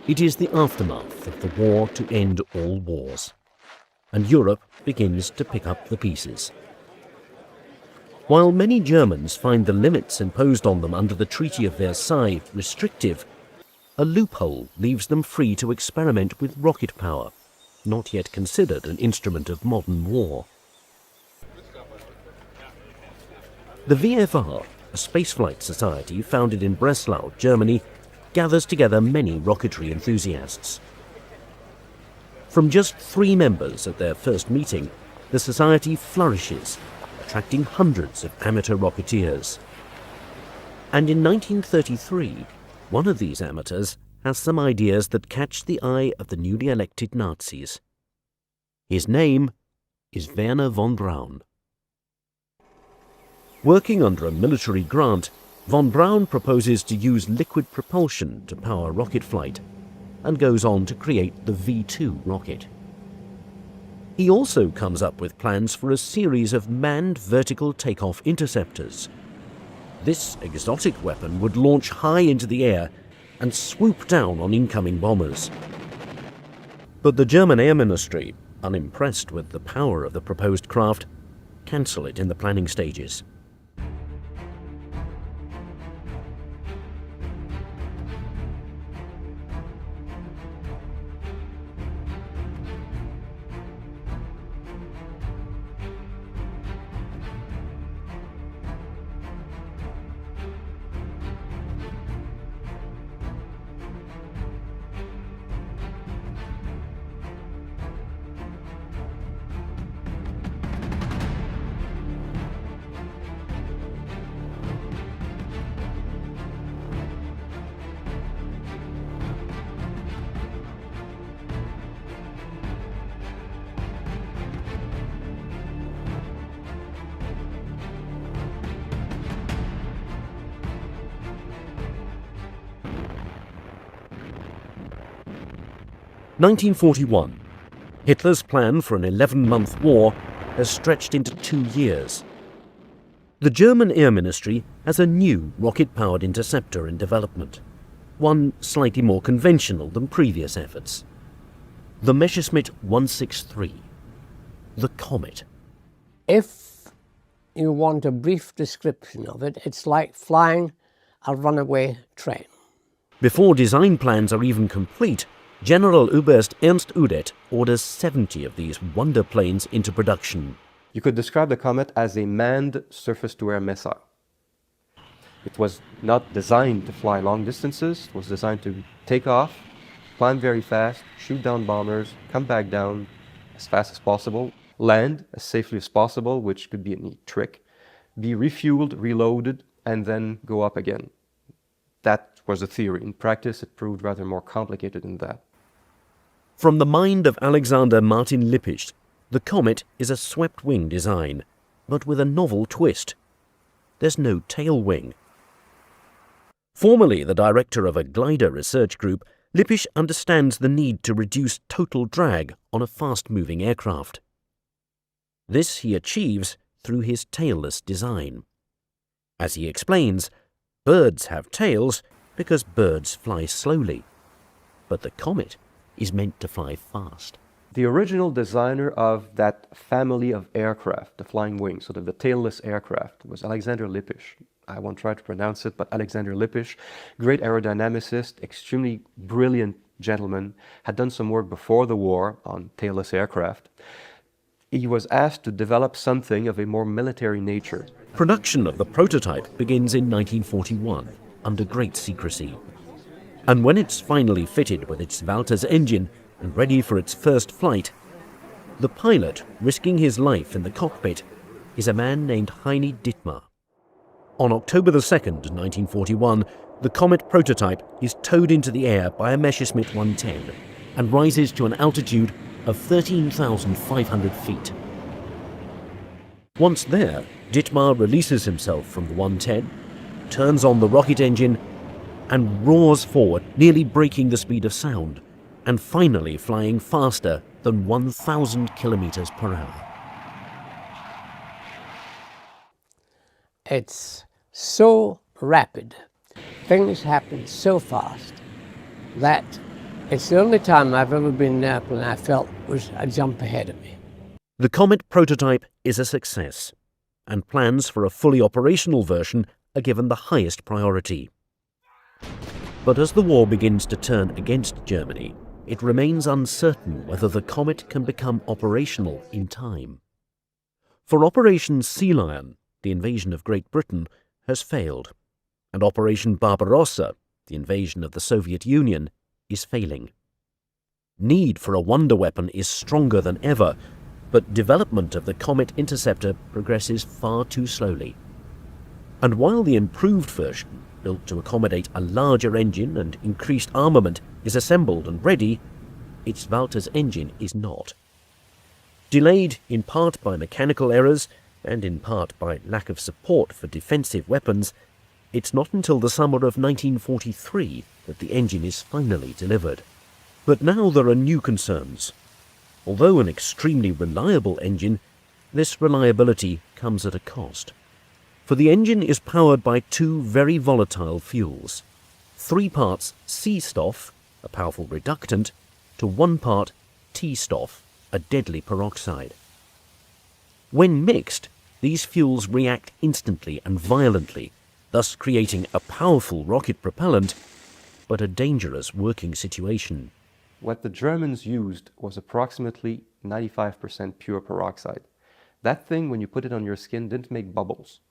It is the aftermath of the war to end all wars, and Europe begins to pick up the pieces. While many Germans find the limits imposed on them under the Treaty of Versailles restrictive, a loophole leaves them free to experiment with rocket power, not yet considered an instrument of modern war. The VFR, a spaceflight society founded in Breslau, Germany, gathers together many rocketry enthusiasts. From just 3 members at their first meeting, the society flourishes, attracting hundreds of amateur rocketeers. And in 1933, one of these amateurs has some ideas that catch the eye of the newly elected Nazis. His name is Wernher von Braun. Working under a military grant, von Braun proposes to use liquid propulsion to power rocket flight, and goes on to create the V-2 rocket. He also comes up with plans for a series of manned vertical takeoff interceptors. This exotic weapon would launch high into the air and swoop down on incoming bombers. But the German Air Ministry, unimpressed with the power of the proposed craft, cancel it in the planning stages. (1941). Hitler's plan for an 11-month war has stretched into 2 years. The German Air Ministry has a new rocket-powered interceptor in development, one slightly more conventional than previous efforts. The Messerschmitt 163, the Comet. If you want a brief description of it, it's like flying a runaway train. Before design plans are even complete, General Oberst Ernst Udet orders 70 of these wonder planes into production. You could describe the Comet as a manned surface-to-air missile. It was not designed to fly long distances. It was designed to take off, climb very fast, shoot down bombers, come back down as fast as possible, land as safely as possible, which could be a neat trick, be refueled, reloaded, and then go up again. That was the theory. In practice, it proved rather more complicated than that. From the mind of Alexander Martin Lippisch, the Comet is a swept-wing design, but with a novel twist. There's no tail wing. Formerly the director of a glider research group, Lippisch understands the need to reduce total drag on a fast-moving aircraft. This he achieves through his tailless design. As he explains, birds have tails because birds fly slowly, but the Comet is meant to fly fast. The original designer of that family of aircraft, the flying wings, sort of the tailless aircraft, was Alexander Lippisch. I won't try to pronounce it, but Alexander Lippisch, great aerodynamicist, extremely brilliant gentleman, had done some work before the war on tailless aircraft. He was asked to develop something of a more military nature. Production of the prototype begins in 1941, under great secrecy. And when it's finally fitted with its Walters engine and ready for its first flight, the pilot, risking his life in the cockpit, is a man named Heini Dittmar. On October the 2nd, 1941, the Comet prototype is towed into the air by a Messerschmitt 110 and rises to an altitude of 13,500 feet. Once there, Dittmar releases himself from the 110, turns on the rocket engine, and roars forward, nearly breaking the speed of sound, and finally flying faster than 1,000 kilometers per hour. It's so rapid, things happen so fast, that It's the only time I've ever been in an airplane I felt was a jump ahead of me. The Comet Prototype is a success, and plans for a fully operational version are given the highest priority. But as the war begins to turn against Germany, it remains uncertain whether the Comet can become operational in time. For Operation Sea Lion, the invasion of Great Britain, has failed, and Operation Barbarossa, the invasion of the Soviet Union, is failing. Need for a wonder weapon is stronger than ever, but development of the Comet Interceptor progresses far too slowly. And while the improved version, built to accommodate a larger engine and increased armament, is assembled and ready, its Walter's engine is not. Delayed in part by mechanical errors and in part by lack of support for defensive weapons, it's not until the summer of 1943 that the engine is finally delivered. But now there are new concerns. Although an extremely reliable engine, this reliability comes at a cost. For the engine is powered by two very volatile fuels, 3 parts C-Stoff, a powerful reductant, to 1 part T-Stoff, a deadly peroxide. When mixed, these fuels react instantly and violently, thus creating a powerful rocket propellant, but a dangerous working situation. What the Germans used was approximately 95% pure peroxide. That thing, when you put it on your skin, didn't make bubbles.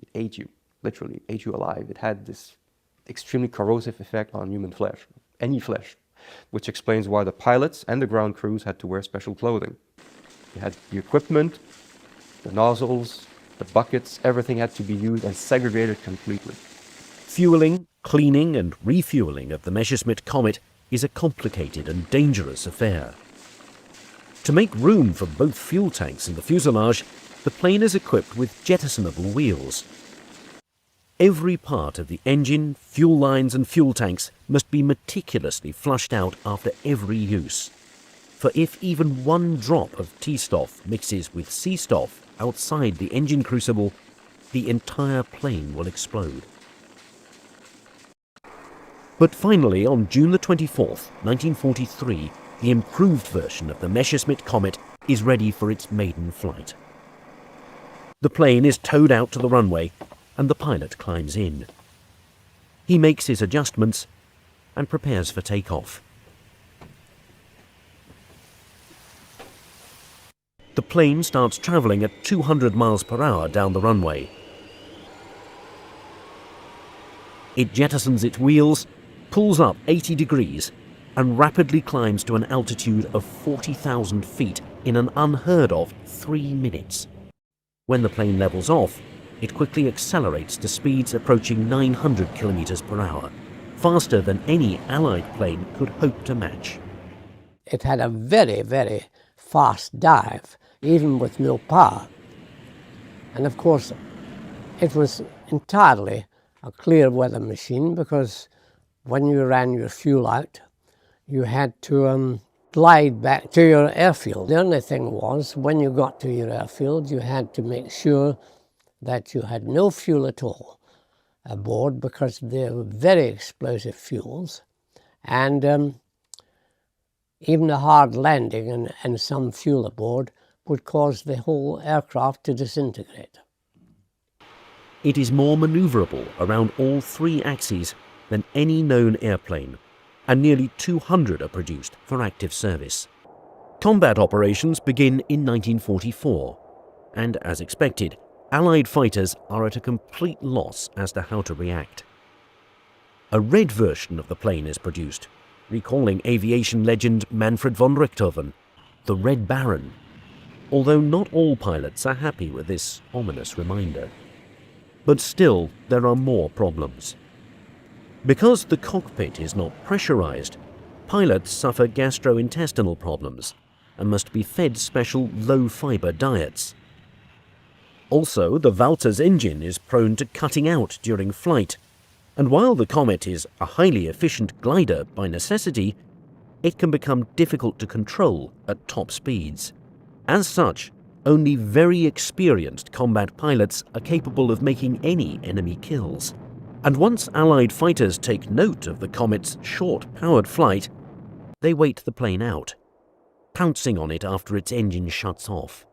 It ate you, literally ate you alive. It had this extremely corrosive effect on human flesh, any flesh, which explains why the pilots and the ground crews had to wear special clothing. You had the equipment, the nozzles, the buckets, everything had to be used and segregated completely. Fueling, cleaning and refueling of the Messerschmitt Comet is a complicated and dangerous affair. To make room for both fuel tanks in the fuselage, the plane is equipped with jettisonable wheels. Every part of the engine, fuel lines and fuel tanks must be meticulously flushed out after every use. For if even one drop of T-Stoff mixes with C-Stoff outside the engine crucible, the entire plane will explode. But finally, on June the 24th, 1943, the improved version of the Messerschmitt Comet is ready for its maiden flight. The plane is towed out to the runway, and the pilot climbs in. He makes his adjustments and prepares for takeoff. The plane starts traveling at 200 miles per hour down the runway. It jettisons its wheels, pulls up 80 degrees, and rapidly climbs to an altitude of 40,000 feet in an unheard of 3 minutes. When the plane levels off, it quickly accelerates to speeds approaching 900 kilometers per hour, faster than any Allied plane could hope to match. It had a very, very fast dive, even with no power. And of course, it was entirely a clear weather machine, because when you ran your fuel out, you had to glide back to your airfield. The only thing was, when you got to your airfield, you had to make sure that you had no fuel at all aboard, because they were very explosive fuels, and even a hard landing and some fuel aboard would cause the whole aircraft to disintegrate. It is more maneuverable around all 3 axes than any known airplane, and nearly 200 are produced for active service. Combat operations begin in 1944, and as expected, Allied fighters are at a complete loss as to how to react. A red version of the plane is produced, recalling aviation legend Manfred von Richthofen, the Red Baron, although not all pilots are happy with this ominous reminder. But still, there are more problems. Because the cockpit is not pressurized, pilots suffer gastrointestinal problems and must be fed special low-fiber diets. Also, the Walter's engine is prone to cutting out during flight, and while the Comet is a highly efficient glider by necessity, it can become difficult to control at top speeds. As such, only very experienced combat pilots are capable of making any enemy kills. And once Allied fighters take note of the Comet's short, powered flight, They wait the plane out, pouncing on it after its engine shuts off.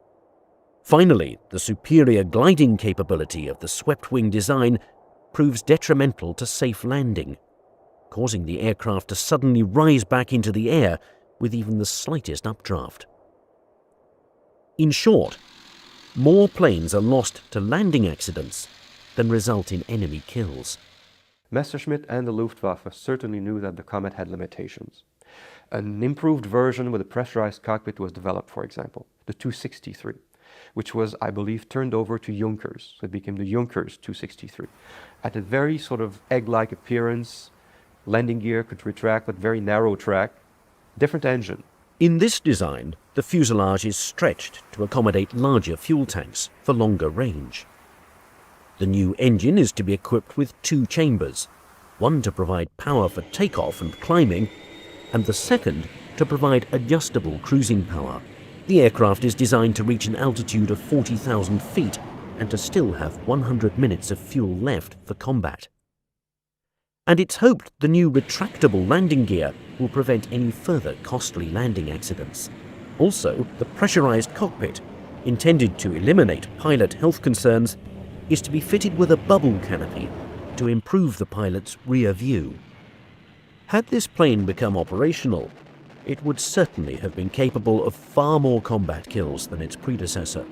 Finally, the superior gliding capability of the swept-wing design proves detrimental to safe landing, causing the aircraft to suddenly rise back into the air with even the slightest updraft. In short, more planes are lost to landing accidents than result in enemy kills. Messerschmitt and the Luftwaffe certainly knew that the Comet had limitations. An improved version with a pressurized cockpit was developed, for example, the 263, which was, I believe, turned over to Junkers. So it became the Junkers 263. Had a very sort of egg-like appearance, landing gear could retract with very narrow track, different engine. In this design, the fuselage is stretched to accommodate larger fuel tanks for longer range. The new engine is to be equipped with 2 chambers, one to provide power for takeoff and climbing, and the second to provide adjustable cruising power. The aircraft is designed to reach an altitude of 40,000 feet and to still have 100 minutes of fuel left for combat. And it's hoped the new retractable landing gear will prevent any further costly landing accidents. Also, the pressurized cockpit, intended to eliminate pilot health concerns, is to be fitted with a bubble canopy to improve the pilot's rear view. Had this plane become operational, it would certainly have been capable of far more combat kills than its predecessor.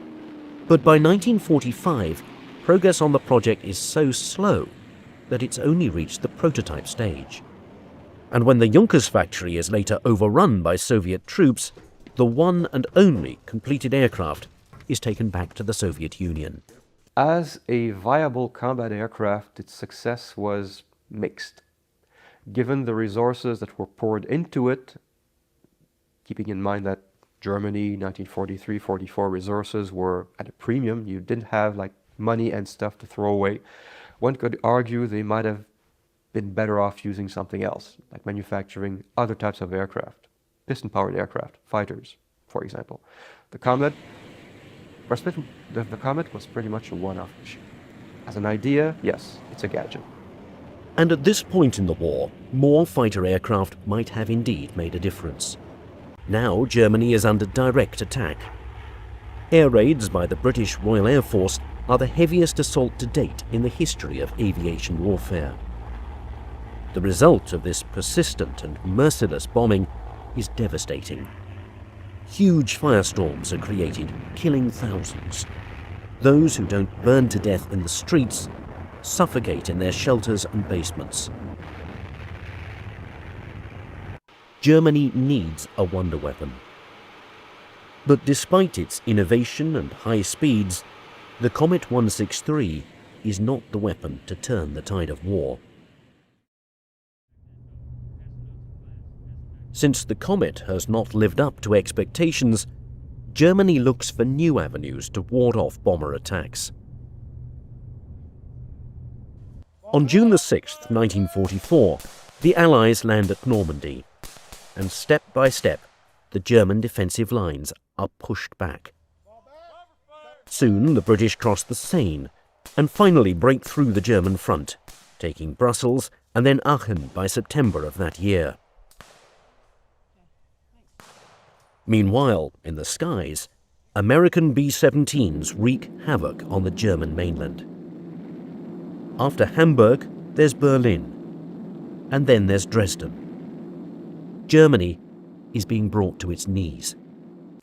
But by 1945, progress on the project is so slow that it's only reached the prototype stage. And when the Junkers factory is later overrun by Soviet troops, the one and only completed aircraft is taken back to the Soviet Union. As a viable combat aircraft, its success was mixed. Given the resources that were poured into it, keeping in mind that Germany, 1943-44 resources were at a premium, you didn't have like money and stuff to throw away, one could argue they might have been better off using something else, like manufacturing other types of aircraft, piston-powered aircraft, fighters, for example. The Comet was pretty much a one-off machine. As an idea, yes, it's a gadget. And at this point in the war, more fighter aircraft might have indeed made a difference. Now Germany is under direct attack. Air raids by the British Royal Air Force are the heaviest assault to date in the history of aviation warfare. The result of this persistent and merciless bombing is devastating. Huge firestorms are created, killing thousands. Those who don't burn to death in the streets suffocate in their shelters and basements. Germany needs a wonder weapon. But despite its innovation and high speeds, the Comet 163 is not the weapon to turn the tide of war. Since the Comet has not lived up to expectations, Germany looks for new avenues to ward off bomber attacks. On June 6, 1944, the Allies land at Normandy, and step by step, the German defensive lines are pushed back. Soon the British cross the Seine and finally break through the German front, taking Brussels and then Aachen by September of that year. Meanwhile, in the skies, American B-17s wreak havoc on the German mainland. After Hamburg, there's Berlin, and then there's Dresden. Germany is being brought to its knees.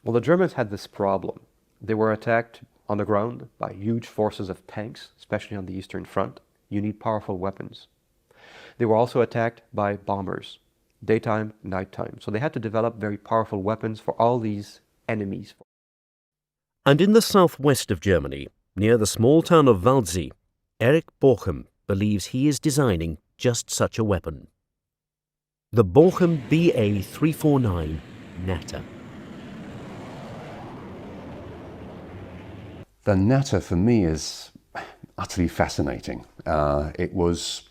Well, the Germans had this problem. They were attacked on the ground by huge forces of tanks, especially on the Eastern Front. You need powerful weapons. They were also attacked by bombers, daytime, nighttime. So they had to develop very powerful weapons for all these enemies. And in the southwest of Germany, near the small town of Waldsee, Erich Bochum believes he is designing just such a weapon. The Bochum BA-349 Natter. The Natter for me is utterly fascinating. It was,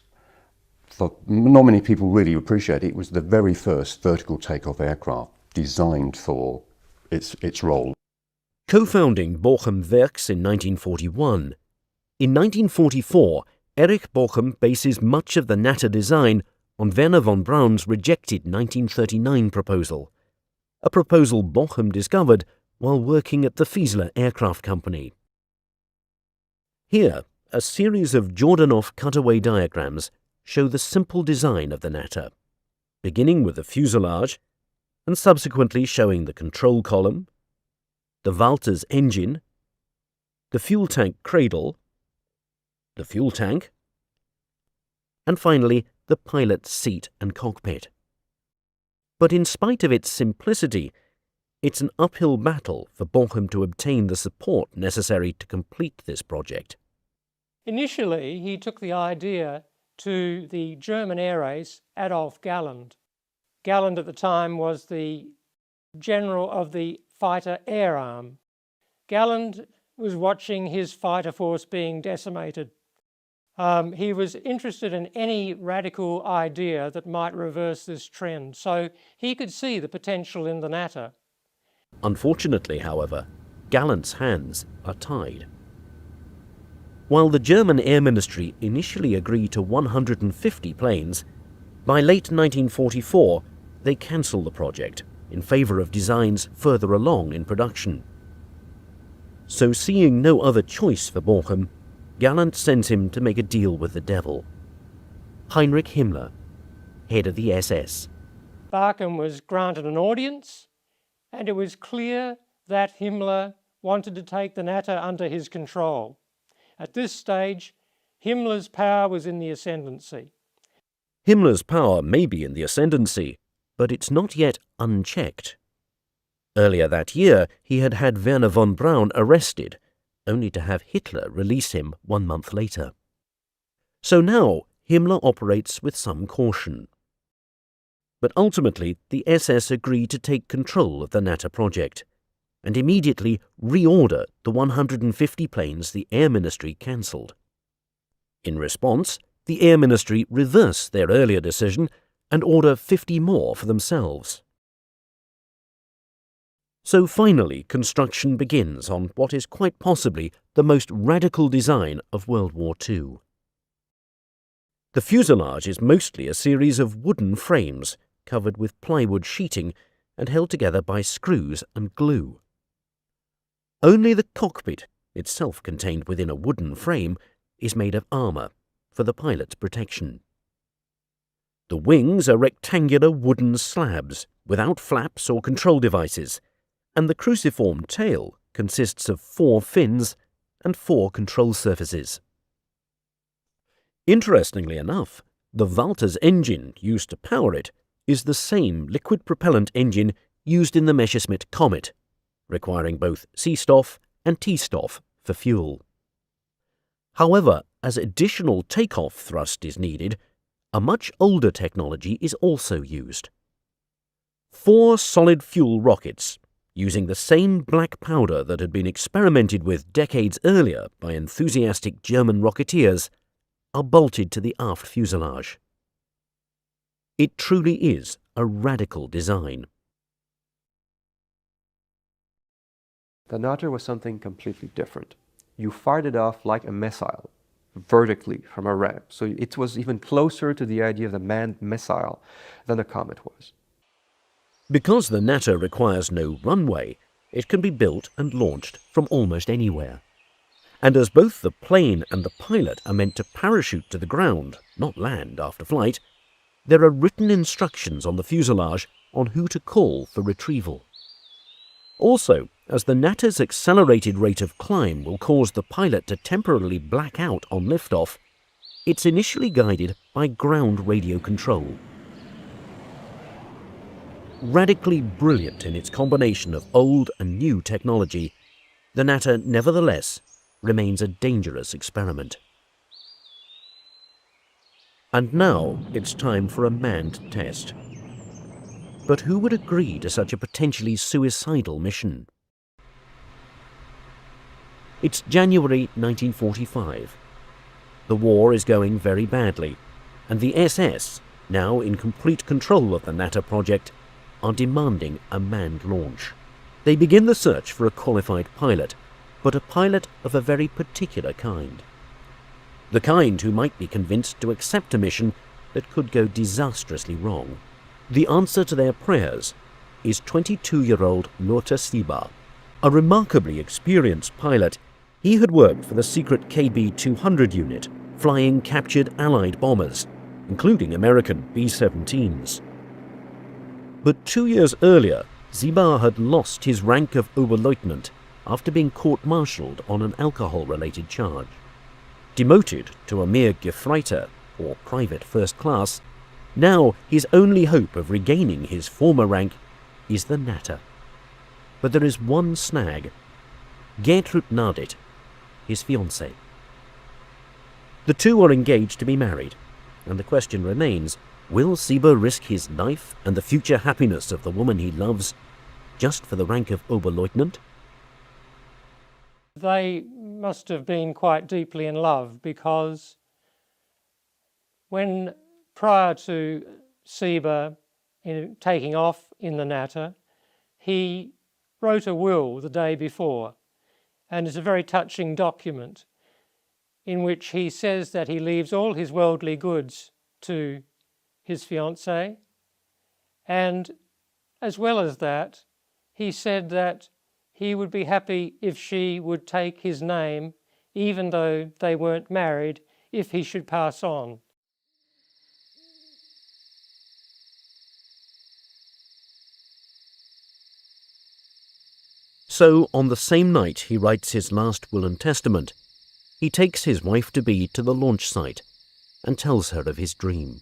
for not many people really appreciate it, was the very first vertical takeoff aircraft designed for its role. Co-founding Bochum Werks in 1941, in 1944, Erich Bochum bases much of the Natter design on Wernher von Braun's rejected 1939 proposal, a proposal Bochum discovered while working at the Fiesler Aircraft Company. Here, a series of Jordanov cutaway diagrams show the simple design of the Natter, beginning with the fuselage and subsequently showing the control column, the Walter's engine, the fuel tank cradle, the fuel tank, and finally the pilot's seat and cockpit. But in spite of its simplicity, it's an uphill battle for Bochum to obtain the support necessary to complete this project. Initially, he took the idea to the German air ace Adolf Galland. Galland at the time was the general of the fighter air arm. Galland was watching his fighter force being decimated. He was interested in any radical idea that might reverse this trend, so he could see the potential in the Natter. Unfortunately, however, Galland's hands are tied. While the German Air Ministry initially agreed to 150 planes, by late 1944 they cancelled the project in favour of designs further along in production. So seeing no other choice for Bochum, Galland sends him to make a deal with the devil. Heinrich Himmler, head of the SS. Bochum was granted an audience, and it was clear that Himmler wanted to take the Natter under his control. At this stage, Himmler's power was in the ascendancy. Himmler's power may be in the ascendancy, but it's not yet unchecked. Earlier that year, he had had Wernher von Braun arrested, only to have Hitler release him 1 month later. So now Himmler operates with some caution. But ultimately, the SS agreed to take control of the Natter project and immediately reorder the 150 planes the Air Ministry cancelled. In response, the Air Ministry reversed their earlier decision and order 50 more for themselves. So finally, construction begins on what is quite possibly the most radical design of World War II. The fuselage is mostly a series of wooden frames covered with plywood sheeting and held together by screws and glue. Only the cockpit, itself contained within a wooden frame, is made of armour for the pilot's protection. The wings are rectangular wooden slabs without flaps or control devices, and the cruciform tail consists of 4 fins and 4 control surfaces. Interestingly enough, the Walter's engine used to power it is the same liquid propellant engine used in the Messerschmitt Comet, requiring both Seestoff and T-Stoff for fuel. However, as additional takeoff thrust is needed, a much older technology is also used. 4 solid fuel rockets, using the same black powder that had been experimented with decades earlier by enthusiastic German rocketeers, are bolted to the aft fuselage. It truly is a radical design. The Natter was something completely different. You fired it off like a missile, vertically from a ramp. So it was even closer to the idea of the manned missile than the Comet was. Because the Natter requires no runway, it can be built and launched from almost anywhere. And as both the plane and the pilot are meant to parachute to the ground, not land after flight, there are written instructions on the fuselage on who to call for retrieval. Also, as the Natter's accelerated rate of climb will cause the pilot to temporarily black out on liftoff, it's initially guided by ground radio control. Radically brilliant in its combination of old and new technology, the Natter nevertheless remains a dangerous experiment. And now it's time for a manned test. But who would agree to such a potentially suicidal mission? It's January 1945. The war is going very badly, and the SS, now in complete control of the Natter project, are demanding a manned launch. They begin the search for a qualified pilot, but a pilot of a very particular kind. The kind who might be convinced to accept a mission that could go disastrously wrong. The answer to their prayers is 22-year-old Lothar Sieber. A remarkably experienced pilot, he had worked for the secret KB-200 unit, flying captured Allied bombers, including American B-17s. But 2 years earlier, Sieber had lost his rank of Oberleutnant after being court-martialed on an alcohol-related charge. Demoted to a mere Gefreiter, or private first class, now his only hope of regaining his former rank is the Natter. But there is one snag: Gertrud Nardit, his fiancée. The two are engaged to be married, and the question remains, will Sieber risk his life and the future happiness of the woman he loves just for the rank of Oberleutnant? They must have been quite deeply in love, because when, prior to Sieber taking off in the Natter, he wrote a will the day before, and it's a very touching document in which he says that he leaves all his worldly goods to his fiancée, and as well as that, he said that he would be happy if she would take his name, even though they weren't married, if he should pass on. So, on the same night he writes his last will and testament, he takes his wife-to-be to the launch site and tells her of his dream.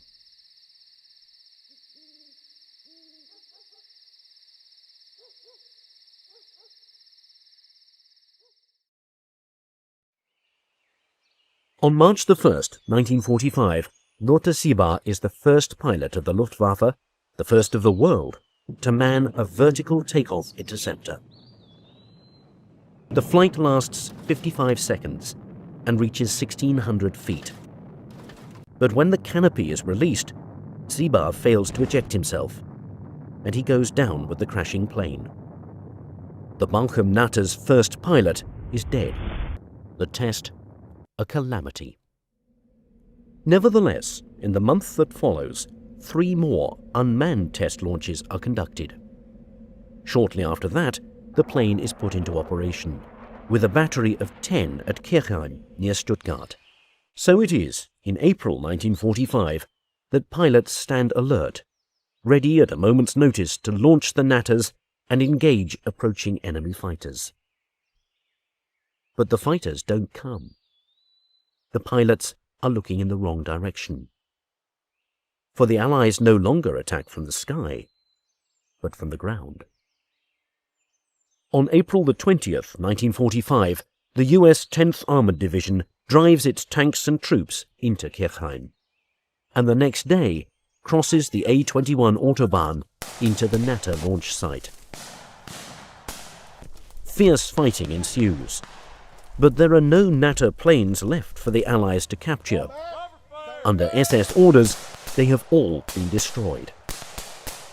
On March the 1st, 1945, Lothar Sieber is the first pilot of the Luftwaffe, the first of the world, to man a vertical takeoff interceptor. The flight lasts 55 seconds and reaches 1,600 feet. But when the canopy is released, Sieber fails to eject himself, and he goes down with the crashing plane. The Balchem Natter's first pilot is dead. The test, a calamity. Nevertheless, in the month that follows, 3 more unmanned test launches are conducted. Shortly after that, the plane is put into operation, with a battery of 10 at Kirchheim, near Stuttgart. So it is, in April 1945, that pilots stand alert, ready at a moment's notice to launch the Natters and engage approaching enemy fighters. But the fighters don't come. The pilots are looking in the wrong direction. For the Allies no longer attack from the sky, but from the ground. On April the 20th, 1945, the US 10th Armored Division drives its tanks and troops into Kirchheim, and the next day crosses the A21 Autobahn into the Natter launch site. Fierce fighting ensues, but there are no Natter planes left for the Allies to capture. Under SS orders, they have all been destroyed.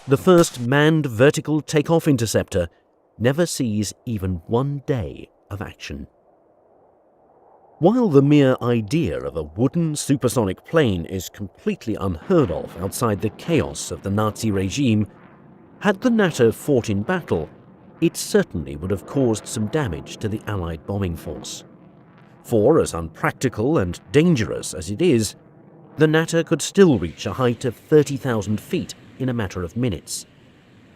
The first manned vertical takeoff interceptor never sees even 1 day of action. While the mere idea of a wooden supersonic plane is completely unheard of outside the chaos of the Nazi regime, had the Natter fought in battle, it certainly would have caused some damage to the Allied bombing force. For, as unpractical and dangerous as it is, the Natter could still reach a height of 30,000 feet in a matter of minutes,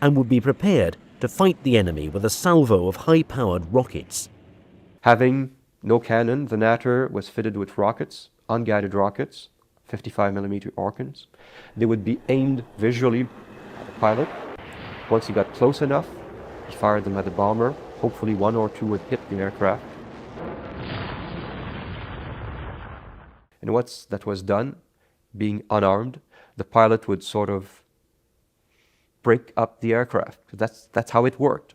and would be prepared to fight the enemy with a salvo of high-powered rockets. Having no cannon, the Natter was fitted with rockets, unguided rockets, 55mm Orkans. They would be aimed visually at the pilot. Once he got close enough, he fired them at the bomber. Hopefully 1 or 2 would hit the aircraft. And once that was done, being unarmed, the pilot would sort of break up the aircraft. That's how it worked.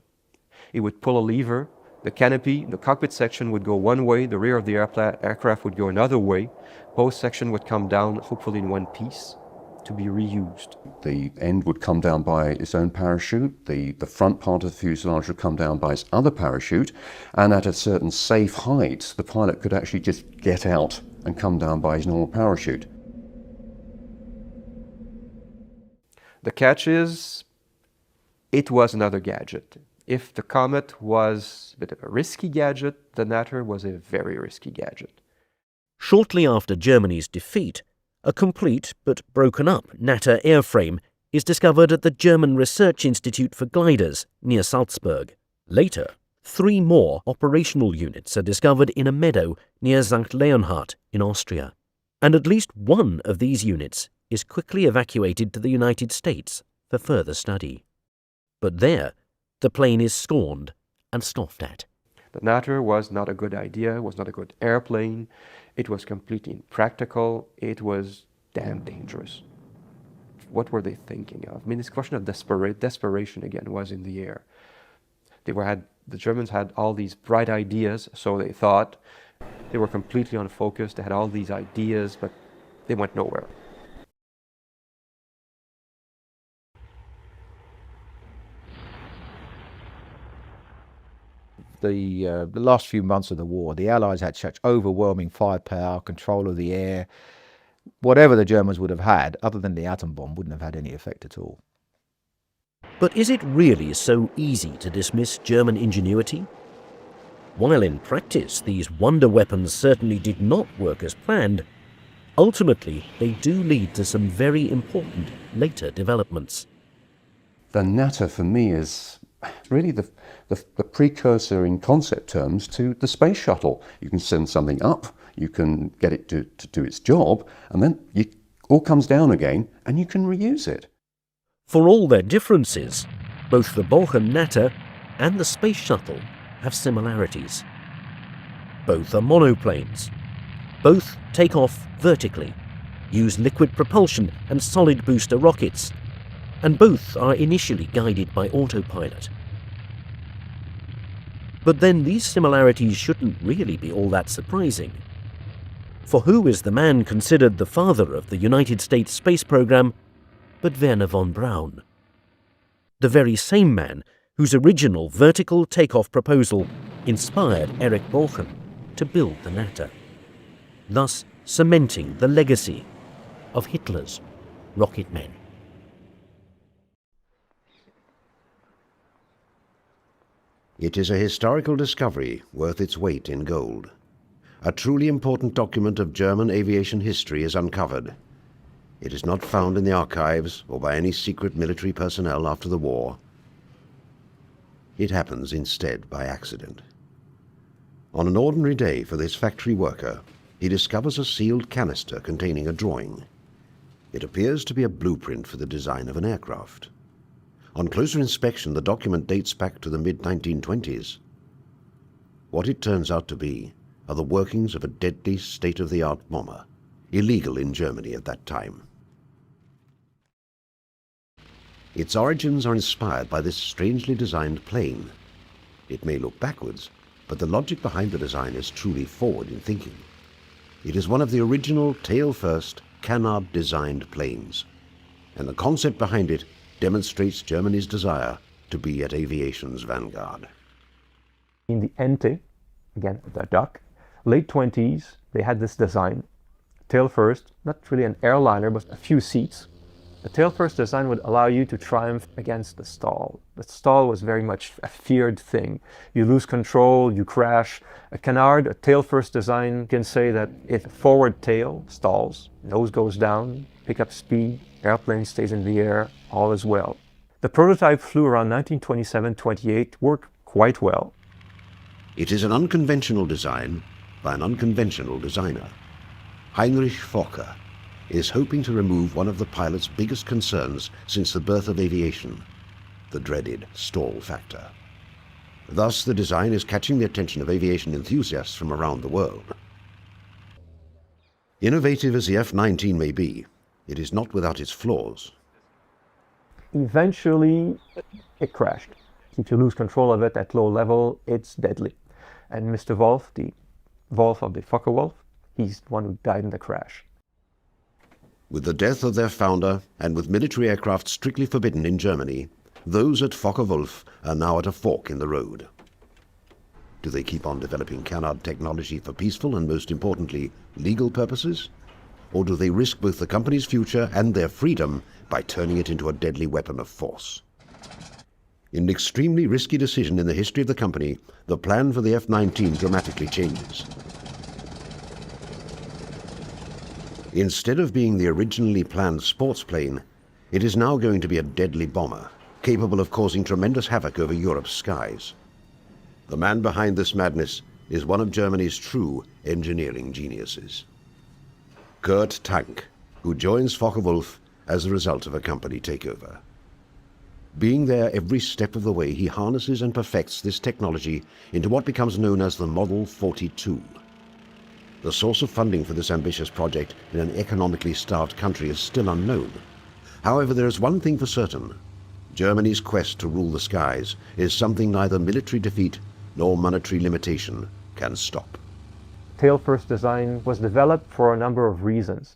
It would pull a lever, the canopy, the cockpit section would go one way, the rear of the aircraft would go another way. Both sections would come down, hopefully in one piece, to be reused. The end would come down by its own parachute, the front part of the fuselage would come down by its other parachute, and at a certain safe height, the pilot could actually just get out and come down by his normal parachute. The catch is, it was another gadget. If the Comet was a bit of a risky gadget, the Natter was a very risky gadget. Shortly after Germany's defeat, a complete but broken up Natter airframe is discovered at the German Research Institute for Gliders near Salzburg. Later, 3 more operational units are discovered in a meadow near St. Leonhard in Austria, and at least one of these units is quickly evacuated to the United States for further study. But there, the plane is scorned and scoffed at. The Natter was not a good idea, was not a good airplane. It was completely impractical. It was damn dangerous. What were they thinking of? I mean, this question of desperation again was in the air. The Germans had all these bright ideas, so they thought. They were completely unfocused. They had all these ideas, but they went nowhere. The last few months of the war, the Allies had such overwhelming firepower, control of the air. Whatever the Germans would have had, other than the atom bomb, wouldn't have had any effect at all. But is it really so easy to dismiss German ingenuity? While in practice these wonder weapons certainly did not work as planned, ultimately they do lead to some very important later developments. The Natter for me is really the precursor in concept terms to the space shuttle. You can send something up, you can get it to do its job, and then it all comes down again and you can reuse it. For all their differences, both the Balkan Natter and the Space Shuttle have similarities. Both are monoplanes. Both take off vertically, use liquid propulsion and solid booster rockets, and both are initially guided by autopilot. But then these similarities shouldn't really be all that surprising. For who is the man considered the father of the United States space program but Wernher von Braun? The very same man whose original vertical takeoff proposal inspired Erich Balchen to build the Natter, thus cementing the legacy of Hitler's rocket men. It is a historical discovery worth its weight in gold. A truly important document of German aviation history is uncovered. It is not found in the archives or by any secret military personnel after the war. It happens instead by accident. On an ordinary day for this factory worker, he discovers a sealed canister containing a drawing. It appears to be a blueprint for the design of an aircraft. On closer inspection, the document dates back to the mid-1920s. What it turns out to be are the workings of a deadly state-of-the-art bomber, illegal in Germany at that time. Its origins are inspired by this strangely designed plane. It may look backwards, but the logic behind the design is truly forward in thinking. It is one of the original tail-first Canard-designed planes, and the concept behind it demonstrates Germany's desire to be at aviation's vanguard. In the Ente, again the duck, late 20s, they had this design. Tail first, not really an airliner, but a few seats. The tail first design would allow you to triumph against the stall. The stall was very much a feared thing. You lose control, you crash. A Canard, a tail first design, can say that if forward tail stalls, nose goes down, pick up speed, airplane stays in the air, all is well. The prototype flew around 1927-28, worked quite well. It is an unconventional design by an unconventional designer. Heinrich Fokker is hoping to remove one of the pilot's biggest concerns since the birth of aviation, the dreaded stall factor. Thus, the design is catching the attention of aviation enthusiasts from around the world. Innovative as the F-19 may be, it is not without its flaws. Eventually, it crashed. If you lose control of it at low level, it's deadly. And Mr. Wolf, the Wolf of the Focke-Wulf, he's the one who died in the crash. With the death of their founder, and with military aircraft strictly forbidden in Germany, those at Focke-Wulf are now at a fork in the road. Do they keep on developing Canard technology for peaceful and, most importantly, legal purposes? or do they risk both the company's future and their freedom by turning it into a deadly weapon of force? In an extremely risky decision in the history of the company, the plan for the F-19 dramatically changes. Instead of being the originally planned sports plane, it is now going to be a deadly bomber, capable of causing tremendous havoc over Europe's skies. The man behind this madness is one of Germany's true engineering geniuses, Kurt Tank, who joins Focke-Wulf as a result of a company takeover. Being there every step of the way, he harnesses and perfects this technology into what becomes known as the Model 42. The source of funding for this ambitious project in an economically starved country is still unknown. However, there is one thing for certain. Germany's quest to rule the skies is something neither military defeat nor monetary limitation can stop. Tail-first design was developed for a number of reasons.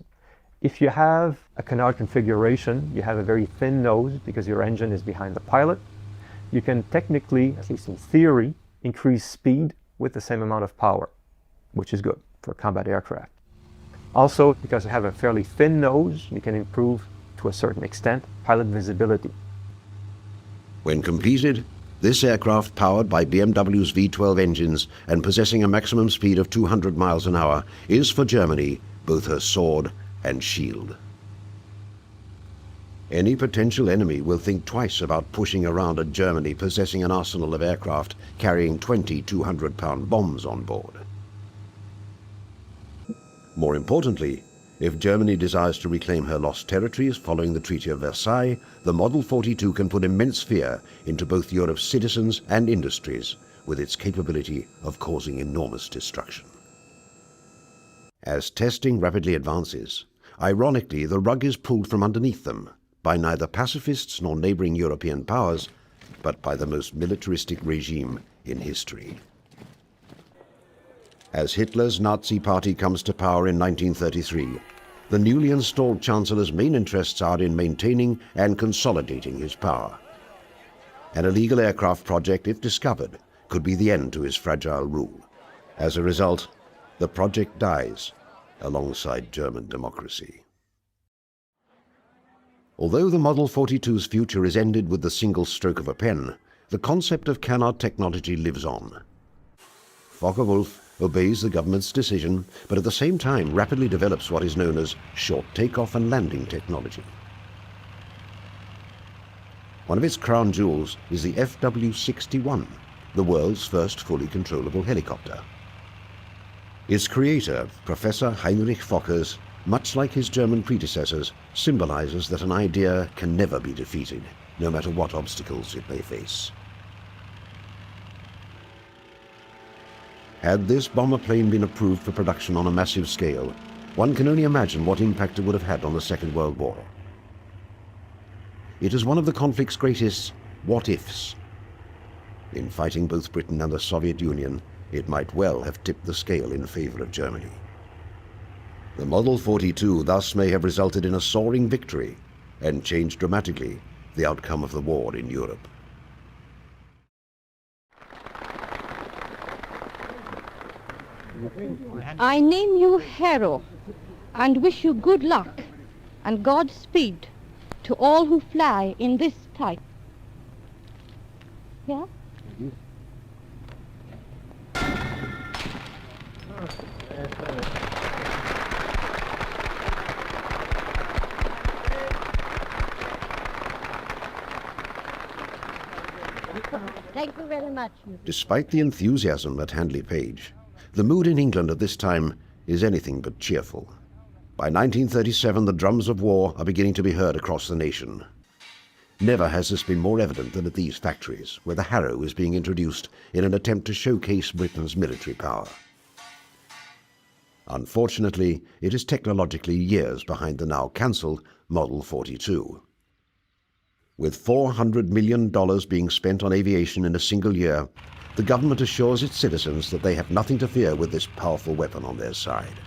If you have a Canard configuration, you have a very thin nose because your engine is behind the pilot. You can technically, at least in theory, increase speed with the same amount of power, which is good for combat aircraft. Also, because you have a fairly thin nose, you can improve, to a certain extent, pilot visibility. When completed, this aircraft, powered by BMW's V12 engines and possessing a maximum speed of 200 miles an hour, is for Germany both her sword and shield. Any potential enemy will think twice about pushing around a Germany possessing an arsenal of aircraft carrying 20 200-pound bombs on board. More importantly, if Germany desires to reclaim her lost territories following the Treaty of Versailles, the Model 42 can put immense fear into both Europe's citizens and industries with its capability of causing enormous destruction. As testing rapidly advances, ironically, the rug is pulled from underneath them by neither pacifists nor neighboring European powers, but by the most militaristic regime in history. As Hitler's Nazi Party comes to power in 1933, the newly installed Chancellor's main interests are in maintaining and consolidating his power. An illegal aircraft project, if discovered, could be the end to his fragile rule. As a result, the project dies alongside German democracy. Although the Model 42's future is ended with the single stroke of a pen, the concept of Canard technology lives on. Focke-Wulf obeys the government's decision, but at the same time rapidly develops what is known as short takeoff and landing technology. One of its crown jewels is the FW-61, the world's first fully controllable helicopter. Its creator, Professor Heinrich Fokkers, much like his German predecessors, symbolizes that an idea can never be defeated, no matter what obstacles it may face. Had this bomber plane been approved for production on a massive scale, one can only imagine what impact it would have had on the Second World War. It is one of the conflict's greatest what-ifs. In fighting both Britain and the Soviet Union, it might well have tipped the scale in favor of Germany. The Model 42 thus may have resulted in a soaring victory and changed dramatically the outcome of the war in Europe. I name you hero and wish you good luck and Godspeed to all who fly in this type. Yeah? Thank you very much. Despite the enthusiasm at Handley Page, the mood in England at this time is anything but cheerful. By 1937, the drums of war are beginning to be heard across the nation. Never has this been more evident than at these factories, where the Harrow is being introduced in an attempt to showcase Britain's military power. Unfortunately, it is technologically years behind the now cancelled Model 42. With $400 million being spent on aviation in a single year, the government assures its citizens that they have nothing to fear with this powerful weapon on their side.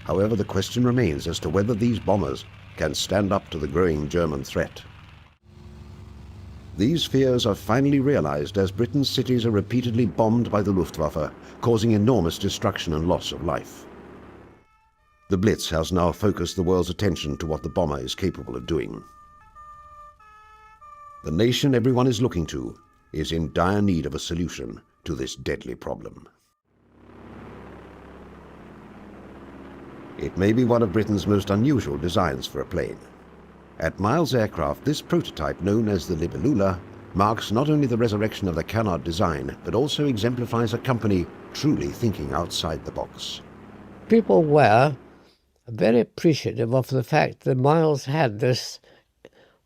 However, the question remains as to whether these bombers can stand up to the growing German threat. These fears are finally realized as Britain's cities are repeatedly bombed by the Luftwaffe, causing enormous destruction and loss of life. The Blitz has now focused the world's attention to what the bomber is capable of doing. The nation everyone is looking to is in dire need of a solution to this deadly problem. It may be one of Britain's most unusual designs for a plane. At Miles Aircraft, this prototype, known as the Libellula, marks not only the resurrection of the Canard design, but also exemplifies a company truly thinking outside the box. People were very appreciative of the fact that Miles had this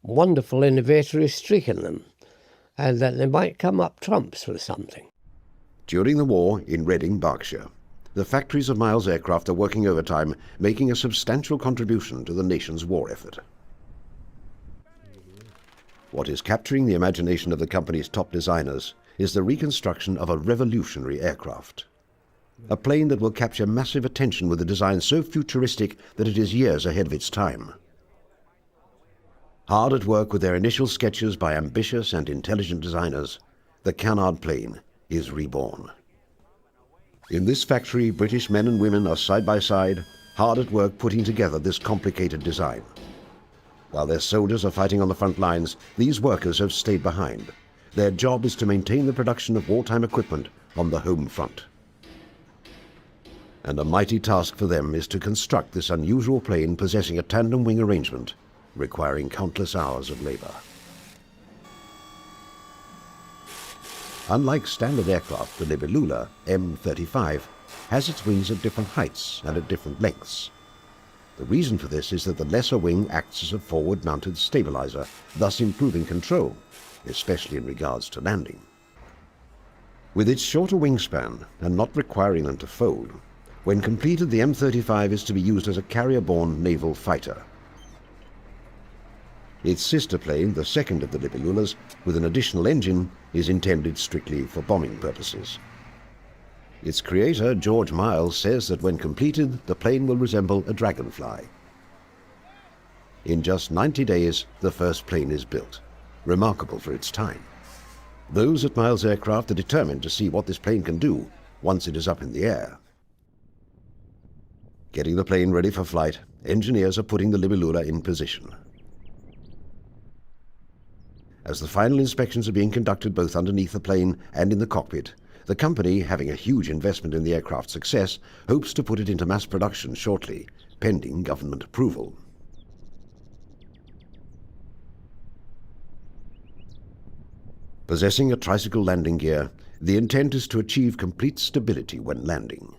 wonderful innovatory streak in them, and that they might come up trumps with something. During the war in Reading, Berkshire, the factories of Miles Aircraft are working overtime, making a substantial contribution to the nation's war effort. What is capturing the imagination of the company's top designers is the reconstruction of a revolutionary aircraft. A plane that will capture massive attention with a design so futuristic that it is years ahead of its time. Hard at work with their initial sketches by ambitious and intelligent designers, the Canard plane is reborn. In this factory, British men and women are side by side, hard at work putting together this complicated design. While their soldiers are fighting on the front lines, these workers have stayed behind. Their job is to maintain the production of wartime equipment on the home front. And a mighty task for them is to construct this unusual plane possessing a tandem wing arrangement, requiring countless hours of labor. Unlike standard aircraft, the Libellula M35 has its wings at different heights and at different lengths. The reason for this is that the lesser wing acts as a forward-mounted stabilizer, thus improving control, especially in regards to landing. With its shorter wingspan and not requiring them to fold, when completed, the M35 is to be used as a carrier-borne naval fighter. Its sister plane, the second of the Libellulas, with an additional engine, is intended strictly for bombing purposes. Its creator, George Miles, says that when completed, the plane will resemble a dragonfly. In just 90 days, the first plane is built, remarkable for its time. Those at Miles Aircraft are determined to see what this plane can do once it is up in the air. Getting the plane ready for flight, engineers are putting the Libellula in position. As the final inspections are being conducted both underneath the plane and in the cockpit, the company, having a huge investment in the aircraft's success, hopes to put it into mass production shortly, pending government approval. Possessing a tricycle landing gear, the intent is to achieve complete stability when landing.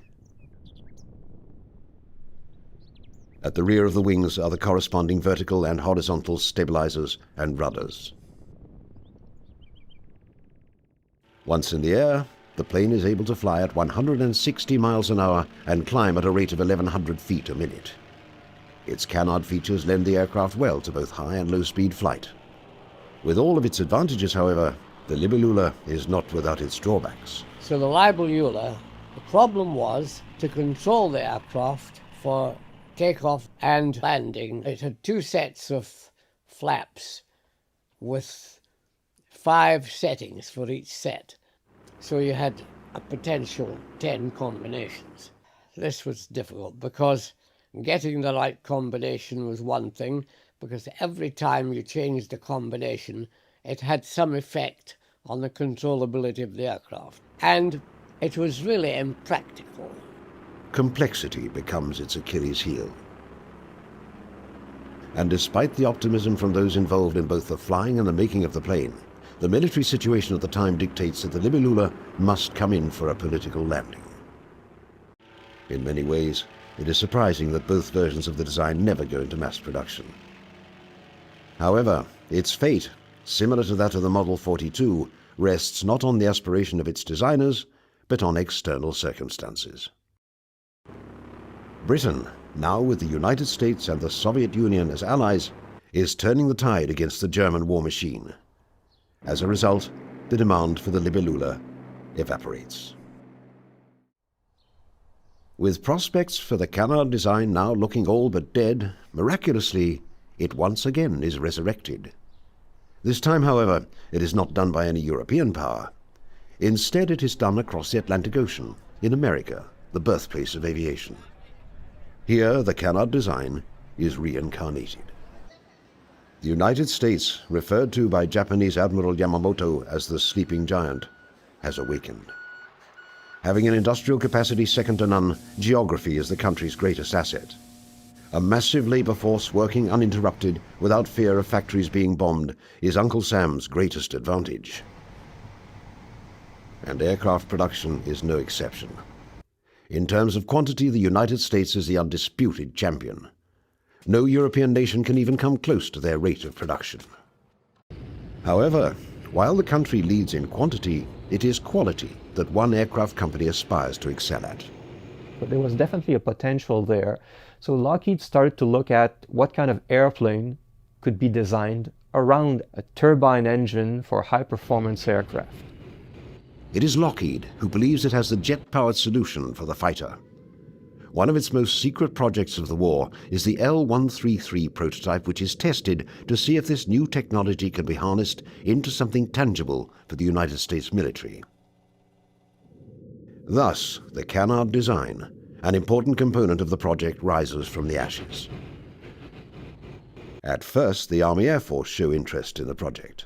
At the rear of the wings are the corresponding vertical and horizontal stabilizers and rudders. Once in the air, the plane is able to fly at 160 miles an hour and climb at a rate of 1,100 feet a minute. Its Canard features lend the aircraft well to both high and low-speed flight. With all of its advantages, however, the Libellula is not without its drawbacks. So the Libellula, the problem was to control the aircraft for takeoff and landing. It had two sets of flaps with 5 settings for each set. So you had a potential 10 combinations. This was difficult because getting the right combination was one thing, because every time you changed the combination, it had some effect on the controllability of the aircraft. And it was really impractical. Complexity becomes its Achilles heel. And despite the optimism from those involved in both the flying and the making of the plane, the military situation at the time dictates that the Libellula must come in for a political landing. In many ways, it is surprising that both versions of the design never go into mass production. However, its fate, similar to that of the Model 42, rests not on the aspiration of its designers, but on external circumstances. Britain, now with the United States and the Soviet Union as allies, is turning the tide against the German war machine. As a result, the demand for the Libellula evaporates. With prospects for the Canard design now looking all but dead, miraculously, it once again is resurrected. This time, however, it is not done by any European power. Instead, it is done across the Atlantic Ocean, in America, the birthplace of aviation. Here, the Canard design is reincarnated. The United States, referred to by Japanese Admiral Yamamoto as the sleeping giant, has awakened. Having an industrial capacity second to none, geography is the country's greatest asset. A massive labor force working uninterrupted without fear of factories being bombed is Uncle Sam's greatest advantage. And aircraft production is no exception. In terms of quantity, the United States is the undisputed champion. No European nation can even come close to their rate of production. However, while the country leads in quantity, it is quality that one aircraft company aspires to excel at. But there was definitely a potential there. So Lockheed started to look at what kind of airplane could be designed around a turbine engine for high-performance aircraft. It is Lockheed who believes it has the jet-powered solution for the fighter. One of its most secret projects of the war is the L-133 prototype, which is tested to see if this new technology can be harnessed into something tangible for the United States military. Thus, the Canard design, an important component of the project, rises from the ashes. At first, the Army Air Force show interest in the project.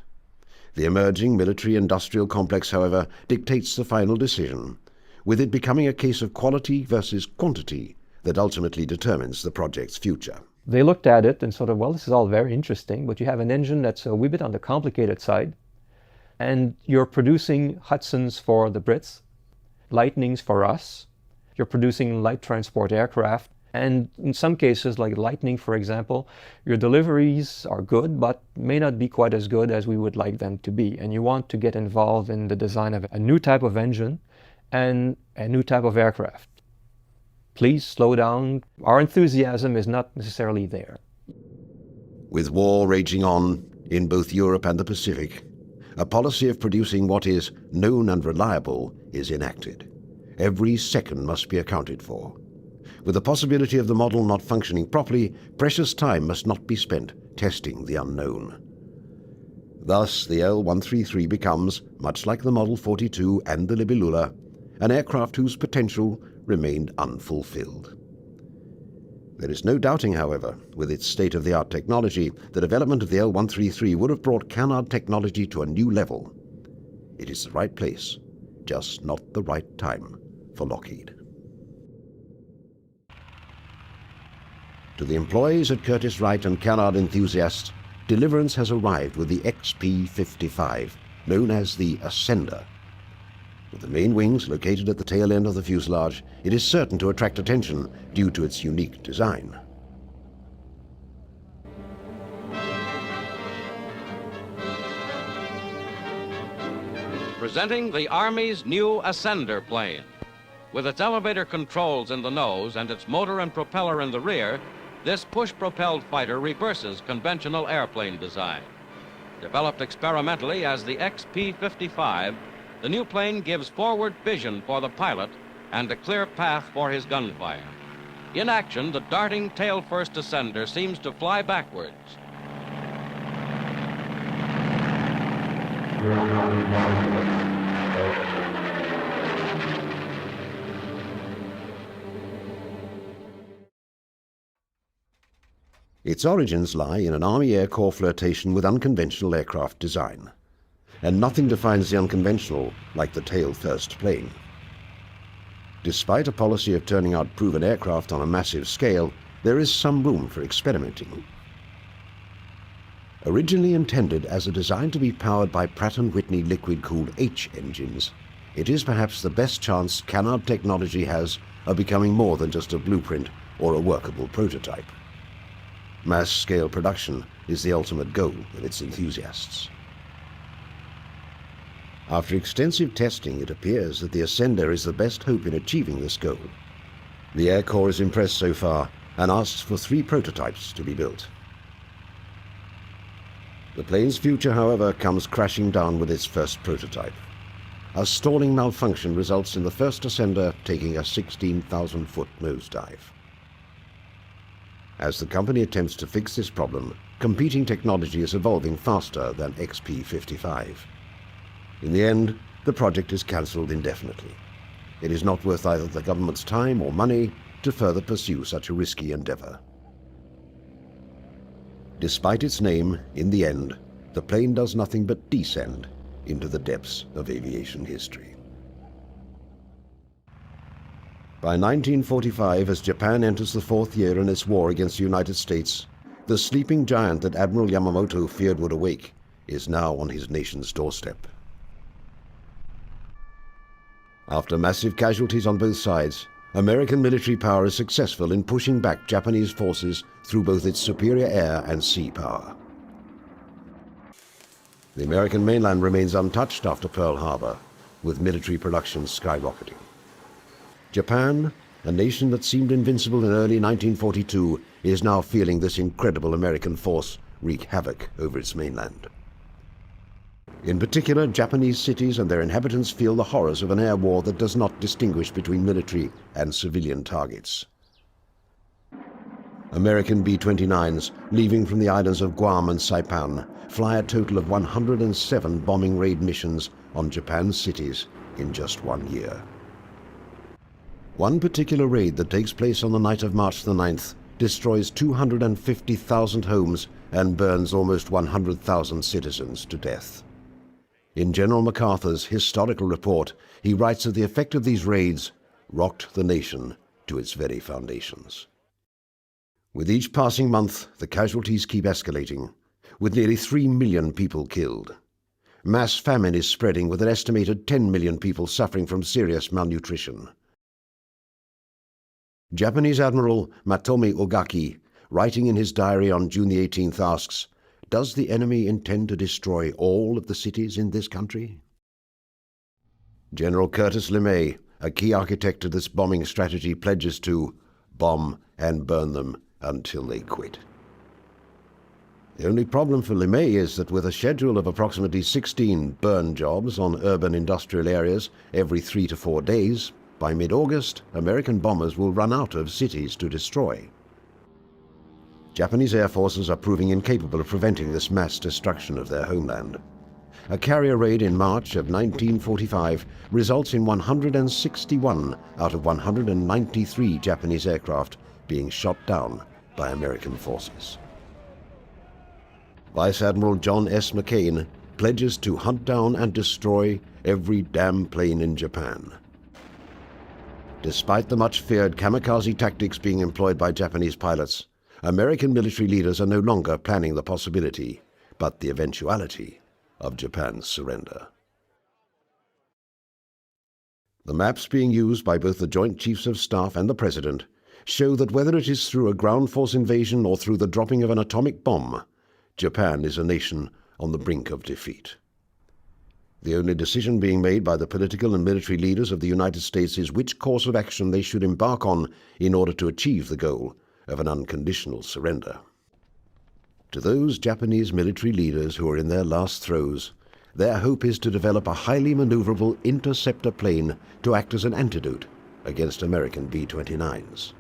The emerging military-industrial complex, however, dictates the final decision, with it becoming a case of quality versus quantity that ultimately determines the project's future. They looked at it and sort of, well, this is all very interesting, but you have an engine that's a wee bit on the complicated side, and you're producing Hudsons for the Brits, Lightnings for us, you're producing light transport aircraft, and in some cases, like Lightning, for example, your deliveries are good, but may not be quite as good as we would like them to be. And you want to get involved in the design of a new type of engine and a new type of aircraft. Please slow down. Our enthusiasm is not necessarily there. With war raging on in both Europe and the Pacific, a policy of producing what is known and reliable is enacted. Every second must be accounted for. With the possibility of the model not functioning properly, precious time must not be spent testing the unknown. Thus, the L-133 becomes, much like the Model 42 and the Libellula, an aircraft whose potential remained unfulfilled. There is no doubting, however, with its state-of-the-art technology, the development of the L-133 would have brought Canard technology to a new level. It is the right place, just not the right time for Lockheed. To the employees at Curtiss-Wright and Canard enthusiasts, deliverance has arrived with the XP-55, known as the Ascender. With the main wings located at the tail end of the fuselage, it is certain to attract attention due to its unique design. Presenting the Army's new Ascender plane. With its elevator controls in the nose and its motor and propeller in the rear, this push-propelled fighter reverses conventional airplane design. Developed experimentally as the XP-55, the new plane gives forward vision for the pilot and a clear path for his gunfire. In action, the darting tail-first Ascender seems to fly backwards. Its origins lie in an Army Air Corps flirtation with unconventional aircraft design. And nothing defines the unconventional like the tail-first plane. Despite a policy of turning out proven aircraft on a massive scale, there is some room for experimenting. Originally intended as a design to be powered by Pratt & Whitney liquid-cooled H engines, it is perhaps the best chance Canard technology has of becoming more than just a blueprint or a workable prototype. Mass-scale production is the ultimate goal of its enthusiasts. After extensive testing, it appears that the Ascender is the best hope in achieving this goal. The Air Corps is impressed so far and asks for 3 prototypes to be built. The plane's future, however, comes crashing down with its first prototype. A stalling malfunction results in the first Ascender taking a 16,000-foot nosedive. As the company attempts to fix this problem, competing technology is evolving faster than XP-55. In the end, the project is cancelled indefinitely. It is not worth either the government's time or money, to further pursue such a risky endeavor. Despite its name, in the end, the plane does nothing but descend into the depths of aviation history. By 1945, as Japan enters the fourth year in its war against the United States, the sleeping giant that Admiral Yamamoto feared would awake is now on his nation's doorstep. After massive casualties on both sides, American military power is successful in pushing back Japanese forces through both its superior air and sea power. The American mainland remains untouched after Pearl Harbor, with military production skyrocketing. Japan, a nation that seemed invincible in early 1942, is now feeling this incredible American force wreak havoc over its mainland. In particular, Japanese cities and their inhabitants feel the horrors of an air war that does not distinguish between military and civilian targets. American B-29s, leaving from the islands of Guam and Saipan, fly a total of 107 bombing raid missions on Japan's cities in just 1 year. One particular raid that takes place on the night of March the 9th destroys 250,000 homes and burns almost 100,000 citizens to death. In General MacArthur's historical report, he writes that the effect of these raids rocked the nation to its very foundations. With each passing month, the casualties keep escalating, with nearly 3 million people killed. Mass famine is spreading, with an estimated 10 million people suffering from serious malnutrition. Japanese Admiral Matomi Ogaki, writing in his diary on June the 18th, asks, "Does the enemy intend to destroy all of the cities in this country?" General Curtis LeMay, a key architect of this bombing strategy, pledges to bomb and burn them until they quit. The only problem for LeMay is that with a schedule of approximately 16 burn jobs on urban industrial areas every 3 to 4 days, by mid-August, American bombers will run out of cities to destroy. Japanese air forces are proving incapable of preventing this mass destruction of their homeland. A carrier raid in March of 1945 results in 161 out of 193 Japanese aircraft being shot down by American forces. Vice Admiral John S. McCain pledges to hunt down and destroy every damn plane in Japan. Despite the much-feared kamikaze tactics being employed by Japanese pilots, American military leaders are no longer planning the possibility, but the eventuality, of Japan's surrender. The maps being used by both the Joint Chiefs of Staff and the President show that whether it is through a ground force invasion or through the dropping of an atomic bomb, Japan is a nation on the brink of defeat. The only decision being made by the political and military leaders of the United States is which course of action they should embark on in order to achieve the goal of an unconditional surrender. To those Japanese military leaders who are in their last throes, their hope is to develop a highly maneuverable interceptor plane to act as an antidote against American B-29s.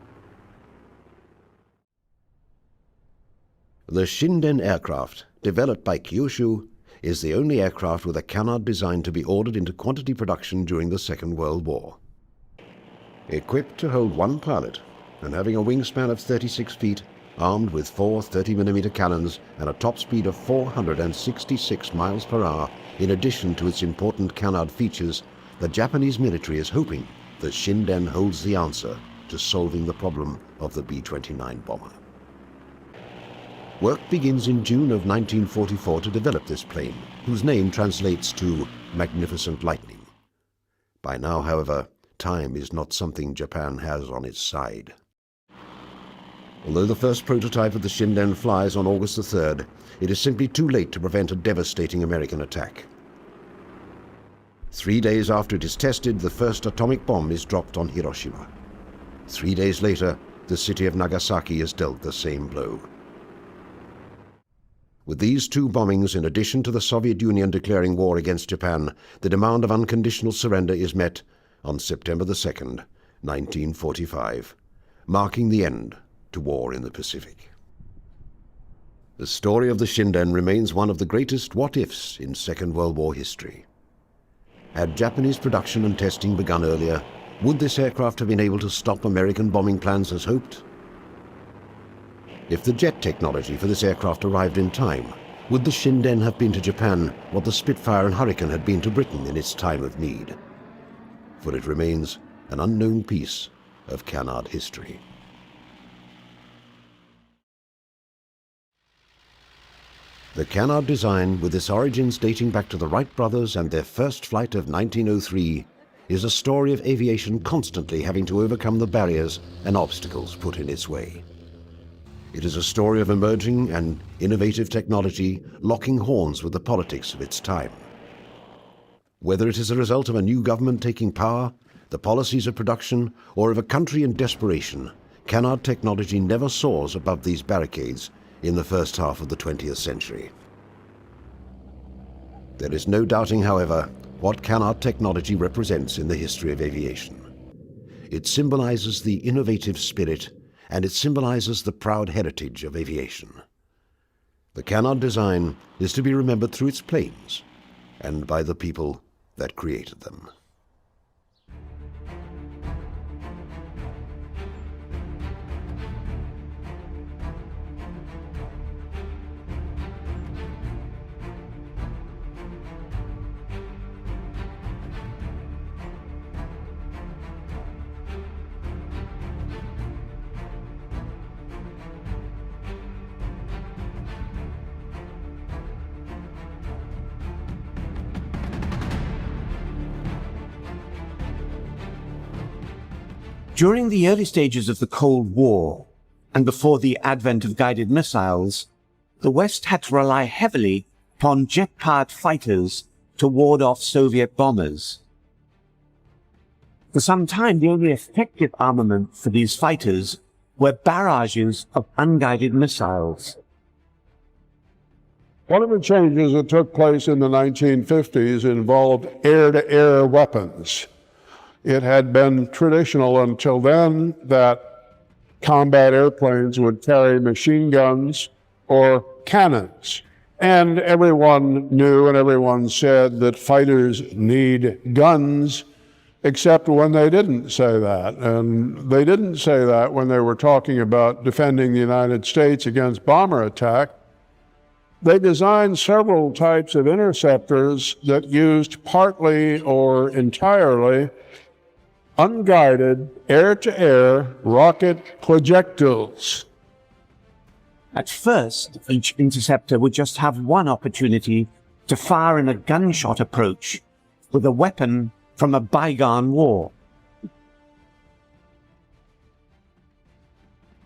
The Shinden aircraft, developed by Kyushu, is the only aircraft with a Canard design to be ordered into quantity production during the Second World War. Equipped to hold one pilot and having a wingspan of 36 feet, armed with 4 30mm cannons and a top speed of 466 miles per hour, in addition to its important Canard features, the Japanese military is hoping that Shinden holds the answer to solving the problem of the B-29 bomber. Work begins in June of 1944 to develop this plane, whose name translates to Magnificent Lightning. By now, however, time is not something Japan has on its side. Although the first prototype of the Shinden flies on August the 3rd, it is simply too late to prevent a devastating American attack. 3 days after it is tested, the first atomic bomb is dropped on Hiroshima. 3 days later, the city of Nagasaki is dealt the same blow. With these two bombings, in addition to the Soviet Union declaring war against Japan, the demand of unconditional surrender is met on September the 2nd, 1945, marking the end to war in the Pacific. The story of the Shinden remains one of the greatest what-ifs in Second World War history. Had Japanese production and testing begun earlier, Would this aircraft have been able to stop American bombing plans as hoped? If the jet technology for this aircraft arrived in time, would the Shinden have been to Japan what the Spitfire and Hurricane had been to Britain in its time of need? For it remains an unknown piece of Canard history. The Canard design, with its origins dating back to the Wright brothers and their first flight of 1903, is a story of aviation constantly having to overcome the barriers and obstacles put in its way. It is a story of emerging and innovative technology locking horns with the politics of its time. Whether it is a result of a new government taking power, the policies of production, or of a country in desperation, Canard technology never soars above these barricades in the first half of the 20th century. There is no doubting, however, what Canard technology represents in the history of aviation. It symbolizes the innovative spirit, and it symbolizes the proud heritage of aviation. The Canard design is to be remembered through its planes and by the people that created them. During the early stages of the Cold War, and before the advent of guided missiles, the West had to rely heavily upon jet-powered fighters to ward off Soviet bombers. For some time, the only effective armament for these fighters were barrages of unguided missiles. One of the changes that took place in the 1950s involved air-to-air weapons. It had been traditional until then that combat airplanes would carry machine guns or cannons. And everyone knew and everyone said that fighters need guns, except when they didn't say that. And they didn't say that when they were talking about defending the United States against bomber attack. They designed several types of interceptors that used partly or entirely unguided air-to-air rocket projectiles. At first, each interceptor would just have one opportunity to fire in a gunshot approach with a weapon from a bygone war.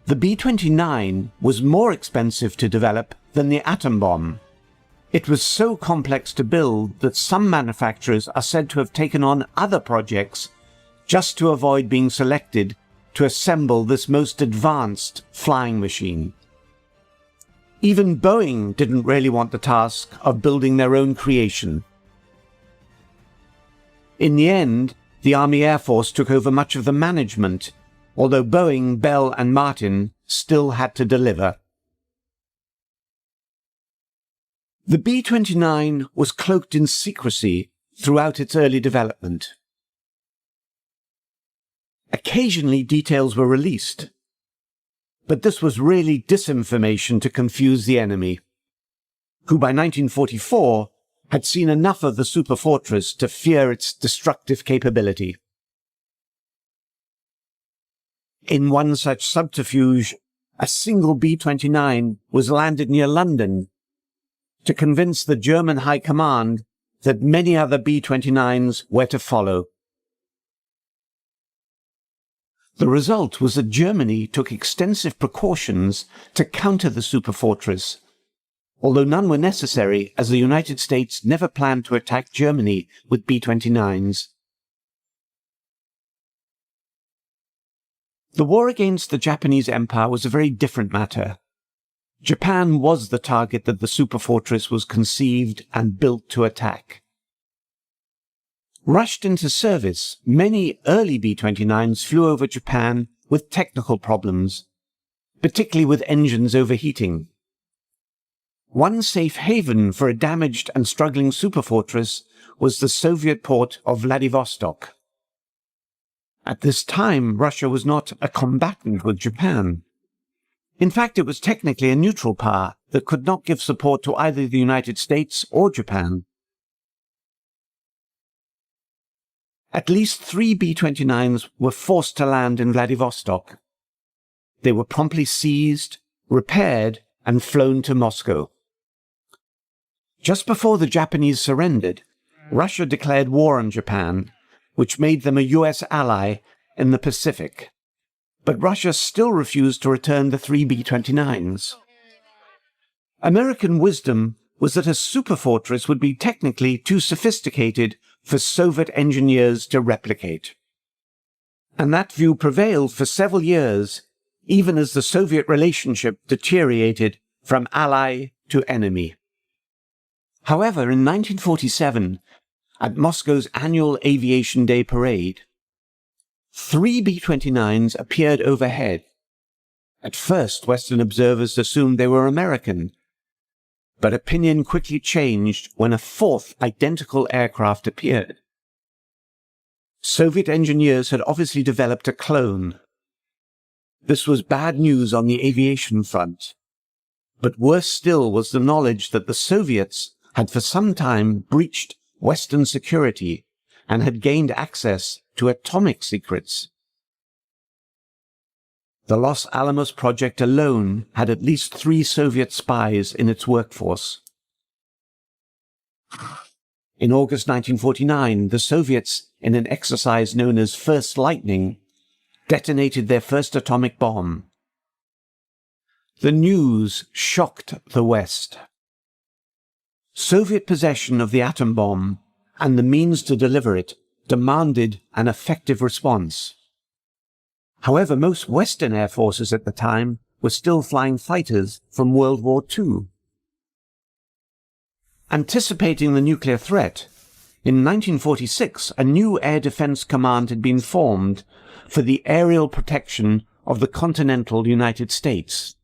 The B-29 was more expensive to develop than the atom bomb. It was so complex to build that some manufacturers are said to have taken on other projects just to avoid being selected to assemble this most advanced flying machine. Even Boeing didn't really want the task of building their own creation. In the end, the Army Air Force took over much of the management, although Boeing, Bell, and Martin still had to deliver. The B-29 was cloaked in secrecy throughout its early development. Occasionally details were released, but this was really disinformation to confuse the enemy, who by 1944 had seen enough of the superfortress to fear its destructive capability. In one such subterfuge, a single B-29 was landed near London to convince the German High Command that many other B-29s were to follow. The result was that Germany took extensive precautions to counter the superfortress, although none were necessary as the United States never planned to attack Germany with B-29s. The war against the Japanese Empire was a very different matter. Japan was the target that the superfortress was conceived and built to attack. Rushed into service, many early B-29s flew over Japan with technical problems, particularly with engines overheating. One safe haven for a damaged and struggling superfortress was the Soviet port of Vladivostok. At this time, Russia was not a combatant with Japan. In fact, it was technically a neutral power that could not give support to either the United States or Japan. At least 3 B-29s were forced to land in Vladivostok. They were promptly seized, repaired, and flown to Moscow. Just before the Japanese surrendered, Russia declared war on Japan, which made them a US ally in the Pacific. But Russia still refused to return the 3 B-29s. American wisdom was that a superfortress would be technically too sophisticated for Soviet engineers to replicate. And that view prevailed for several years, even as the Soviet relationship deteriorated from ally to enemy. However, in 1947, at Moscow's annual Aviation Day parade, 3 B-29s appeared overhead. At first, Western observers assumed they were American, but opinion quickly changed when a fourth identical aircraft appeared. Soviet engineers had obviously developed a clone. This was bad news on the aviation front, but worse still was the knowledge that the Soviets had for some time breached Western security and had gained access to atomic secrets. The Los Alamos project alone had at least 3 Soviet spies in its workforce. In August 1949, the Soviets, in an exercise known as First Lightning, detonated their first atomic bomb. The news shocked the West. Soviet possession of the atom bomb and the means to deliver it demanded an effective response. However, most Western air forces at the time were still flying fighters from World War II. Anticipating the nuclear threat, in 1946 a new air defense command had been formed for the aerial protection of the continental United States.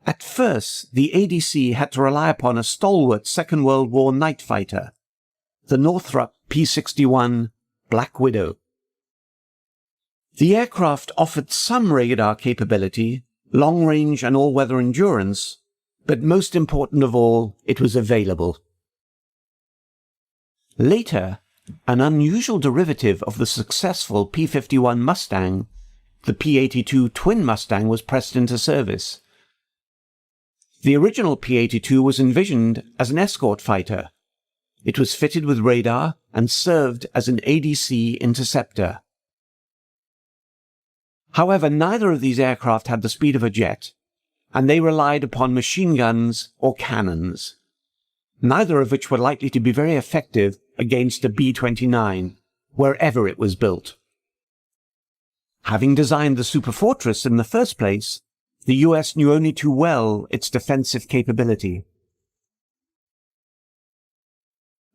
At first, the ADC had to rely upon a stalwart Second World War night fighter, the Northrop P-61 Black Widow. The aircraft offered some radar capability, long-range and all-weather endurance, but most important of all, it was available. Later, an unusual derivative of the successful P-51 Mustang, the P-82 Twin Mustang, was pressed into service. The original P-82 was envisioned as an escort fighter. It was fitted with radar and served as an ADC interceptor. However, neither of these aircraft had the speed of a jet, and they relied upon machine guns or cannons, neither of which were likely to be very effective against a B-29, wherever it was built. Having designed the superfortress in the first place, the US knew only too well its defensive capability.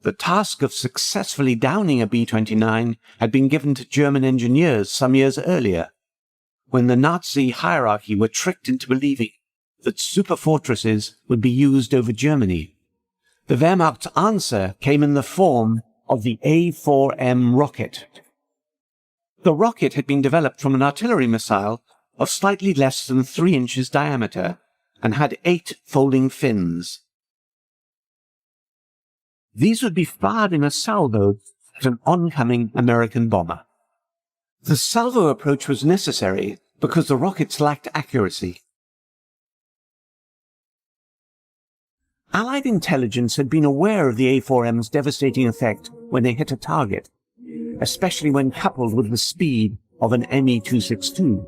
The task of successfully downing a B-29 had been given to German engineers some years earlier, when the Nazi hierarchy were tricked into believing that superfortresses would be used over Germany. The Wehrmacht's answer came in the form of the A4M rocket. The rocket had been developed from an artillery missile of slightly less than 3 inches diameter and had 8 folding fins. These would be fired in a salvo at an oncoming American bomber. The salvo approach was necessary because the rockets lacked accuracy. Allied intelligence had been aware of the A4M's devastating effect when they hit a target, especially when coupled with the speed of an Me-262.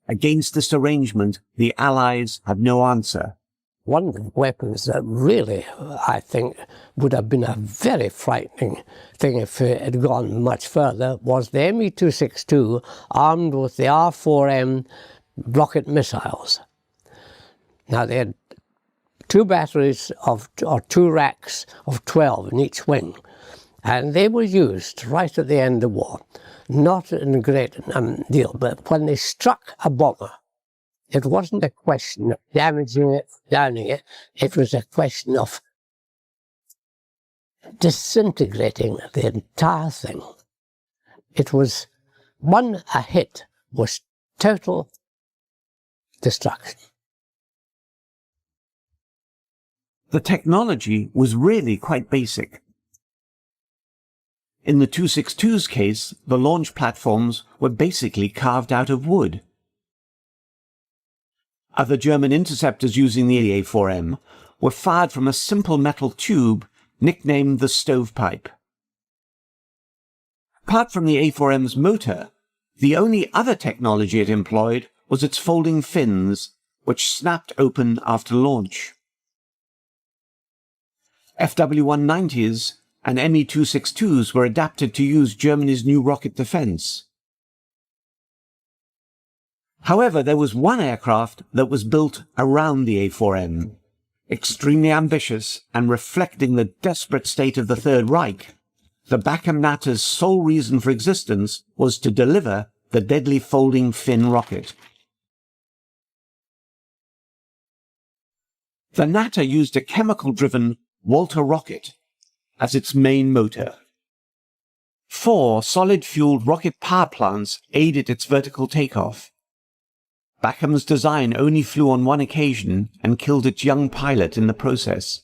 Against this arrangement, the Allies had no answer. One of the weapons that really, I think, would have been a very frightening thing if it had gone much further was the Me-262 armed with the R4M rocket missiles. Now, they had 2 batteries or 2 racks of 12 in each wing, and they were used right at the end of war. Not in a great deal, but when they struck a bomber, it wasn't a question of damaging it, downing it, it was a question of disintegrating the entire thing. it was a hit was total destruction. The technology was really quite basic. In the 262's case, the launch platforms were basically carved out of wood. Other German interceptors using the A4M were fired from a simple metal tube nicknamed the stovepipe. Apart from the A4M's motor, the only other technology it employed was its folding fins, which snapped open after launch. FW-190s and Me-262s were adapted to use Germany's new rocket defense. However, there was one aircraft that was built around the A4M, extremely ambitious and reflecting the desperate state of the Third Reich. The Bachem Natter's sole reason for existence was to deliver the deadly folding fin rocket. The Natter used a chemical-driven Walter rocket as its main motor. 4 solid-fueled rocket power plants aided its vertical takeoff. Bachem's design only flew on one occasion and killed its young pilot in the process.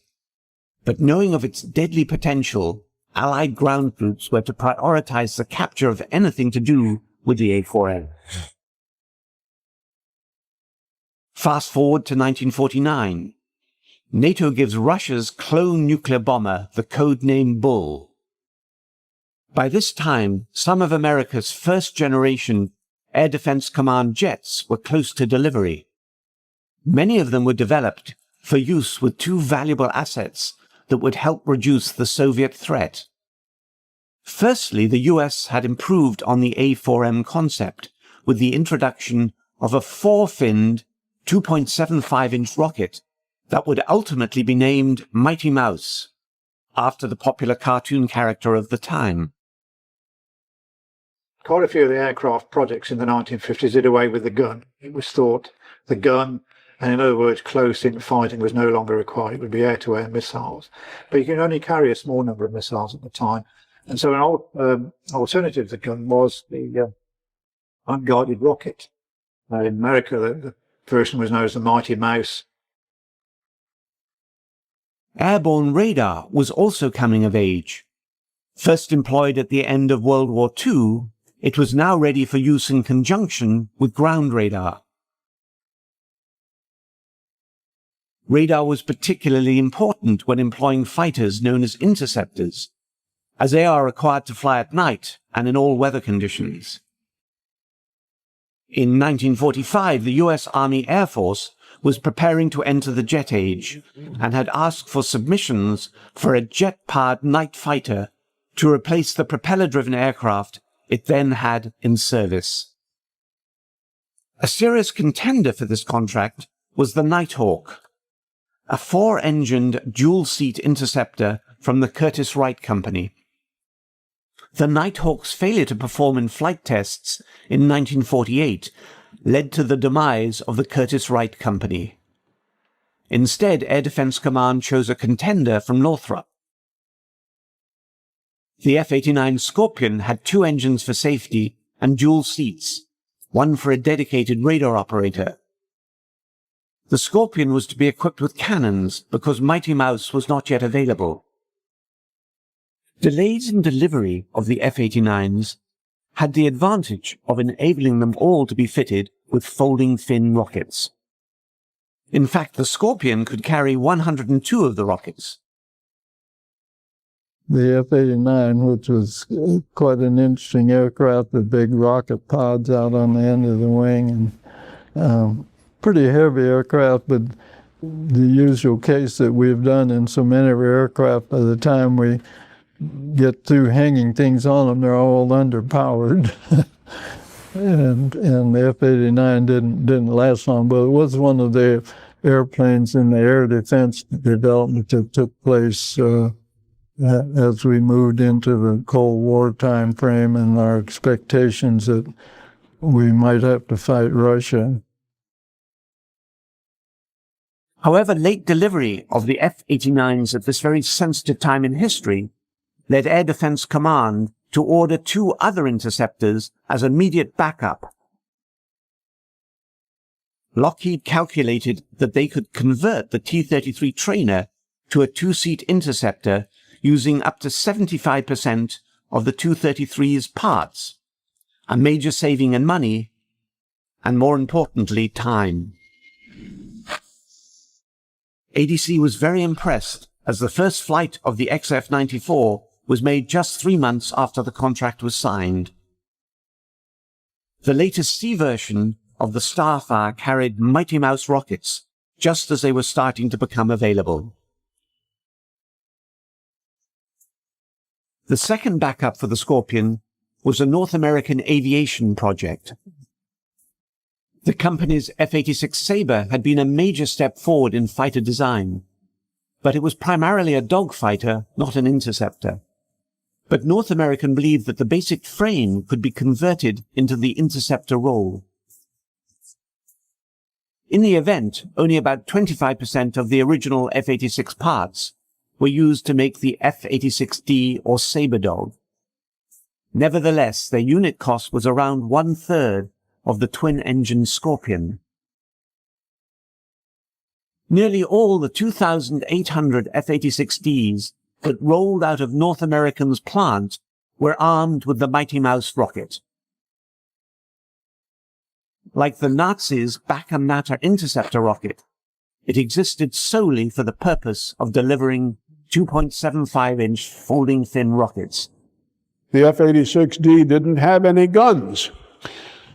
But knowing of its deadly potential, Allied ground troops were to prioritize the capture of anything to do with the A4M. Fast forward to 1949. NATO gives Russia's clone nuclear bomber the codename Bull. By this time, some of America's first-generation Air Defense Command jets were close to delivery. Many of them were developed for use with 2 valuable assets that would help reduce the Soviet threat. Firstly, the US had improved on the A4M concept with the introduction of a 4-finned 2.75-inch rocket that would ultimately be named Mighty Mouse, after the popular cartoon character of the time. Quite a few of the aircraft projects in the 1950s did away with the gun. It was thought the gun, and in other words, close-in fighting was no longer required. It would be air-to-air missiles. But you can only carry a small number of missiles at the time. And so an alternative to the gun was the unguided rocket. In America, the version was known as the Mighty Mouse. Airborne radar was also coming of age. First employed at the end of World War II, it was now ready for use in conjunction with ground radar. Radar was particularly important when employing fighters known as interceptors, as they are required to fly at night and in all weather conditions. In 1945, the US Army Air Force was preparing to enter the jet age and had asked for submissions for a jet-powered night fighter to replace the propeller-driven aircraft it then had in service. A serious contender for this contract was the Nighthawk, a 4-engined dual-seat interceptor from the Curtiss-Wright Company. The Nighthawk's failure to perform in flight tests in 1948 led to the demise of the Curtiss-Wright Company. Instead, Air Defense Command chose a contender from Northrop. The F-89 Scorpion had 2 engines for safety and dual seats, one for a dedicated radar operator. The Scorpion was to be equipped with cannons because Mighty Mouse was not yet available. Delays in delivery of the F-89s had the advantage of enabling them all to be fitted with folding fin rockets. In fact, the Scorpion could carry 102 of the rockets. The F-89, which was quite an interesting aircraft with big rocket pods out on the end of the wing, and pretty heavy aircraft, but the usual case that we've done in so many of our aircraft, by the time we get through hanging things on them, they're all underpowered. and the F-89 didn't last long, but it was one of the airplanes in the air defense development that took place as we moved into the Cold War time frame and our expectations that we might have to fight Russia. However, late delivery of the F-89s at this very sensitive time in history led Air Defense Command to order 2 other interceptors as immediate backup. Lockheed calculated that they could convert the T-33 trainer to a 2-seat interceptor using up to 75% of the Tu-33's parts, a major saving in money, and more importantly, time. ADC was very impressed, as the first flight of the XF-94 was made just 3 months after the contract was signed. The latest C version of the Starfire carried Mighty Mouse rockets, just as they were starting to become available. The second backup for the Scorpion was a North American aviation project. The company's F-86 Sabre had been a major step forward in fighter design, but it was primarily a dogfighter, not an interceptor. But North American believed that the basic frame could be converted into the interceptor role. In the event, only about 25% of the original F-86 parts were used to make the F-86D or Sabre Dog. Nevertheless, their unit cost was around 1/3 of the twin-engine Scorpion. Nearly all the 2,800 F-86Ds that rolled out of North American's plant were armed with the Mighty Mouse rocket. Like the Nazis' Natter Interceptor rocket, it existed solely for the purpose of delivering 2.75-inch folding fin rockets. The F-86D didn't have any guns.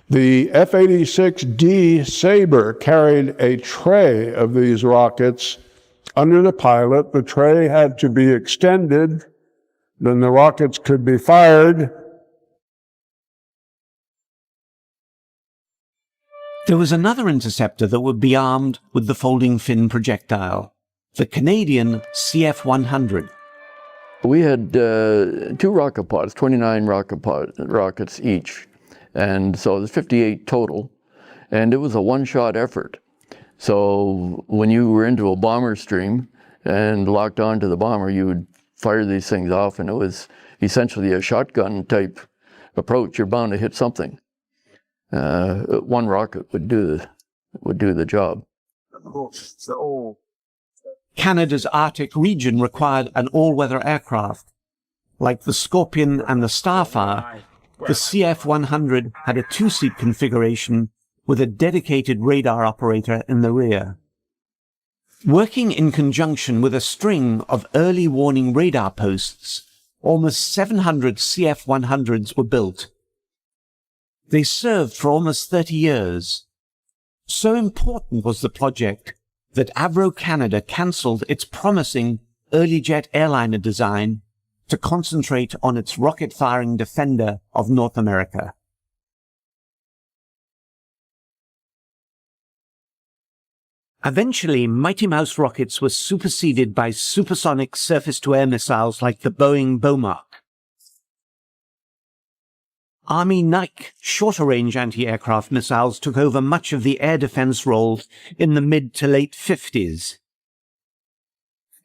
The F-86D Sabre carried a tray of these rockets under the pilot. The tray had to be extended, then the rockets could be fired. There was another interceptor that would be armed with the folding fin projectile, the Canadian CF-100. We had 2 rocket pods, 29 rockets each. And so there's 58 total, and it was a one-shot effort. So when you were into a bomber stream and locked onto the bomber, you would fire these things off, and it was essentially a shotgun type approach. You're bound to hit something. One rocket would do the job. Canada's Arctic region required an all-weather aircraft. Like the Scorpion and the Starfire, the CF-100 had a 2-seat configuration with a dedicated radar operator in the rear. Working in conjunction with a string of early warning radar posts, almost 700 CF-100s were built. They served for almost 30 years. So important was the project that Avro Canada cancelled its promising early jet airliner design to concentrate on its rocket-firing defender of North America. Eventually, Mighty Mouse rockets were superseded by supersonic surface-to-air missiles like the Boeing Bomark. Army Nike shorter-range anti-aircraft missiles took over much of the air defense role in the mid to late 50s.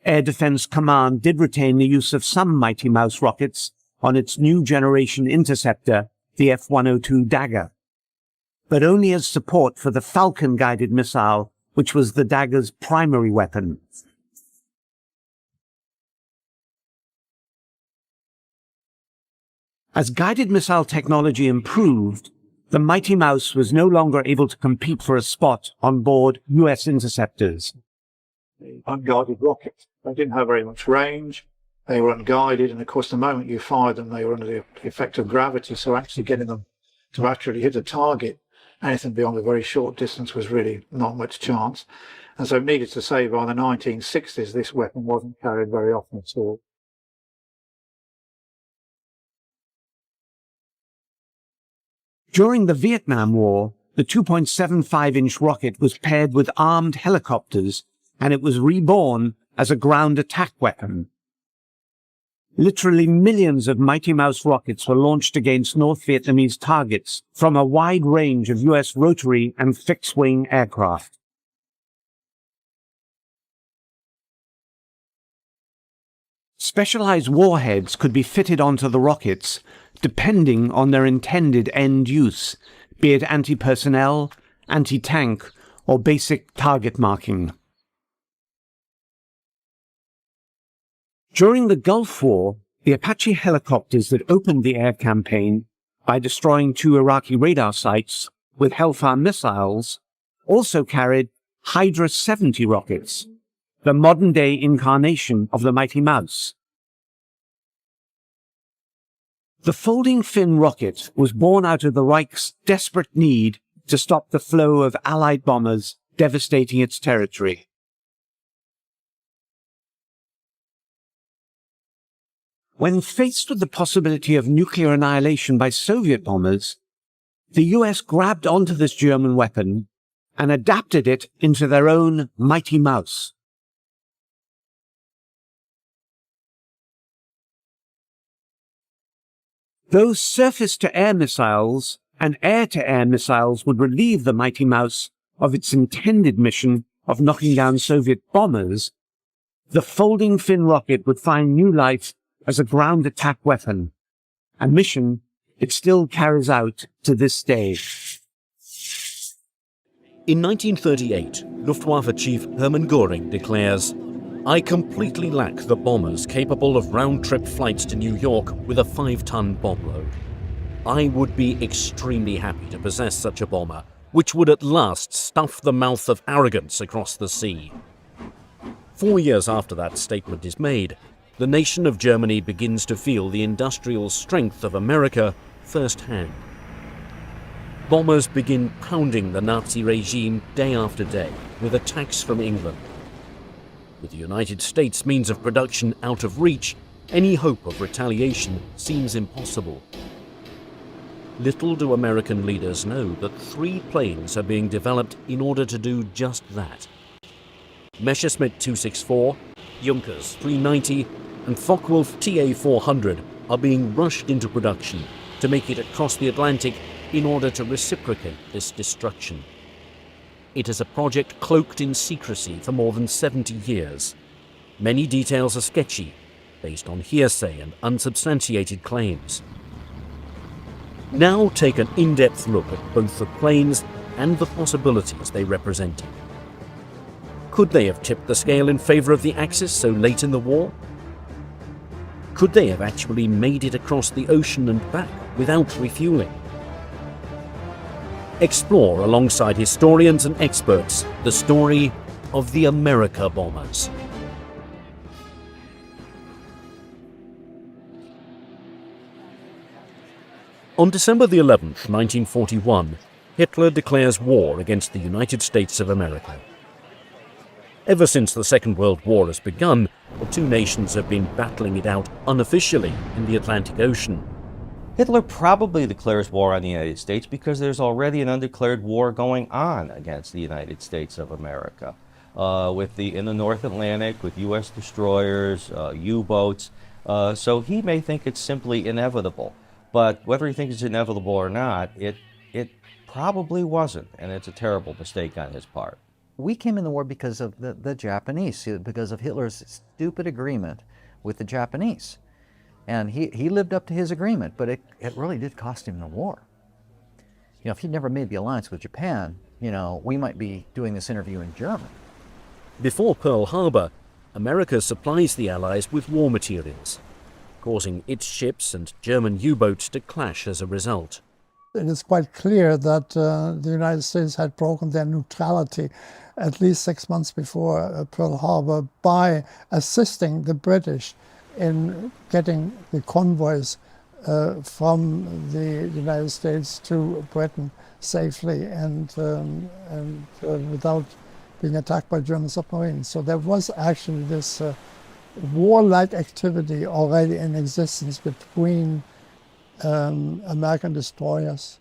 Air Defense Command did retain the use of some Mighty Mouse rockets on its new generation interceptor, the F-102 Dagger, but only as support for the Falcon-guided missile, which was the Dagger's primary weapon. As guided missile technology improved, the Mighty Mouse was no longer able to compete for a spot on board U.S. interceptors. Unguided rockets. They didn't have very much range. They were unguided, and of course the moment you fired them, they were under the effect of gravity, so actually getting them to actually hit a target, anything beyond a very short distance, was really not much chance. And so needless to say, by the 1960s, this weapon wasn't carried very often at all. During the Vietnam War, the 2.75-inch rocket was paired with armed helicopters, and it was reborn as a ground attack weapon. Literally millions of Mighty Mouse rockets were launched against North Vietnamese targets from a wide range of U.S. rotary and fixed-wing aircraft. Specialized warheads could be fitted onto the rockets depending on their intended end use, be it anti-personnel, anti-tank, or basic target marking. During the Gulf War, the Apache helicopters that opened the air campaign by destroying 2 Iraqi radar sites with Hellfire missiles also carried Hydra 70 rockets, the modern-day incarnation of the Mighty Mouse. The folding fin rocket was born out of the Reich's desperate need to stop the flow of Allied bombers devastating its territory. When faced with the possibility of nuclear annihilation by Soviet bombers, the US grabbed onto this German weapon and adapted it into their own Mighty Mouse. Those surface-to-air missiles and air-to-air missiles would relieve the Mighty Mouse of its intended mission of knocking down Soviet bombers, the folding fin rocket would find new life as a ground attack weapon, a mission it still carries out to this day. In 1938, Luftwaffe Chief Hermann Göring declares, "I completely lack the bombers capable of round-trip flights to New York with a 5-ton bomb load. I would be extremely happy to possess such a bomber, which would at last stuff the mouth of arrogance across the sea." 4 years after that statement is made, the nation of Germany begins to feel the industrial strength of America firsthand. Bombers begin pounding the Nazi regime day after day with attacks from England. With the United States means of production out of reach, any hope of retaliation seems impossible. Little do American leaders know that 3 planes are being developed in order to do just that. Messerschmitt 264, Junkers 390, and Focke-Wulf TA-400 are being rushed into production to make it across the Atlantic in order to reciprocate this destruction. It is a project cloaked in secrecy for more than 70 years. Many details are sketchy, based on hearsay and unsubstantiated claims. Now take an in-depth look at both the planes and the possibilities they represented. Could they have tipped the scale in favor of the Axis so late in the war? Could they have actually made it across the ocean and back without refueling? Explore alongside historians and experts the story of the America bombers. On December the 11th, 1941, Hitler declares war against the United States of America. Ever since the Second World War has begun, the 2 nations have been battling it out unofficially in the Atlantic Ocean. Hitler probably declares war on the United States because there's already an undeclared war going on against the United States of America. In the North Atlantic, with U.S. destroyers, U-boats. So he may think it's simply inevitable. But whether he thinks it's inevitable or not, it probably wasn't. And it's a terrible mistake on his part. We came in the war because of the Japanese, because of Hitler's stupid agreement with the Japanese. And he lived up to his agreement, but it really did cost him the war. You know, if he'd never made the alliance with Japan, you know, we might be doing this interview in German. Before Pearl Harbor, America supplies the Allies with war materials, causing its ships and German U-boats to clash as a result. It is quite clear that the United States had broken their neutrality at least 6 months before Pearl Harbor by assisting the British in getting the convoys from the United States to Britain safely and without being attacked by German submarines. So there was actually this warlike activity already in existence between American destroyers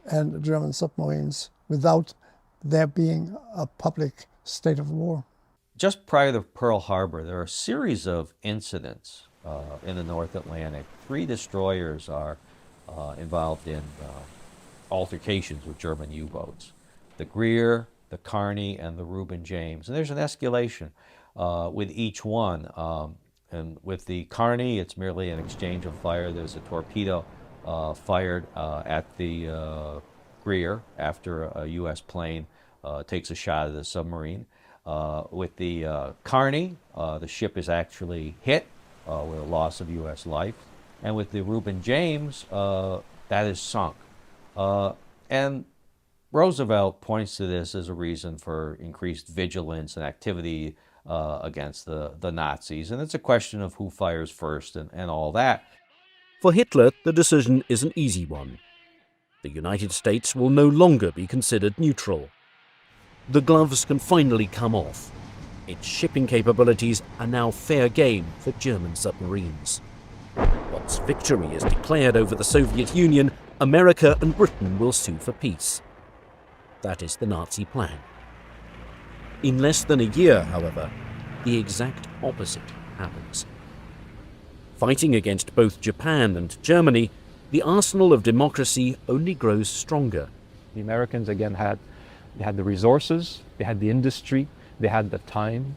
and German submarines without there being a public state of war. Just prior to Pearl Harbor, there are a series of incidents in the North Atlantic. 3 destroyers are involved in altercations with German U-boats. The Greer, the Kearney, and the Reuben James. And there's an escalation with each one. And with the Carney, it's merely an exchange of fire. There's a torpedo fired at the rear after a U.S. plane takes a shot at the submarine. With the Carney, the ship is actually hit with a loss of U.S. life. And with the Reuben James, that is sunk. And Roosevelt points to this as a reason for increased vigilance and activity against the Nazis. And it's a question of who fires first and all that. For Hitler, the decision is an easy one. The United States will no longer be considered neutral. The gloves can finally come off. Its shipping capabilities are now fair game for German submarines. Once victory is declared over the Soviet Union, America and Britain will sue for peace. That is the Nazi plan. In less than a year, however, the exact opposite happens. Fighting against both Japan and Germany, the arsenal of democracy only grows stronger. The Americans, again, had the resources, they had the industry, they had the time,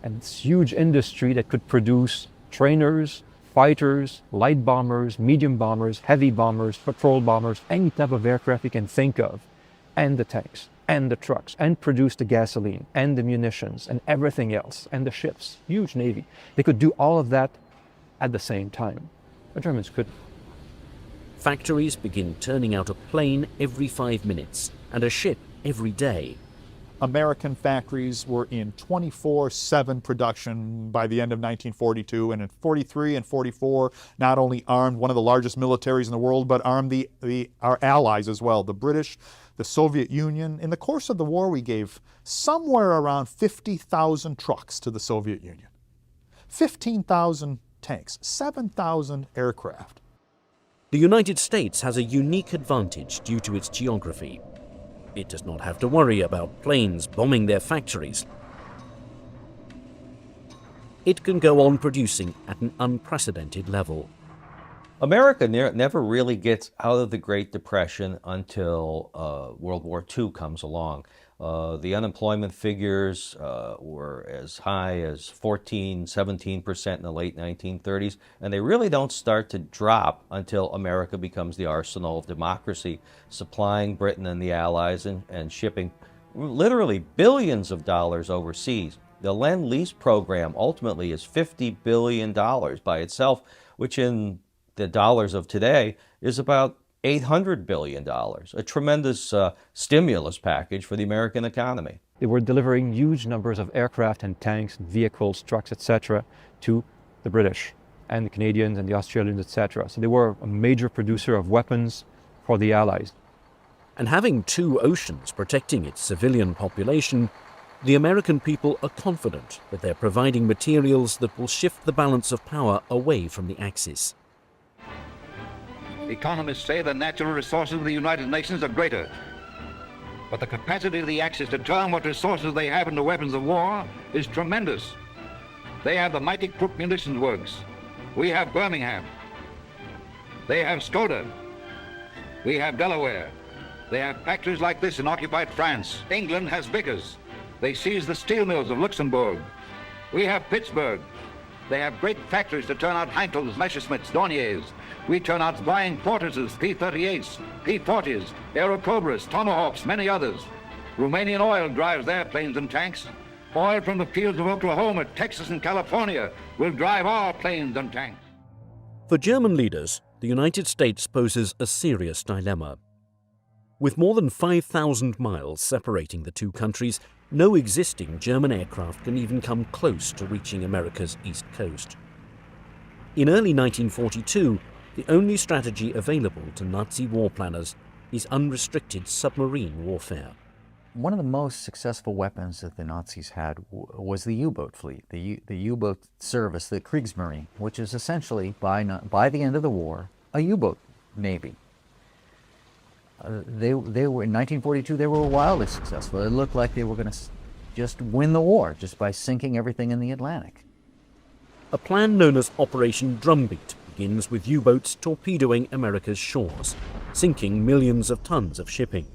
and this huge industry that could produce trainers, fighters, light bombers, medium bombers, heavy bombers, patrol bombers, any type of aircraft you can think of, and the tanks, and the trucks, and produce the gasoline, and the munitions, and everything else, and the ships. Huge navy. They could do all of that at the same time. The Germans couldn't. Factories begin turning out a plane every 5 minutes and a ship every day. American factories were in 24/7 production by the end of 1942, and in 43 and 44 not only armed one of the largest militaries in the world, but armed our allies as well, the British, the Soviet Union. In the course of the war, we gave somewhere around 50,000 trucks to the Soviet Union, 15,000 tanks, 7,000 aircraft. The United States has a unique advantage due to its geography. It does not have to worry about planes bombing their factories. It can go on producing at an unprecedented level. America never really gets out of the Great Depression until World War II comes along. The unemployment figures were as high as 14–17% in the late 1930s, and they really don't start to drop until America becomes the arsenal of democracy, supplying Britain and the Allies and shipping literally billions of dollars overseas. The Lend-Lease program ultimately is $50 billion by itself, which in the dollars of today is about $800 billion, a tremendous stimulus package for the American economy. They were delivering huge numbers of aircraft and tanks, and vehicles, trucks, etc. to the British and the Canadians and the Australians, etc. So they were a major producer of weapons for the Allies. And having two oceans protecting its civilian population, the American people are confident that they're providing materials that will shift the balance of power away from the Axis. Economists say the natural resources of the United Nations are greater, but the capacity of the Axis to turn what resources they have into weapons of war is tremendous. They have the mighty Krupp munitions works. We have Birmingham. They have Skoda. We have Delaware. They have factories like this in occupied France. England has Vickers. They seized the steel mills of Luxembourg. We have Pittsburgh. They have great factories to turn out Heinkels, Messerschmitts, Dorniers. We turn out flying Fortresses, P-38s, P-40s, Aerocobras, Tomahawks, many others. Romanian oil drives their planes and tanks. Oil from the fields of Oklahoma, Texas, and California will drive our planes and tanks. For German leaders, the United States poses a serious dilemma. With more than 5,000 miles separating the two countries, no existing German aircraft can even come close to reaching America's east coast. In early 1942, the only strategy available to Nazi war planners is unrestricted submarine warfare. One of the most successful weapons that the Nazis had was the U-boat fleet, the U-boat service, the Kriegsmarine, which is essentially, by the end of the war, a U-boat navy. They were in 1942. They were wildly successful. It looked like they were going to just win the war just by sinking everything in the Atlantic. A plan known as Operation Drumbeat begins with U-boats torpedoing America's shores, sinking millions of tons of shipping.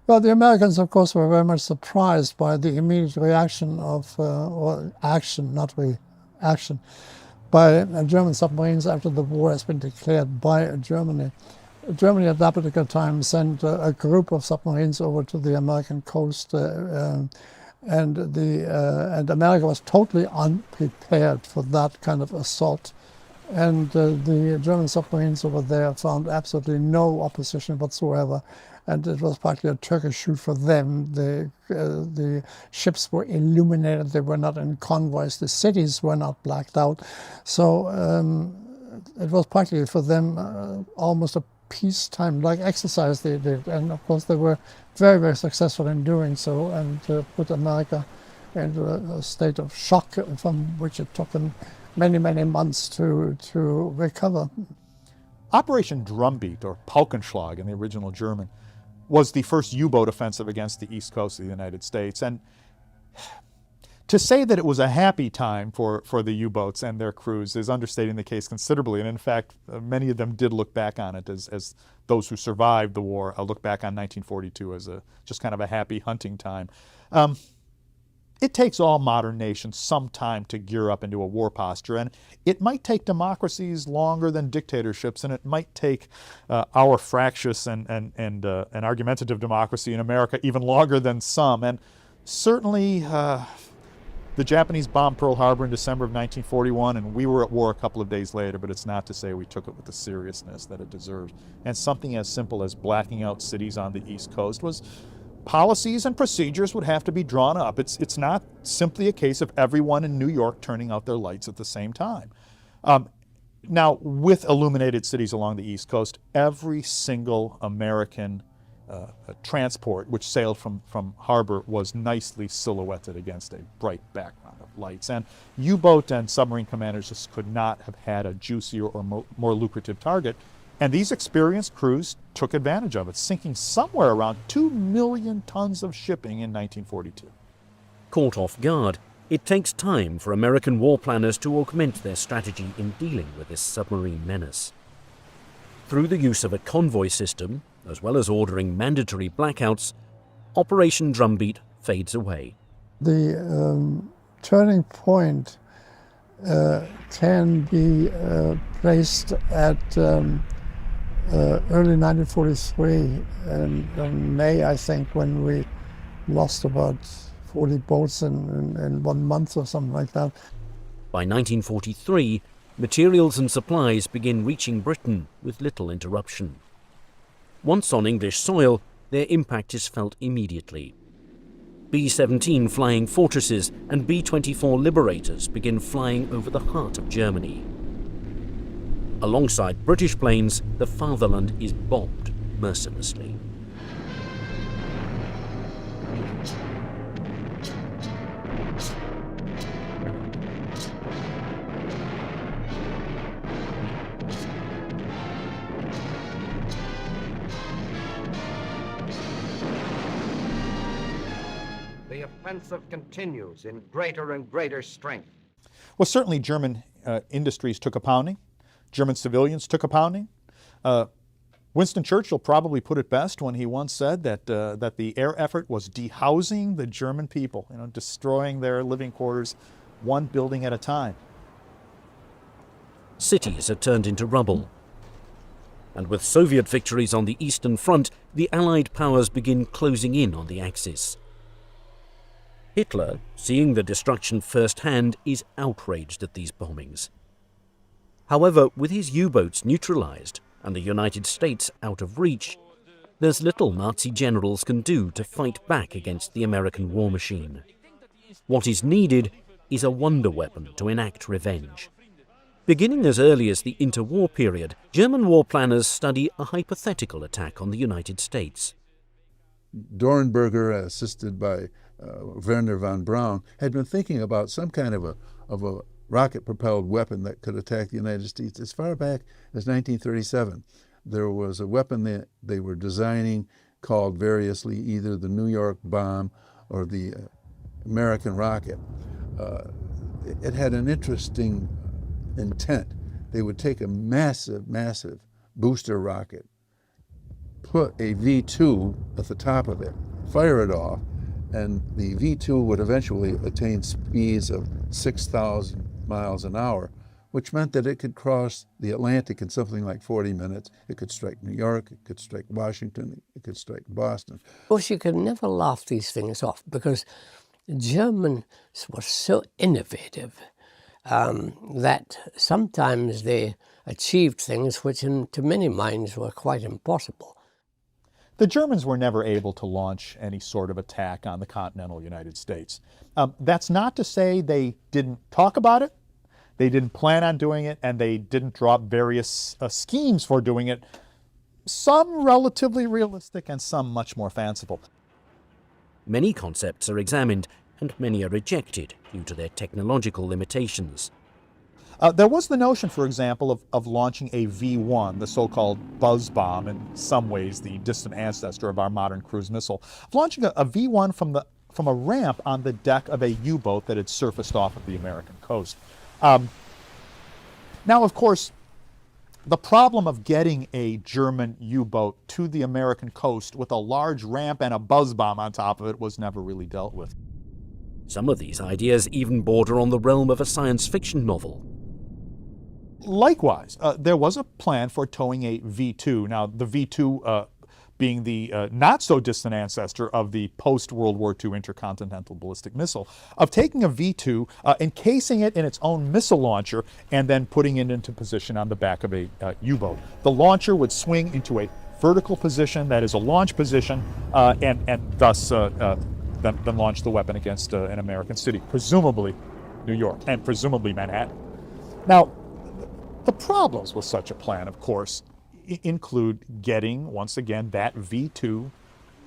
Well, the Americans, of course, were very much surprised by the immediate reaction of, or action, not action by German submarines after the war has been declared by Germany. Germany at that particular time sent a group of submarines over to the American coast, and America was totally unprepared for that kind of assault. And the German submarines over there found absolutely no opposition whatsoever, and it was partly a Turkish shoot for them. The ships were illuminated; they were not in convoys. The cities were not blacked out, so it was partly for them almost a peacetime-like exercise they did, and of course they were very, very successful in doing so, and put America into a state of shock from which it took them many, many months to recover. Operation Drumbeat, or Paukenschlag in the original German, was the first U-boat offensive against the east coast of the United States. And to say that it was a happy time for the U-boats and their crews is understating the case considerably. And in fact, many of them did look back on it as those who survived the war look back on 1942 as just kind of a happy hunting time. It takes all modern nations some time to gear up into a war posture, and it might take democracies longer than dictatorships, and it might take our fractious and argumentative democracy in America even longer than some. And certainly the Japanese bombed Pearl Harbor in December of 1941, and we were at war a couple of days later, but it's not to say we took it with the seriousness that it deserved. And something as simple as blacking out cities on the East Coast was policies and procedures would have to be drawn up. It's not simply a case of everyone in New York turning out their lights at the same time. Now, with illuminated cities along the East Coast, every single American transport which sailed from harbor was nicely silhouetted against a bright background of lights. And U-boat and submarine commanders just could not have had a juicier or more lucrative target. And these experienced crews took advantage of it, sinking somewhere around 2 million tons of shipping in 1942. Caught off guard, it takes time for American war planners to augment their strategy in dealing with this submarine menace. Through the use of a convoy system, as well as ordering mandatory blackouts, Operation Drumbeat fades away. The turning point can be placed at early 1943, in May, I think, when we lost about 40 boats in 1 month or something like that. By 1943, materials and supplies begin reaching Britain with little interruption. Once on English soil, their impact is felt immediately. B-17 flying fortresses and B-24 Liberators begin flying over the heart of Germany. Alongside British planes, the fatherland is bombed mercilessly. The offensive continues in greater and greater strength. Well, certainly German industries took a pounding. German civilians took a pounding. Winston Churchill probably put it best when he once said that the air effort was dehousing the German people, destroying their living quarters one building at a time. Cities are turned into rubble. And with Soviet victories on the Eastern Front, the Allied powers begin closing in on the Axis. Hitler, seeing the destruction firsthand, is outraged at these bombings. However, with his U-boats neutralized and the United States out of reach, there's little Nazi generals can do to fight back against the American war machine. What is needed is a wonder weapon to enact revenge. Beginning as early as the interwar period, German war planners study a hypothetical attack on the United States. Dornberger, assisted by Werner von Braun, had been thinking about some kind of a rocket-propelled weapon that could attack the United States as far back as 1937. There was a weapon that they were designing called variously either the New York bomb or the American rocket. It had an interesting intent. They would take a massive, massive booster rocket, put a V2 at the top of it, fire it off, and the V2 would eventually attain speeds of 6,000 miles an hour, which meant that it could cross the Atlantic in something like 40 minutes. It could strike New York, it could strike Washington, it could strike Boston. Of course, you can never laugh these things off because the Germans were so innovative that sometimes they achieved things which to many minds were quite impossible. The Germans were never able to launch any sort of attack on the continental United States. That's not to say they didn't talk about it, they didn't plan on doing it, and they didn't drop various schemes for doing it, some relatively realistic and some much more fanciful. Many concepts are examined and many are rejected due to their technological limitations. There was the notion, for example, of launching a V-1, the so-called buzz bomb, in some ways the distant ancestor of our modern cruise missile, of launching a V-1 from a ramp on the deck of a U-boat that had surfaced off of the American coast. Now, of course, the problem of getting a German U-boat to the American coast with a large ramp and a buzz bomb on top of it was never really dealt with. Some of these ideas even border on the realm of a science fiction novel. Likewise, there was a plan for towing a V-2. Now, the V-2 being the not-so-distant ancestor of the post-World War II intercontinental ballistic missile, of taking a V-2, encasing it in its own missile launcher, and then putting it into position on the back of a U-boat. The launcher would swing into a vertical position, that is a launch position, and thus then launch the weapon against an American city, presumably New York, and presumably Manhattan. Now, the problems with such a plan, of course, include getting, once again, that V-2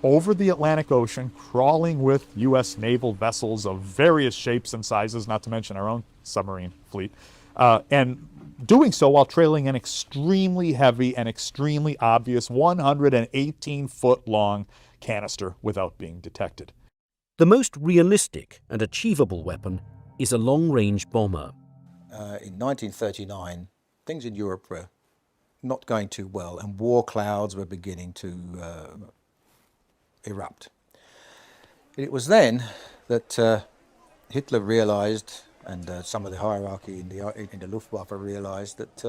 over the Atlantic Ocean, crawling with U.S. naval vessels of various shapes and sizes, not to mention our own submarine fleet, and doing so while trailing an extremely heavy and extremely obvious 118-foot-long canister without being detected. The most realistic and achievable weapon is a long-range bomber. In 1939, things in Europe were not going too well, and war clouds were beginning to erupt. It was then that Hitler realized, and some of the hierarchy in the Luftwaffe realized, that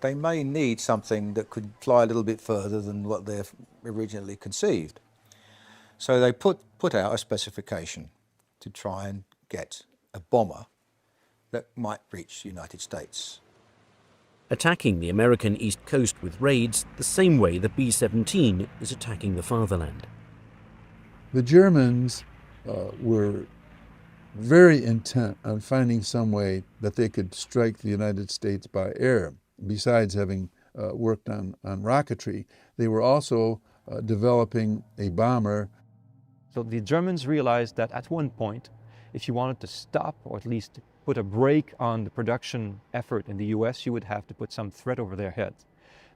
they may need something that could fly a little bit further than what they originally conceived. So they put out a specification to try and get a bomber that might reach the United States. Attacking the American East Coast with raids the same way the B-17 is attacking the fatherland. The Germans were very intent on finding some way that they could strike the United States by air. Besides having worked on rocketry, they were also developing a bomber. So the Germans realized that at one point, if you wanted to stop or at least put a brake on the production effort in the US, you would have to put some threat over their head.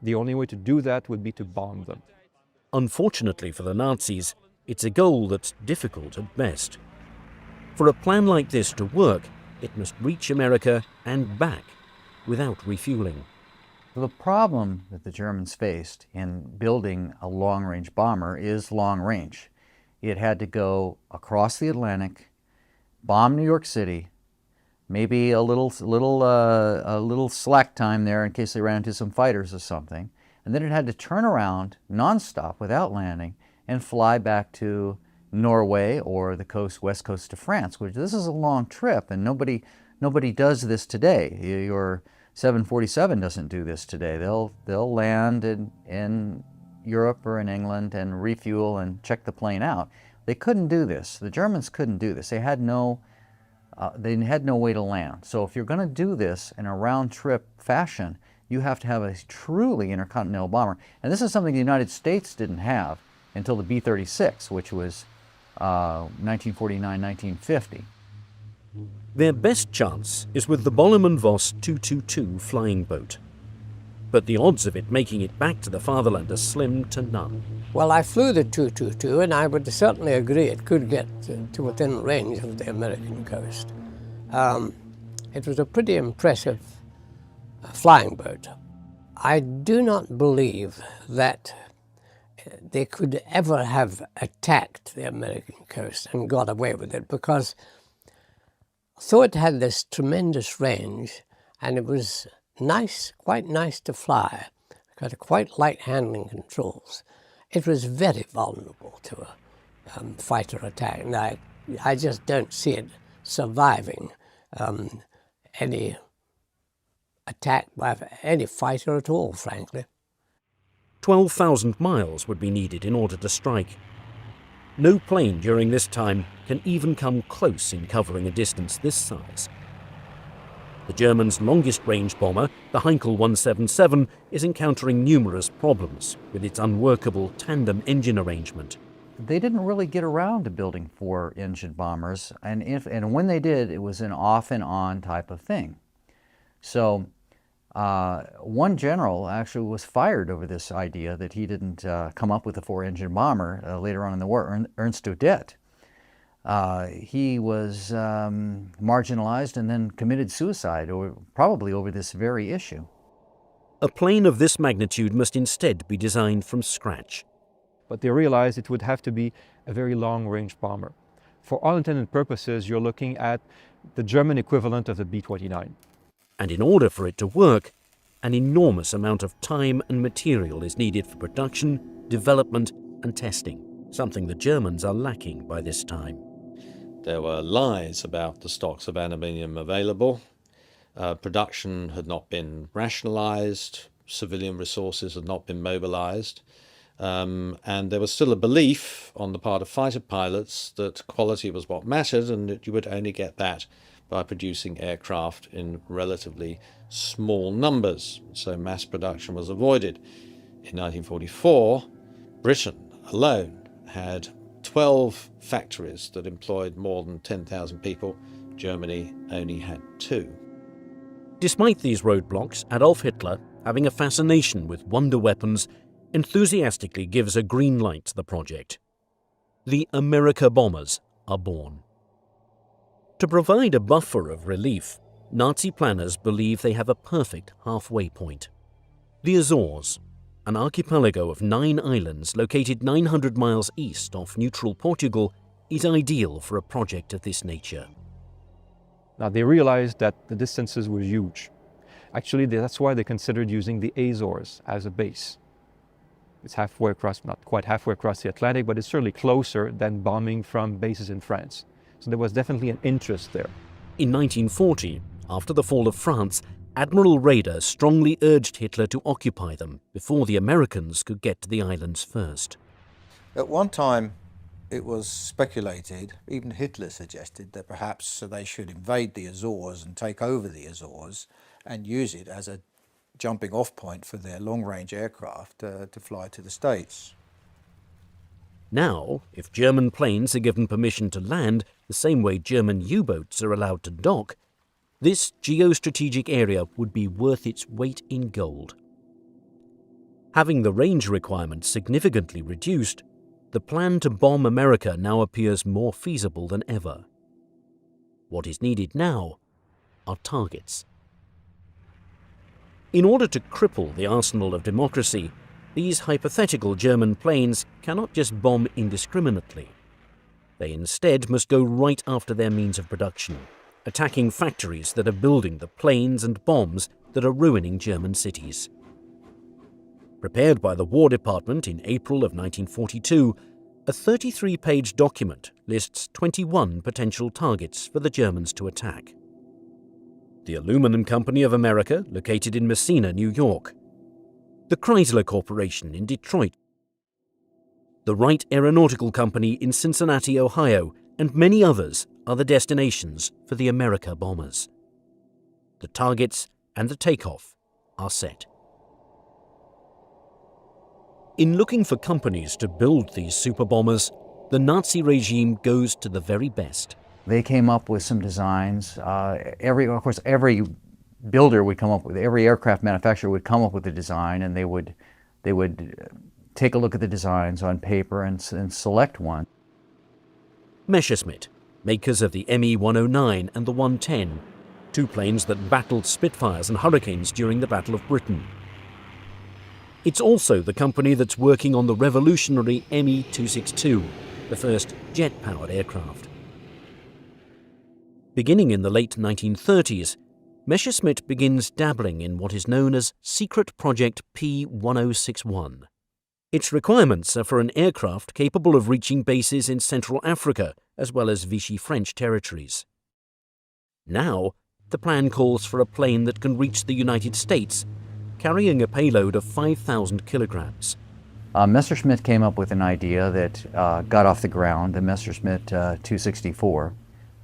The only way to do that would be to bomb them. Unfortunately for the Nazis, it's a goal that's difficult at best. For a plan like this to work, it must reach America and back without refueling. The problem that the Germans faced in building a long-range bomber is long-range. It had to go across the Atlantic, bomb New York City, maybe a little slack time there in case they ran into some fighters or something, and then it had to turn around nonstop without landing and fly back to Norway or the west coast of France, which this is a long trip, and nobody does this today. Your 747 doesn't do this today. They'll land in Europe or in England and refuel and check the plane out. They couldn't do this. The Germans couldn't do this. They had no way to land. So if you're going to do this in a round-trip fashion, you have to have a truly intercontinental bomber. And this is something the United States didn't have until the B-36, which was 1949-1950. Their best chance is with the Bollemann Voss 222 flying boat. But the odds of it making it back to the fatherland are slim to none. Well, I flew the 222, and I would certainly agree it could get to within range of the American coast. It was a pretty impressive flying boat. I do not believe that they could ever have attacked the American coast and got away with it, because So it had this tremendous range, and it was nice, quite nice to fly. It had quite light handling controls. It was very vulnerable to a fighter attack. Now, I just don't see it surviving any attack by any fighter at all, frankly. 12,000 miles would be needed in order to strike. No plane during this time can even come close in covering a distance this size. The Germans' longest-range bomber, the Heinkel 177, is encountering numerous problems with its unworkable tandem engine arrangement. They didn't really get around to building 4-engine bombers, and when they did, it was an off and on type of thing. So one general actually was fired over this idea that he didn't come up with a 4-engine bomber later on in the war, Ernst Udet. He was marginalized and then committed suicide, probably over this very issue. A plane of this magnitude must instead be designed from scratch. But they realized it would have to be a very long-range bomber. For all intended purposes, you're looking at the German equivalent of the B-29. And in order for it to work, an enormous amount of time and material is needed for production, development and testing, something the Germans are lacking by this time. There were lies about the stocks of aluminium available. Production had not been rationalized, civilian resources had not been mobilized, and there was still a belief on the part of fighter pilots that quality was what mattered and that you would only get that by producing aircraft in relatively small numbers. So mass production was avoided. In 1944, Britain alone had 12 factories that employed more than 10,000 people. Germany only had 2. Despite these roadblocks, Adolf Hitler, having a fascination with wonder weapons, enthusiastically gives a green light to the project. The America bombers are born. To provide a buffer of relief, Nazi planners believe they have a perfect halfway point. The Azores, an archipelago of 9 islands located 900 miles east off neutral Portugal, is ideal for a project of this nature. Now they realized that the distances were huge. Actually, that's why they considered using the Azores as a base. It's halfway across, not quite halfway across the Atlantic, but it's certainly closer than bombing from bases in France. So there was definitely an interest there. In 1940, after the fall of France, Admiral Raeder strongly urged Hitler to occupy them before the Americans could get to the islands first. At one time, it was speculated, even Hitler suggested, that perhaps they should invade the Azores and take over the Azores and use it as a jumping off point for their long-range aircraft to fly to the States. Now, if German planes are given permission to land the same way German U-boats are allowed to dock, this geostrategic area would be worth its weight in gold. Having the range requirements significantly reduced, the plan to bomb America now appears more feasible than ever. What is needed now are targets. In order to cripple the arsenal of democracy, these hypothetical German planes cannot just bomb indiscriminately. They instead must go right after their means of production, attacking factories that are building the planes and bombs that are ruining German cities. Prepared by the War Department in April of 1942, a 33-page document lists 21 potential targets for the Germans to attack. The Aluminum Company of America, located in Messina, New York. The Chrysler Corporation in Detroit. The Wright Aeronautical Company in Cincinnati, Ohio, and many others are the destinations for the America bombers. The targets and the takeoff are set. In looking for companies to build these super bombers, the Nazi regime goes to the very best. They came up with some designs. Of course, every builder would come up with, every aircraft manufacturer would come up with a design, and they would take a look at the designs on paper and select one. Messerschmitt, makers of the Me 109 and the 110, 2 planes that battled Spitfires and Hurricanes during the Battle of Britain. It's also the company that's working on the revolutionary Me 262, the first jet-powered aircraft. Beginning in the late 1930s, Messerschmitt begins dabbling in what is known as Secret Project P1061. Its requirements are for an aircraft capable of reaching bases in Central Africa as well as Vichy French territories. Now, the plan calls for a plane that can reach the United States, carrying a payload of 5,000 kilograms. Messerschmitt came up with an idea that got off the ground, the Messerschmitt 264,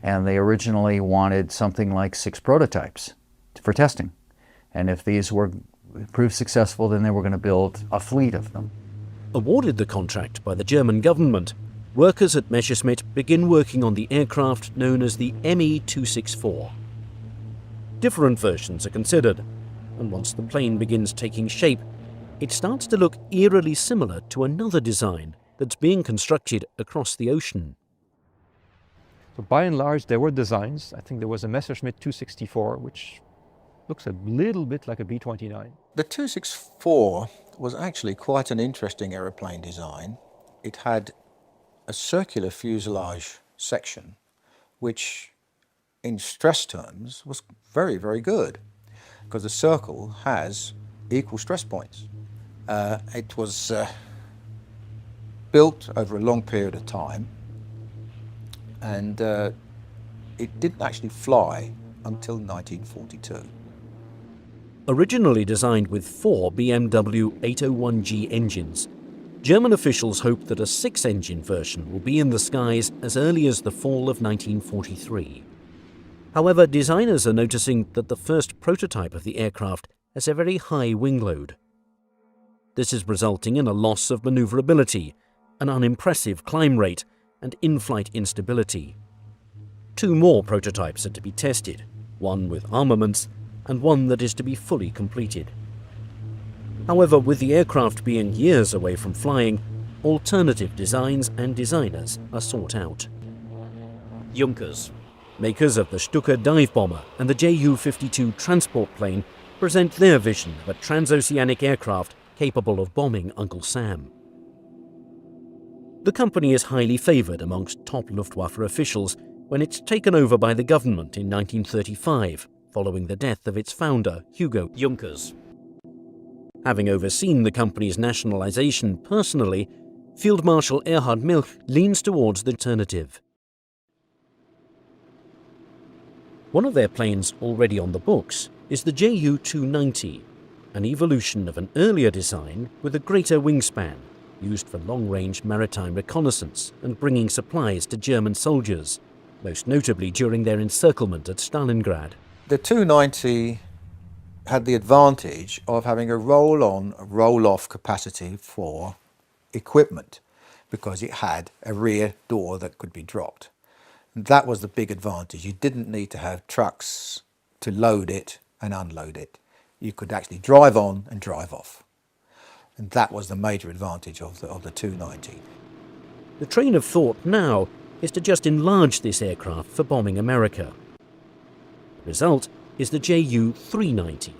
and they originally wanted something like 6 prototypes for testing. And if these were proved successful, then they were going to build a fleet of them. Awarded the contract by the German government, workers at Messerschmitt begin working on the aircraft known as the Me-264. Different versions are considered, and once the plane begins taking shape, it starts to look eerily similar to another design that's being constructed across the ocean. So by and large, there were designs. I think there was a Messerschmitt 264, which looks a little bit like a B-29. The 264 was actually quite an interesting aeroplane design. It had a circular fuselage section, which in stress terms was very, very good, because the circle has equal stress points. It was built over a long period of time, and it didn't actually fly until 1942. Originally designed with 4 BMW 801G engines, German officials hoped that a 6-engine version will be in the skies as early as the fall of 1943. However, designers are noticing that the first prototype of the aircraft has a very high wing load. This is resulting in a loss of maneuverability, an unimpressive climb rate, and in-flight instability. 2 more prototypes are to be tested, one with armaments and one that is to be fully completed. However, with the aircraft being years away from flying, alternative designs and designers are sought out. Junkers, makers of the Stuka dive bomber and the Ju-52 transport plane, present their vision of a transoceanic aircraft capable of bombing Uncle Sam. The company is highly favoured amongst top Luftwaffe officials when it's taken over by the government in 1935, following the death of its founder, Hugo Junkers. Having overseen the company's nationalisation personally, Field Marshal Erhard Milch leans towards the alternative. One of their planes already on the books is the Ju-290, an evolution of an earlier design with a greater wingspan, used for long-range maritime reconnaissance and bringing supplies to German soldiers, most notably during their encirclement at Stalingrad. The 290 had the advantage of having a roll-on, roll-off capacity for equipment, because it had a rear door that could be dropped. And that was the big advantage. You didn't need to have trucks to load it and unload it. You could actually drive on and drive off. And that was the major advantage of the 290. The train of thought now is to just enlarge this aircraft for bombing America. The result is the Ju-390,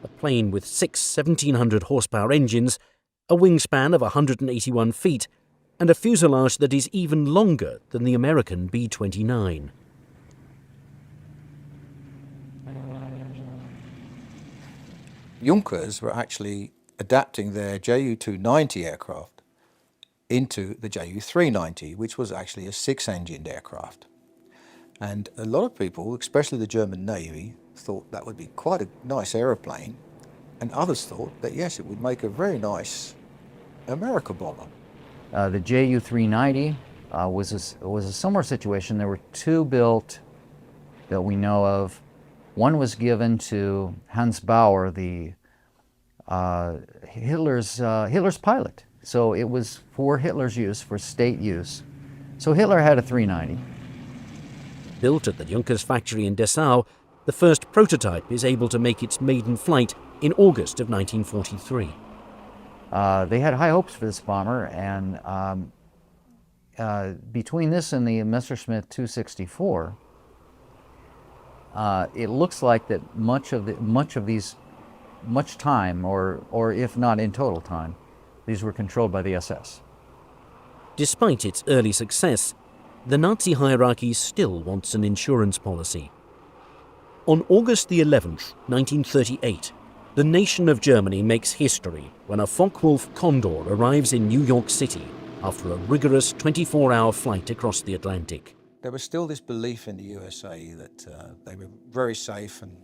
a plane with 6 1700 horsepower engines, a wingspan of 181 feet, and a fuselage that is even longer than the American B-29. Junkers were actually adapting their Ju-290 aircraft into the Ju-390, which was actually a 6-engined aircraft. And a lot of people, especially the German Navy, thought that would be quite a nice aeroplane, and others thought that yes, it would make a very nice America bomber. The Ju-390 was a similar situation. There were 2 built that we know of. One was given to Hans Bauer, the Hitler's pilot. So it was for Hitler's use, for state use. So Hitler had a 390. Built at the Junkers factory in Dessau, the first prototype is able to make its maiden flight in August of 1943. They had high hopes for this bomber, and between this and the Messerschmitt 264, it looks like that much time, or if not in total time, these were controlled by the SS. Despite its early success, the Nazi hierarchy still wants an insurance policy. On August the 11th, 1938, the nation of Germany makes history when a Focke-Wulf Condor arrives in New York City after a rigorous 24-hour flight across the Atlantic. There was still this belief in the USA that they were very safe, and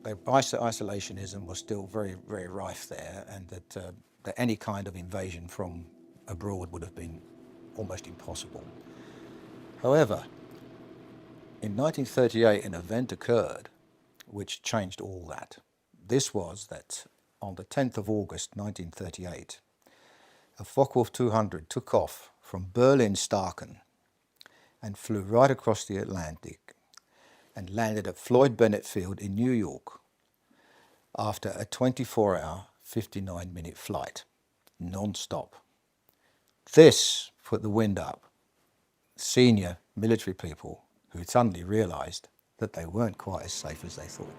isolationism was still very, very rife there, and that any kind of invasion from abroad would have been almost impossible. However, in 1938 an event occurred which changed all that. This was that on the 10th of August 1938, a Focke-Wulf 200 took off from Berlin-Staaken and flew right across the Atlantic and landed at Floyd Bennett Field in New York after a 24-hour, 59-minute flight, non-stop. This put the wind up senior military people who suddenly realised that they weren't quite as safe as they thought.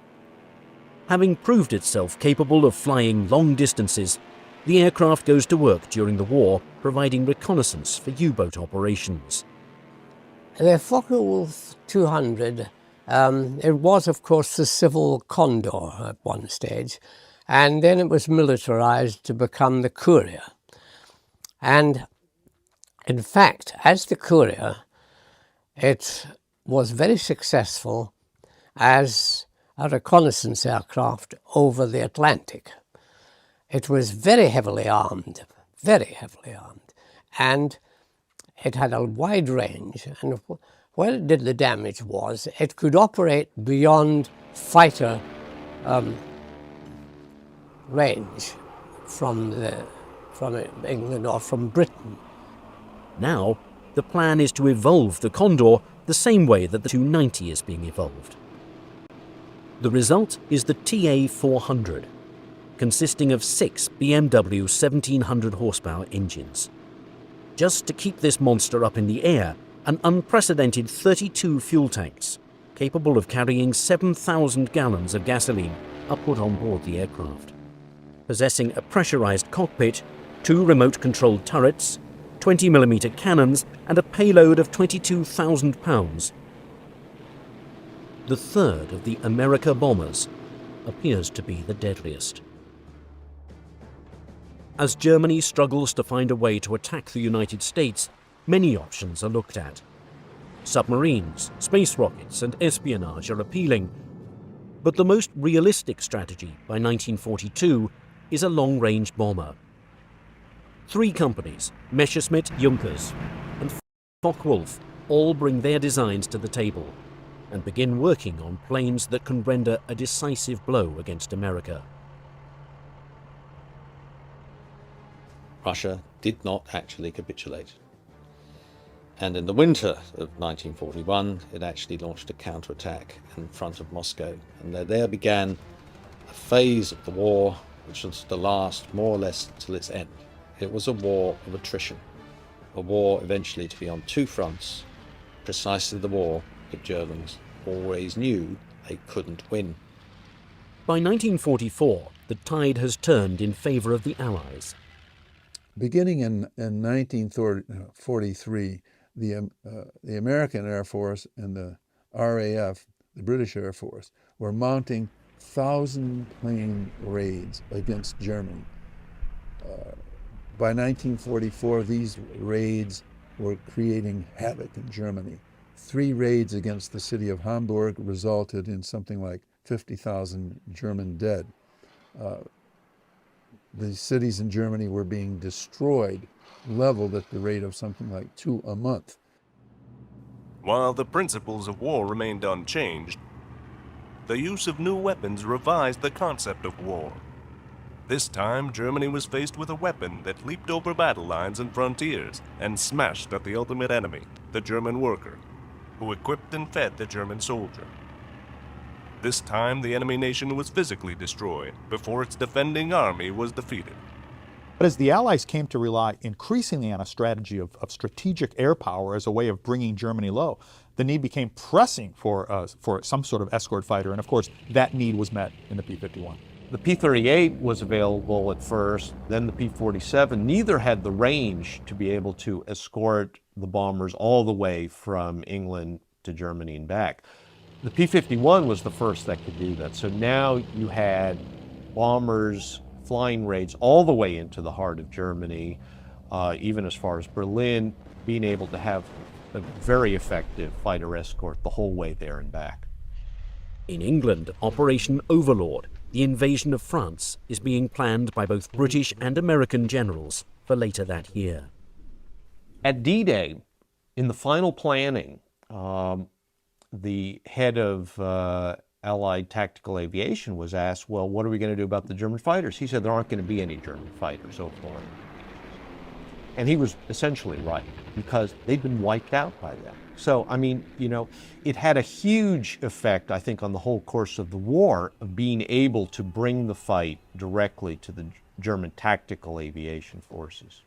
Having proved itself capable of flying long distances, the aircraft goes to work during the war, providing reconnaissance for U-boat operations. The Focke-Wulf 200, it was of course the civil Condor at one stage, and then it was militarized to become the Courier. And in fact, as the Courier, it was very successful as a reconnaissance aircraft over the Atlantic. It was very heavily armed, and it had a wide range, and where it did the damage was it could operate beyond fighter range from England or from Britain. Now, the plan is to evolve the Condor the same way that the 290 is being evolved. The result is the TA-400, consisting of 6 BMW 1700 horsepower engines. Just to keep this monster up in the air, an unprecedented 32 fuel tanks, capable of carrying 7,000 gallons of gasoline, are put on board the aircraft. Possessing a pressurized cockpit, 2 remote-controlled turrets, 20mm cannons, and a payload of 22,000 pounds. The third of the America bombers appears to be the deadliest. As Germany struggles to find a way to attack the United States, many options are looked at. Submarines, space rockets, and espionage are appealing, but the most realistic strategy by 1942 is a long-range bomber. 3 companies, Messerschmitt, Junkers, and Focke-Wulf, all bring their designs to the table and begin working on planes that can render a decisive blow against America. Russia did not actually capitulate. And in the winter of 1941, it actually launched a counterattack in front of Moscow. And there began a phase of the war which was to last more or less till its end. It was a war of attrition, a war eventually to be on 2 fronts, precisely the war the Germans always knew they couldn't win. By 1944, the tide has turned in favour of the Allies. Beginning in 1943, the American Air Force and the RAF, the British Air Force, were mounting 1,000-plane raids against Germany. By 1944, these raids were creating havoc in Germany. 3 raids against the city of Hamburg resulted in something like 50,000 German dead. The cities in Germany were being destroyed, leveled at the rate of something like 2 a month. While the principles of war remained unchanged, the use of new weapons revised the concept of war. This time, Germany was faced with a weapon that leaped over battle lines and frontiers and smashed at the ultimate enemy, the German worker, who equipped and fed the German soldier. This time, the enemy nation was physically destroyed before its defending army was defeated. But as the Allies came to rely increasingly on a strategy of strategic air power as a way of bringing Germany low, the need became pressing for some sort of escort fighter, and of course that need was met in the P-51. The P-38 was available at first, then the P-47. Neither had the range to be able to escort the bombers all the way from England to Germany and back. The P-51 was the first that could do that. So now you had bombers flying raids all the way into the heart of Germany, even as far as Berlin, being able to have a very effective fighter escort the whole way there and back. In England, Operation Overlord, the invasion of France, is being planned by both British and American generals for later that year. At D-Day, in the final planning, the head of Allied tactical aviation was asked, well, what are we going to do about the German fighters? He said there aren't going to be any German fighters so far. And he was essentially right, because they'd been wiped out by then. So, I mean, you know, it had a huge effect, I think, on the whole course of the war, of being able to bring the fight directly to the German tactical aviation forces.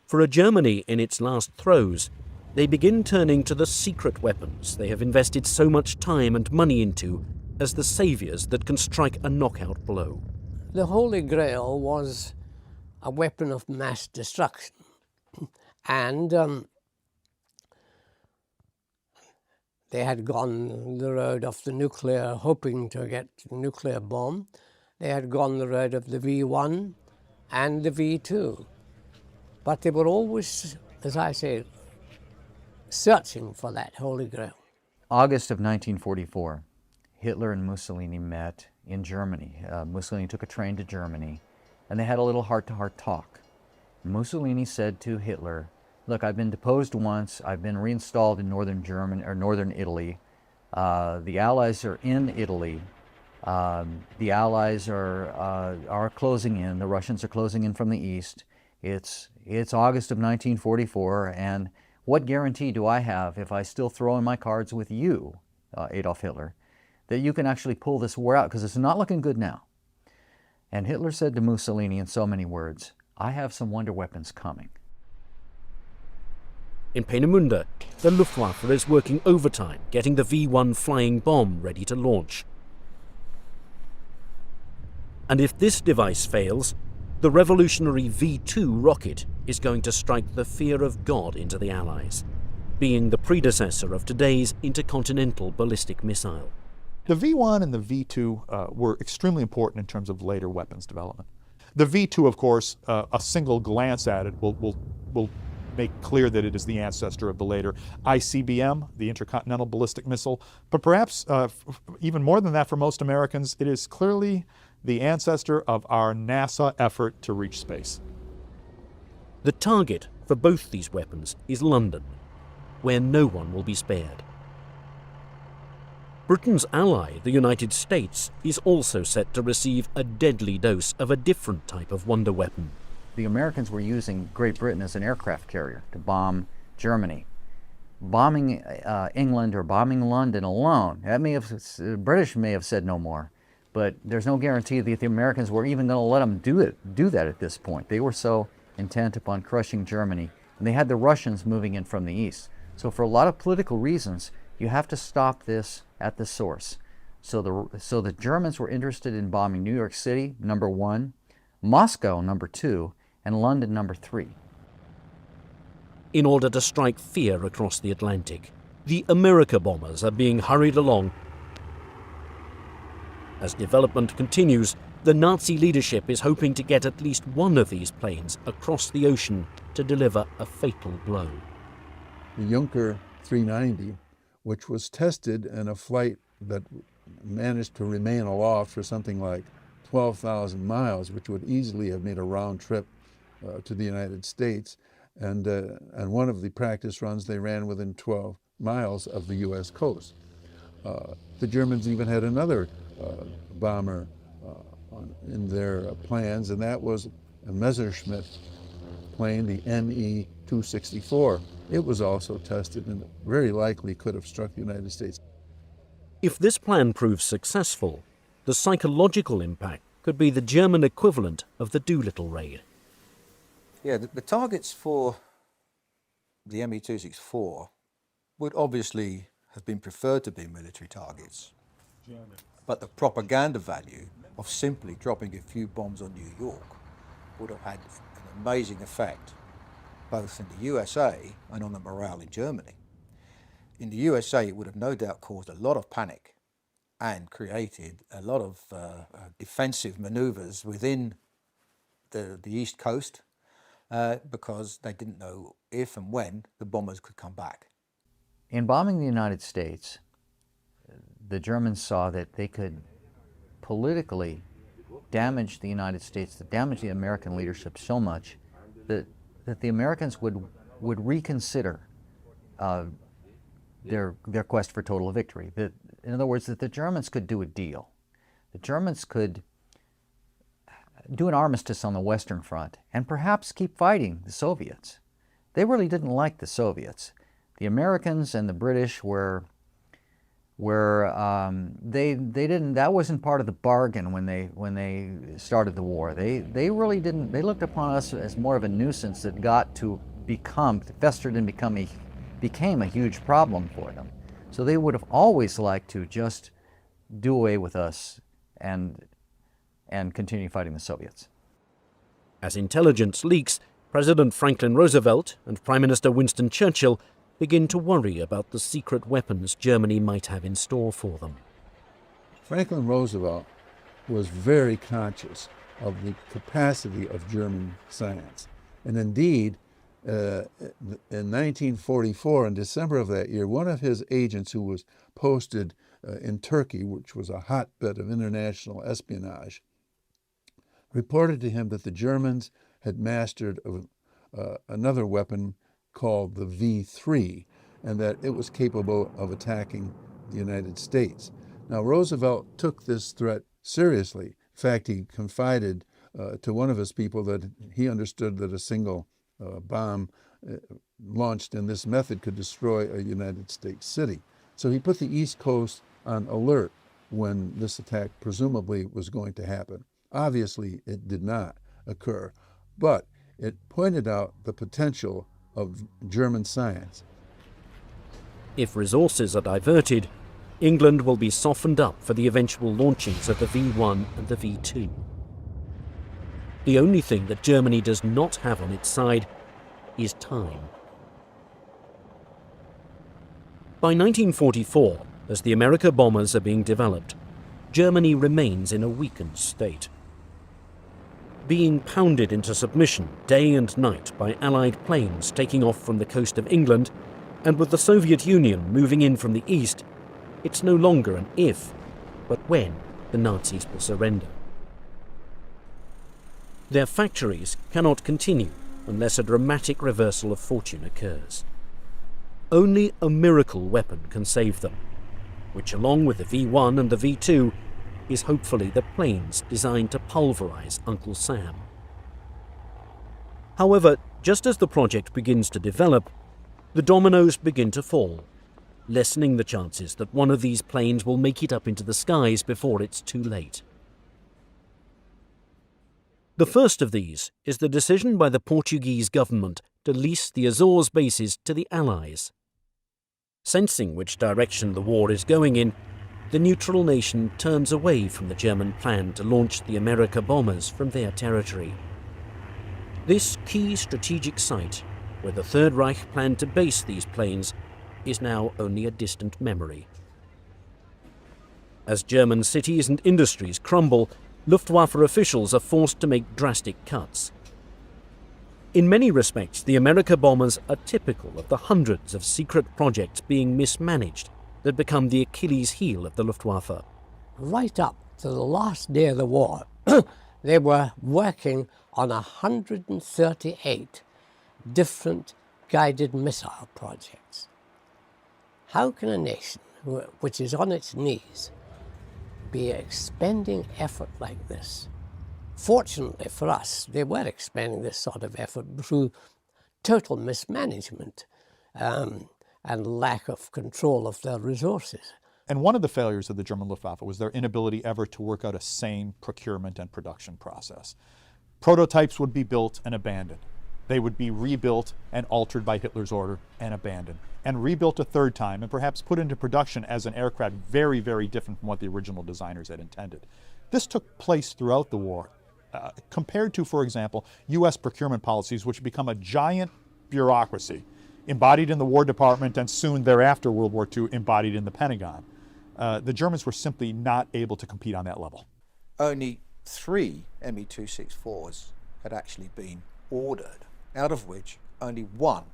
For a Germany in its last throes, they begin turning to the secret weapons they have invested so much time and money into as the saviors that can strike a knockout blow. The Holy Grail was a weapon of mass destruction. And they had gone the road of the nuclear, hoping to get the nuclear bomb. They had gone the road of the V1 and the V2. But they were always, as I say, searching for that Holy Grail. August of 1944, Hitler and Mussolini met in Germany. Mussolini took a train to Germany, and they had a little heart-to-heart talk. Mussolini said to Hitler, look, I've been deposed once, I've been reinstalled in northern Italy. The Allies are in Italy. The Allies are closing in, the Russians are closing in from the east. It's August of 1944, and what guarantee do I have, if I still throw in my cards with you, Adolf Hitler, that you can actually pull this war out, because it's not looking good now. And Hitler said to Mussolini in so many words, I have some wonder weapons coming. In Peenemünde, the Luftwaffe is working overtime, getting the V1 flying bomb ready to launch. And if this device fails, the revolutionary V2 rocket is going to strike the fear of God into the Allies, being the predecessor of today's intercontinental ballistic missile. The V1 and the V2 were extremely important in terms of later weapons development. The V2, of course, a single glance at it will make clear that it is the ancestor of the later ICBM, the Intercontinental Ballistic Missile. But perhaps even more than that for most Americans, it is clearly the ancestor of our NASA effort to reach space. The target for both these weapons is London, where no one will be spared. Britain's ally, the United States, is also set to receive a deadly dose of a different type of wonder weapon. The Americans were using Great Britain as an aircraft carrier to bomb Germany. Bombing England or bombing London alone, the British may have said no more, but there's no guarantee that the Americans were even going to let them do that at this point. They were so intent upon crushing Germany, and they had the Russians moving in from the east. So for a lot of political reasons, you have to stop this at the source. So the Germans were interested in bombing New York City, number 1, Moscow, number 2, and London, number 3. In order to strike fear across the Atlantic, the America bombers are being hurried along. As development continues, the Nazi leadership is hoping to get at least one of these planes across the ocean to deliver a fatal blow. The Junker 390, which was tested in a flight that managed to remain aloft for something like 12,000 miles, which would easily have made a round trip to the United States. And one of the practice runs they ran within 12 miles of the U.S. coast. The Germans even had another bomber in their plans, and that was a Messerschmitt plane, the Me-264. It was also tested and very likely could have struck the United States. If this plan proves successful, the psychological impact could be the German equivalent of the Doolittle raid. Yeah, the targets for the Me-264 would obviously have been preferred to be military targets, but the propaganda value of simply dropping a few bombs on New York would have had an amazing effect both in the USA and on the morale in Germany. In the USA, it would have no doubt caused a lot of panic and created a lot of defensive maneuvers within the East Coast because they didn't know if and when the bombers could come back. In bombing the United States, the Germans saw that they could politically damage the United States, damage the American leadership so much that the Americans would reconsider their quest for total victory. That, in other words, that the Germans could do a deal. The Germans could do an armistice on the Western Front and perhaps keep fighting the Soviets. They really didn't like the Soviets. The Americans and the British they didn't, that wasn't part of the bargain when they started the war. They really didn't, they looked upon us as more of a nuisance that got to festered and became a huge problem for them. So they would have always liked to just do away with us and continue fighting the Soviets. As intelligence leaks, President Franklin Roosevelt and Prime Minister Winston Churchill begin to worry about the secret weapons Germany might have in store for them. Franklin Roosevelt was very conscious of the capacity of German science. And indeed, in 1944, in December of that year, one of his agents who was posted in Turkey, which was a hotbed of international espionage, reported to him that the Germans had mastered another weapon called the V3, and that it was capable of attacking the United States. Now, Roosevelt took this threat seriously. In fact, he confided to one of his people that he understood that a single bomb launched in this method could destroy a United States city. So he put the East Coast on alert when this attack presumably was going to happen. Obviously, it did not occur, but it pointed out the potential of German science. If resources are diverted, England will be softened up for the eventual launchings of the V1 and the V2. The only thing that Germany does not have on its side is time. By 1944, as the America bombers are being developed, Germany remains in a weakened state. Being pounded into submission day and night by Allied planes taking off from the coast of England, and with the Soviet Union moving in from the east, it's no longer an if, but when the Nazis will surrender. Their factories cannot continue unless a dramatic reversal of fortune occurs. Only a miracle weapon can save them, which, along with the V1 and the V2, is hopefully the planes designed to pulverize Uncle Sam. However, just as the project begins to develop, the dominoes begin to fall, lessening the chances that one of these planes will make it up into the skies before it's too late. The first of these is the decision by the Portuguese government to lease the Azores bases to the Allies. Sensing which direction the war is going in, the neutral nation turns away from the German plan to launch the America bombers from their territory. This key strategic site, where the Third Reich planned to base these planes, is now only a distant memory. As German cities and industries crumble, Luftwaffe officials are forced to make drastic cuts. In many respects, the America bombers are typical of the hundreds of secret projects being mismanaged that become the Achilles heel of the Luftwaffe. Right up to the last day of the war, they were working on 138 different guided missile projects. How can a nation which is on its knees be expending effort like this? Fortunately for us, they were expending this sort of effort through total mismanagement and lack of control of their resources. And one of the failures of the German Luftwaffe was their inability ever to work out a sane procurement and production process. Prototypes would be built and abandoned. They would be rebuilt and altered by Hitler's order and abandoned, and rebuilt a third time and perhaps put into production as an aircraft very, very different from what the original designers had intended. This took place throughout the war, compared to, for example, U.S. procurement policies, which become a giant bureaucracy embodied in the War Department and soon thereafter, World War II, embodied in the Pentagon. The Germans were simply not able to compete on that level. Only 3 Me-264s had actually been ordered, out of which only 1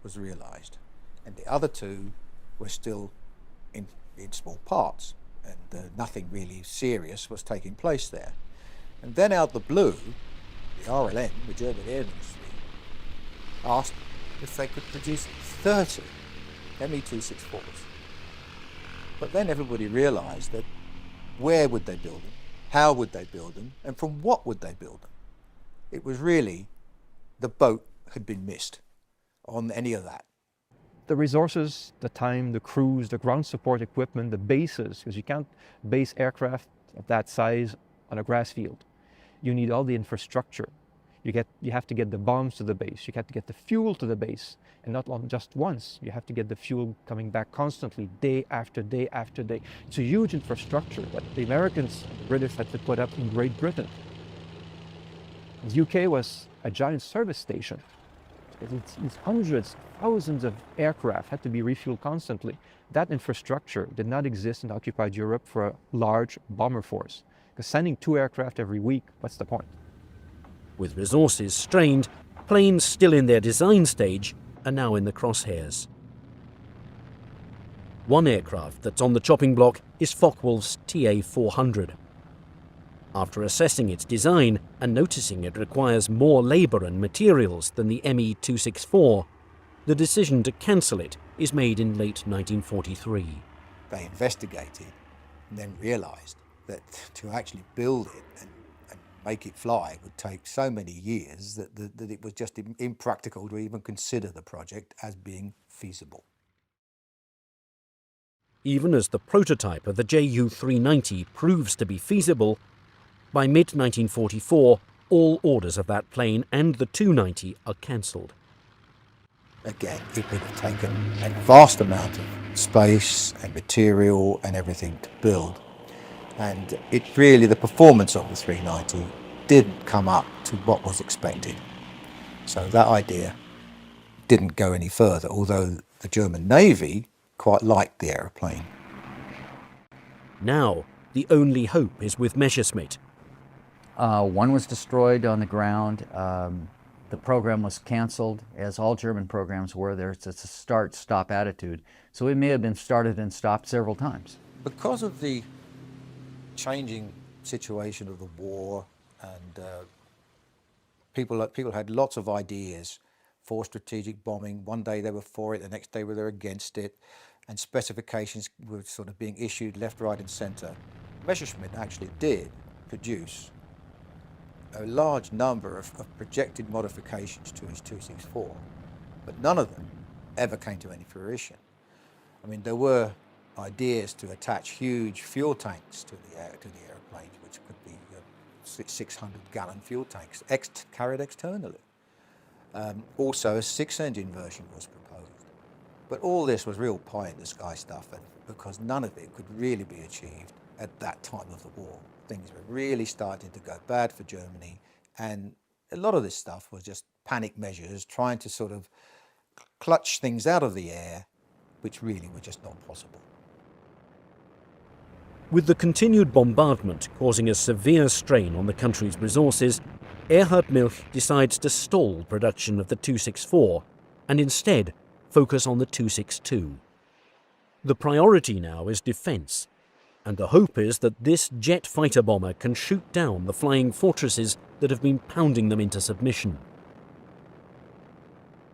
was realized, and the other 2 were still in small parts, and nothing really serious was taking place there. And then out the blue, the RLM, the German Air Ministry, asked if they could produce 30 Me-264s. But then everybody realized that where would they build them, how would they build them, and from what would they build them? It was really, the boat had been missed on any of that. The resources, the time, the crews, the ground support equipment, the bases, because you can't base aircraft of that size on a grass field. You need all the infrastructure. You have to get the bombs to the base, you have to get the fuel to the base, and not just once. You have to get the fuel coming back constantly, day after day after day. It's a huge infrastructure that the Americans, the British had to put up in Great Britain. The UK was a giant service station. It's hundreds, thousands of aircraft had to be refueled constantly. That infrastructure did not exist in occupied Europe for a large bomber force. Because sending 2 aircraft every week, what's the point? With resources strained, planes still in their design stage are now in the crosshairs. One aircraft that's on the chopping block is Focke-Wulf's TA-400. After assessing its design and noticing it requires more labour and materials than the Me-264, the decision to cancel it is made in late 1943. They investigated and then realised that to actually build it and make it fly would take so many years that it was just impractical to even consider the project as being feasible. Even as the prototype of the Ju-390 proves to be feasible, by mid-1944, all orders of that plane and the 290 are cancelled. Again, it would have taken a vast amount of space and material and everything to build. And it really, the performance of the 390 didn't come up to what was expected. So that idea didn't go any further, although the German Navy quite liked the aeroplane. Now, the only hope is with Messerschmitt. 1 was destroyed on the ground. The program was canceled, as all German programs were. There's a start-stop attitude. So it may have been started and stopped several times. Because of the changing situation of the war, and people had lots of ideas for strategic bombing. One day they were for it, the next day they were against it, and specifications were sort of being issued left, right and centre. Messerschmitt actually did produce a large number of projected modifications to his 264, but none of them ever came to any fruition. I mean, there were ideas to attach huge fuel tanks to the airplanes, which could be 600-gallon fuel tanks carried externally. Also, a 6-engine version was proposed. But all this was real pie-in-the-sky stuff, and because none of it could really be achieved at that time of the war. Things were really starting to go bad for Germany, and a lot of this stuff was just panic measures, trying to sort of clutch things out of the air, which really were just not possible. With the continued bombardment causing a severe strain on the country's resources, Erhard Milch decides to stall production of the 264 and instead focus on the 262. The priority now is defence, and the hope is that this jet fighter bomber can shoot down the flying fortresses that have been pounding them into submission.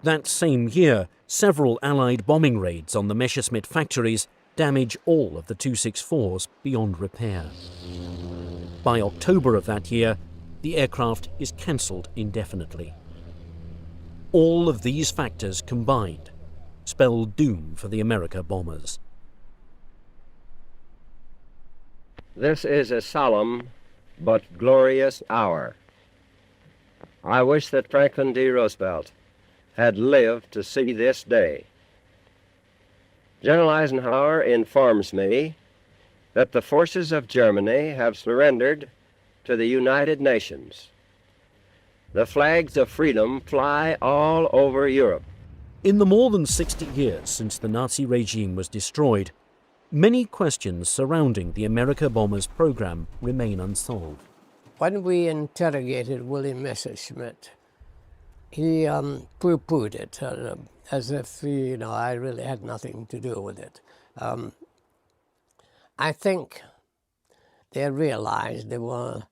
That same year, several Allied bombing raids on the Messerschmitt factories damage all of the 264s beyond repair. By October of that year, the aircraft is cancelled indefinitely. All of these factors combined spell doom for the America bombers. This is a solemn but glorious hour. I wish that Franklin D. Roosevelt had lived to see this day. General Eisenhower informs me that the forces of Germany have surrendered to the United Nations. The flags of freedom fly all over Europe. In the more than 60 years since the Nazi regime was destroyed, many questions surrounding the America bombers program remain unsolved. When we interrogated William Messerschmitt, he pooh-poohed it as if, I really had nothing to do with it. I think they realized they were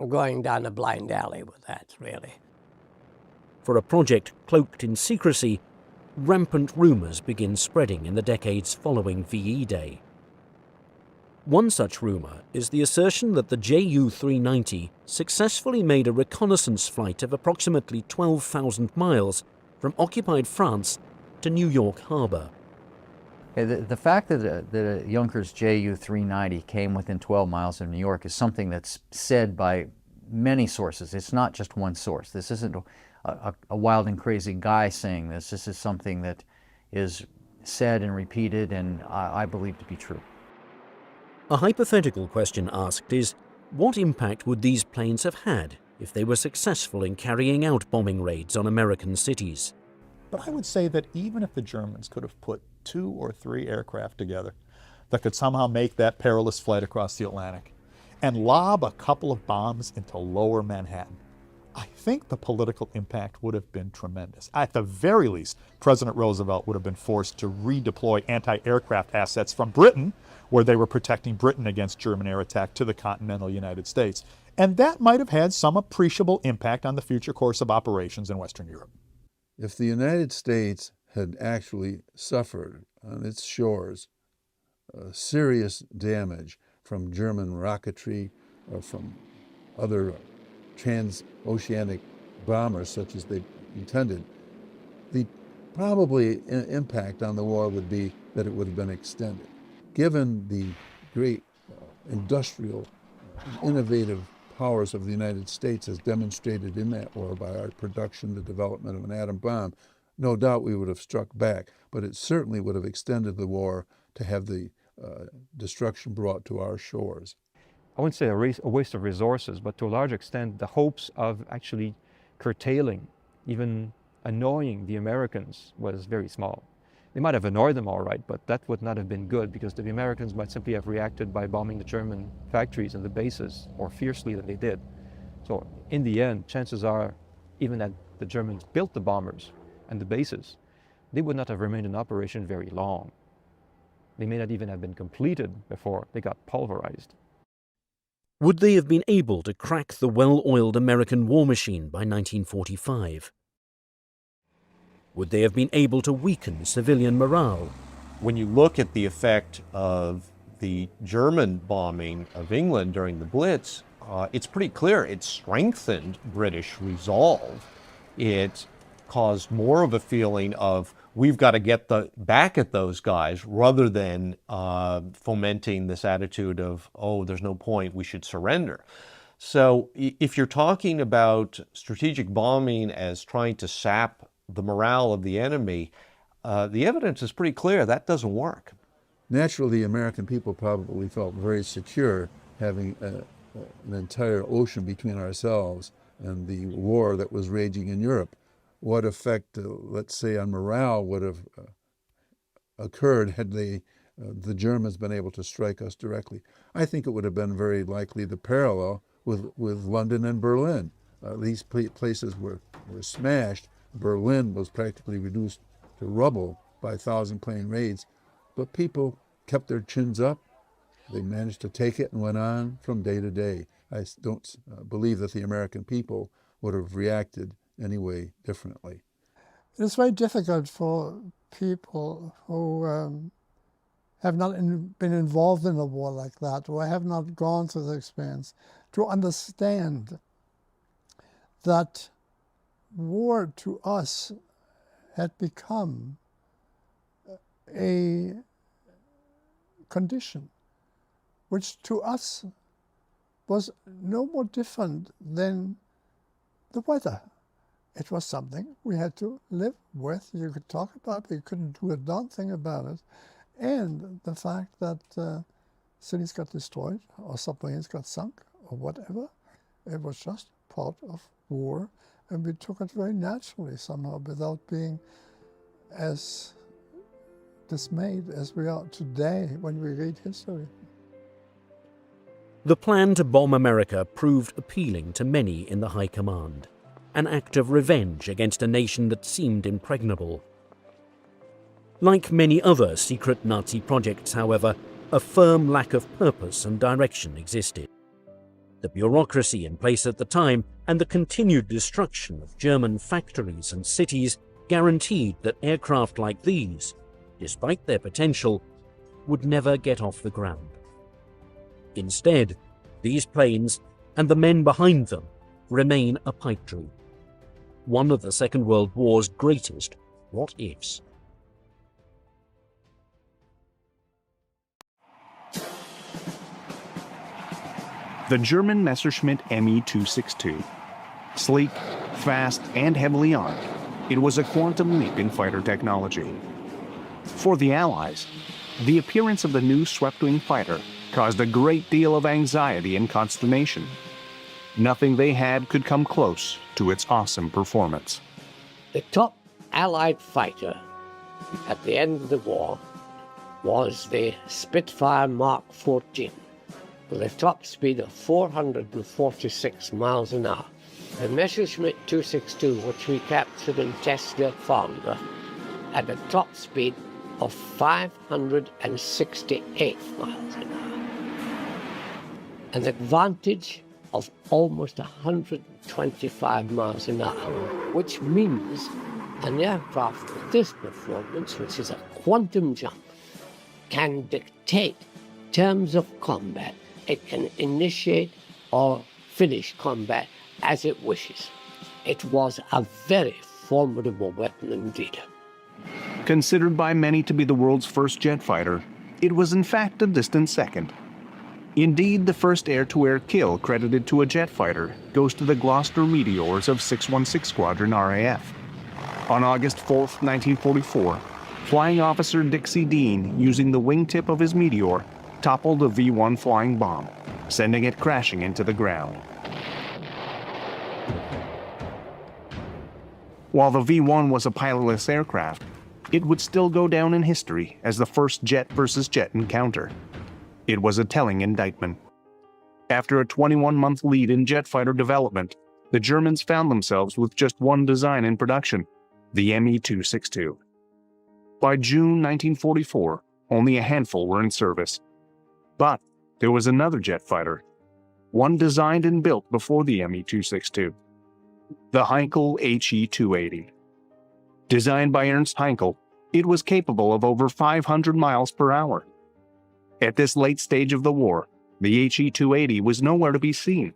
going down a blind alley with that, really. For a project cloaked in secrecy, rampant rumors begin spreading in the decades following VE Day. One such rumor is the assertion that the Ju-390 successfully made a reconnaissance flight of approximately 12,000 miles from occupied France to New York Harbor. The fact that a Junkers Ju-390 came within 12 miles of New York is something that's said by many sources. It's not just one source. This isn't a wild and crazy guy saying this. This is something that is said and repeated, and I believe to be true. A hypothetical question asked is, what impact would these planes have had if they were successful in carrying out bombing raids on American cities? But I would say that even if the Germans could have put 2 or 3 aircraft together that could somehow make that perilous flight across the Atlantic and lob a couple of bombs into lower Manhattan, I think the political impact would have been tremendous. At the very least, President Roosevelt would have been forced to redeploy anti-aircraft assets from Britain, where they were protecting Britain against German air attack, to the continental United States. And that might have had some appreciable impact on the future course of operations in Western Europe. If the United States had actually suffered on its shores serious damage from German rocketry or from other transoceanic bombers such as they intended, the probably impact on the war would be that it would have been extended. Given the great industrial, innovative powers of the United States as demonstrated in that war by our production, the development of an atom bomb, no doubt we would have struck back, but it certainly would have extended the war to have the destruction brought to our shores. I wouldn't say a waste of resources, but to a large extent, the hopes of actually curtailing, even annoying the Americans was very small. They might have annoyed them all right, but that would not have been good because the Americans might simply have reacted by bombing the German factories and the bases more fiercely than they did. So in the end, chances are, even that the Germans built the bombers and the bases, they would not have remained in operation very long. They may not even have been completed before they got pulverized. Would they have been able to crack the well-oiled American war machine by 1945? Would they have been able to weaken civilian morale? When you look at the effect of the German bombing of England during the Blitz, it's pretty clear it strengthened British resolve. It caused more of a feeling of we've got to get back at those guys rather than fomenting this attitude of, oh, there's no point, we should surrender. So if you're talking about strategic bombing as trying to sap the morale of the enemy, the evidence is pretty clear that doesn't work. Naturally, the American people probably felt very secure having an entire ocean between ourselves and the war that was raging in Europe. What effect, let's say, on morale would have occurred had the Germans been able to strike us directly? I think it would have been very likely the parallel with London and Berlin. These places were smashed. Berlin was practically reduced to rubble by 1,000-plane raids, but people kept their chins up. They managed to take it and went on from day to day. I don't believe that the American people would have reacted anyway differently. It's very difficult for people who have not been involved in a war like that, or have not gone through the experience, to understand that war to us had become a condition which to us was no more different than the weather. It was something we had to live with. You could talk about it, but you couldn't do a darn thing about it. and the fact that cities got destroyed or submarines got sunk or whatever. It was just part of war, and we took it very naturally somehow without being as dismayed as we are today when we read history. The plan to bomb America proved appealing to many in the High Command, an act of revenge against a nation that seemed impregnable. Like many other secret Nazi projects, however, a firm lack of purpose and direction existed. The bureaucracy in place at the time and the continued destruction of German factories and cities guaranteed that aircraft like these, despite their potential, would never get off the ground. Instead, these planes and the men behind them remain a pipe dream, one of the Second World War's greatest what-ifs. The German Messerschmitt Me 262. Sleek, fast, and heavily armed, it was a quantum leap in fighter technology. For the Allies, the appearance of the new swept-wing fighter caused a great deal of anxiety and consternation. Nothing they had could come close to its awesome performance. The top Allied fighter at the end of the war was the Spitfire Mark 14 with a top speed of 446 miles an hour. The Messerschmitt 262, which we captured and tested at Founder, had a top speed of 568 miles an hour. An advantage of almost 125 miles an hour, which means an aircraft with this performance, which is a quantum jump, can dictate terms of combat. It can initiate or finish combat as it wishes. It was a very formidable weapon indeed. Considered by many to be the world's first jet fighter, it was in fact a distant second. Indeed, the first air-to-air kill credited to a jet fighter goes to the Gloucester Meteors of 616 Squadron RAF. On August 4, 1944, Flying Officer Dixie Dean, using the wingtip of his Meteor, toppled a V-1 flying bomb, sending it crashing into the ground. While the V-1 was a pilotless aircraft, it would still go down in history as the first jet versus jet encounter. It was a telling indictment. After a 21-month lead in jet fighter development, the Germans found themselves with just one design in production, the Me 262. By June 1944, only a handful were in service. But there was another jet fighter, one designed and built before the Me 262, the Heinkel HE-280. Designed by Ernst Heinkel, it was capable of over 500 miles per hour. At this late stage of the war, the HE-280 was nowhere to be seen.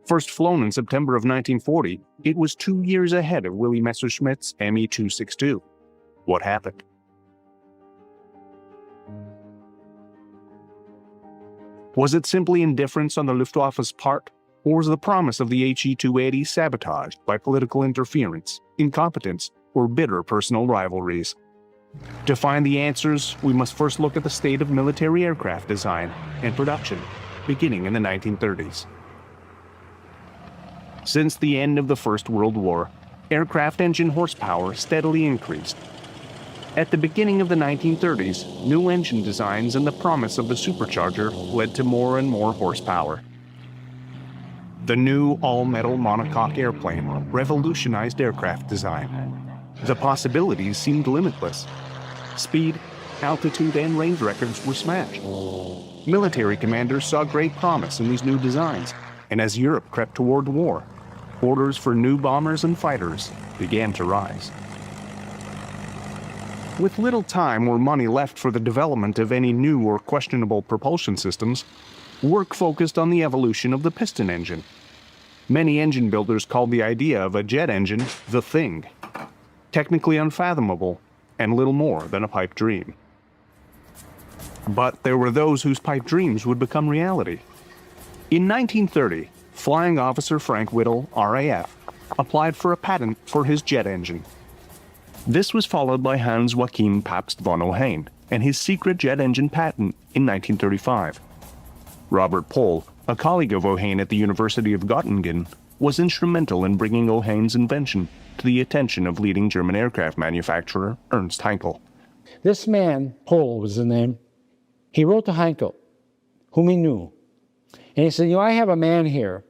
First flown in September of 1940, it was 2 years ahead of Willy Messerschmitt's Me 262. What happened? Was it simply indifference on the Luftwaffe's part, or was the promise of the HE-280 sabotaged by political interference, incompetence, or bitter personal rivalries? To find the answers, we must first look at the state of military aircraft design and production, beginning in the 1930s. Since the end of the First World War, aircraft engine horsepower steadily increased. At the beginning of the 1930s, new engine designs and the promise of the supercharger led to more and more horsepower. The new all-metal monocoque airplane revolutionized aircraft design. The possibilities seemed limitless. Speed, altitude, and range records were smashed. Military commanders saw great promise in these new designs, and as Europe crept toward war, orders for new bombers and fighters began to rise. With little time or money left for the development of any new or questionable propulsion systems, work focused on the evolution of the piston engine. Many engine builders called the idea of a jet engine the thing, technically unfathomable and little more than a pipe dream. But there were those whose pipe dreams would become reality. In 1930, Flying Officer Frank Whittle, RAF, applied for a patent for his jet engine. This was followed by Hans Joachim Pabst von Ohain, and his secret jet engine patent in 1935. Robert Pohl, a colleague of O'Hain at the University of Göttingen, was instrumental in bringing O'Hain's invention to the attention of leading German aircraft manufacturer Ernst Heinkel. This man, Pohl was his name, he wrote to Heinkel, whom he knew, and he said, I have a man here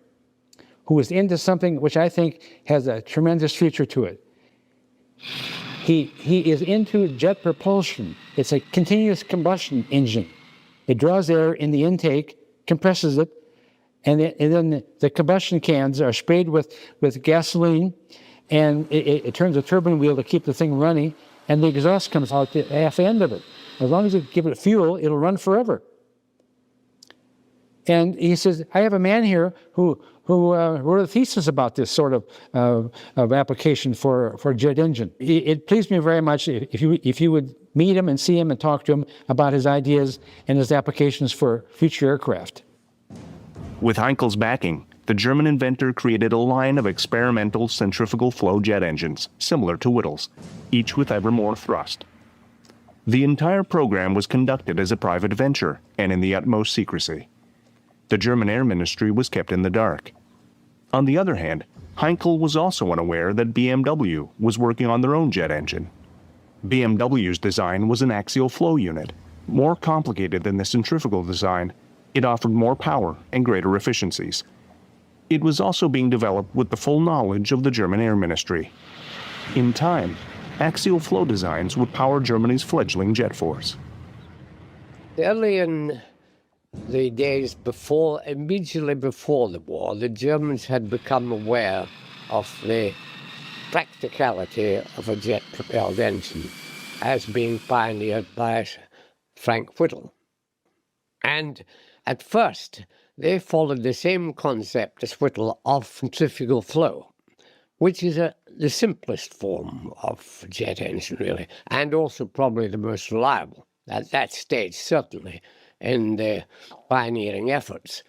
who is into something which I think has a tremendous future to it. He is into jet propulsion. It's a continuous combustion engine. It draws air in the intake, compresses it, and then the combustion cans are sprayed with gasoline, and it turns a turbine wheel to keep the thing running, and the exhaust comes out the half end of it. As long as you give it fuel, it'll run forever. And he says, I have a man here who wrote a thesis about this sort of application for a jet engine. It pleased me very much if you would meet him and see him and talk to him about his ideas and his applications for future aircraft. With Heinkel's backing, the German inventor created a line of experimental centrifugal flow jet engines, similar to Whittle's, each with ever more thrust. The entire program was conducted as a private venture and in the utmost secrecy. The German Air Ministry was kept in the dark. On the other hand, Heinkel was also unaware that BMW was working on their own jet engine. BMW's design was an axial flow unit. More complicated than the centrifugal design, it offered more power and greater efficiencies. It was also being developed with the full knowledge of the German Air Ministry. In time, axial flow designs would power Germany's fledgling jet force. Early in the days immediately before the war, the Germans had become aware of the practicality of a jet-propelled engine as being pioneered by Frank Whittle. And at first, they followed the same concept as Whittle of centrifugal flow, which is the simplest form of jet engine, really, and also probably the most reliable at that stage, certainly, in the pioneering efforts.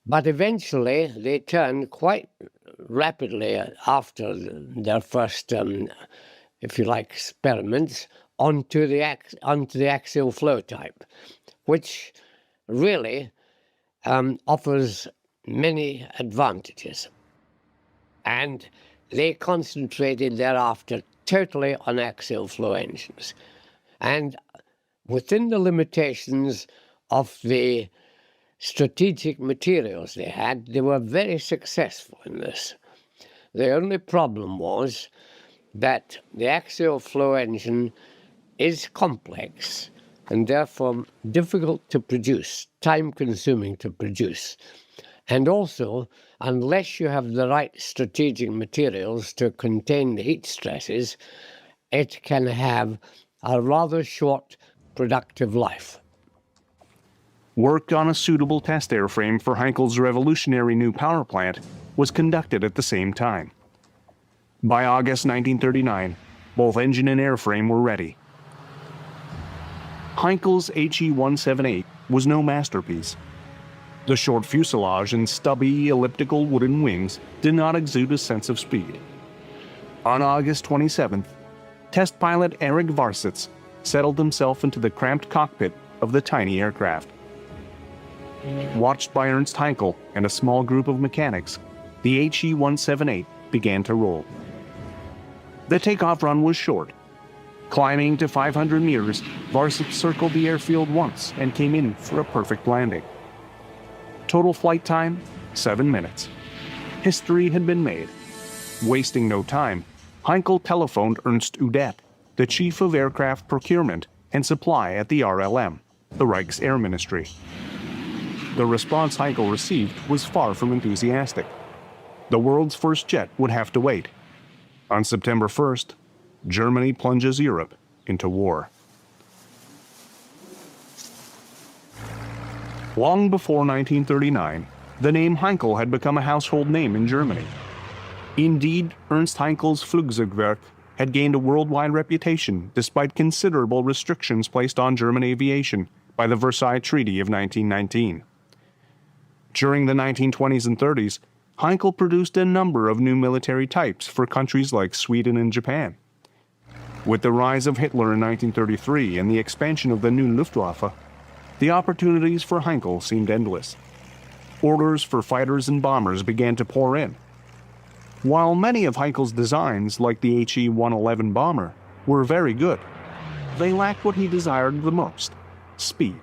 But eventually, they turned quite rapidly after their first, if you like, experiments onto the axial flow type, which really offers many advantages. And they concentrated thereafter totally on axial flow engines. And within the limitations of the strategic materials they had, they were very successful in this. The only problem was that the axial flow engine is complex and therefore difficult to produce, time-consuming to produce. And also, unless you have the right strategic materials to contain the heat stresses, it can have a rather short productive life. Work on a suitable test airframe for Heinkel's revolutionary new power plant was conducted at the same time. By August 1939, both engine and airframe were ready. Heinkel's HE-178 was no masterpiece. The short fuselage and stubby, elliptical wooden wings did not exude a sense of speed. On August 27th, test pilot Erich Varsitz settled himself into the cramped cockpit of the tiny aircraft. Watched by Ernst Heinkel and a small group of mechanics, the HE-178 began to roll. The takeoff run was short. Climbing to 500 meters, Varsitz circled the airfield once and came in for a perfect landing. Total flight time, 7 minutes. History had been made. Wasting no time, Heinkel telephoned Ernst Udet, the chief of aircraft procurement and supply at the RLM, the Reich's Air Ministry. The response Heinkel received was far from enthusiastic. The world's first jet would have to wait. On September 1st, Germany plunges Europe into war. Long before 1939, the name Heinkel had become a household name in Germany. Indeed, Ernst Heinkel's Flugzeugwerk had gained a worldwide reputation despite considerable restrictions placed on German aviation by the Versailles Treaty of 1919. During the 1920s and 30s, Heinkel produced a number of new military types for countries like Sweden and Japan. With the rise of Hitler in 1933 and the expansion of the new Luftwaffe, the opportunities for Heinkel seemed endless. Orders for fighters and bombers began to pour in. While many of Heinkel's designs, like the HE-111 bomber, were very good, they lacked what he desired the most: speed.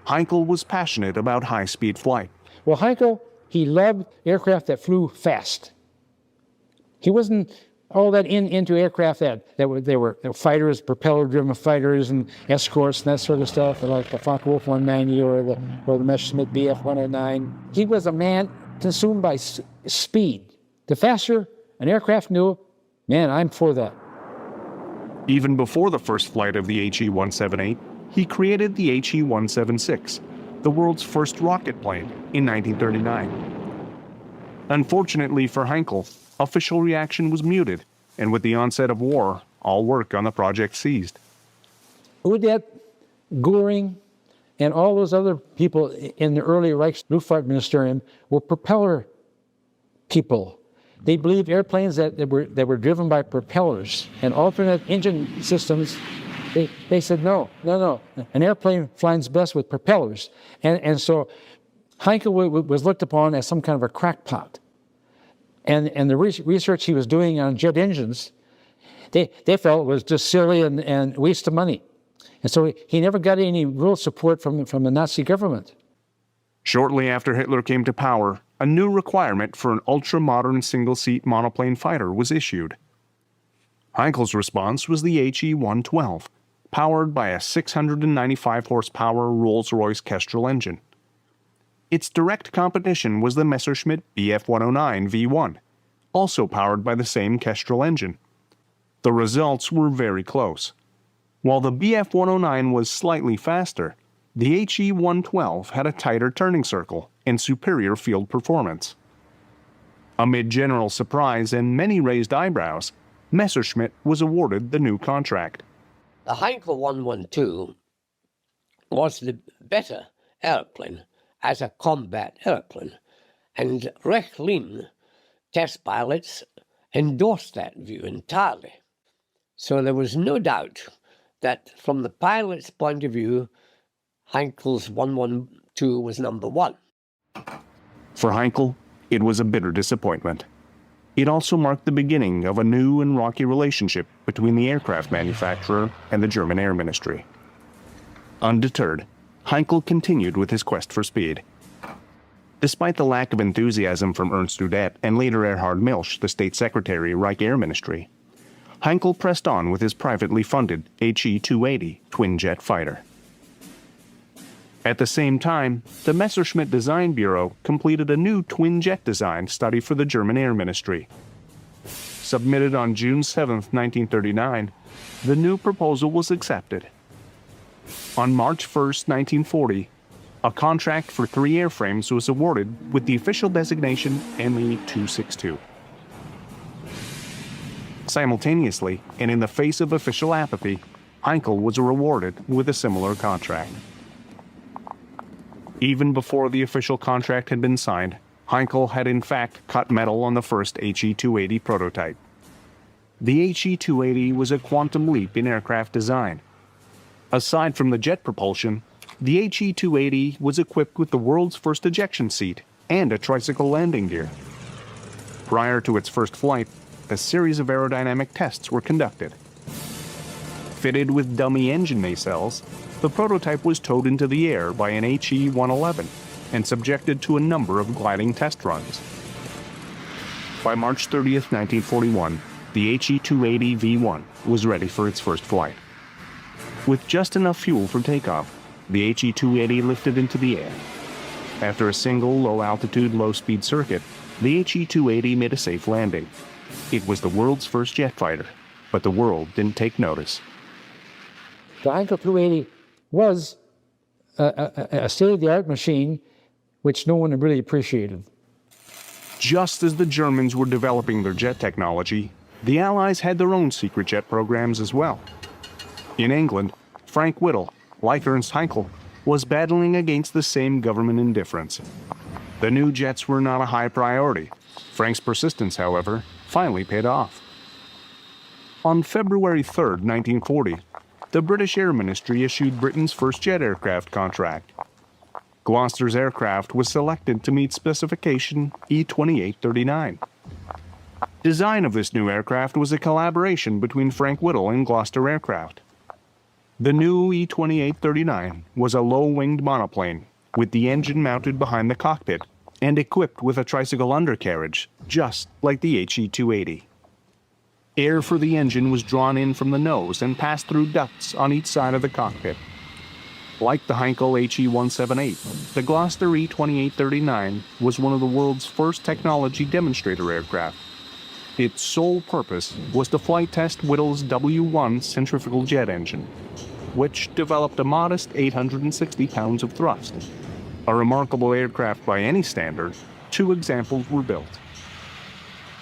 Heinkel was passionate about high-speed flight. Well, Heinkel, he loved aircraft that flew fast. He wasn't all that into aircraft that were fighters, propeller-driven fighters and escorts and that sort of stuff, like the Focke-Wulf 190 or the Messerschmitt Bf-109. He was a man consumed by speed. The faster an aircraft knew, man, I'm for that. Even before the first flight of the HE-178, he created the HE-176, the world's first rocket plane, in 1939. Unfortunately for Heinkel, official reaction was muted, and with the onset of war, all work on the project ceased. Udet, Göring, and all those other people in the early Reichsluftfahrtministerium were propeller people. They believed airplanes that were driven by propellers and alternate engine systems. They said, no, an airplane flies best with propellers. And so Heinkel was looked upon as some kind of a crackpot. And the research he was doing on jet engines, they felt was just silly and waste of money. And so he never got any real support from the Nazi government. Shortly after Hitler came to power, a new requirement for an ultra-modern single-seat monoplane fighter was issued. Heinkel's response was the HE-112, powered by a 695-horsepower Rolls-Royce Kestrel engine. Its direct competition was the Messerschmitt Bf-109 V1, also powered by the same Kestrel engine. The results were very close. While the Bf-109 was slightly faster, the HE-112 had a tighter turning circle and superior field performance. Amid general surprise and many raised eyebrows, Messerschmitt was awarded the new contract. The Heinkel 112 was the better airplane as a combat airplane, and Reich test pilots endorsed that view entirely. So there was no doubt that from the pilot's point of view, Heinkel's 112 was number one. For Heinkel, it was a bitter disappointment. It also marked the beginning of a new and rocky relationship between the aircraft manufacturer and the German Air Ministry. Undeterred, Heinkel continued with his quest for speed. Despite the lack of enthusiasm from Ernst Udet and later Erhard Milch, the State Secretary, Reich Air Ministry, Heinkel pressed on with his privately funded HE-280 twin-jet fighter. At the same time, the Messerschmitt Design Bureau completed a new twin-jet design study for the German Air Ministry. Submitted on June 7, 1939, the new proposal was accepted. On March 1, 1940, a contract for 3 airframes was awarded with the official designation ME-262. Simultaneously, and in the face of official apathy, Heinkel was rewarded with a similar contract. Even before the official contract had been signed, Heinkel had in fact cut metal on the first HE-280 prototype. The HE-280 was a quantum leap in aircraft design. Aside from the jet propulsion, the HE-280 was equipped with the world's first ejection seat and a tricycle landing gear. Prior to its first flight, a series of aerodynamic tests were conducted. Fitted with dummy engine nacelles, the prototype was towed into the air by an HE-111 and subjected to a number of gliding test runs. By March 30, 1941, the HE-280 V1 was ready for its first flight. With just enough fuel for takeoff, the HE-280 lifted into the air. After a single low-altitude, low-speed circuit, the HE-280 made a safe landing. It was the world's first jet fighter, but the world didn't take notice. The Heinkel 280 was a state-of-the-art machine which no one really appreciated. Just as the Germans were developing their jet technology, the Allies had their own secret jet programs as well. In England, Frank Whittle, like Ernst Heinkel, was battling against the same government indifference. The new jets were not a high priority. Frank's persistence, however, finally paid off. On February 3, 1940, the British Air Ministry issued Britain's first jet aircraft contract. Gloucester's aircraft was selected to meet specification E-2839. Design of this new aircraft was a collaboration between Frank Whittle and Gloucester Aircraft. The new E-2839 was a low-winged monoplane with the engine mounted behind the cockpit and equipped with a tricycle undercarriage, just like the HE-280. Air for the engine was drawn in from the nose and passed through ducts on each side of the cockpit. Like the Heinkel HE-178, the Gloucester E-2839 was one of the world's first technology demonstrator aircraft. Its sole purpose was to flight test Whittle's W1 centrifugal jet engine, which developed a modest 860 pounds of thrust. A remarkable aircraft by any standard, 2 examples were built.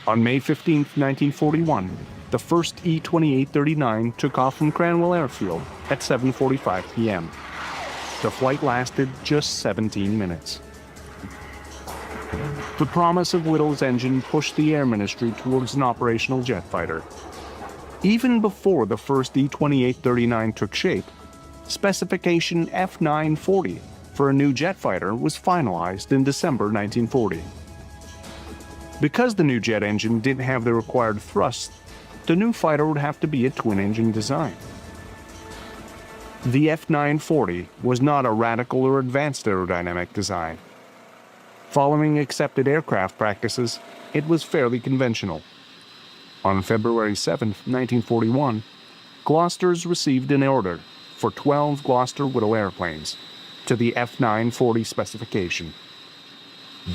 On May 15, 1941, the first E-2839 took off from Cranwell Airfield at 7:45 p.m. The flight lasted just 17 minutes. The promise of Whittle's engine pushed the Air Ministry towards an operational jet fighter. Even before the first E-2839 took shape, specification F-940 for a new jet fighter was finalized in December 1940. Because the new jet engine didn't have the required thrust, the new fighter would have to be a twin-engine design. The F-940 was not a radical or advanced aerodynamic design. Following accepted aircraft practices, it was fairly conventional. On February 7, 1941, Gloucesters received an order for 12 Gloucester Whittle airplanes to the F-940 specification.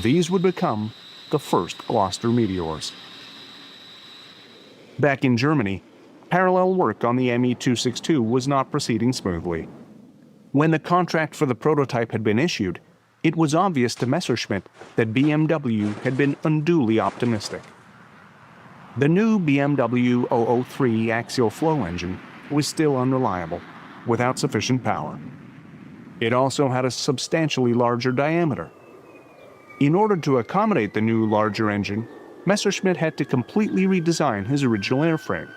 These would become the first Gloucester Meteors. Back in Germany, parallel work on the Me-262 was not proceeding smoothly. When the contract for the prototype had been issued, it was obvious to Messerschmitt that BMW had been unduly optimistic. The new BMW 003 axial flow engine was still unreliable, without sufficient power. It also had a substantially larger diameter. In order to accommodate the new larger engine, Messerschmitt had to completely redesign his original airframe.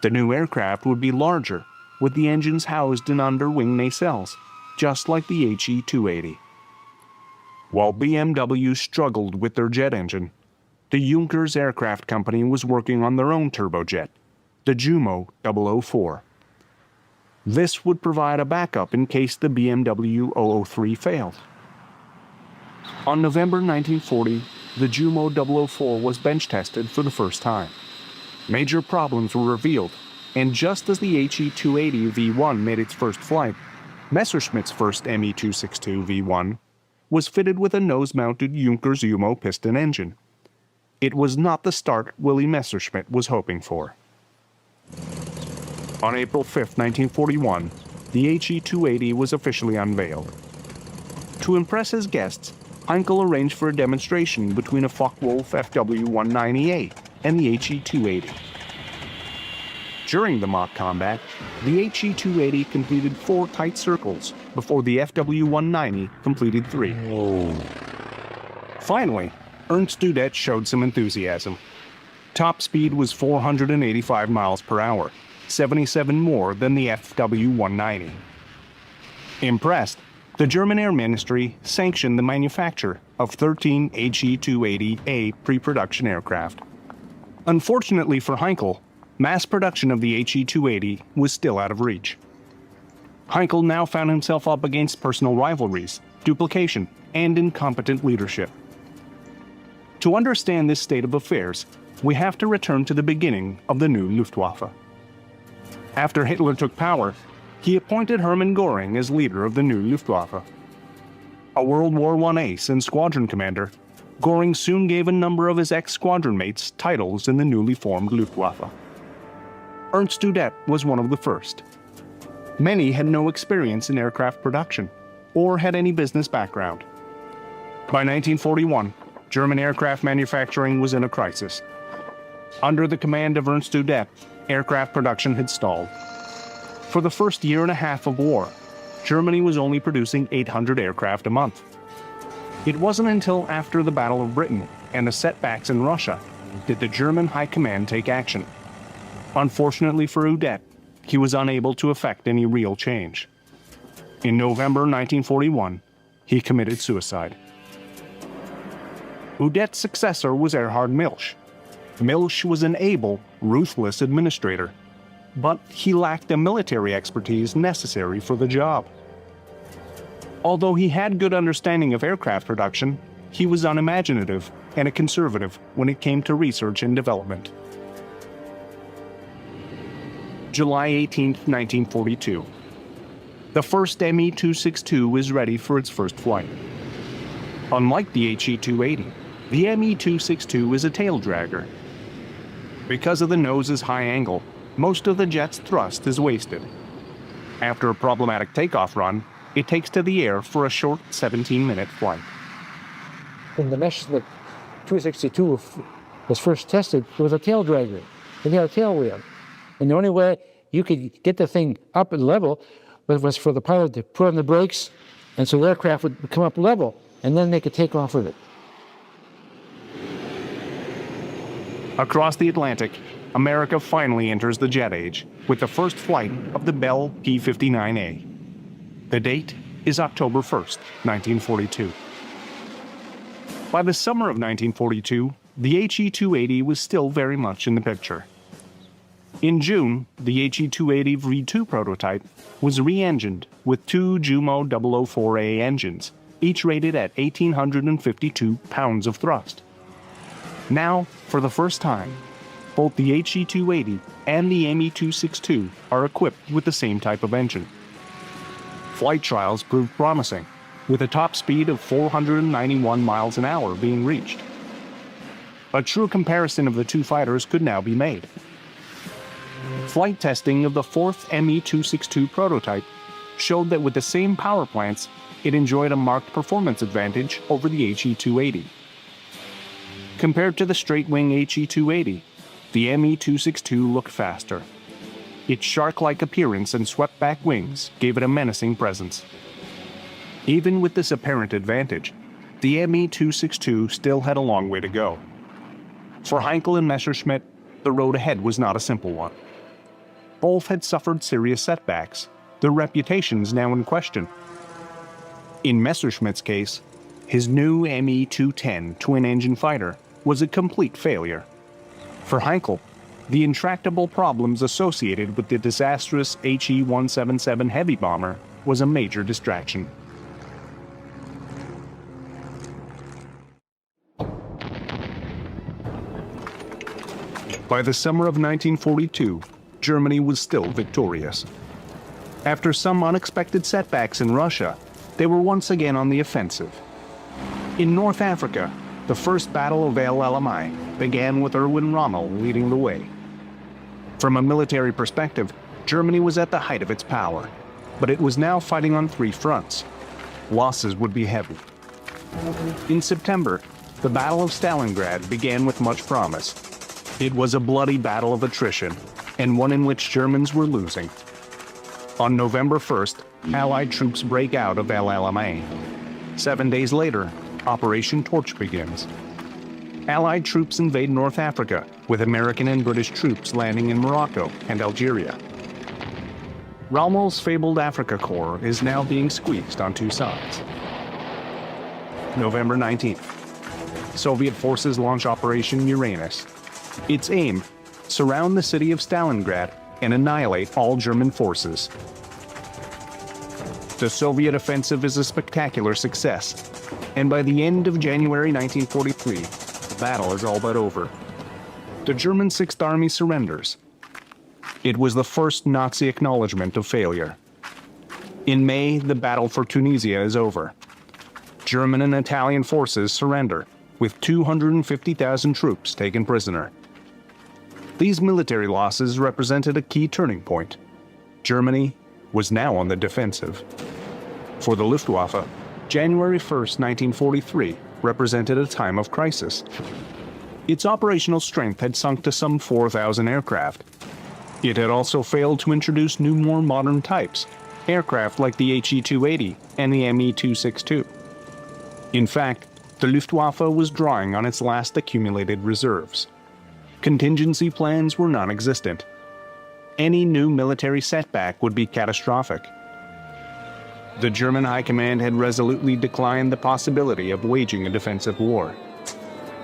The new aircraft would be larger, with the engines housed in underwing nacelles, just like the HE-280. While BMW struggled with their jet engine, the Junkers Aircraft Company was working on their own turbojet, the Jumo 004. This would provide a backup in case the BMW 003 failed. On November 1940, the Jumo 004 was bench tested for the first time. Major problems were revealed, and just as the HE-280 V1 made its first flight, Messerschmitt's first Me-262 V1 was fitted with a nose-mounted Junkers Jumo piston engine. It was not the start Willy Messerschmitt was hoping for. On April 5, 1941, the HE-280 was officially unveiled. To impress his guests, Heinkel arranged for a demonstration between a Focke-Wulf FW-190A and the HE-280. During the mock combat, the HE-280 completed 4 tight circles before the FW-190 completed 3. Finally, Ernst Udet showed some enthusiasm. Top speed was 485 miles per hour, 77 more than the FW-190. Impressed, the German Air Ministry sanctioned the manufacture of 13 HE-280A pre-production aircraft. Unfortunately for Heinkel, mass production of the HE-280 was still out of reach. Heinkel now found himself up against personal rivalries, duplication, and incompetent leadership. To understand this state of affairs, we have to return to the beginning of the new Luftwaffe. After Hitler took power, he appointed Hermann Göring as leader of the new Luftwaffe. A World War I ace and squadron commander, Göring soon gave a number of his ex-squadron mates titles in the newly formed Luftwaffe. Ernst Udet was one of the first. Many had no experience in aircraft production, or had any business background. By 1941, German aircraft manufacturing was in a crisis. Under the command of Ernst Udet, aircraft production had stalled. For the first year and a half of war, Germany was only producing 800 aircraft a month. It wasn't until after the Battle of Britain and the setbacks in Russia did the German High Command take action. Unfortunately for Udet, he was unable to effect any real change. In November 1941, he committed suicide. Udet's successor was Erhard Milch. Milch was an able, ruthless administrator, but he lacked the military expertise necessary for the job. Although he had good understanding of aircraft production, he was unimaginative and a conservative when it came to research and development. July 18, 1942. The first Me-262 is ready for its first flight. Unlike the HE-280, the Me-262 is a tail dragger. Because of the nose's high angle, most of the jet's thrust is wasted. After a problematic takeoff run, it takes to the air for a short 17-minute flight. When the Messerschmitt 262 was first tested, it was a tail dragger. It had a tail wheel. And the only way you could get the thing up and level was for the pilot to put on the brakes, and so the aircraft would come up level, and then they could take off with it. Across the Atlantic, America finally enters the jet age with the first flight of the Bell P-59A. The date is October 1st, 1942. By the summer of 1942, the HE-280 was still very much in the picture. In June, the HE-280 V2 prototype was re-engined with two Jumo 004A engines, each rated at 1,852 pounds of thrust. Now, for the first time, both the HE-280 and the Me-262 are equipped with the same type of engine. Flight trials proved promising, with a top speed of 491 miles an hour being reached. A true comparison of the two fighters could now be made. Flight testing of the fourth Me-262 prototype showed that with the same power plants, it enjoyed a marked performance advantage over the HE-280. Compared to the straight-wing HE-280, the Me-262 looked faster. Its shark-like appearance and swept-back wings gave it a menacing presence. Even with this apparent advantage, the Me-262 still had a long way to go. For Heinkel and Messerschmitt, the road ahead was not a simple one. Both had suffered serious setbacks, their reputations now in question. In Messerschmitt's case, his new Me-210 twin-engine fighter was a complete failure. For Heinkel, the intractable problems associated with the disastrous HE-177 heavy bomber was a major distraction. By the summer of 1942, Germany was still victorious. After some unexpected setbacks in Russia, they were once again on the offensive. In North Africa, the first Battle of El Alamein began with Erwin Rommel leading the way. From a military perspective, Germany was at the height of its power, but it was now fighting on three fronts. Losses would be heavy. In September, the Battle of Stalingrad began with much promise. It was a bloody battle of attrition, and one in which Germans were losing. On November 1st, Allied troops break out of El Alamein. 7 days later, Operation Torch begins. Allied troops invade North Africa, with American and British troops landing in Morocco and Algeria. Rommel's fabled Africa Corps is now being squeezed on two sides. November 19th. Soviet forces launch Operation Uranus. Its aim, surround the city of Stalingrad and annihilate all German forces. The Soviet offensive is a spectacular success, and by the end of January 1943, the battle is all but over. The German Sixth Army surrenders. It was the first Nazi acknowledgement of failure. In May, the battle for Tunisia is over. German and Italian forces surrender, with 250,000 troops taken prisoner. These military losses represented a key turning point. Germany was now on the defensive. For the Luftwaffe, January 1st, 1943 represented a time of crisis. Its operational strength had sunk to some 4,000 aircraft. It had also failed to introduce new, more modern types, aircraft like the HE-280 and the Me-262. In fact, the Luftwaffe was drawing on its last accumulated reserves. Contingency plans were non-existent, Any new military setback would be catastrophic. The German High Command had resolutely declined the possibility of waging a defensive war.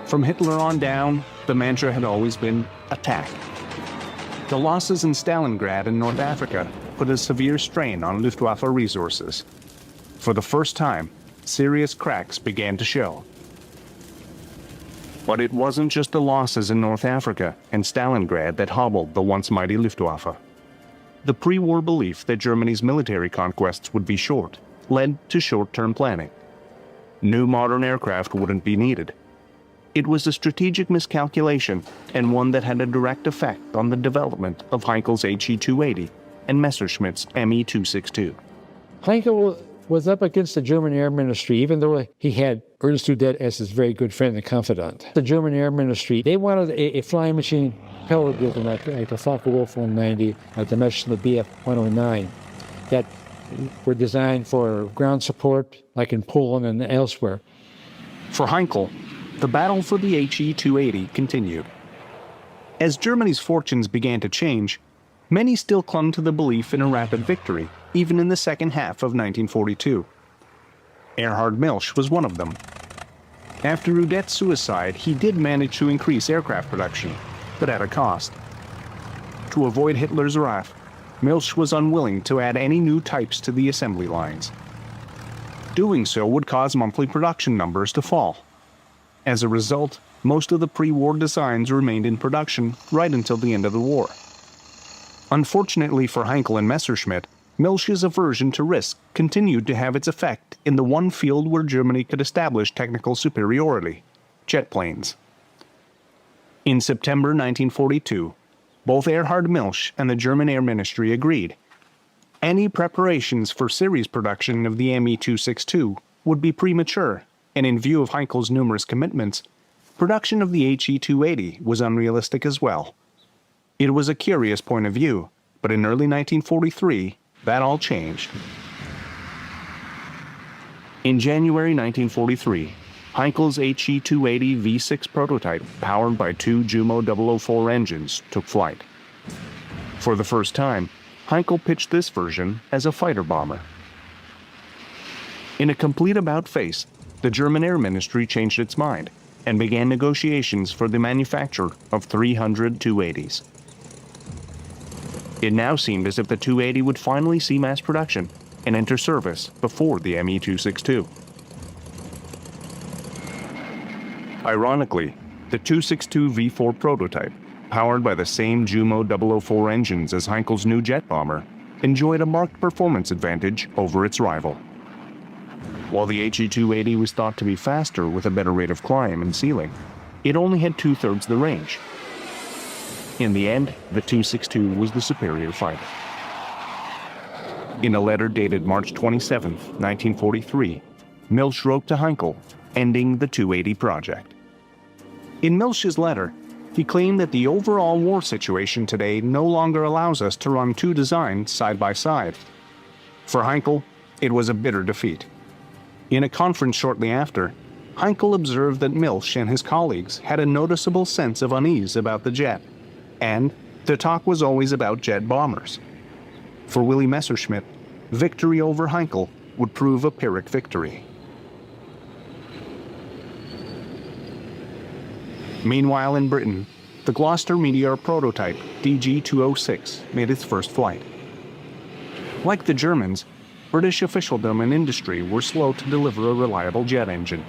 From Hitler on down, the mantra had always been attack. The losses in Stalingrad and North Africa put a severe strain on Luftwaffe resources. For the first time, serious cracks began to show. But it wasn't just the losses in North Africa and Stalingrad that hobbled the once mighty Luftwaffe. The pre-war belief that Germany's military conquests would be short led to short-term planning. New modern aircraft wouldn't be needed. It was a strategic miscalculation, and one that had a direct effect on the development of Heinkel's HE-280 and Messerschmitt's Me-262. Heinkel was up against the German Air Ministry, even though he had Ernst Udet as his very good friend and confidant. The German Air Ministry, they wanted a flying machine pellet built like the Focke-Wulf 190, like the Messerschmitt Bf 109, that were designed for ground support, like in Poland and elsewhere. For Heinkel, the battle for the HE-280 continued. As Germany's fortunes began to change, many still clung to the belief in a rapid victory, even in the second half of 1942. Erhard Milch was one of them. After Udet's suicide, he did manage to increase aircraft production, but at a cost. To avoid Hitler's wrath, Milch was unwilling to add any new types to the assembly lines. Doing so would cause monthly production numbers to fall. As a result, most of the pre-war designs remained in production right until the end of the war. Unfortunately for Heinkel and Messerschmitt, Milch's aversion to risk continued to have its effect in the one field where Germany could establish technical superiority: jet planes. In September 1942, both Erhard Milch and the German Air Ministry agreed. Any preparations for series production of the Me-262 would be premature, and in view of Heinkel's numerous commitments, production of the HE-280 was unrealistic as well. It was a curious point of view, but in early 1943, that all changed. In January 1943, Heinkel's HE-280 V6 prototype, powered by two Jumo 004 engines, took flight. For the first time, Heinkel pitched this version as a fighter bomber. In a complete about-face, the German Air Ministry changed its mind and began negotiations for the manufacture of 300 280s. It now seemed as if the 280 would finally see mass production and enter service before the Me-262. Ironically, the 262 V4 prototype, powered by the same Jumo 004 engines as Heinkel's new jet bomber, enjoyed a marked performance advantage over its rival. While the HE-280 was thought to be faster with a better rate of climb and ceiling, it only had 2/3 the range. In the end, the 262 was the superior fighter. In a letter dated March 27, 1943, Milch wrote to Heinkel, ending the 280 project. In Milch's letter, he claimed that the overall war situation today no longer allows us to run two designs side by side. For Heinkel, it was a bitter defeat. In a conference shortly after, Heinkel observed that Milch and his colleagues had a noticeable sense of unease about the jet, and the talk was always about jet bombers. For Willy Messerschmitt, victory over Heinkel would prove a Pyrrhic victory. Meanwhile in Britain, the Gloucester Meteor prototype DG-206 made its first flight. Like the Germans, British officialdom and industry were slow to deliver a reliable jet engine.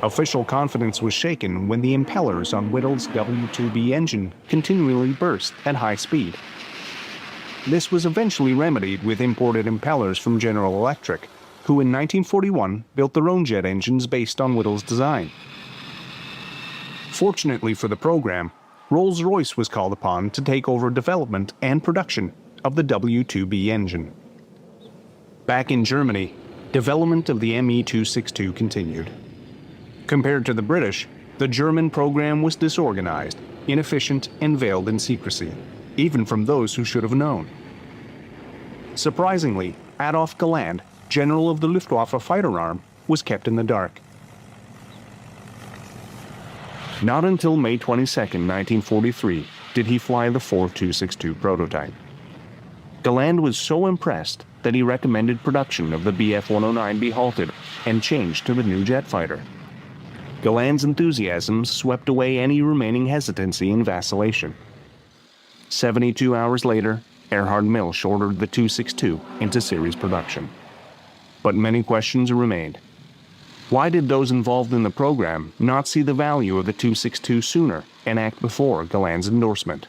Official confidence was shaken when the impellers on Whittle's W2B engine continually burst at high speed. This was eventually remedied with imported impellers from General Electric, who in 1941 built their own jet engines based on Whittle's design. Fortunately for the program, Rolls-Royce was called upon to take over development and production of the W2B engine. Back in Germany, development of the Me-262 continued. Compared to the British, the German program was disorganized, inefficient, and veiled in secrecy, even from those who should have known. Surprisingly, Adolf Galland, general of the Luftwaffe fighter arm, was kept in the dark. Not until May 22, 1943, did he fly the 4262 prototype. Galland was so impressed that he recommended production of the Bf-109 be halted and changed to the new jet fighter. Galland's enthusiasm swept away any remaining hesitancy and vacillation. 72 hours later, Erhard Milch ordered the 262 into series production. But many questions remained. Why did those involved in the program not see the value of the 262 sooner and act before Galland's endorsement?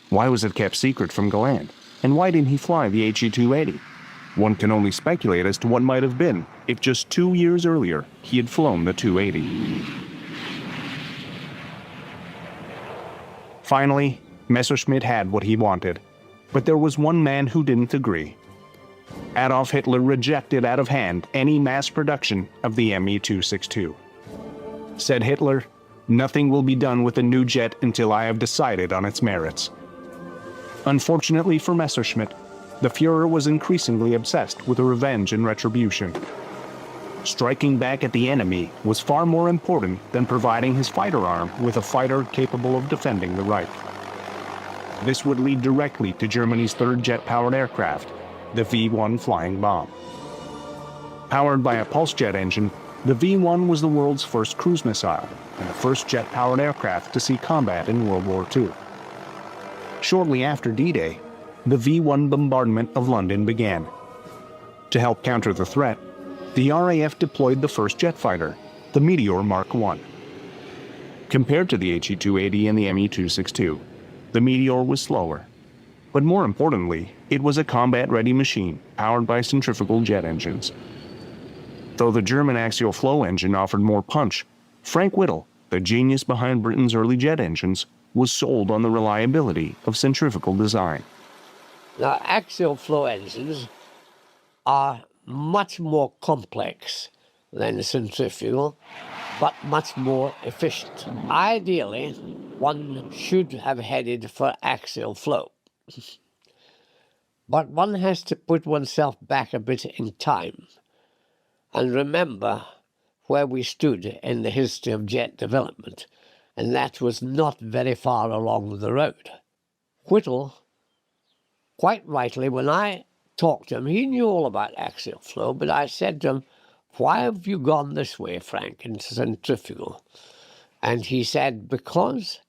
Why was it kept secret from Galland? And why didn't he fly the HE-280? One can only speculate as to what might have been if just 2 years earlier he had flown the 280. Finally, Messerschmitt had what he wanted, but there was one man who didn't agree. Adolf Hitler rejected out of hand any mass production of the Me-262. Said Hitler, "Nothing will be done with the new jet until I have decided on its merits." Unfortunately for Messerschmitt, the Fuhrer was increasingly obsessed with revenge and retribution. Striking back at the enemy was far more important than providing his fighter arm with a fighter capable of defending the Reich. This would lead directly to Germany's third jet-powered aircraft, the V-1 flying bomb. Powered by a pulse jet engine, the V-1 was the world's first cruise missile and the first jet-powered aircraft to see combat in World War II. Shortly after D-Day, the V-1 bombardment of London began. To help counter the threat, the RAF deployed the first jet fighter, the Meteor Mark I. Compared to the HE-280 and the Me-262, the Meteor was slower. But more importantly, it was a combat-ready machine powered by centrifugal jet engines. Though the German axial flow engine offered more punch, Frank Whittle, the genius behind Britain's early jet engines, was sold on the reliability of centrifugal design. Now, axial flow engines are much more complex than centrifugal, but much more efficient. Ideally, one should have headed for axial flow. But one has to put oneself back a bit in time and remember where we stood in the history of jet development, and that was not very far along the road. Whittle, quite rightly, when I talked to him, he knew all about axial flow, but I said to him, "Why have you gone this way, Frank, into centrifugal?" And he said, "Because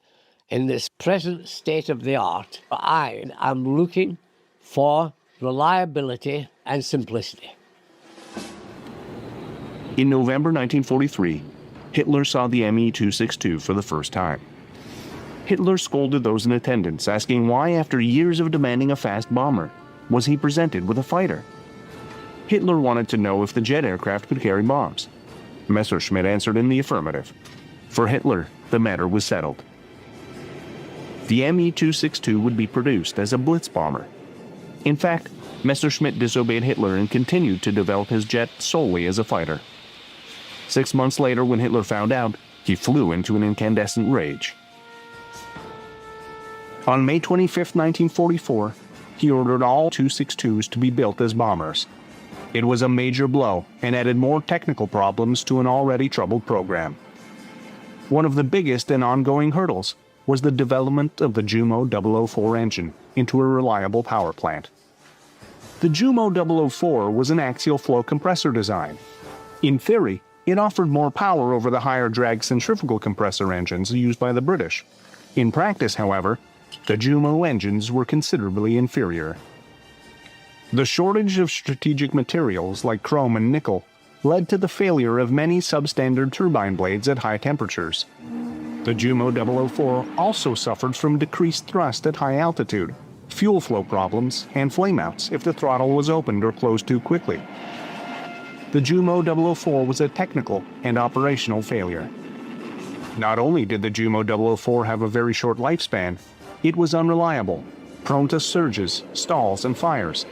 in this present state of the art, I am looking for reliability and simplicity." In November 1943, Hitler saw the Me-262 for the first time. Hitler scolded those in attendance, asking why, after years of demanding a fast bomber, was he presented with a fighter? Hitler wanted to know if the jet aircraft could carry bombs. Messerschmitt answered in the affirmative. For Hitler, the matter was settled. The Me-262 would be produced as a blitz bomber. In fact, Messerschmitt disobeyed Hitler and continued to develop his jet solely as a fighter. 6 months later, when Hitler found out, he flew into an incandescent rage. On May 25, 1944, he ordered all 262s to be built as bombers. It was a major blow and added more technical problems to an already troubled program. One of the biggest and ongoing hurdles was the development of the Jumo 004 engine into a reliable power plant. The Jumo 004 was an axial flow compressor design. In theory, it offered more power over the higher drag centrifugal compressor engines used by the British. In practice, however, the Jumo engines were considerably inferior. The shortage of strategic materials like chrome and nickel led to the failure of many substandard turbine blades at high temperatures. The Jumo 004 also suffered from decreased thrust at high altitude, fuel flow problems, and flameouts if the throttle was opened or closed too quickly. The Jumo 004 was a technical and operational failure. Not only did the Jumo 004 have a very short lifespan, it was unreliable, prone to surges, stalls, and fires.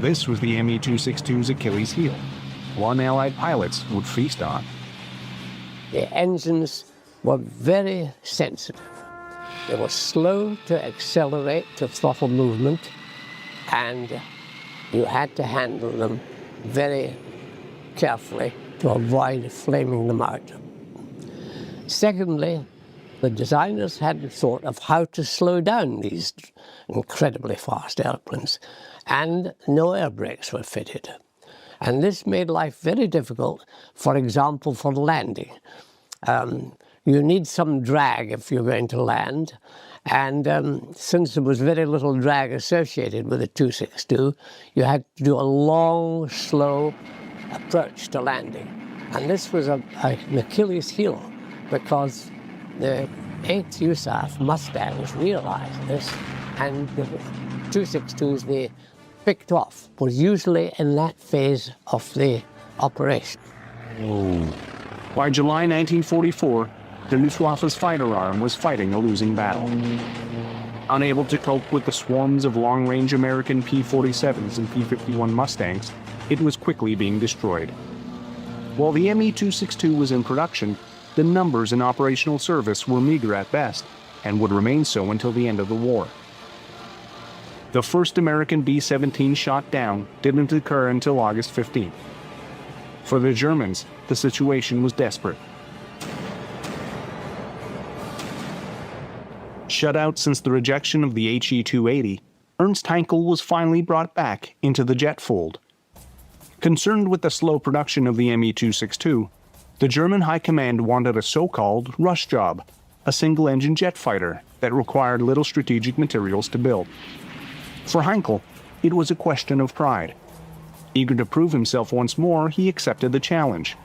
This was the Me-262's Achilles heel, one Allied pilots would feast on. The engines were very sensitive. They were slow to accelerate to throttle movement, and you had to handle them very carefully to avoid flaming them out. Secondly, The designers hadn't thought of how to slow down these incredibly fast airplanes, and no air brakes were fitted. And this made life very difficult, for example, for landing. You need some drag if you're going to land, and since there was very little drag associated with the 262, you had to do a long, slow approach to landing. And this was an Achilles heel, because the 8th USAF Mustangs realized this, and the 262s they picked off was usually in that phase of the operation. By July 1944, the Luftwaffe's fighter arm was fighting a losing battle. Unable to cope with the swarms of long-range American P-47s and P-51 Mustangs, it was quickly being destroyed. While the Me-262 was in production, the numbers in operational service were meager at best, and would remain so until the end of the war. The first American B-17 shot down didn't occur until August 15th. For the Germans, the situation was desperate. Shut out since the rejection of the HE-280, Ernst Heinkel was finally brought back into the jet fold. Concerned with the slow production of the Me-262, the German High Command wanted a so-called rush job, a single-engine jet fighter that required little strategic materials to build. For Heinkel, it was a question of pride. Eager to prove himself once more, he accepted the challenge.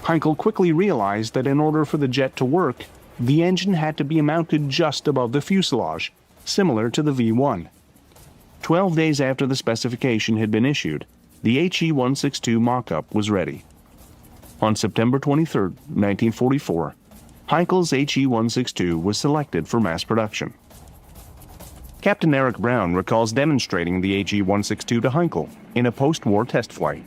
Heinkel quickly realized that in order for the jet to work, the engine had to be mounted just above the fuselage, similar to the V-1. 12 days after the specification had been issued, the HE-162 mock-up was ready. On September 23, 1944, Heinkel's HE-162 was selected for mass production. Captain Eric Brown recalls demonstrating the HE-162 to Heinkel in a post-war test flight.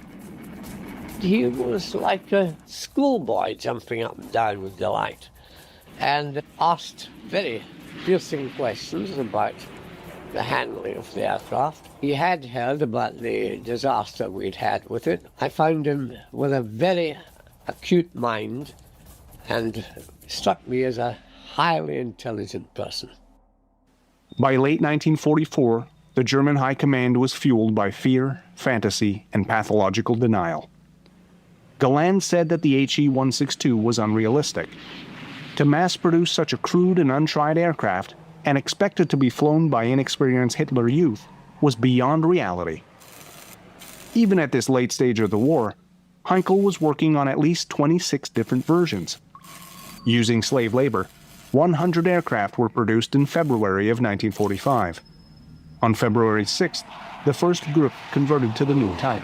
He was like a schoolboy jumping up and down with delight, and asked very piercing questions about the handling of the aircraft. He had heard about the disaster we'd had with it. I found him with a very acute mind and struck me as a highly intelligent person. By late 1944, the German High Command was fueled by fear, fantasy, and pathological denial. Galland said that the HE-162 was unrealistic. To mass-produce such a crude and untried aircraft and expect it to be flown by inexperienced Hitler youth was beyond reality. Even at this late stage of the war, Heinkel was working on at least 26 different versions. Using slave labor, 100 aircraft were produced in February of 1945. On February 6th, the first group converted to the new type.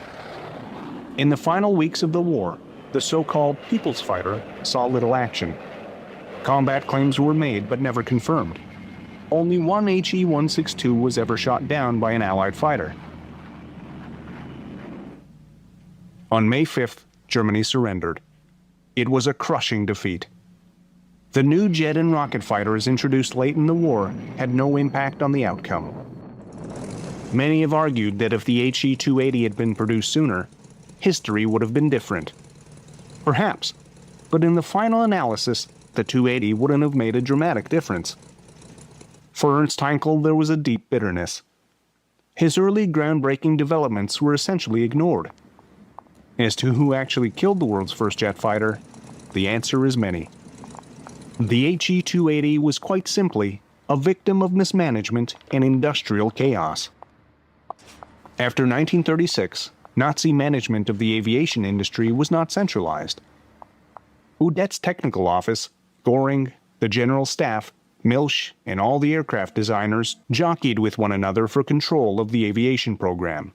In the final weeks of the war, the so-called People's Fighter saw little action. Combat claims were made but never confirmed. Only one HE-162 was ever shot down by an Allied fighter. On May 5th, Germany surrendered. It was a crushing defeat. The new jet and rocket fighters introduced late in the war had no impact on the outcome. Many have argued that if the HE-280 had been produced sooner, history would have been different. Perhaps, but in the final analysis, the 280 wouldn't have made a dramatic difference. For Ernst Heinkel, there was a deep bitterness. His early groundbreaking developments were essentially ignored. As to who actually killed the world's first jet fighter, the answer is many. The HE-280 was quite simply a victim of mismanagement and industrial chaos. After 1936, Nazi management of the aviation industry was not centralized. Udet's technical office, Göring, the general staff, Milch, and all the aircraft designers jockeyed with one another for control of the aviation program.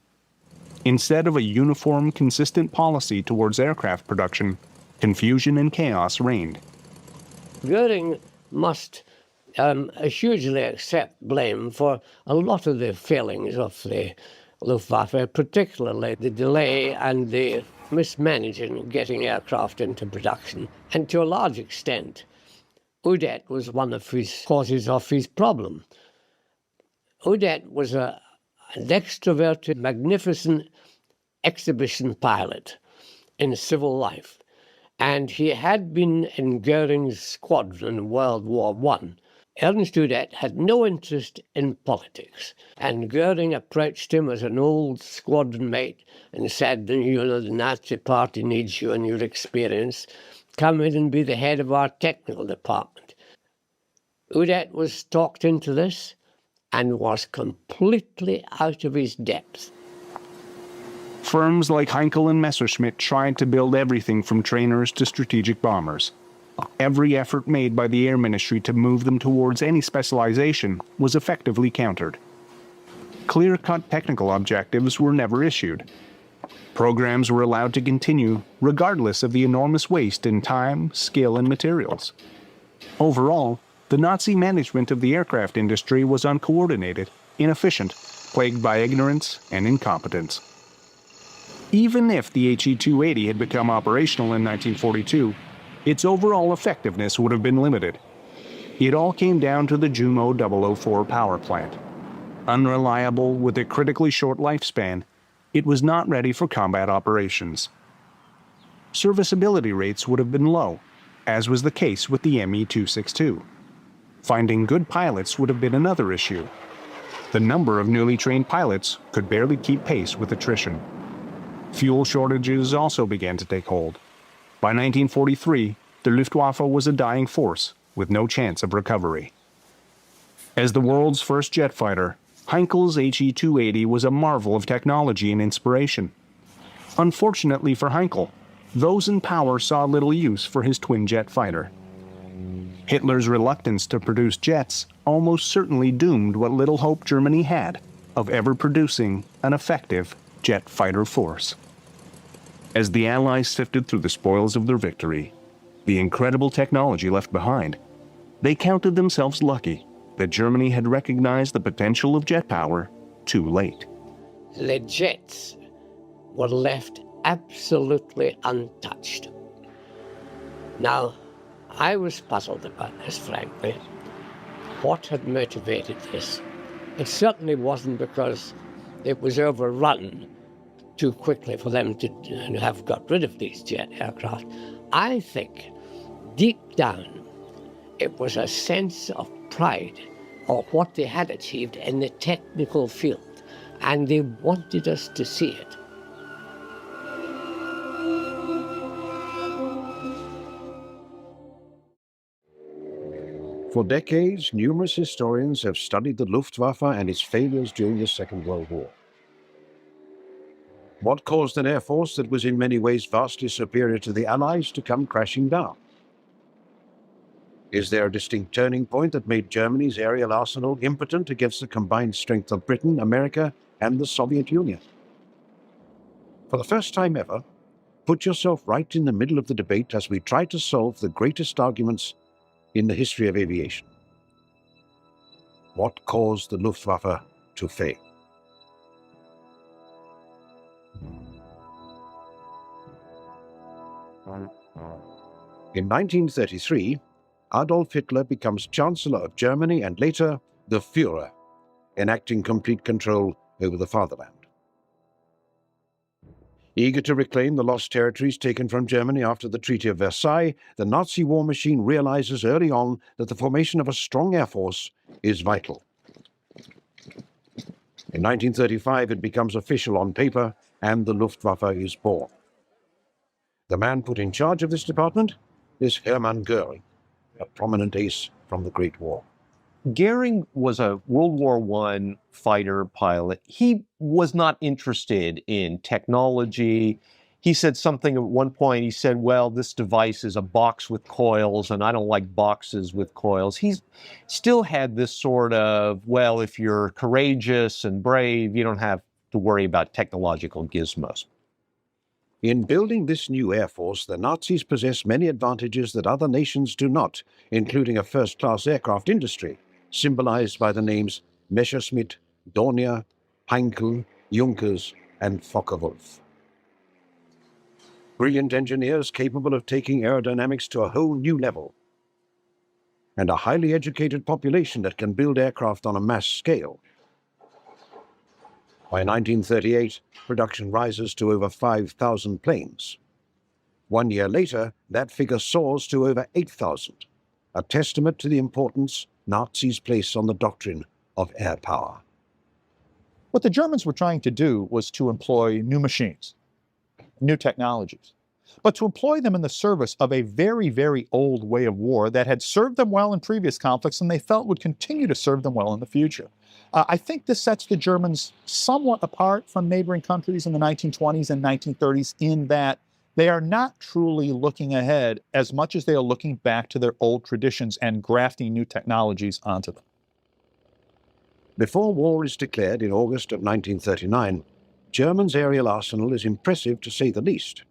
Instead of a uniform, consistent policy towards aircraft production, confusion and chaos reigned. Göring must hugely accept blame for a lot of the failings of the Luftwaffe, particularly the delay and the mismanaging getting aircraft into production. And to a large extent, Udet was one of his causes of his problem. Udet was an extroverted, magnificent exhibition pilot in civil life. And he had been in Goering's squadron in World War I. Ernst Udet had no interest in politics, and Goering approached him as an old squadron mate and said, you know, the Nazi party needs you and your experience. Come in and be the head of our technical department. Udet was talked into this and was completely out of his depth. Firms like Heinkel and Messerschmitt tried to build everything from trainers to strategic bombers. Every effort made by the Air Ministry to move them towards any specialization was effectively countered. Clear-cut technical objectives were never issued. Programs were allowed to continue regardless of the enormous waste in time, skill, and materials. Overall, the Nazi management of the aircraft industry was uncoordinated, inefficient, plagued by ignorance and incompetence. Even if the HE-280 had become operational in 1942, its overall effectiveness would have been limited. It all came down to the Jumo 004 power plant. Unreliable with a critically short lifespan, it was not ready for combat operations. Serviceability rates would have been low, as was the case with the Me-262. Finding good pilots would have been another issue. The number of newly trained pilots could barely keep pace with attrition. Fuel shortages also began to take hold. By 1943, the Luftwaffe was a dying force with no chance of recovery. As the world's first jet fighter, Heinkel's HE-280 was a marvel of technology and inspiration. Unfortunately for Heinkel, those in power saw little use for his twin-jet fighter. Hitler's reluctance to produce jets almost certainly doomed what little hope Germany had of ever producing an effective jet fighter force. As the Allies sifted through the spoils of their victory, the incredible technology left behind, they counted themselves lucky that Germany had recognized the potential of jet power too late. The jets were left absolutely untouched. Now, I was puzzled about this, frankly. What had motivated this? It certainly wasn't because it was overrun too quickly for them to have got rid of these jet aircraft. I think, deep down, it was a sense of pride of what they had achieved in the technical field, and they wanted us to see it. For decades, numerous historians have studied the Luftwaffe and its failures during the Second World War. What caused an air force that was in many ways vastly superior to the Allies to come crashing down? Is there a distinct turning point that made Germany's aerial arsenal impotent against the combined strength of Britain, America, and the Soviet Union? For the first time ever, put yourself right in the middle of the debate as we try to solve the greatest arguments in the history of aviation. What caused the Luftwaffe to fail? In 1933, Adolf Hitler becomes Chancellor of Germany and later the Führer, enacting complete control over the fatherland. Eager to reclaim the lost territories taken from Germany after the Treaty of Versailles, the Nazi war machine realizes early on that the formation of a strong air force is vital. In 1935, it becomes official on paper, and the Luftwaffe is born. The man put in charge of this department is Hermann Göring, a prominent ace from the Great War. Goering was a World War I fighter pilot. He was not interested in technology. He said something at one point, he said, well, this device is a box with coils, and I don't like boxes with coils. He still had this sort of, well, if you're courageous and brave, you don't have to worry about technological gizmos. In building this new air force, the Nazis possess many advantages that other nations do not, including a first-class aircraft industry, symbolized by the names Messerschmitt, Dornier, Heinkel, Junkers, and Focke-Wulf. Brilliant engineers capable of taking aerodynamics to a whole new level, and a highly educated population that can build aircraft on a mass scale. By 1938, production rises to over 5,000 planes. 1 year later, that figure soars to over 8,000, a testament to the importance Nazis place on the doctrine of air power. What the Germans were trying to do was to employ new machines, new technologies, but to employ them in the service of a very, very old way of war that had served them well in previous conflicts and they felt would continue to serve them well in the future. I think this sets the Germans somewhat apart from neighboring countries in the 1920s and 1930s in that they are not truly looking ahead as much as they are looking back to their old traditions and grafting new technologies onto them. Before war is declared in August of 1939, Germany's aerial arsenal is impressive to say the least.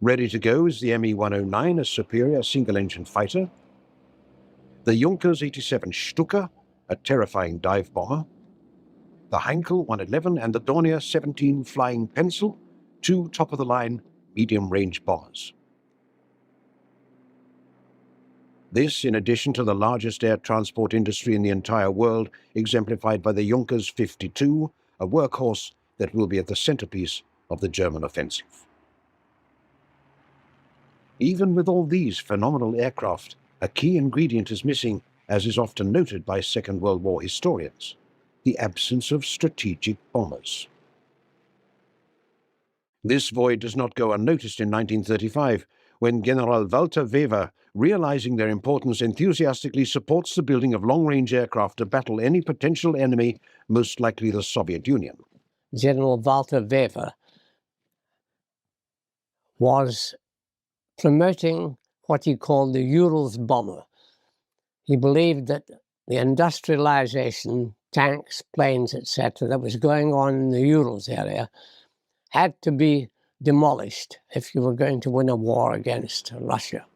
Ready to go is the Me-109, a superior single-engine fighter, the Junkers 87 Stuka, a terrifying dive bomber, the Heinkel 111 and the Dornier 17 Flying Pencil, two top-of-the-line medium-range bombers. This, in addition to the largest air transport industry in the entire world, exemplified by the Junkers 52, a workhorse that will be at the centerpiece of the German offensive. Even with all these phenomenal aircraft, a key ingredient is missing, as is often noted by Second World War historians: the absence of strategic bombers. This void does not go unnoticed in 1935, when General Walter Wever, realizing their importance, enthusiastically supports the building of long-range aircraft to battle any potential enemy, most likely the Soviet Union. General Walter Wever was promoting what he called the Urals bomber. He believed that the industrialization, tanks, planes, etc., that was going on in the Urals area had to be demolished if you were going to win a war against Russia.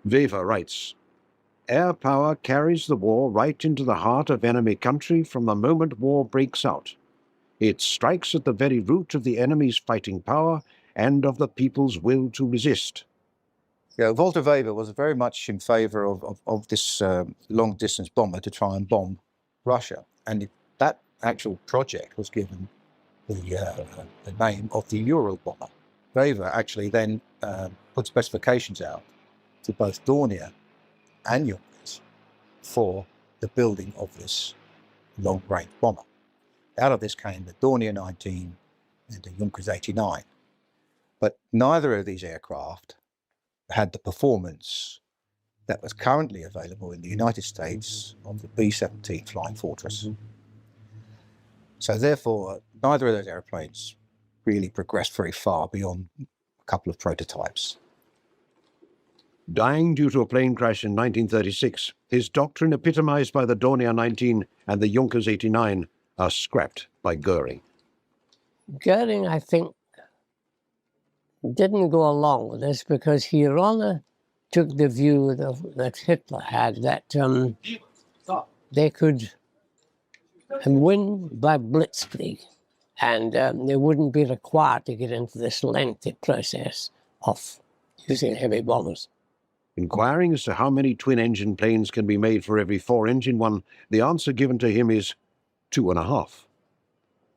Wever writes, "Air power carries the war right into the heart of enemy country from the moment war breaks out. It strikes at the very root of the enemy's fighting power and of the people's will to resist." Yeah, Walter Wever was very much in favor of this long-distance bomber to try and bomb Russia. And that actual project was given the name of the Ural bomber. Wever actually then put specifications out to both Dornier and Junkers for the building of this long-range bomber. Out of this came the Dornier 19 and the Junkers 89. But neither of these aircraft had the performance that was currently available in the United States of the B-17 Flying Fortress. So therefore, neither of those airplanes really progressed very far beyond a couple of prototypes. Dying due to a plane crash in 1936, his doctrine epitomized by the Dornier 19 and the Junkers 89 are scrapped by Goering. Goering, I think, didn't go along with this because he rather took the view that Hitler had, that they could win by blitzkrieg, and they wouldn't be required to get into this lengthy process of using heavy bombers. Inquiring as to how many twin-engine planes can be made for every four-engine one, the answer given to him is 2.5.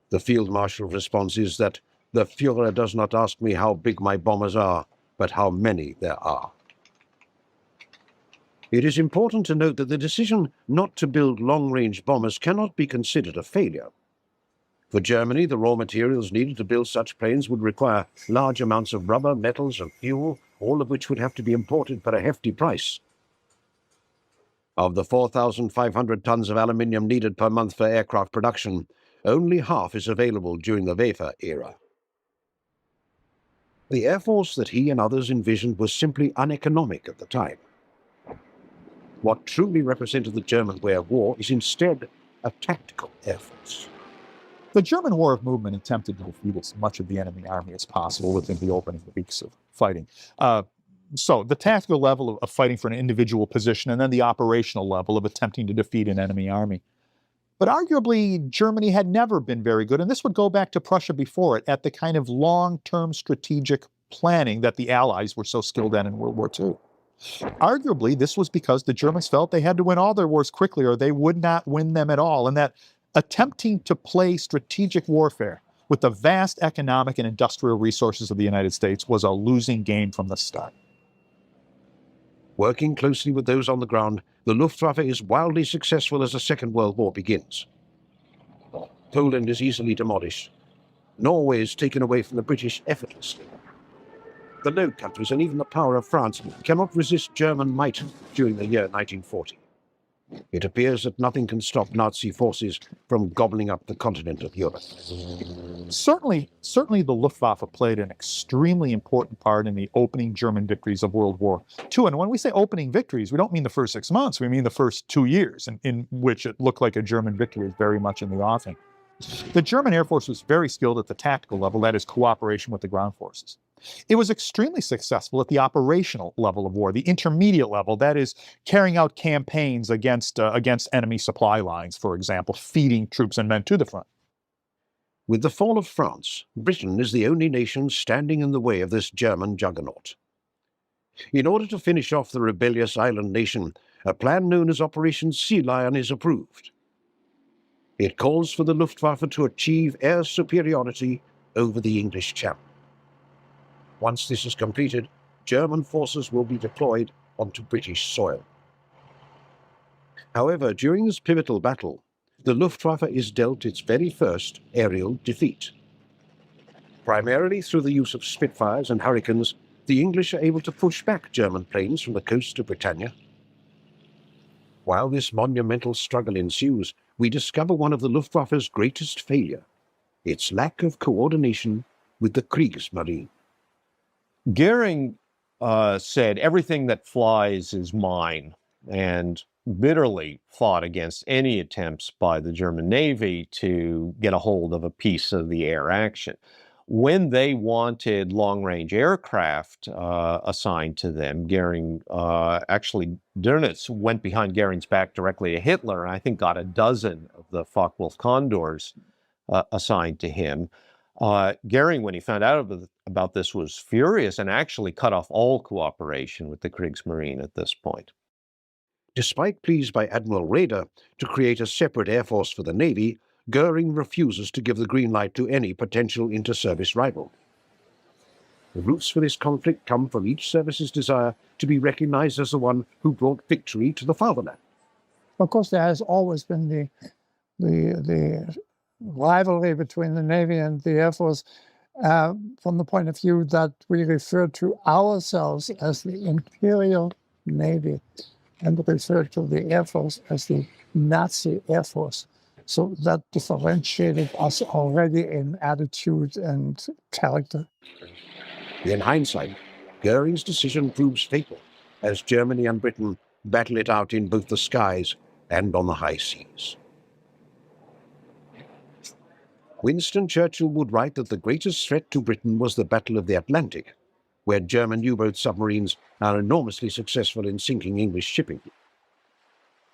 The Field Marshal's response is that the Führer does not ask me how big my bombers are, but how many there are. It is important to note that the decision not to build long-range bombers cannot be considered a failure. For Germany, the raw materials needed to build such planes would require large amounts of rubber, metals, and fuel, all of which would have to be imported for a hefty price. Of the 4,500 tons of aluminium needed per month for aircraft production, only half is available during the Wever era. The Air Force that he and others envisioned was simply uneconomic at the time. What truly represented the German way of war is instead a tactical Air Force. The German War of Movement attempted to defeat as much of the enemy army as possible within the opening weeks of fighting. So the tactical level of fighting for an individual position, and then the operational level of attempting to defeat an enemy army. But arguably, Germany had never been very good, and this would go back to Prussia before it, at the kind of long-term strategic planning that the Allies were so skilled at in World War II. Arguably, this was because the Germans felt they had to win all their wars quickly or they would not win them at all, and that attempting to play strategic warfare with the vast economic and industrial resources of the United States, was a losing game from the start. Working closely with those on the ground, the Luftwaffe is wildly successful as the Second World War begins. Poland is easily demolished. Norway is taken away from the British effortlessly. The Low Countries and even the power of France cannot resist German might during the year 1940. It appears that nothing can stop Nazi forces from gobbling up the continent of Europe. Certainly the Luftwaffe played an extremely important part in the opening German victories of World War II. And when we say opening victories, we don't mean the first 6 months, we mean the first 2 years, in which it looked like a German victory was very much in the offing. The German Air Force was very skilled at the tactical level, that is, cooperation with the ground forces. It was extremely successful at the operational level of war, the intermediate level, that is, carrying out campaigns against enemy supply lines, for example, feeding troops and men to the front. With the fall of France, Britain is the only nation standing in the way of this German juggernaut. In order to finish off the rebellious island nation, a plan known as Operation Sea Lion is approved. It calls for the Luftwaffe to achieve air superiority over the English Channel. Once this is completed, German forces will be deployed onto British soil. However, during this pivotal battle, the Luftwaffe is dealt its very first aerial defeat. Primarily through the use of Spitfires and Hurricanes, the English are able to push back German planes from the coast of Britannia. While this monumental struggle ensues, we discover one of the Luftwaffe's greatest failure, its lack of coordination with the Kriegsmarine. Goering said, "Everything that flies is mine," and bitterly fought against any attempts by the German Navy to get a hold of a piece of the air action. When they wanted long-range aircraft assigned to them, Goering, actually, Dönitz went behind Goering's back directly to Hitler, and I think got a dozen of the Focke-Wulf Condors assigned to him. Goering, when he found out about this, was furious and actually cut off all cooperation with the Kriegsmarine at this point. Despite pleas by Admiral Raeder to create a separate air force for the Navy, Goering refuses to give the green light to any potential inter-service rival. The roots for this conflict come from each service's desire to be recognized as the one who brought victory to the fatherland. Of course, there has always been the rivalry between the Navy and the Air Force from the point of view that we refer to ourselves as the Imperial Navy and refer to the Air Force as the Nazi Air Force. So that differentiated us already in attitude and character. In hindsight, Goering's decision proves fatal as Germany and Britain battle it out in both the skies and on the high seas. Winston Churchill would write that the greatest threat to Britain was the Battle of the Atlantic, where German U-boat submarines are enormously successful in sinking English shipping.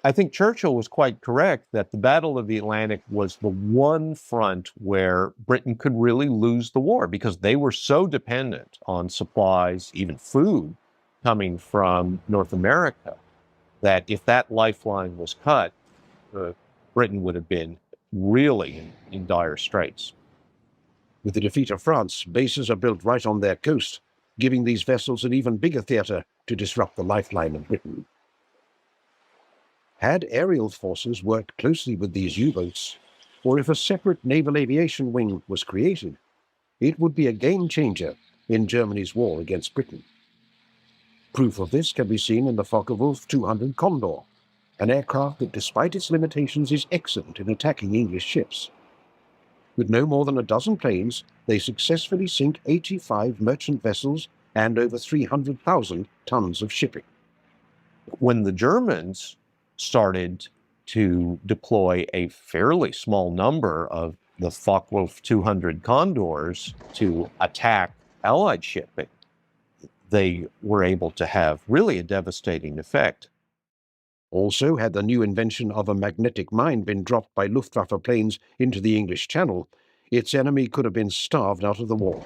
I think Churchill was quite correct that the Battle of the Atlantic was the one front where Britain could really lose the war because they were so dependent on supplies, even food, coming from North America, that if that lifeline was cut, Britain would have been really in dire straits. With the defeat of France, bases are built right on their coast, giving these vessels an even bigger theatre to disrupt the lifeline of Britain. Had aerial forces worked closely with these U-boats, or if a separate naval aviation wing was created, it would be a game-changer in Germany's war against Britain. Proof of this can be seen in the Focke-Wulf 200 Condor, an aircraft that, despite its limitations, is excellent in attacking English ships. With no more than a dozen planes, they successfully sink 85 merchant vessels and over 300,000 tons of shipping. When the Germans started to deploy a fairly small number of the Focke-Wulf 200 Condors to attack Allied shipping, they were able to have really a devastating effect. Also, had the new invention of a magnetic mine been dropped by Luftwaffe planes into the English Channel, its enemy could have been starved out of the war.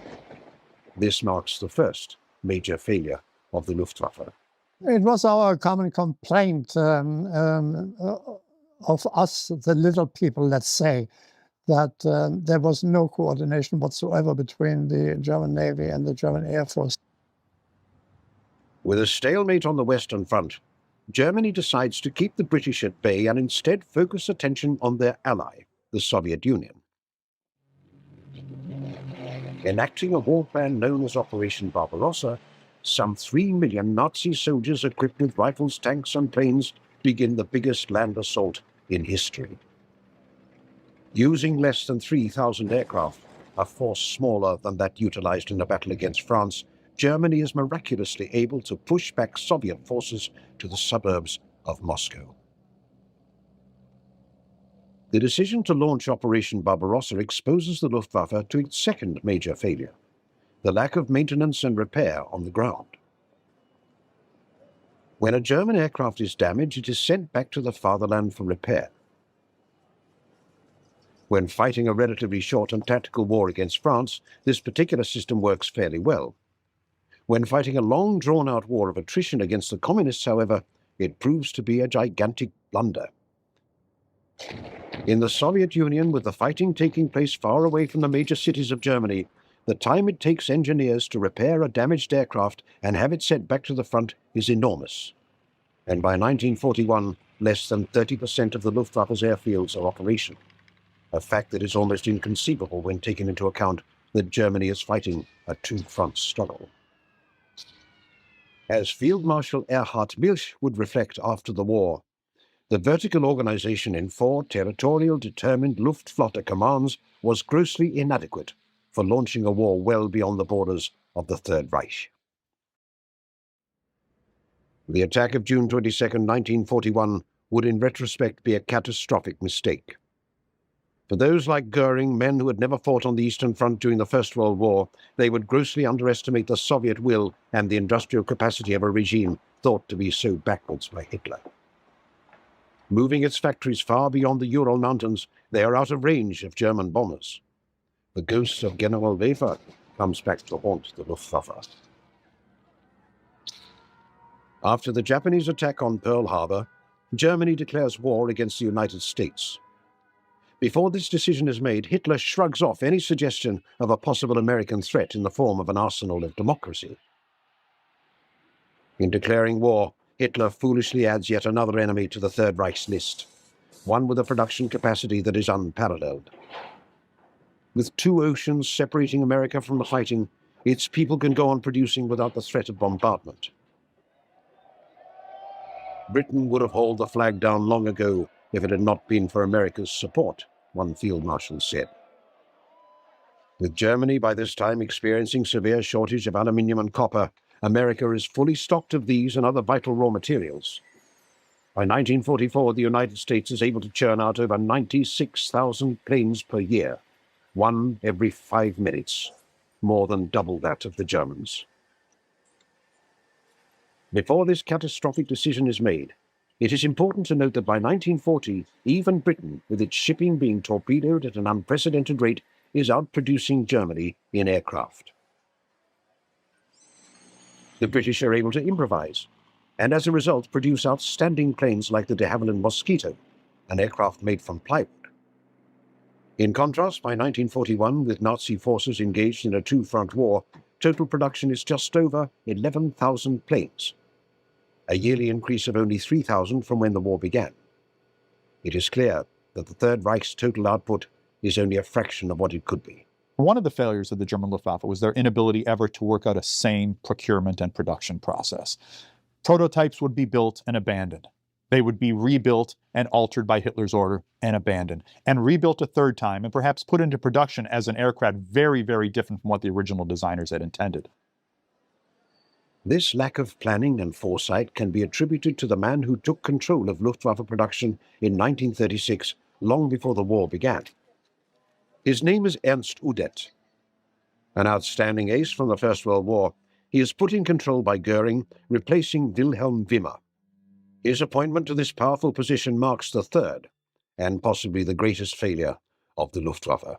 This marks the first major failure of the Luftwaffe. It was our common complaint of us, the little people, let's say, that there was no coordination whatsoever between the German Navy and the German Air Force. With a stalemate on the Western Front, Germany decides to keep the British at bay and instead focus attention on their ally, the Soviet Union. Enacting a war plan known as Operation Barbarossa, some 3 million Nazi soldiers equipped with rifles, tanks and planes begin the biggest land assault in history. Using less than 3,000 aircraft, a force smaller than that utilized in the battle against France, Germany is miraculously able to push back Soviet forces to the suburbs of Moscow. The decision to launch Operation Barbarossa exposes the Luftwaffe to its second major failure, the lack of maintenance and repair on the ground. When a German aircraft is damaged, it is sent back to the fatherland for repair. When fighting a relatively short and tactical war against France, this particular system works fairly well. When fighting a long, drawn-out war of attrition against the communists, however, it proves to be a gigantic blunder. In the Soviet Union, with the fighting taking place far away from the major cities of Germany, the time it takes engineers to repair a damaged aircraft and have it sent back to the front is enormous. And by 1941, less than 30% of the Luftwaffe's airfields are operational, a fact that is almost inconceivable when taken into account that Germany is fighting a two-front struggle. As Field Marshal Erhard Milch would reflect after the war, the vertical organization in 4 territorial determined Luftflotte commands was grossly inadequate for launching a war well beyond the borders of the Third Reich. The attack of June 22, 1941 would in retrospect be a catastrophic mistake. For those like Goering, men who had never fought on the Eastern Front during the First World War, they would grossly underestimate the Soviet will and the industrial capacity of a regime thought to be so backwards by Hitler. Moving its factories far beyond the Ural Mountains, they are out of range of German bombers. The ghost of General Wefer comes back to haunt the Luftwaffe. After the Japanese attack on Pearl Harbor, Germany declares war against the United States. Before this decision is made, Hitler shrugs off any suggestion of a possible American threat in the form of an arsenal of democracy. In declaring war, Hitler foolishly adds yet another enemy to the Third Reich's list, one with a production capacity that is unparalleled. With 2 oceans separating America from the fighting, its people can go on producing without the threat of bombardment. Britain would have hauled the flag down long ago if it had not been for America's support, one field marshal said. With Germany by this time experiencing severe shortage of aluminium and copper, America is fully stocked of these and other vital raw materials. By 1944, the United States is able to churn out over 96,000 planes per year, 1 every 5 minutes, more than double that of the Germans. Before this catastrophic decision is made, it is important to note that by 1940, even Britain, with its shipping being torpedoed at an unprecedented rate, is outproducing Germany in aircraft. The British are able to improvise, and as a result produce outstanding planes like the de Havilland Mosquito, an aircraft made from plywood. In contrast, by 1941, with Nazi forces engaged in a two-front war, total production is just over 11,000 planes, a yearly increase of only 3,000 from when the war began. It is clear that the Third Reich's total output is only a fraction of what it could be. One of the failures of the German Luftwaffe was their inability ever to work out a sane procurement and production process. Prototypes would be built and abandoned. They would be rebuilt and altered by Hitler's order and abandoned, and rebuilt a third time and perhaps put into production as an aircraft very, very different from what the original designers had intended. This lack of planning and foresight can be attributed to the man who took control of Luftwaffe production in 1936, long before the war began. His name is Ernst Udet. An outstanding ace from the First World War, he is put in control by Goering, replacing Wilhelm Wimmer. His appointment to this powerful position marks the third, and possibly the greatest failure of the Luftwaffe.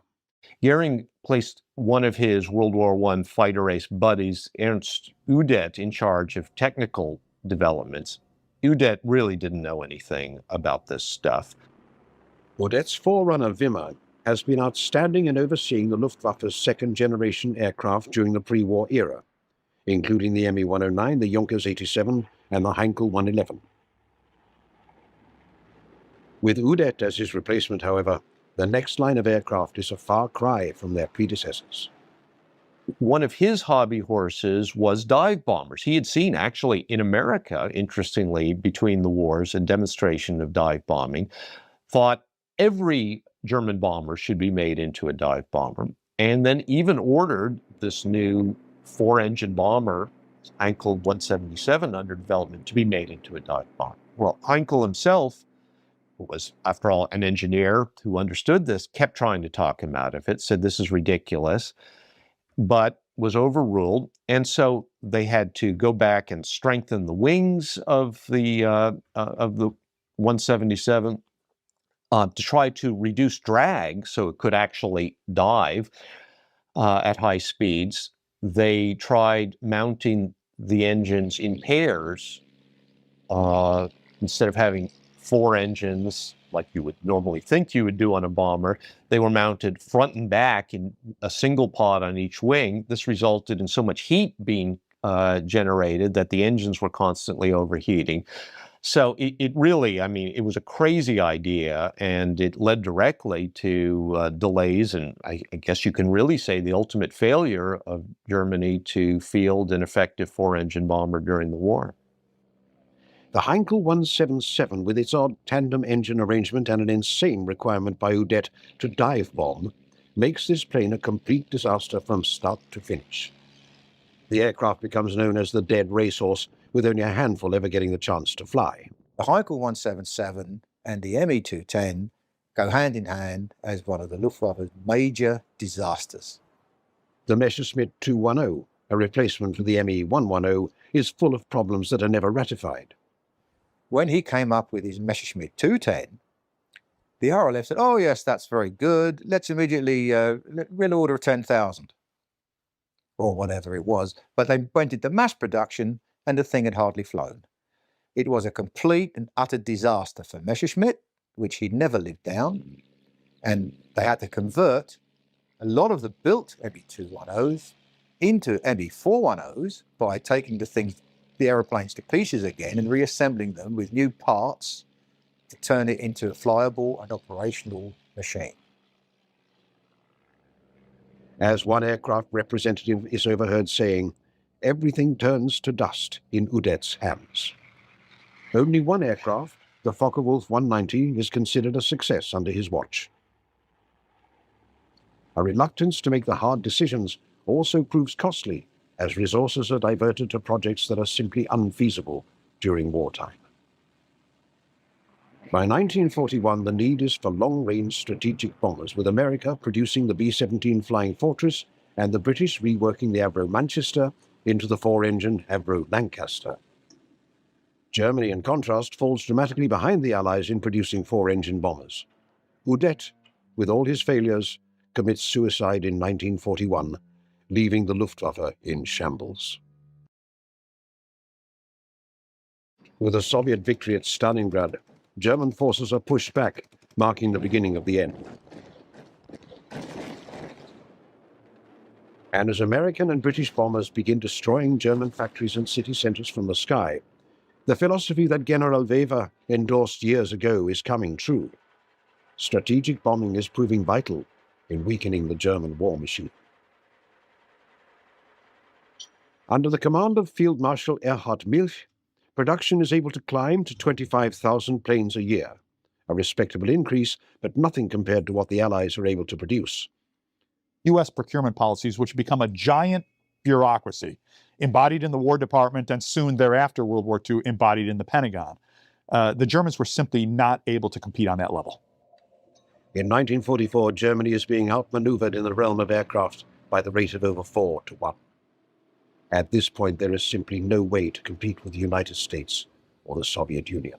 Goering placed one of his World War I fighter ace buddies, Ernst Udet, in charge of technical developments. Udet really didn't know anything about this stuff. Udet's forerunner, Wimmer, has been outstanding in overseeing the Luftwaffe's second-generation aircraft during the pre-war era, including the Me-109, the Junkers 87, and the Heinkel 111. With Udet as his replacement, however, the next line of aircraft is a far cry from their predecessors. One of his hobby horses was dive bombers. He had seen, actually, in America, interestingly, between the wars, a demonstration of dive bombing, thought every German bomber should be made into a dive bomber, and then even ordered this new four-engine bomber, Heinkel 177, under development, to be made into a dive bomber. Well, Heinkel himself, who was, after all, an engineer who understood this, kept trying to talk him out of it, said this is ridiculous, but was overruled, and so they had to go back and strengthen the wings of the 177 to try to reduce drag so it could actually dive at high speeds. They tried mounting the engines in pairs instead of having four engines like you would normally think you would do on a bomber. They were mounted front and back in a single pod on each wing. This resulted in so much heat being generated that the engines were constantly overheating. So it really, I mean, it was a crazy idea, and it led directly to delays, and I guess you can really say the ultimate failure of Germany to field an effective four-engine bomber during the war. The Heinkel 177, with its odd tandem engine arrangement and an insane requirement by Udet to dive bomb, makes this plane a complete disaster from start to finish. The aircraft becomes known as the dead racehorse, with only a handful ever getting the chance to fly. The Heinkel 177 and the Me-210 go hand in hand as one of the Luftwaffe's major disasters. The Messerschmitt 210, a replacement for the Me-110, is full of problems that are never ratified. When he came up with his Messerschmitt 210, the RLF said, oh yes, that's very good, let's immediately we'll order 10,000. Or whatever it was, but they went into mass production and the thing had hardly flown. It was a complete and utter disaster for Messerschmitt, which he'd never lived down, and they had to convert a lot of the built Me-210s into Me-410s by taking the aeroplanes to pieces again and reassembling them with new parts to turn it into a flyable and operational machine. As one aircraft representative is overheard saying, everything turns to dust in Udet's hands. Only one aircraft, the Focke-Wulf 190, is considered a success under his watch. A reluctance to make the hard decisions also proves costly, as resources are diverted to projects that are simply unfeasible during wartime. By 1941, the need is for long-range strategic bombers, with America producing the B-17 Flying Fortress and the British reworking the Avro Manchester into the four-engine Avro Lancaster. Germany, in contrast, falls dramatically behind the Allies in producing four-engine bombers. Udet, with all his failures, commits suicide in 1941, leaving the Luftwaffe in shambles. With a Soviet victory at Stalingrad, German forces are pushed back, marking the beginning of the end. And as American and British bombers begin destroying German factories and city centers from the sky, the philosophy that General Weber endorsed years ago is coming true. Strategic bombing is proving vital in weakening the German war machine. Under the command of Field Marshal Erhard Milch, production is able to climb to 25,000 planes a year, a respectable increase, but nothing compared to what the Allies are able to produce. U.S. procurement policies, which become a giant bureaucracy, embodied in the War Department and soon thereafter, World War II, embodied in the Pentagon. The Germans were simply not able to compete on that level. In 1944, Germany is being outmaneuvered in the realm of aircraft by the rate of over 4 to 1. At this point, there is simply no way to compete with the United States or the Soviet Union.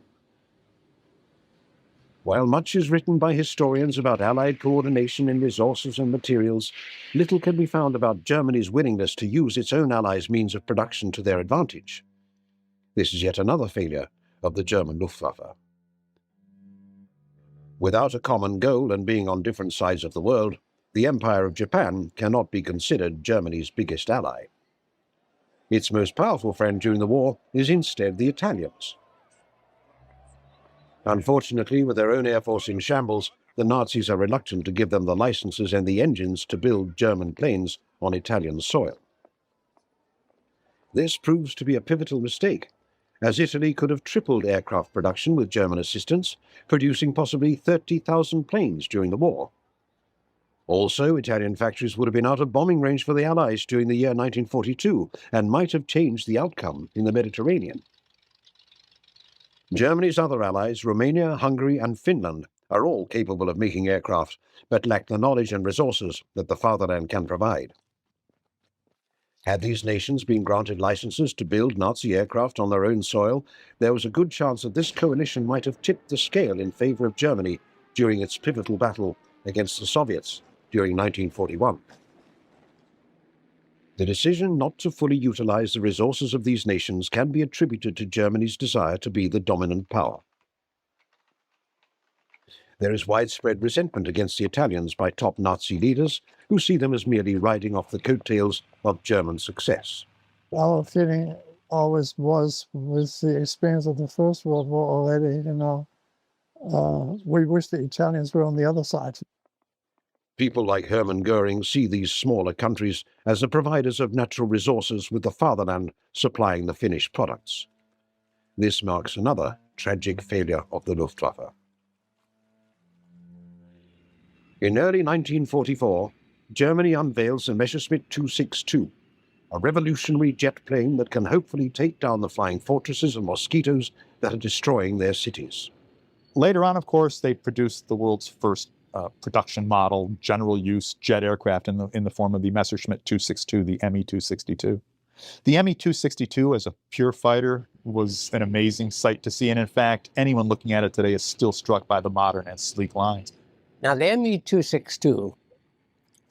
While much is written by historians about Allied coordination in resources and materials, little can be found about Germany's willingness to use its own allies' means of production to their advantage. This is yet another failure of the German Luftwaffe. Without a common goal and being on different sides of the world, the Empire of Japan cannot be considered Germany's biggest ally. Its most powerful friend during the war is instead the Italians. Unfortunately, with their own air force in shambles, the Nazis are reluctant to give them the licenses and the engines to build German planes on Italian soil. This proves to be a pivotal mistake, as Italy could have tripled aircraft production with German assistance, producing possibly 30,000 planes during the war. Also, Italian factories would have been out of bombing range for the Allies during the year 1942 and might have changed the outcome in the Mediterranean. Germany's other allies, Romania, Hungary and Finland, are all capable of making aircraft, but lack the knowledge and resources that the fatherland can provide. Had these nations been granted licenses to build Nazi aircraft on their own soil, there was a good chance that this coalition might have tipped the scale in favor of Germany during its pivotal battle against the Soviets during 1941. The decision not to fully utilize the resources of these nations can be attributed to Germany's desire to be the dominant power. There is widespread resentment against the Italians by top Nazi leaders who see them as merely riding off the coattails of German success. Our feeling always was, with the experience of the First World War already, we wish the Italians were on the other side. People like Hermann Goering see these smaller countries as the providers of natural resources, with the fatherland supplying the finished products. This marks another tragic failure of the Luftwaffe. In early 1944, Germany unveils the Messerschmitt 262, a revolutionary jet plane that can hopefully take down the flying fortresses and mosquitoes that are destroying their cities. Later on, of course, they produced the world's first production model, general use jet aircraft in the form of the Messerschmitt 262, the ME 262. The ME 262 as a pure fighter was an amazing sight to see, and in fact, anyone looking at it today is still struck by the modern and sleek lines. Now, the ME 262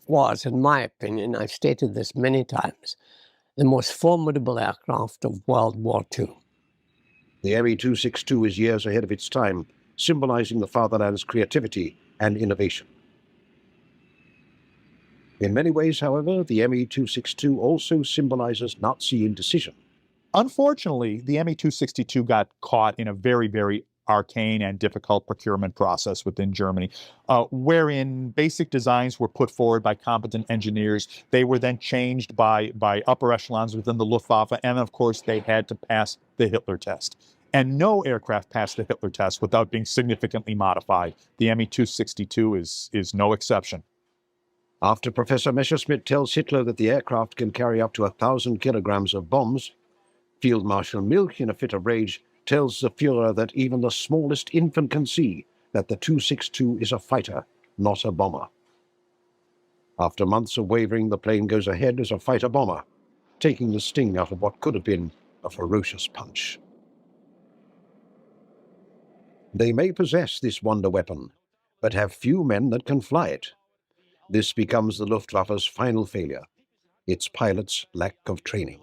was, in my opinion, I've stated this many times, the most formidable aircraft of World War II. The ME 262 is years ahead of its time, symbolizing the fatherland's creativity and innovation. In many ways, however, the ME 262 also symbolizes Nazi indecision. Unfortunately, the ME 262 got caught in a very, very arcane and difficult procurement process within Germany, wherein basic designs were put forward by competent engineers. They were then changed by upper echelons within the Luftwaffe, and of course they had to pass the Hitler test. And no aircraft passed the Hitler test without being significantly modified. The ME 262 is no exception. After Professor Messerschmitt tells Hitler that the aircraft can carry up to 1,000 kilograms of bombs, Field Marshal Milch, in a fit of rage, tells the Führer that even the smallest infant can see that the 262 is a fighter, not a bomber. After months of wavering, the plane goes ahead as a fighter-bomber, taking the sting out of what could have been a ferocious punch. They may possess this wonder weapon, but have few men that can fly it. This becomes the Luftwaffe's final failure, its pilots' lack of training.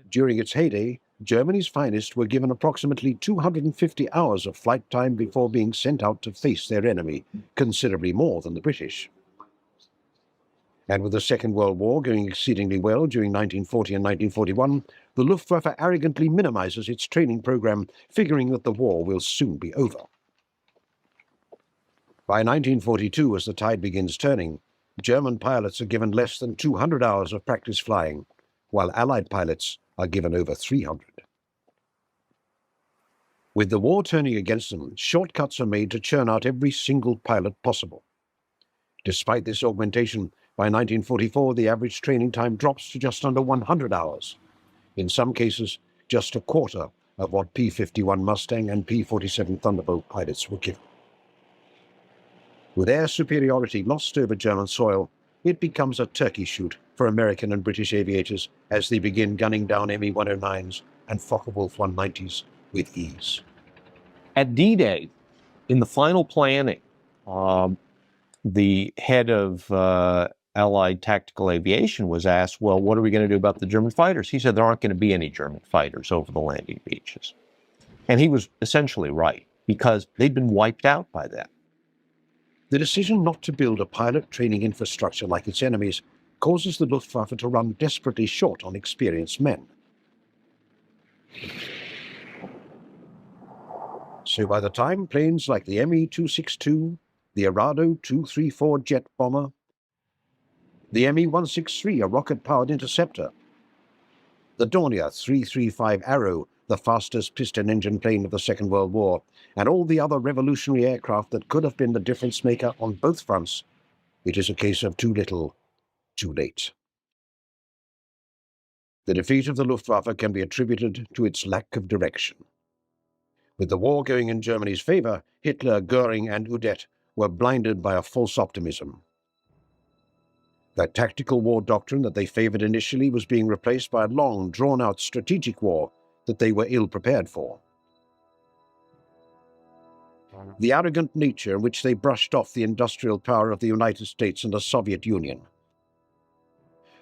During its heyday, Germany's finest were given approximately 250 hours of flight time before being sent out to face their enemy, considerably more than the British. And with the Second World War going exceedingly well during 1940 and 1941, the Luftwaffe arrogantly minimizes its training program, figuring that the war will soon be over. By 1942, as the tide begins turning, German pilots are given less than 200 hours of practice flying, while Allied pilots are given over 300. With the war turning against them, shortcuts are made to churn out every single pilot possible. Despite this augmentation, by 1944, the average training time drops to just under 100 hours. In some cases, just a quarter of what P-51 Mustang and P-47 Thunderbolt pilots were given. With air superiority lost over German soil, it becomes a turkey shoot for American and British aviators as they begin gunning down Me-109s and Focke-Wulf 190s with ease. At D-Day, in the final planning, the head of Allied tactical aviation was asked, well, what are we going to do about the German fighters? He said there aren't going to be any German fighters over the landing beaches. And he was essentially right. because they'd been wiped out by then. The decision not to build a pilot training infrastructure like its enemies causes the Luftwaffe to run desperately short on experienced men. So by the time planes like the Me-262, the Arado 234 jet bomber, the Me-163, a rocket-powered interceptor, the Dornier 335 Arrow, the fastest piston-engine plane of the Second World War, and all the other revolutionary aircraft that could have been the difference-maker on both fronts, it is a case of too little, too late. The defeat of the Luftwaffe can be attributed to its lack of direction. With the war going in Germany's favor, Hitler, Goering, and Udet were blinded by a false optimism. That tactical war doctrine that they favored initially was being replaced by a long, drawn-out strategic war that they were ill prepared for. The arrogant nature in which they brushed off the industrial power of the United States and the Soviet Union.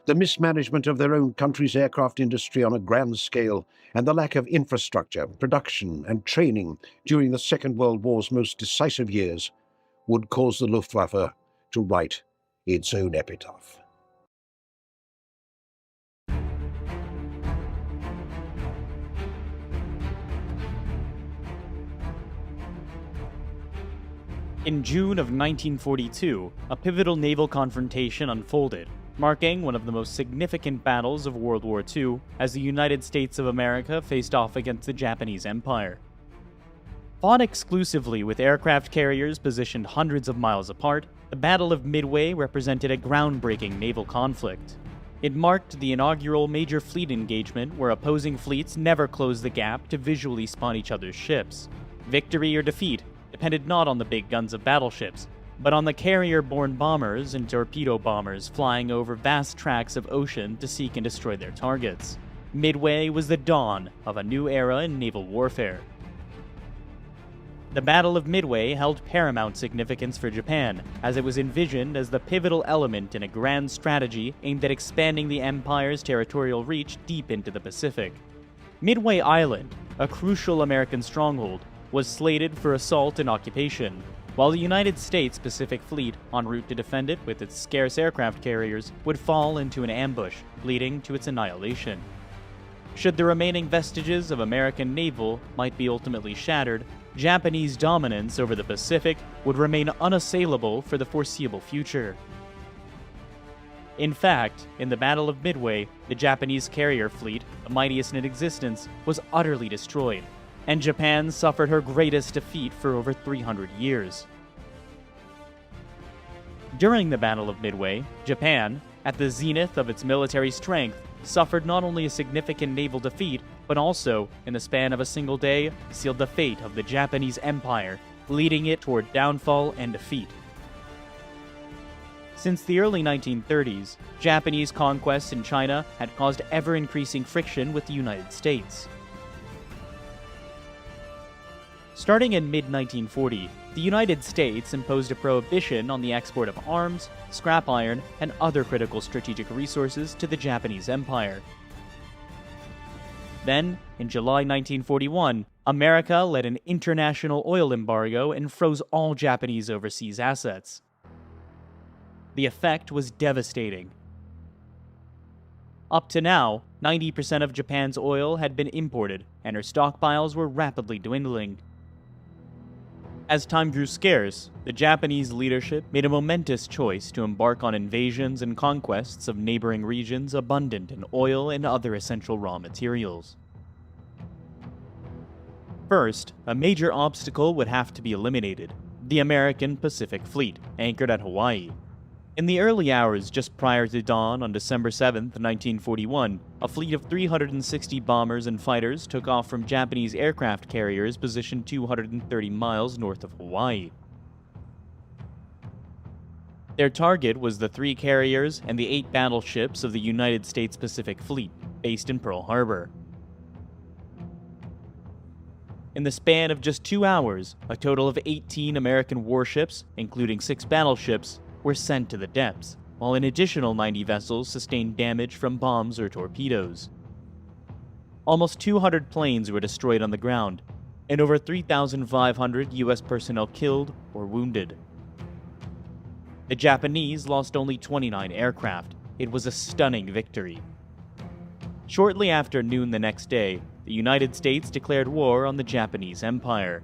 The mismanagement of their own country's aircraft industry on a grand scale, and the lack of infrastructure, production, and training during the Second World War's most decisive years would cause the Luftwaffe to write its own epitaph. In June of 1942, a pivotal naval confrontation unfolded, marking one of the most significant battles of World War II as the United States of America faced off against the Japanese Empire. Fought exclusively with aircraft carriers positioned hundreds of miles apart, the Battle of Midway represented a groundbreaking naval conflict. It marked the inaugural major fleet engagement where opposing fleets never closed the gap to visually spot each other's ships. Victory or defeat depended not on the big guns of battleships, but on the carrier-borne bombers and torpedo bombers flying over vast tracts of ocean to seek and destroy their targets. Midway was the dawn of a new era in naval warfare. The Battle of Midway held paramount significance for Japan, as it was envisioned as the pivotal element in a grand strategy aimed at expanding the Empire's territorial reach deep into the Pacific. Midway Island, a crucial American stronghold, was slated for assault and occupation, while the United States Pacific Fleet, en route to defend it with its scarce aircraft carriers, would fall into an ambush, leading to its annihilation. Should the remaining vestiges of American naval might be ultimately shattered, Japanese dominance over the Pacific would remain unassailable for the foreseeable future. In fact, in the Battle of Midway, the Japanese carrier fleet, the mightiest in existence, was utterly destroyed, and Japan suffered her greatest defeat for over 300 years. During the Battle of Midway, Japan, at the zenith of its military strength, suffered not only a significant naval defeat, but also, in the span of a single day, sealed the fate of the Japanese Empire, leading it toward downfall and defeat. Since the early 1930s, Japanese conquests in China had caused ever-increasing friction with the United States. Starting in mid-1940, the United States imposed a prohibition on the export of arms, scrap iron, and other critical strategic resources to the Japanese Empire. Then, in July 1941, America led an international oil embargo and froze all Japanese overseas assets. The effect was devastating. Up to now, 90% of Japan's oil had been imported, and her stockpiles were rapidly dwindling. As time grew scarce, the Japanese leadership made a momentous choice to embark on invasions and conquests of neighboring regions abundant in oil and other essential raw materials. First, a major obstacle would have to be eliminated: the American Pacific Fleet, anchored at Hawaii. In the early hours just prior to dawn on December 7, 1941, a fleet of 360 bombers and fighters took off from Japanese aircraft carriers positioned 230 miles north of Hawaii. Their target was the 3 carriers and the 8 battleships of the United States Pacific Fleet, based in Pearl Harbor. In the span of just 2 hours, a total of 18 American warships, including 6 battleships, were sent to the depths, while an additional 90 vessels sustained damage from bombs or torpedoes. Almost 200 planes were destroyed on the ground, and over 3,500 US personnel killed or wounded. The Japanese lost only 29 aircraft. It was a stunning victory. Shortly after noon the next day, the United States declared war on the Japanese Empire.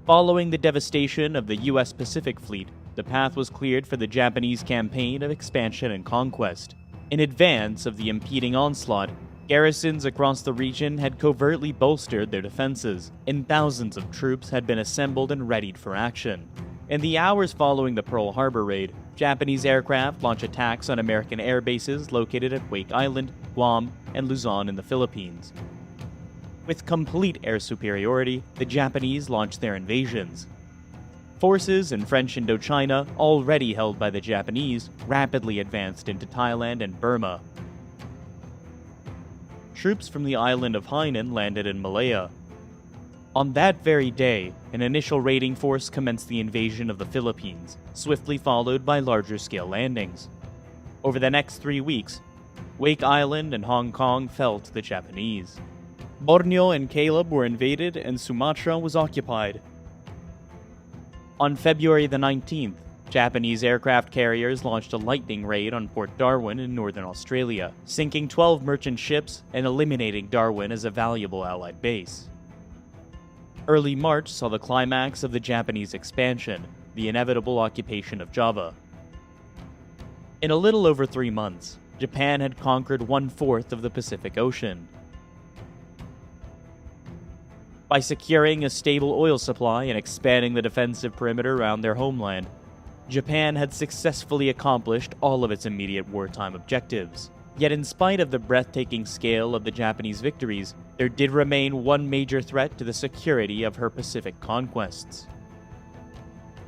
Following the devastation of the US Pacific Fleet, the path was cleared for the Japanese campaign of expansion and conquest. In advance of the impending onslaught, garrisons across the region had covertly bolstered their defenses, and thousands of troops had been assembled and readied for action. In the hours following the Pearl Harbor raid, Japanese aircraft launched attacks on American air bases located at Wake Island, Guam, and Luzon in the Philippines. With complete air superiority, the Japanese launched their invasions. Forces in French Indochina, already held by the Japanese, rapidly advanced into Thailand and Burma. Troops from the island of Hainan landed in Malaya. On that very day, an initial raiding force commenced the invasion of the Philippines, swiftly followed by larger-scale landings. Over the next 3 weeks, Wake Island and Hong Kong fell to the Japanese. Borneo and Caleb were invaded and Sumatra was occupied. On February the 19th, Japanese aircraft carriers launched a lightning raid on Port Darwin in northern Australia, sinking 12 merchant ships and eliminating Darwin as a valuable Allied base. Early March saw the climax of the Japanese expansion, the inevitable occupation of Java. In a little over 3 months, Japan had conquered 1/4 of the Pacific Ocean. By securing a stable oil supply and expanding the defensive perimeter around their homeland, Japan had successfully accomplished all of its immediate wartime objectives. Yet in spite of the breathtaking scale of the Japanese victories, there did remain one major threat to the security of her Pacific conquests.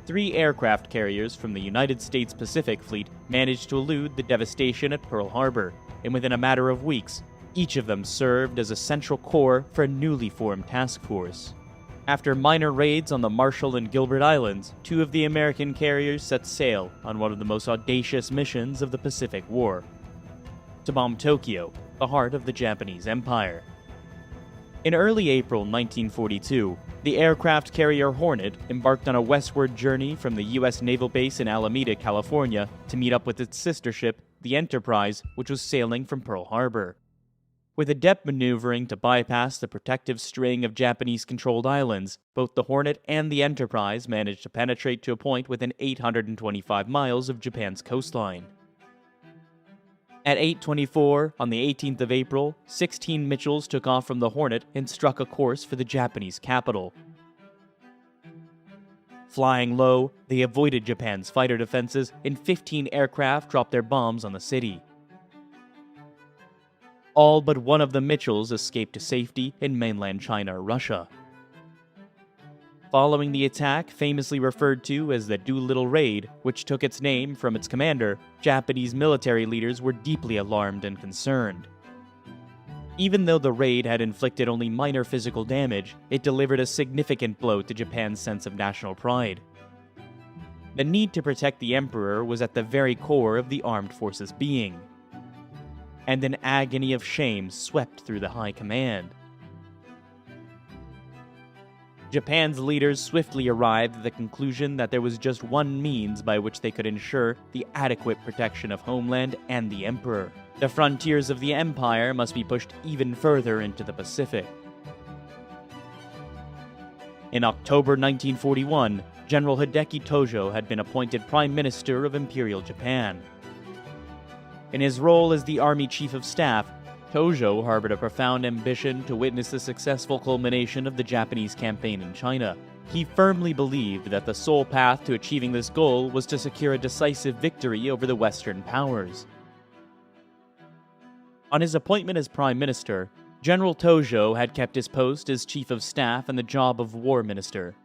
3 aircraft carriers from the United States Pacific Fleet managed to elude the devastation at Pearl Harbor, and within a matter of weeks, each of them served as a central core for a newly formed task force. After minor raids on the Marshall and Gilbert Islands, 2 of the American carriers set sail on one of the most audacious missions of the Pacific War: to bomb Tokyo, the heart of the Japanese Empire. In early April 1942, the aircraft carrier Hornet embarked on a westward journey from the U.S. Naval Base in Alameda, California, to meet up with its sister ship, the Enterprise, which was sailing from Pearl Harbor. With adept maneuvering to bypass the protective string of Japanese-controlled islands, both the Hornet and the Enterprise managed to penetrate to a point within 825 miles of Japan's coastline. At 8:24 on the 18th of April, 16 Mitchells took off from the Hornet and struck a course for the Japanese capital. Flying low, they avoided Japan's fighter defenses, and 15 aircraft dropped their bombs on the city. All but one of the Mitchells escaped to safety in mainland China or Russia. Following the attack, famously referred to as the Doolittle Raid, which took its name from its commander, Japanese military leaders were deeply alarmed and concerned. Even though the raid had inflicted only minor physical damage, it delivered a significant blow to Japan's sense of national pride. The need to protect the emperor was at the very core of the armed forces' being, and an agony of shame swept through the high command. Japan's leaders swiftly arrived at the conclusion that there was just one means by which they could ensure the adequate protection of homeland and the emperor. The frontiers of the empire must be pushed even further into the Pacific. In October 1941, General Hideki Tojo had been appointed Prime Minister of Imperial Japan. In his role as the Army Chief of Staff, Tojo harbored a profound ambition to witness the successful culmination of the Japanese campaign in China. He firmly believed that the sole path to achieving this goal was to secure a decisive victory over the Western powers. On his appointment as Prime Minister, General Tojo had kept his post as Chief of Staff and the job of War Minister.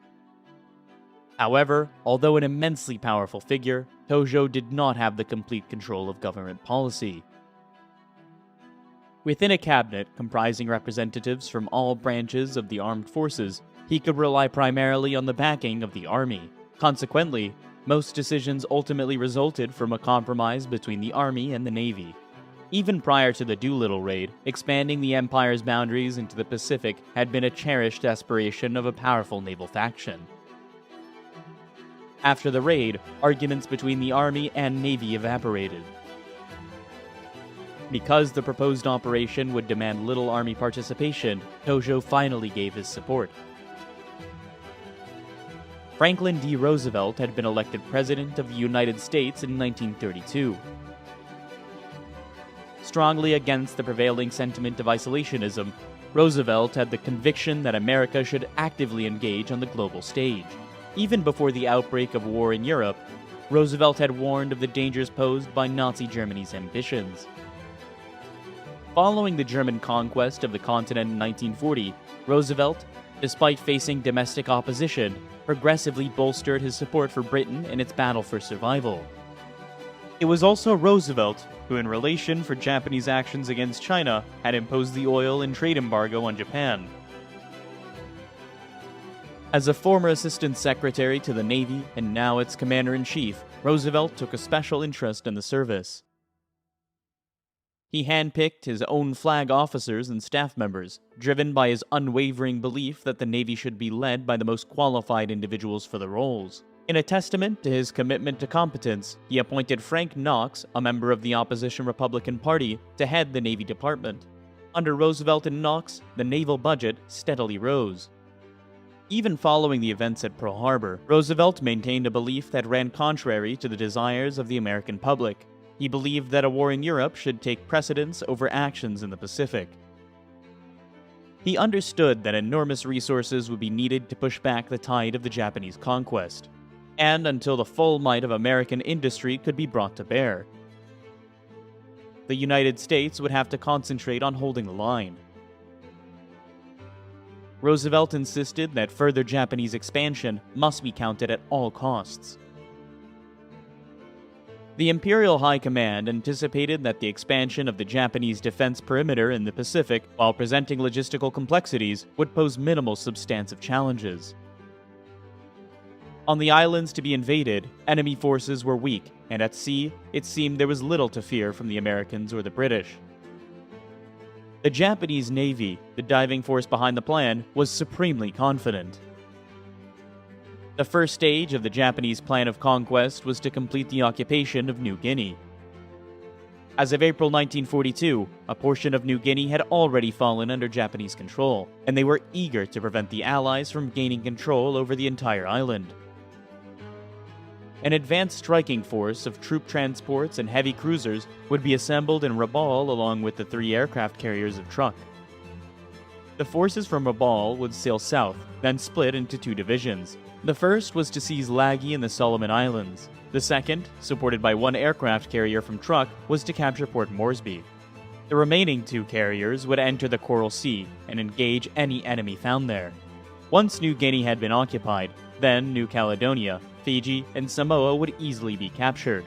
However, although an immensely powerful figure, Tojo did not have the complete control of government policy. Within a cabinet comprising representatives from all branches of the armed forces, he could rely primarily on the backing of the army. Consequently, most decisions ultimately resulted from a compromise between the army and the navy. Even prior to the Doolittle raid, expanding the Empire's boundaries into the Pacific had been a cherished aspiration of a powerful naval faction. After the raid, arguments between the Army and Navy evaporated. Because the proposed operation would demand little Army participation, Tojo finally gave his support. Franklin D. Roosevelt had been elected President of the United States in 1932. Strongly against the prevailing sentiment of isolationism, Roosevelt had the conviction that America should actively engage on the global stage. Even before the outbreak of war in Europe, Roosevelt had warned of the dangers posed by Nazi Germany's ambitions. Following the German conquest of the continent in 1940, Roosevelt, despite facing domestic opposition, progressively bolstered his support for Britain in its battle for survival. It was also Roosevelt who, in relation for Japanese actions against China, had imposed the oil and trade embargo on Japan. As a former Assistant Secretary to the Navy and now its Commander-in-Chief, Roosevelt took a special interest in the service. He handpicked his own flag officers and staff members, driven by his unwavering belief that the Navy should be led by the most qualified individuals for the roles. In a testament to his commitment to competence, he appointed Frank Knox, a member of the opposition Republican Party, to head the Navy Department. Under Roosevelt and Knox, the naval budget steadily rose. Even following the events at Pearl Harbor, Roosevelt maintained a belief that ran contrary to the desires of the American public. He believed that a war in Europe should take precedence over actions in the Pacific. He understood that enormous resources would be needed to push back the tide of the Japanese conquest, and until the full might of American industry could be brought to bear. The United States would have to concentrate on holding the line. Roosevelt insisted that further Japanese expansion must be counted at all costs. The Imperial High Command anticipated that the expansion of the Japanese defense perimeter in the Pacific, while presenting logistical complexities, would pose minimal substantive challenges. On the islands to be invaded, enemy forces were weak, and at sea, it seemed there was little to fear from the Americans or the British. The Japanese Navy, the diving force behind the plan, was supremely confident. The first stage of the Japanese plan of conquest was to complete the occupation of New Guinea. As of April 1942, a portion of New Guinea had already fallen under Japanese control, and they were eager to prevent the Allies from gaining control over the entire island. An advanced striking force of troop transports and heavy cruisers would be assembled in Rabaul along with the 3 aircraft carriers of Truk. The forces from Rabaul would sail south, then split into 2 divisions. The first was to seize Lagi in the Solomon Islands. The second, supported by 1 aircraft carrier from Truk, was to capture Port Moresby. The remaining 2 carriers would enter the Coral Sea and engage any enemy found there. Once New Guinea had been occupied, then New Caledonia, Fiji, and Samoa would easily be captured.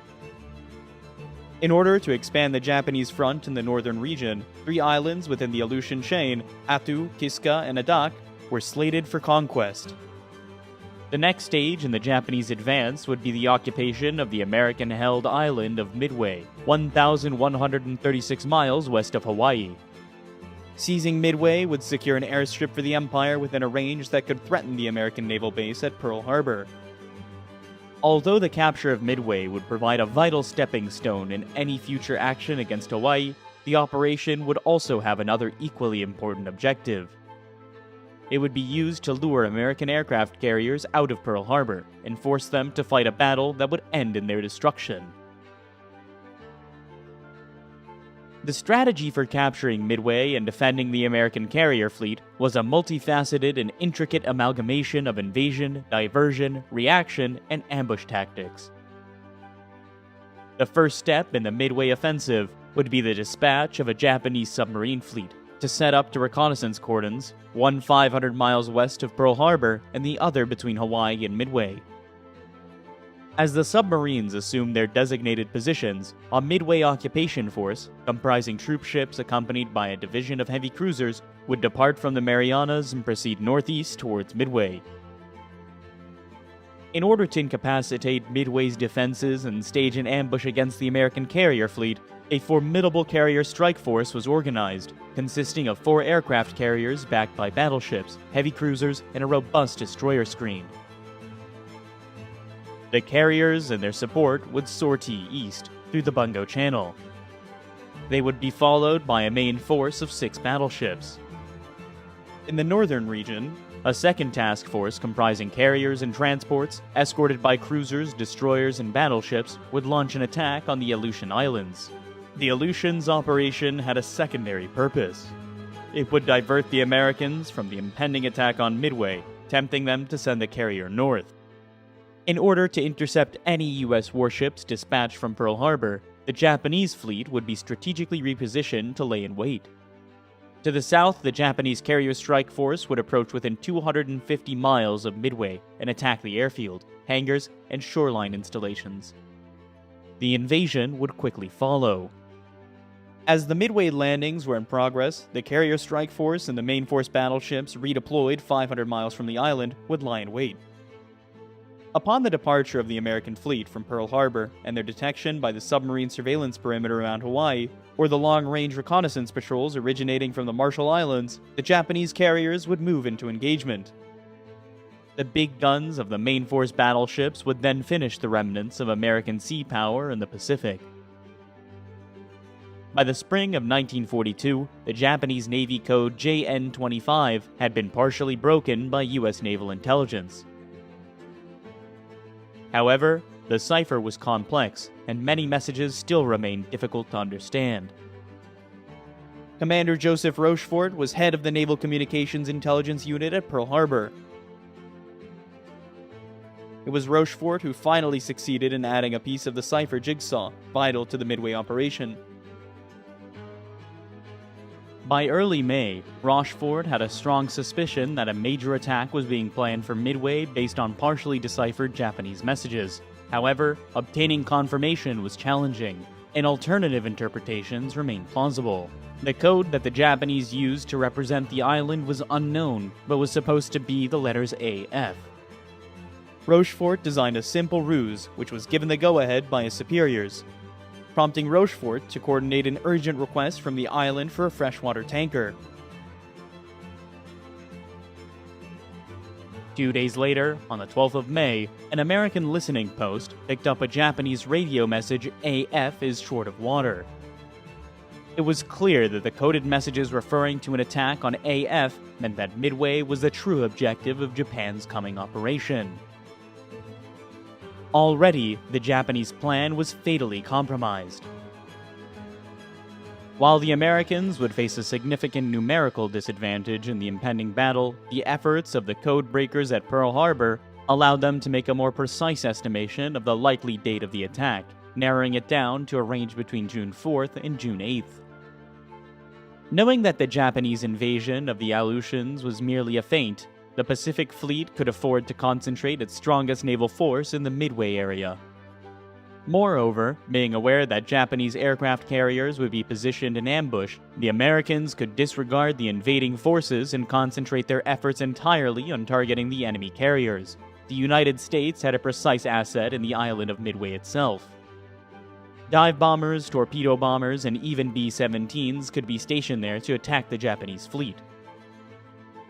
In order to expand the Japanese front in the northern region, 3 islands within the Aleutian chain, Attu, Kiska, and Adak, were slated for conquest. The next stage in the Japanese advance would be the occupation of the American-held island of Midway, 1,136 miles west of Hawaii. Seizing Midway would secure an airstrip for the Empire within a range that could threaten the American naval base at Pearl Harbor. Although the capture of Midway would provide a vital stepping stone in any future action against Hawaii, the operation would also have another equally important objective. It would be used to lure American aircraft carriers out of Pearl Harbor and force them to fight a battle that would end in their destruction. The strategy for capturing Midway and defending the American carrier fleet was a multifaceted and intricate amalgamation of invasion, diversion, reaction, and ambush tactics. The first step in the Midway offensive would be the dispatch of a Japanese submarine fleet to set up to reconnaissance cordons, one 500 miles west of Pearl Harbor and the other between Hawaii and Midway. As the submarines assumed their designated positions, a Midway occupation force, comprising troop ships accompanied by a division of heavy cruisers, would depart from the Marianas and proceed northeast towards Midway. In order to incapacitate Midway's defenses and stage an ambush against the American carrier fleet, A formidable carrier strike force was organized, consisting of 4 aircraft carriers backed by battleships, heavy cruisers, and a robust destroyer screen. The carriers and their support would sortie east through the Bungo Channel. They would be followed by a main force of 6 battleships. In the northern region, a second task force comprising carriers and transports, escorted by cruisers, destroyers, and battleships, would launch an attack on the Aleutian Islands. The Aleutians operation had a secondary purpose. It would divert the Americans from the impending attack on Midway, tempting them to send the carrier north. In order to intercept any U.S. warships dispatched from Pearl Harbor, the Japanese fleet would be strategically repositioned to lay in wait. To the south, the Japanese carrier strike force would approach within 250 miles of Midway and attack the airfield, hangars, and shoreline installations. The invasion would quickly follow. As the Midway landings were in progress, the carrier strike force and the main force battleships redeployed 500 miles from the island would lie in wait. Upon the departure of the American fleet from Pearl Harbor and their detection by the submarine surveillance perimeter around Hawaii, or the long-range reconnaissance patrols originating from the Marshall Islands, the Japanese carriers would move into engagement. The big guns of the main force battleships would then finish the remnants of American sea power in the Pacific. By the spring of 1942, the Japanese Navy code JN-25 had been partially broken by U.S. naval intelligence. However, the cipher was complex, and many messages still remained difficult to understand. Commander Joseph Rochefort was head of the Naval Communications Intelligence Unit at Pearl Harbor. It was Rochefort who finally succeeded in adding a piece of the cipher jigsaw, vital to the Midway operation. By early May, Rochefort had a strong suspicion that a major attack was being planned for Midway based on partially deciphered Japanese messages. However, obtaining confirmation was challenging, and alternative interpretations remained plausible. The code that the Japanese used to represent the island was unknown, but was supposed to be the letters AF. Rochefort designed a simple ruse, which was given the go-ahead by his superiors, prompting Rochefort to coordinate an urgent request from the island for a freshwater tanker. 2 days later, on the 12th of May, an American listening post picked up a Japanese radio message, AF is short of water. It was clear that the coded messages referring to an attack on AF meant that Midway was the true objective of Japan's coming operation. Already, the Japanese plan was fatally compromised. While the Americans would face a significant numerical disadvantage in the impending battle, the efforts of the code breakers at Pearl Harbor allowed them to make a more precise estimation of the likely date of the attack, narrowing it down to a range between June 4th and June 8th. Knowing that the Japanese invasion of the Aleutians was merely a feint, the Pacific Fleet could afford to concentrate its strongest naval force in the Midway area. Moreover, being aware that Japanese aircraft carriers would be positioned in ambush, the Americans could disregard the invading forces and concentrate their efforts entirely on targeting the enemy carriers. The United States had a precise asset in the island of Midway itself. Dive bombers, torpedo bombers, and even B-17s could be stationed there to attack the Japanese fleet.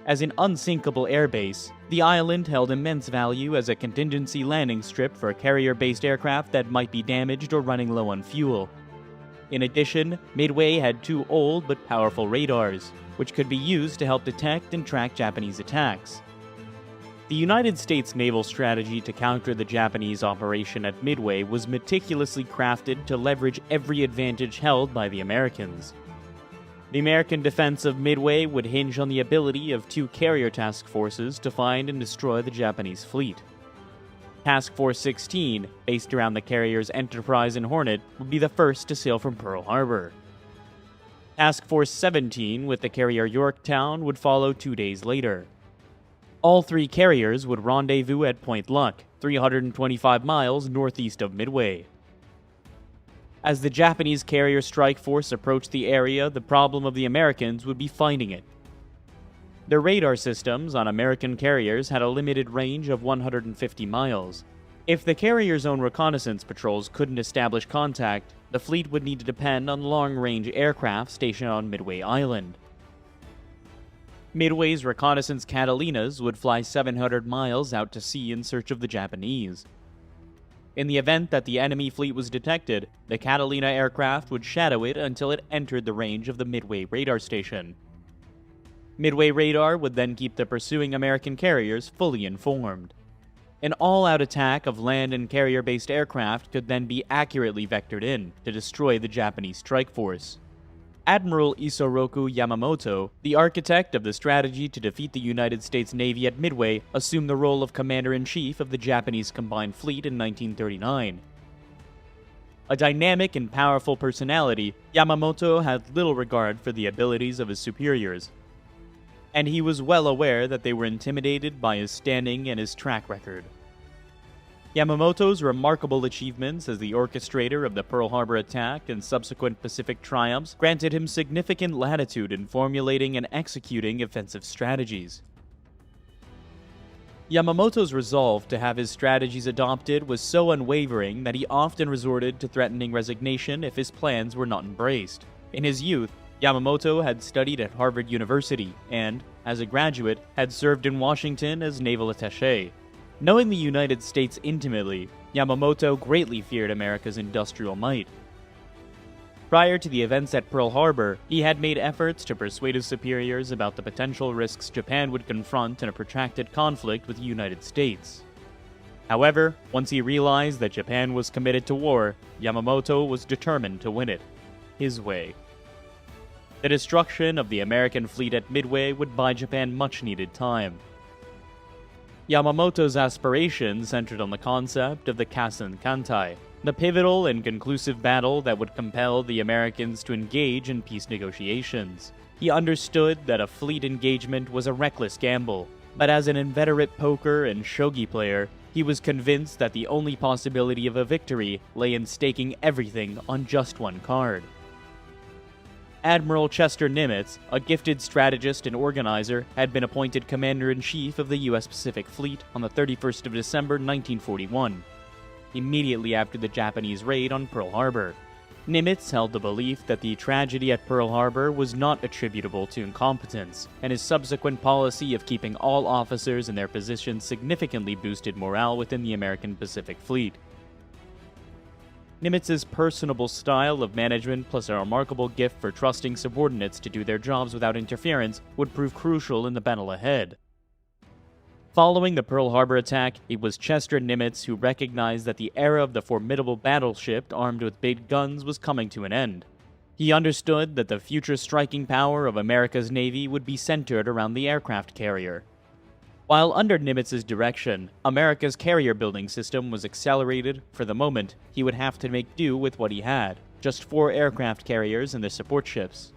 As an unsinkable airbase, the island held immense value as a contingency landing strip for carrier-based aircraft that might be damaged or running low on fuel. In addition, Midway had 2 old but powerful radars, which could be used to help detect and track Japanese attacks. The United States naval strategy to counter the Japanese operation at Midway was meticulously crafted to leverage every advantage held by the Americans. The American defense of Midway would hinge on the ability of 2 carrier task forces to find and destroy the Japanese fleet. Task Force 16, based around the carriers Enterprise and Hornet, would be the first to sail from Pearl Harbor. Task Force 17, with the carrier Yorktown, would follow 2 days later. All 3 carriers would rendezvous at Point Luck, 325 miles northeast of Midway. As the Japanese carrier strike force approached the area, the problem of the Americans would be finding it. Their radar systems on American carriers had a limited range of 150 miles. If the carrier's own reconnaissance patrols couldn't establish contact, the fleet would need to depend on long-range aircraft stationed on Midway Island. Midway's reconnaissance Catalinas would fly 700 miles out to sea in search of the Japanese. In the event that the enemy fleet was detected, the Catalina aircraft would shadow it until it entered the range of the Midway radar station. Midway radar would then keep the pursuing American carriers fully informed. An all-out attack of land and carrier-based aircraft could then be accurately vectored in to destroy the Japanese strike force. Admiral Isoroku Yamamoto, the architect of the strategy to defeat the United States Navy at Midway, assumed the role of Commander-in-Chief of the Japanese Combined Fleet in 1939. A dynamic and powerful personality, Yamamoto had little regard for the abilities of his superiors, and he was well aware that they were intimidated by his standing and his track record. Yamamoto's remarkable achievements as the orchestrator of the Pearl Harbor attack and subsequent Pacific triumphs granted him significant latitude in formulating and executing offensive strategies. Yamamoto's resolve to have his strategies adopted was so unwavering that he often resorted to threatening resignation if his plans were not embraced. In his youth, Yamamoto had studied at Harvard University and, as a graduate, had served in Washington as naval attaché. Knowing the United States intimately, Yamamoto greatly feared America's industrial might. Prior to the events at Pearl Harbor, he had made efforts to persuade his superiors about the potential risks Japan would confront in a protracted conflict with the United States. However, once he realized that Japan was committed to war, Yamamoto was determined to win it his way. The destruction of the American fleet at Midway would buy Japan much-needed time. Yamamoto's aspirations centered on the concept of the Kasen Kantai, the pivotal and conclusive battle that would compel the Americans to engage in peace negotiations. He understood that a fleet engagement was a reckless gamble, but as an inveterate poker and shogi player, he was convinced that the only possibility of a victory lay in staking everything on just one card. Admiral Chester Nimitz, a gifted strategist and organizer, had been appointed Commander-in-Chief of the U.S. Pacific Fleet on the 31st of December 1941, immediately after the Japanese raid on Pearl Harbor. Nimitz held the belief that the tragedy at Pearl Harbor was not attributable to incompetence, and his subsequent policy of keeping all officers in their positions significantly boosted morale within the American Pacific Fleet. Nimitz's personable style of management plus a remarkable gift for trusting subordinates to do their jobs without interference would prove crucial in the battle ahead. Following the Pearl Harbor attack, it was Chester Nimitz who recognized that the era of the formidable battleship armed with big guns was coming to an end. He understood that the future striking power of America's Navy would be centered around the aircraft carrier. While under Nimitz's direction, America's carrier building system was accelerated. For the moment, he would have to make do with what he had, just 4 aircraft carriers and their support ships.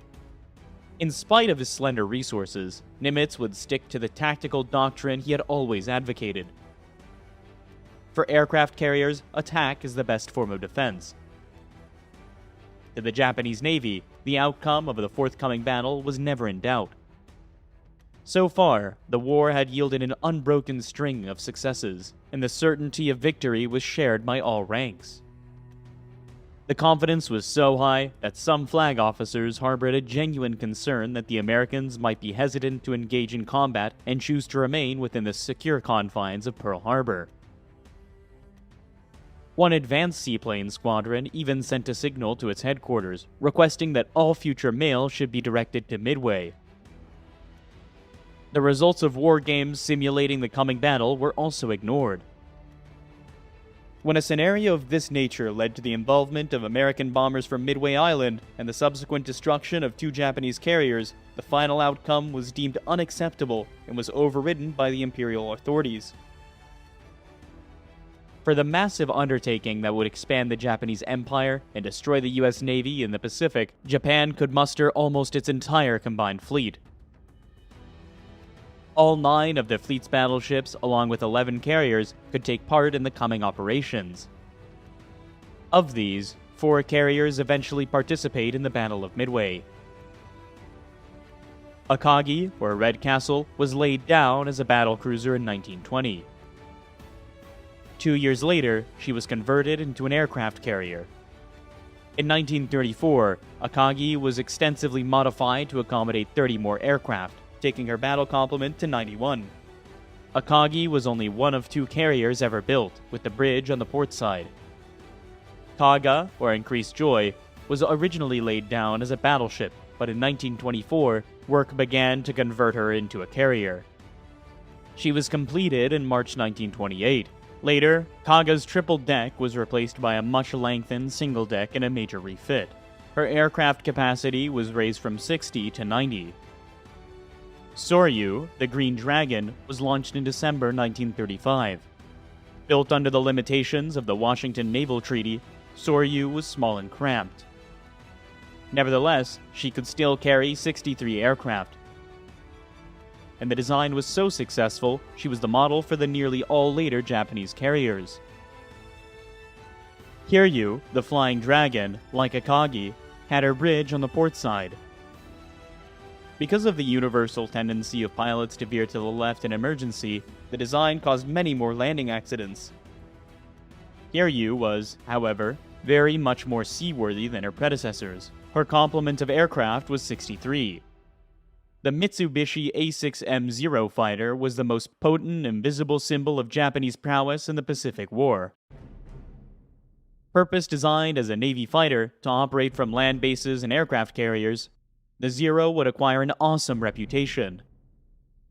In spite of his slender resources, Nimitz would stick to the tactical doctrine he had always advocated. For aircraft carriers, attack is the best form of defense. To the Japanese Navy, the outcome of the forthcoming battle was never in doubt. So far, the war had yielded an unbroken string of successes, and the certainty of victory was shared by all ranks. The confidence was so high that some flag officers harbored a genuine concern that the Americans might be hesitant to engage in combat and choose to remain within the secure confines of Pearl Harbor. One advanced seaplane squadron even sent a signal to its headquarters, requesting that all future mail should be directed to Midway. The results of war games simulating the coming battle were also ignored. When a scenario of this nature led to the involvement of American bombers from Midway Island and the subsequent destruction of 2 Japanese carriers, the final outcome was deemed unacceptable and was overridden by the imperial authorities. For the massive undertaking that would expand the Japanese Empire and destroy the U.S. Navy in the Pacific, Japan could muster almost its entire combined fleet. All 9 of the fleet's battleships, along with 11 carriers, could take part in the coming operations. Of these, 4 carriers eventually participate in the Battle of Midway. Akagi, or Red Castle, was laid down as a battlecruiser in 1920. 2 years later, she was converted into an aircraft carrier. In 1934, Akagi was extensively modified to accommodate 30 more aircraft, taking her battle complement to 91. Akagi was only one of 2 carriers ever built, with the bridge on the port side. Kaga, or Increased Joy, was originally laid down as a battleship, but in 1924, work began to convert her into a carrier. She was completed in March 1928. Later, Kaga's triple deck was replaced by a much lengthened single deck and a major refit. Her aircraft capacity was raised from 60 to 90. Soryu, the Green Dragon, was launched in December 1935. Built under the limitations of the Washington Naval Treaty, Soryu was small and cramped. Nevertheless, she could still carry 63 aircraft. And the design was so successful, she was the model for the nearly all later Japanese carriers. Hiryu, the Flying Dragon, like Akagi, had her bridge on the port side. Because of the universal tendency of pilots to veer to the left in emergency, the design caused many more landing accidents. Hiryu was, however, very much more seaworthy than her predecessors. Her complement of aircraft was 63. The Mitsubishi A6M0 fighter was the most potent and visible symbol of Japanese prowess in the Pacific War. Purpose-designed as a Navy fighter to operate from land bases and aircraft carriers, the Zero would acquire an awesome reputation.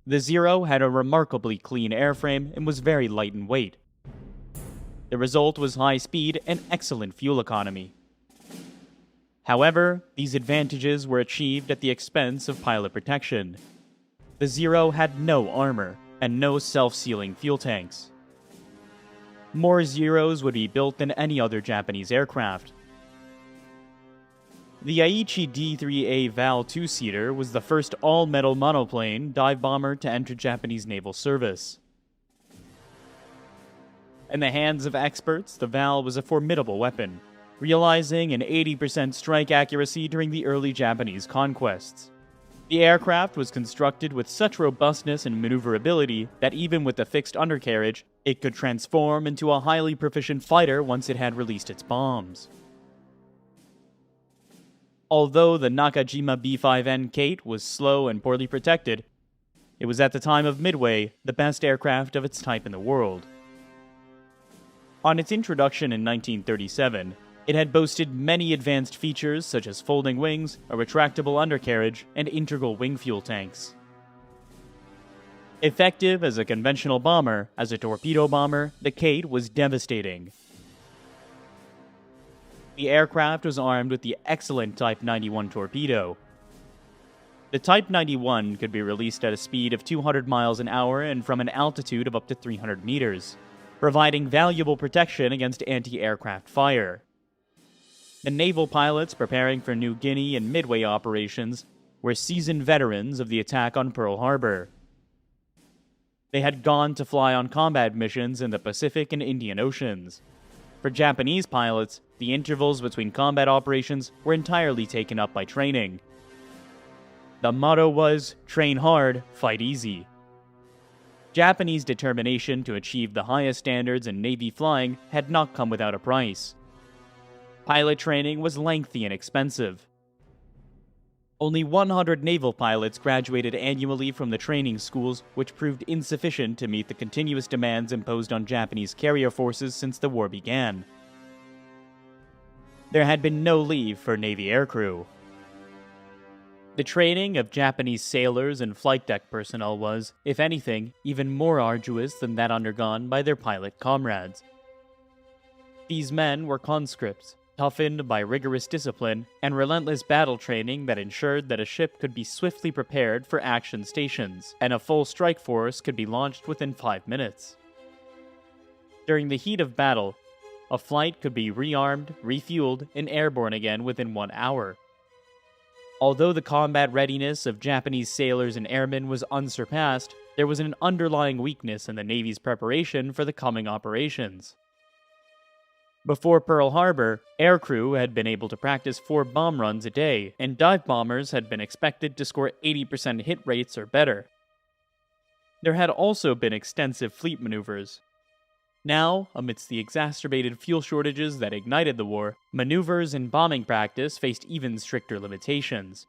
The Zero had a remarkably clean airframe and was very light in weight. The result was high speed and excellent fuel economy. However, these advantages were achieved at the expense of pilot protection. The Zero had no armor and no self-sealing fuel tanks. More Zeros would be built than any other Japanese aircraft. The Aichi D-3A Val 2-seater was the first all-metal monoplane dive bomber to enter Japanese naval service. In the hands of experts, the Val was a formidable weapon, realizing an 80% strike accuracy during the early Japanese conquests. The aircraft was constructed with such robustness and maneuverability that even with a fixed undercarriage, it could transform into a highly proficient fighter once it had released its bombs. Although the Nakajima B-5N Kate was slow and poorly protected, it was at the time of Midway the best aircraft of its type in the world. On its introduction in 1937, it had boasted many advanced features such as folding wings, a retractable undercarriage, and integral wing fuel tanks. Effective as a conventional bomber, as a torpedo bomber, the Kate was devastating. The aircraft was armed with the excellent Type 91 torpedo. The Type 91 could be released at a speed of 200 miles an hour and from an altitude of up to 300 meters, providing valuable protection against anti-aircraft fire. The naval pilots preparing for New Guinea and Midway operations were seasoned veterans of the attack on Pearl Harbor. They had gone to fly on combat missions in the Pacific and Indian Oceans. For Japanese pilots, the intervals between combat operations were entirely taken up by training. The motto was, train hard, fight easy. Japanese determination to achieve the highest standards in Navy flying had not come without a price. Pilot training was lengthy and expensive. Only 100 naval pilots graduated annually from the training schools, which proved insufficient to meet the continuous demands imposed on Japanese carrier forces since the war began. There had been no leave for Navy aircrew. The training of Japanese sailors and flight deck personnel was, if anything, even more arduous than that undergone by their pilot comrades. These men were conscripts, toughened by rigorous discipline and relentless battle training that ensured that a ship could be swiftly prepared for action stations, and a full strike force could be launched within 5 minutes. During the heat of battle, a flight could be rearmed, refueled, and airborne again within 1 hour. Although the combat readiness of Japanese sailors and airmen was unsurpassed, there was an underlying weakness in the Navy's preparation for the coming operations. Before Pearl Harbor, aircrew had been able to practice 4 bomb runs a day, and dive bombers had been expected to score 80% hit rates or better. There had also been extensive fleet maneuvers. Now, amidst the exacerbated fuel shortages that ignited the war, maneuvers and bombing practice faced even stricter limitations.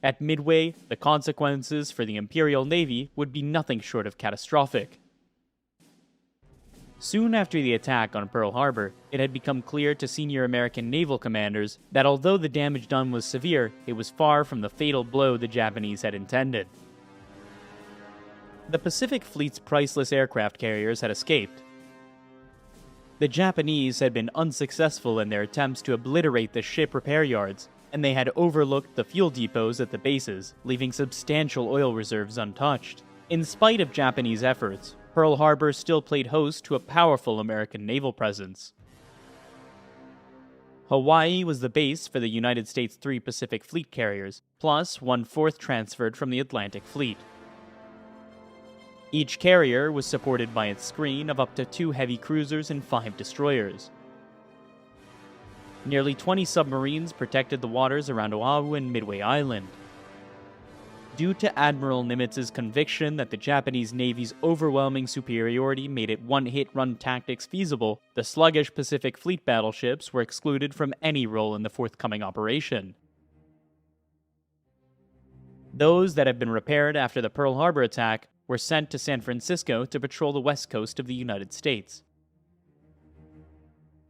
At Midway, the consequences for the Imperial Navy would be nothing short of catastrophic. Soon after the attack on Pearl Harbor, it had become clear to senior American naval commanders that although the damage done was severe, it was far from the fatal blow the Japanese had intended. The Pacific Fleet's priceless aircraft carriers had escaped. The Japanese had been unsuccessful in their attempts to obliterate the ship repair yards, and they had overlooked the fuel depots at the bases, leaving substantial oil reserves untouched. In spite of Japanese efforts, Pearl Harbor still played host to a powerful American naval presence. Hawaii was the base for the United States' 3 Pacific Fleet carriers, plus 1/4 transferred from the Atlantic Fleet. Each carrier was supported by its screen of up to 2 heavy cruisers and 5 destroyers. Nearly 20 submarines protected the waters around Oahu and Midway Island. Due to Admiral Nimitz's conviction that the Japanese Navy's overwhelming superiority made it one-hit-run tactics feasible, the sluggish Pacific Fleet battleships were excluded from any role in the forthcoming operation. Those that had been repaired after the Pearl Harbor attack were sent to San Francisco to patrol the west coast of the United States.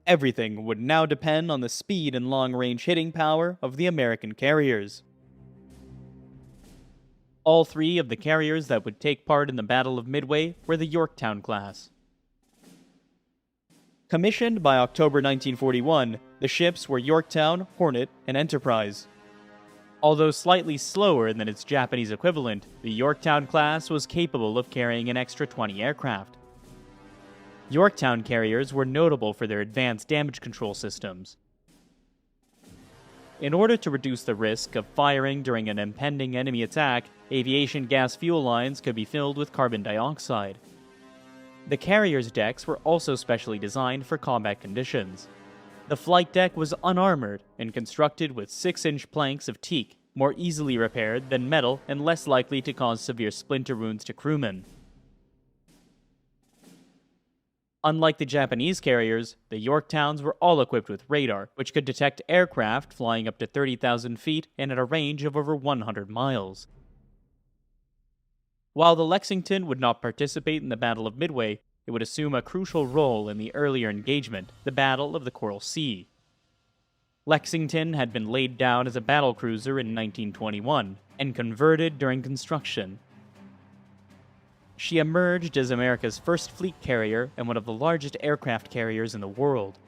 Everything would now depend on the speed and long-range hitting power of the American carriers. All 3 of the carriers that would take part in the Battle of Midway were the Yorktown class. Commissioned by October 1941, the ships were Yorktown, Hornet, and Enterprise. Although slightly slower than its Japanese equivalent, the Yorktown class was capable of carrying an extra 20 aircraft. Yorktown carriers were notable for their advanced damage control systems. In order to reduce the risk of firing during an impending enemy attack, aviation gas fuel lines could be filled with carbon dioxide. The carriers' decks were also specially designed for combat conditions. The flight deck was unarmored and constructed with 6-inch planks of teak, more easily repaired than metal and less likely to cause severe splinter wounds to crewmen. Unlike the Japanese carriers, the Yorktowns were all equipped with radar, which could detect aircraft flying up to 30,000 feet and at a range of over 100 miles. While the Lexington would not participate in the Battle of Midway, it would assume a crucial role in the earlier engagement, the Battle of the Coral Sea. Lexington had been laid down as a battlecruiser in 1921 and converted during construction. She emerged as America's first fleet carrier and one of the largest aircraft carriers in the world.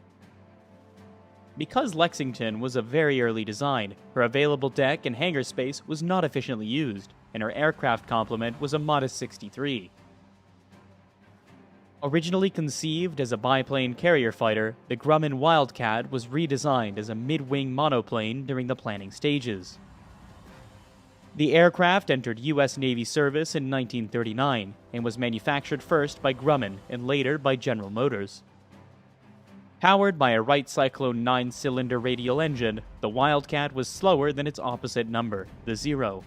Because Lexington was a very early design, her available deck and hangar space was not efficiently used, and her aircraft complement was a modest 63. Originally conceived as a biplane carrier fighter, the Grumman Wildcat was redesigned as a mid-wing monoplane during the planning stages. The aircraft entered U.S. Navy service in 1939 and was manufactured first by Grumman and later by General Motors. Powered by a Wright Cyclone 9-cylinder radial engine, the Wildcat was slower than its opposite number, the Zero.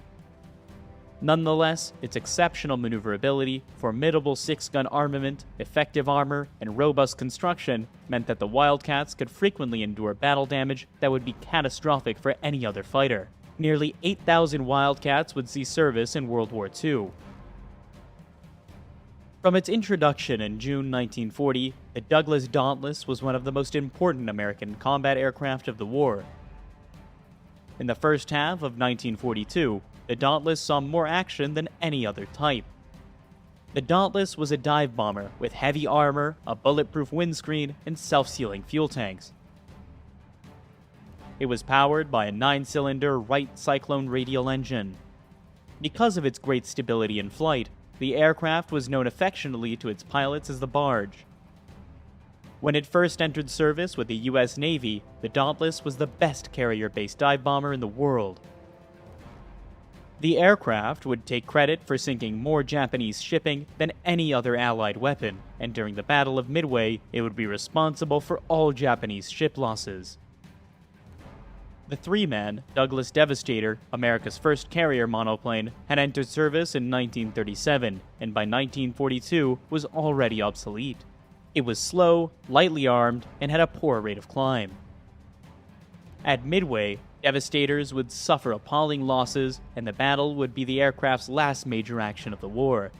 Nonetheless, its exceptional maneuverability, formidable 6-gun armament, effective armor, and robust construction meant that the Wildcats could frequently endure battle damage that would be catastrophic for any other fighter. Nearly 8,000 Wildcats would see service in World War II. From its introduction in June 1940, the Douglas Dauntless was one of the most important American combat aircraft of the war. In the first half of 1942, the Dauntless saw more action than any other type. The Dauntless was a dive bomber with heavy armor, a bulletproof windscreen, and self-sealing fuel tanks. It was powered by a 9-cylinder Wright Cyclone radial engine. Because of its great stability in flight, the aircraft was known affectionately to its pilots as the Barge. When it first entered service with the U.S. Navy, the Dauntless was the best carrier-based dive bomber in the world. The aircraft would take credit for sinking more Japanese shipping than any other Allied weapon, and during the Battle of Midway, it would be responsible for all Japanese ship losses. The three-man Douglas Devastator, America's first carrier monoplane, had entered service in 1937, and by 1942 was already obsolete. It was slow, lightly armed, and had a poor rate of climb. At Midway, Devastators would suffer appalling losses, and the battle would be the aircraft's last major action of the war.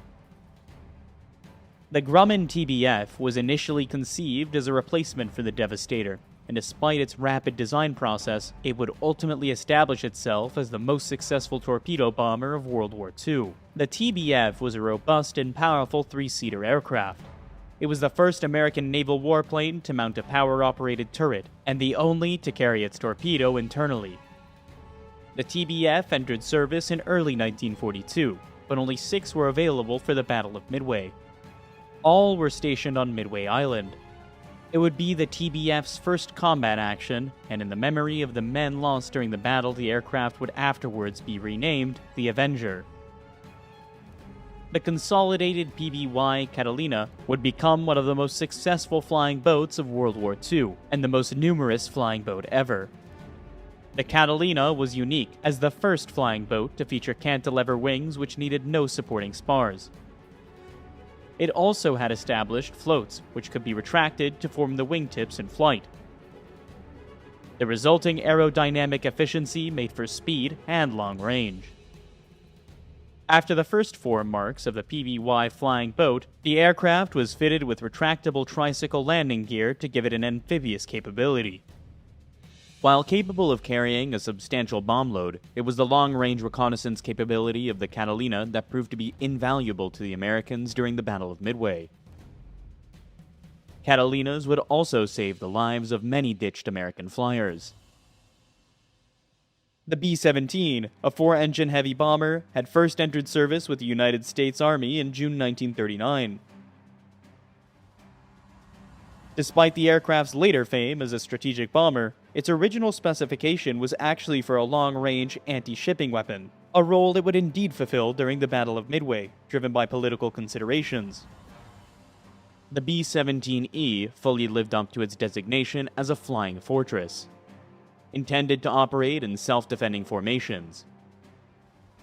The Grumman TBF was initially conceived as a replacement for the Devastator, and despite its rapid design process, it would ultimately establish itself as the most successful torpedo bomber of World War II. The TBF was a robust and powerful three-seater aircraft. It was the first American naval warplane to mount a power-operated turret, and the only to carry its torpedo internally. The TBF entered service in early 1942, but only 6 were available for the Battle of Midway. All were stationed on Midway Island. It would be the TBF's first combat action, and in the memory of the men lost during the battle, the aircraft would afterwards be renamed the Avenger. The consolidated PBY Catalina would become one of the most successful flying boats of World War II, and the most numerous flying boat ever. The Catalina was unique as the first flying boat to feature cantilever wings which needed no supporting spars. It also had established floats, which could be retracted to form the wingtips in flight. The resulting aerodynamic efficiency made for speed and long range. After the first 4 marks of the PBY flying boat, the aircraft was fitted with retractable tricycle landing gear to give it an amphibious capability. While capable of carrying a substantial bomb load, it was the long-range reconnaissance capability of the Catalina that proved to be invaluable to the Americans during the Battle of Midway. Catalinas would also save the lives of many ditched American flyers. The B-17, a 4-engine heavy bomber, had first entered service with the United States Army in June 1939. Despite the aircraft's later fame as a strategic bomber, its original specification was actually for a long-range anti-shipping weapon, a role it would indeed fulfill during the Battle of Midway, driven by political considerations. The B-17E fully lived up to its designation as a flying fortress, intended to operate in self-defending formations.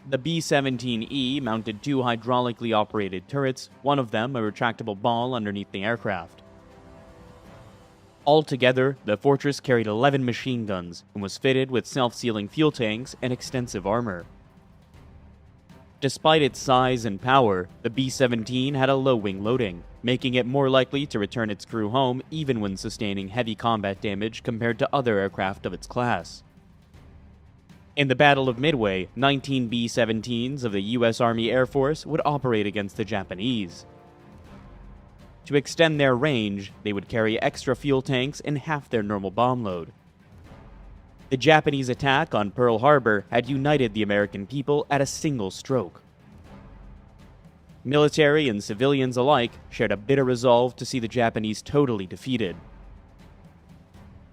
The B-17E mounted 2 hydraulically operated turrets, one of them a retractable ball underneath the aircraft. Altogether, the fortress carried 11 machine guns and was fitted with self-sealing fuel tanks and extensive armor. Despite its size and power, the B-17 had a low wing loading, making it more likely to return its crew home even when sustaining heavy combat damage compared to other aircraft of its class. In the Battle of Midway, 19 B-17s of the U.S. Army Air Force would operate against the Japanese. To extend their range, they would carry extra fuel tanks and half their normal bomb load. The Japanese attack on Pearl Harbor had united the American people at a single stroke. Military and civilians alike shared a bitter resolve to see the Japanese totally defeated.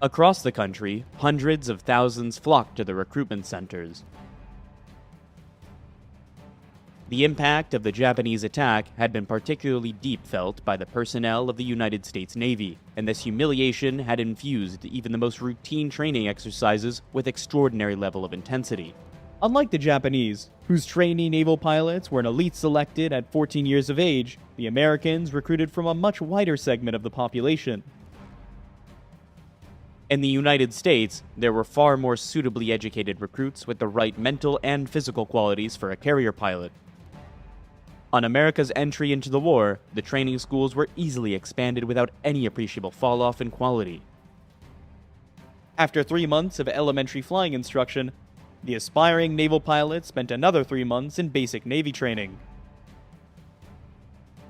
Across the country, hundreds of thousands flocked to the recruitment centers. The impact of the Japanese attack had been particularly deep felt by the personnel of the United States Navy, and this humiliation had infused even the most routine training exercises with extraordinary level of intensity. Unlike the Japanese, whose trainee naval pilots were an elite selected at 14 years of age, the Americans recruited from a much wider segment of the population. In the United States, there were far more suitably educated recruits with the right mental and physical qualities for a carrier pilot. On America's entry into the war, the training schools were easily expanded without any appreciable fall-off in quality. After 3 months of elementary flying instruction, the aspiring naval pilots spent another 3 months in basic Navy training.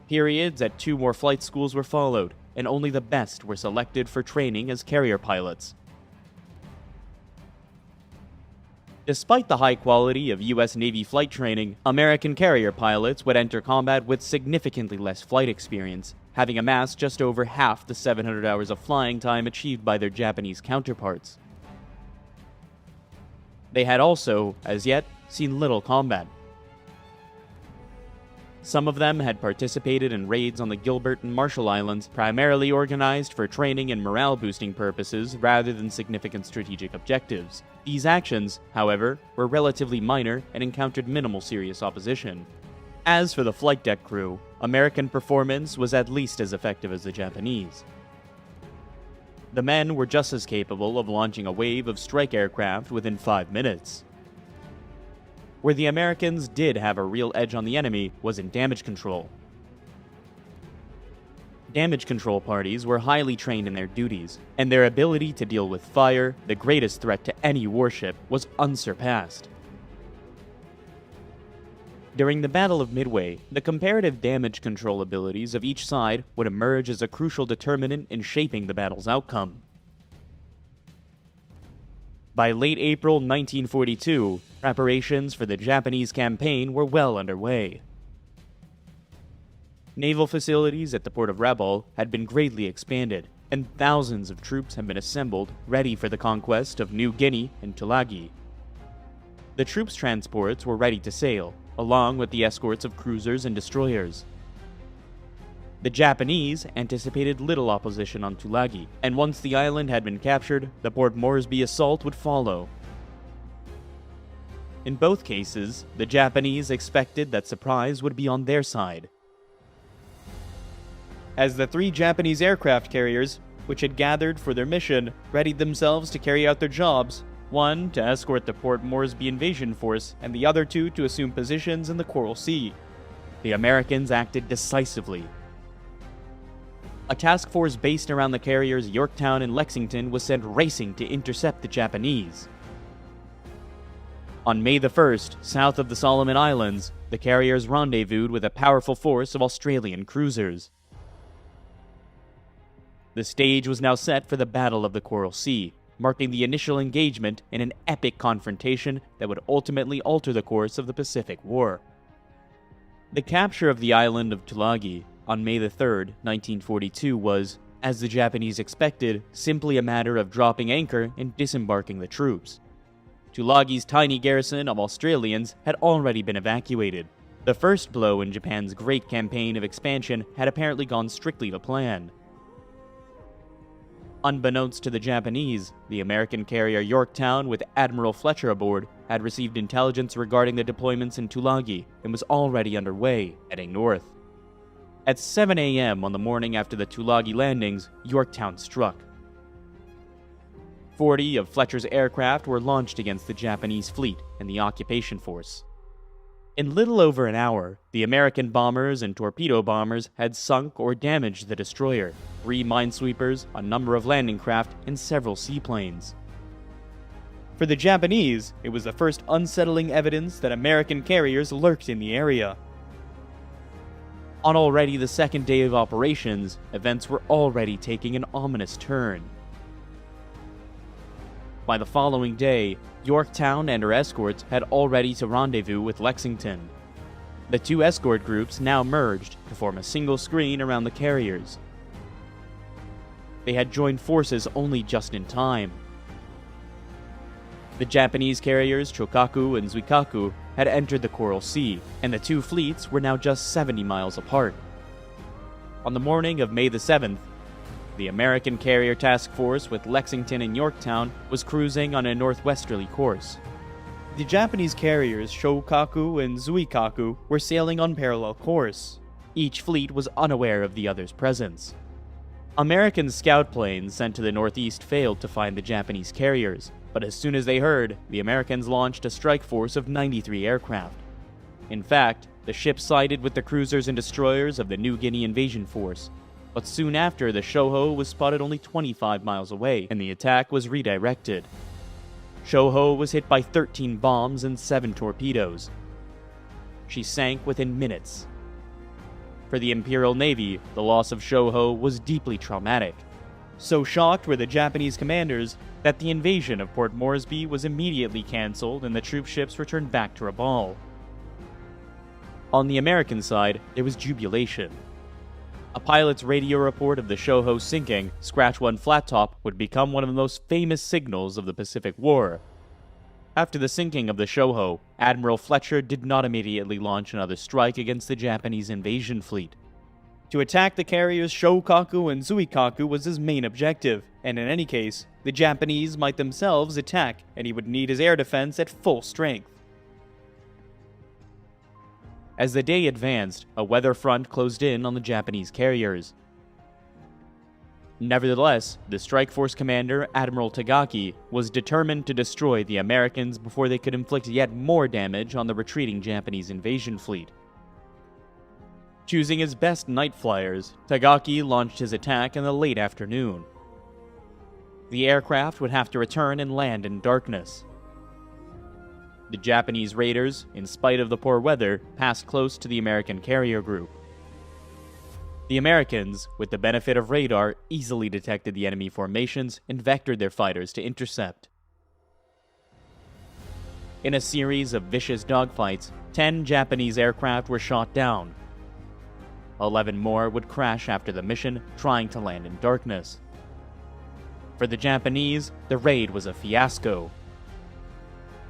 Periods at 2 more flight schools were followed, and only the best were selected for training as carrier pilots. Despite the high quality of U.S. Navy flight training, American carrier pilots would enter combat with significantly less flight experience, having amassed just over half the 700 hours of flying time achieved by their Japanese counterparts. They had also, as yet, seen little combat. Some of them had participated in raids on the Gilbert and Marshall Islands, primarily organized for training and morale-boosting purposes rather than significant strategic objectives. These actions, however, were relatively minor and encountered minimal serious opposition. As for the flight deck crew, American performance was at least as effective as the Japanese. The men were just as capable of launching a wave of strike aircraft within 5 minutes. Where the Americans did have a real edge on the enemy was in damage control. Damage control parties were highly trained in their duties, and their ability to deal with fire, the greatest threat to any warship, was unsurpassed. During the Battle of Midway, the comparative damage control abilities of each side would emerge as a crucial determinant in shaping the battle's outcome. By late April 1942, preparations for the Japanese campaign were well underway. Naval facilities at the port of Rabaul had been greatly expanded, and thousands of troops had been assembled ready for the conquest of New Guinea and Tulagi. The troops' transports were ready to sail, along with the escorts of cruisers and destroyers. The Japanese anticipated little opposition on Tulagi, and once the island had been captured, the Port Moresby assault would follow. In both cases, the Japanese expected that surprise would be on their side. As the 3 Japanese aircraft carriers, which had gathered for their mission, readied themselves to carry out their jobs, one to escort the Port Moresby invasion force, and the other 2 to assume positions in the Coral Sea, the Americans acted decisively. A task force based around the carriers Yorktown and Lexington was sent racing to intercept the Japanese. On May the 1st, south of the Solomon Islands, the carriers rendezvoused with a powerful force of Australian cruisers. The stage was now set for the Battle of the Coral Sea, marking the initial engagement in an epic confrontation that would ultimately alter the course of the Pacific War. The capture of the island of Tulagi on May the 3rd, 1942 was, as the Japanese expected, simply a matter of dropping anchor and disembarking the troops. Tulagi's tiny garrison of Australians had already been evacuated. The first blow in Japan's great campaign of expansion had apparently gone strictly to plan. Unbeknownst to the Japanese, the American carrier Yorktown with Admiral Fletcher aboard had received intelligence regarding the deployments in Tulagi and was already underway, heading north. At 7 a.m. on the morning after the Tulagi landings, Yorktown struck. 40 of Fletcher's aircraft were launched against the Japanese fleet and the occupation force. In little over an hour, the American bombers and torpedo bombers had sunk or damaged the destroyer, 3 minesweepers, a number of landing craft, and several seaplanes. For the Japanese, it was the first unsettling evidence that American carriers lurked in the area. On already the second day of operations, events were already taking an ominous turn. By the following day, Yorktown and her escorts had already to rendezvous with Lexington. The 2 escort groups now merged to form a single screen around the carriers. They had joined forces only just in time. The Japanese carriers Chokaku and Zuikaku had entered the Coral Sea, and the 2 fleets were now just 70 miles apart. On the morning of May the 7th, the American carrier task force with Lexington and Yorktown was cruising on a northwesterly course. The Japanese carriers Shokaku and Zuikaku were sailing on parallel course. Each fleet was unaware of the other's presence. American scout planes sent to the northeast failed to find the Japanese carriers, but as soon as they heard, the Americans launched a strike force of 93 aircraft. In fact, the ships sided with the cruisers and destroyers of the New Guinea invasion force, but soon after the Shoho was spotted only 25 miles away, and the attack was redirected. Shoho was hit by 13 bombs and 7 torpedoes. She sank within minutes. For the Imperial Navy, the loss of Shoho was deeply traumatic. So shocked were the Japanese commanders that the invasion of Port Moresby was immediately cancelled and the troop ships returned back to Rabaul. On the American side, there was jubilation. A pilot's radio report of the Shoho sinking, Scratch 1 flat top, would become one of the most famous signals of the Pacific War. After the sinking of the Shoho, Admiral Fletcher did not immediately launch another strike against the Japanese invasion fleet. To attack the carriers Shokaku and Zuikaku was his main objective, and in any case, the Japanese might themselves attack, and he would need his air defense at full strength. As the day advanced, a weather front closed in on the Japanese carriers. Nevertheless, the strike force commander, Admiral Tagaki, was determined to destroy the Americans before they could inflict yet more damage on the retreating Japanese invasion fleet. Choosing his best night flyers, Tagaki launched his attack in the late afternoon. The aircraft would have to return and land in darkness. The Japanese raiders, in spite of the poor weather, passed close to the American carrier group. The Americans, with the benefit of radar, easily detected the enemy formations and vectored their fighters to intercept. In a series of vicious dogfights, 10 Japanese aircraft were shot down. 11 more would crash after the mission, trying to land in darkness. For the Japanese, the raid was a fiasco.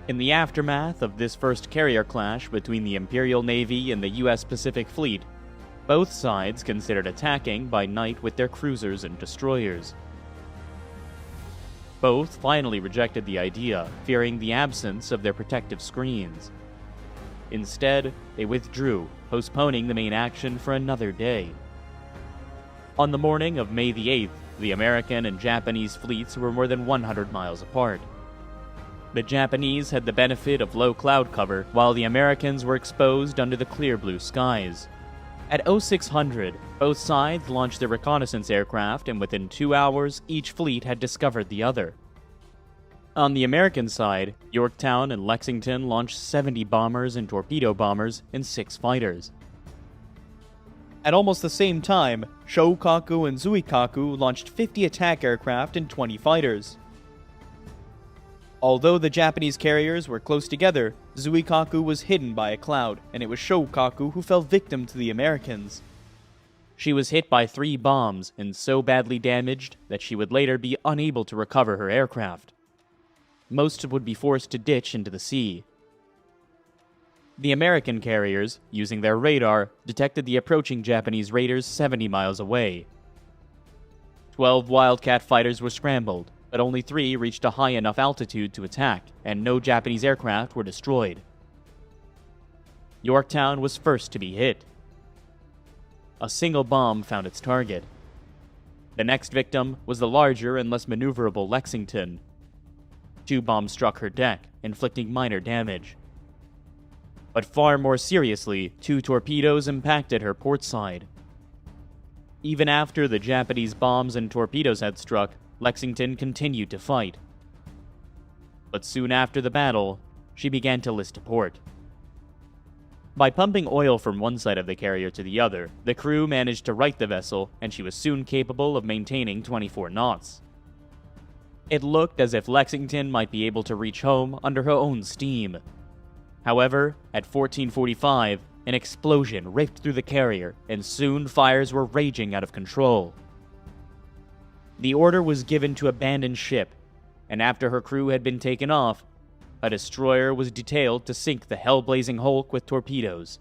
In the aftermath of this first carrier clash between the Imperial Navy and the U.S. Pacific Fleet, both sides considered attacking by night with their cruisers and destroyers. Both finally rejected the idea, fearing the absence of their protective screens. Instead, they withdrew, postponing the main action for another day. On the morning of May the 8th, the American and Japanese fleets were more than 100 miles apart. The Japanese had the benefit of low cloud cover, while the Americans were exposed under the clear blue skies. At 0600, both sides launched their reconnaissance aircraft, and within 2 hours, each fleet had discovered the other. On the American side, Yorktown and Lexington launched 70 bombers and torpedo bombers and 6 fighters. At almost the same time, Shokaku and Zuikaku launched 50 attack aircraft and 20 fighters. Although the Japanese carriers were close together, Zuikaku was hidden by a cloud, and it was Shokaku who fell victim to the Americans. She was hit by 3 bombs and so badly damaged that she would later be unable to recover her aircraft. Most would be forced to ditch into the sea. The American carriers, using their radar, detected the approaching Japanese raiders 70 miles away. 12 Wildcat fighters were scrambled, but only 3 reached a high enough altitude to attack, and no Japanese aircraft were destroyed. Yorktown was first to be hit. A single bomb found its target. The next victim was the larger and less maneuverable Lexington. 2 bombs struck her deck, inflicting minor damage. But far more seriously, 2 torpedoes impacted her port side. Even after the Japanese bombs and torpedoes had struck, Lexington continued to fight. But soon after the battle, she began to list to port. By pumping oil from one side of the carrier to the other, the crew managed to right the vessel, and she was soon capable of maintaining 24 knots. It looked as if Lexington might be able to reach home under her own steam. However, at 14:45, an explosion ripped through the carrier, and soon fires were raging out of control. The order was given to abandon ship, and after her crew had been taken off, a destroyer was detailed to sink the hell-blazing hulk with torpedoes.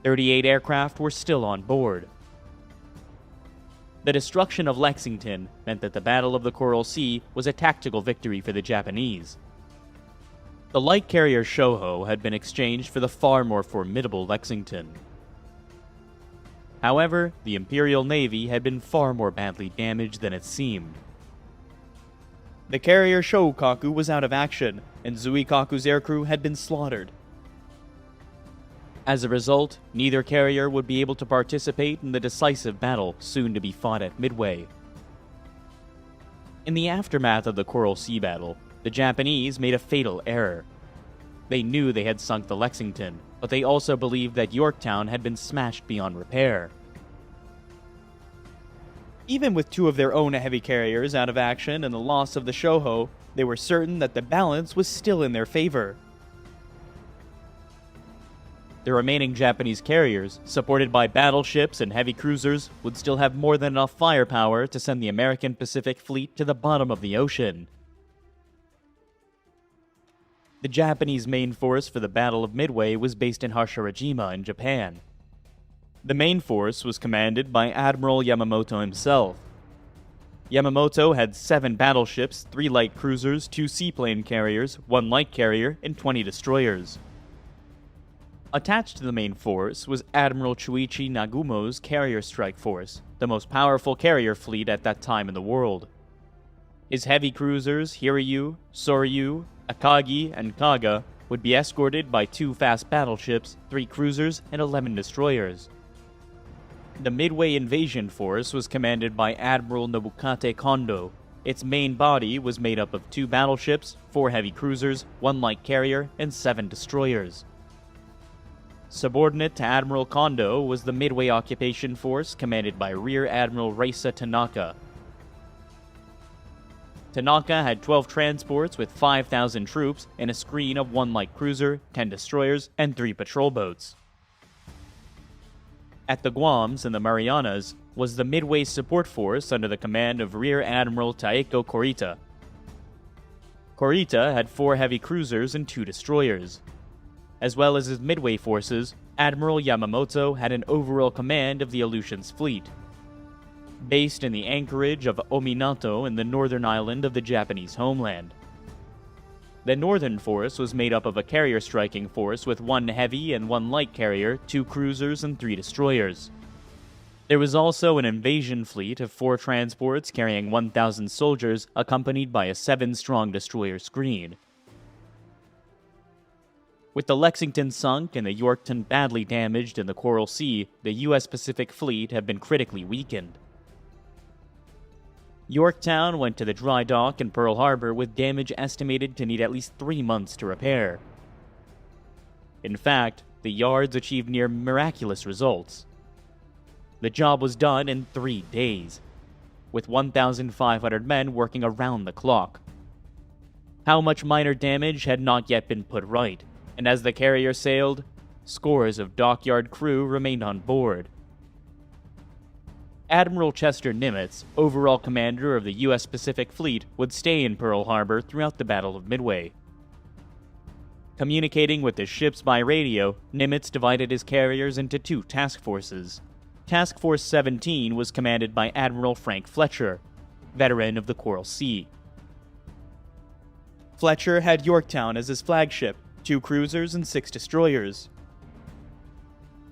38 aircraft were still on board. The destruction of Lexington meant that the Battle of the Coral Sea was a tactical victory for the Japanese. The light carrier Shoho had been exchanged for the far more formidable Lexington. However, the Imperial Navy had been far more badly damaged than it seemed. The carrier Shokaku was out of action, and Zuikaku's aircrew had been slaughtered. As a result, neither carrier would be able to participate in the decisive battle soon to be fought at Midway. In the aftermath of the Coral Sea battle, the Japanese made a fatal error. They knew they had sunk the Lexington, but they also believed that Yorktown had been smashed beyond repair. Even with 2 of their own heavy carriers out of action and the loss of the Shoho, they were certain that the balance was still in their favor. The remaining Japanese carriers, supported by battleships and heavy cruisers, would still have more than enough firepower to send the American Pacific Fleet to the bottom of the ocean. The Japanese main force for the Battle of Midway was based in Hashirajima in Japan. The main force was commanded by Admiral Yamamoto himself. Yamamoto had 7 battleships, 3 light cruisers, 2 seaplane carriers, 1 light carrier, and 20 destroyers. Attached to the main force was Admiral Chuichi Nagumo's carrier strike force, the most powerful carrier fleet at that time in the world. His heavy cruisers, Hiryu, Soryu, Akagi, and Kaga, would be escorted by 2 fast battleships, 3 cruisers, and 11 destroyers. The Midway invasion force was commanded by Admiral Nobukate Kondo. Its main body was made up of 2 battleships, 4 heavy cruisers, 1 light carrier, and 7 destroyers. Subordinate to Admiral Kondo was the Midway occupation force commanded by Rear Admiral Reisa Tanaka. Tanaka had 12 transports with 5,000 troops and a screen of 1 light cruiser, 10 destroyers, and 3 patrol boats. At the Guams and the Marianas was the Midway support force under the command of Rear Admiral Taeko Kurita. Kurita had 4 heavy cruisers and 2 destroyers. As well as his Midway forces, Admiral Yamamoto had an overall command of the Aleutians fleet. Based in the anchorage of Ominato in the northern island of the Japanese homeland. The northern force was made up of a carrier striking force with 1 heavy and 1 light carrier, 2 cruisers, and 3 destroyers. There was also an invasion fleet of 4 transports carrying 1,000 soldiers, accompanied by a 7-strong destroyer screen. With the Lexington sunk and the Yorktown badly damaged in the Coral Sea, the U.S. Pacific Fleet had been critically weakened. Yorktown went to the dry dock in Pearl Harbor with damage estimated to need at least 3 months to repair. In fact, the yards achieved near miraculous results. The job was done in 3 days, with 1,500 men working around the clock. How much minor damage had not yet been put right, and as the carrier sailed, scores of dockyard crew remained on board. Admiral Chester Nimitz, overall commander of the U.S. Pacific Fleet, would stay in Pearl Harbor throughout the Battle of Midway. Communicating with his ships by radio, Nimitz divided his carriers into 2 task forces. Task Force 17 was commanded by Admiral Frank Fletcher, veteran of the Coral Sea. Fletcher had Yorktown as his flagship, 2 cruisers and 6 destroyers.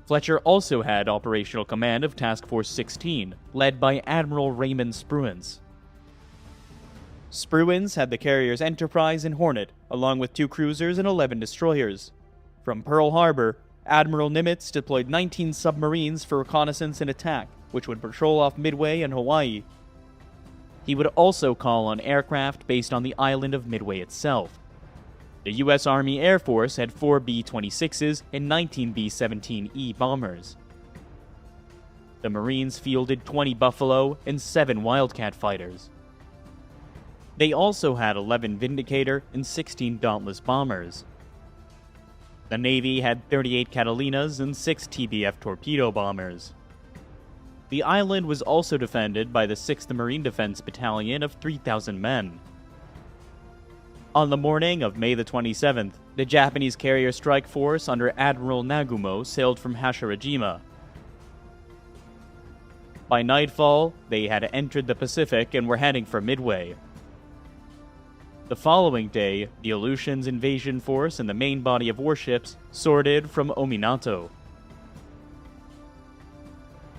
Fletcher also had operational command of Task Force 16, led by Admiral Raymond Spruance. Spruance had the carriers Enterprise and Hornet, along with 2 cruisers and 11 destroyers. From Pearl Harbor, Admiral Nimitz deployed 19 submarines for reconnaissance and attack, which would patrol off Midway and Hawaii. He would also call on aircraft based on the island of Midway itself. The U.S. Army Air Force had 4 B-26s and 19 B-17E bombers. The Marines fielded 20 Buffalo and 7 Wildcat fighters. They also had 11 Vindicator and 16 Dauntless bombers. The Navy had 38 Catalinas and 6 TBF torpedo bombers. The island was also defended by the 6th Marine Defense Battalion of 3,000 men. On the morning of May the 27th, the Japanese carrier strike force under Admiral Nagumo sailed from Hashirajima. By nightfall, they had entered the Pacific and were heading for Midway. The following day, the Aleutians invasion force and the main body of warships sorted from Ominato.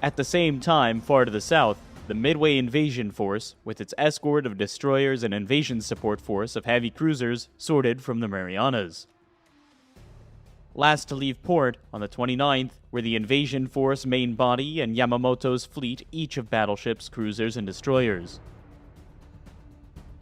At the same time, far to the south, the Midway invasion force, with its escort of destroyers and invasion support force of heavy cruisers, sorted from the Marianas. Last to leave port, on the 29th, were the invasion force main body and Yamamoto's fleet, each of battleships, cruisers, and destroyers.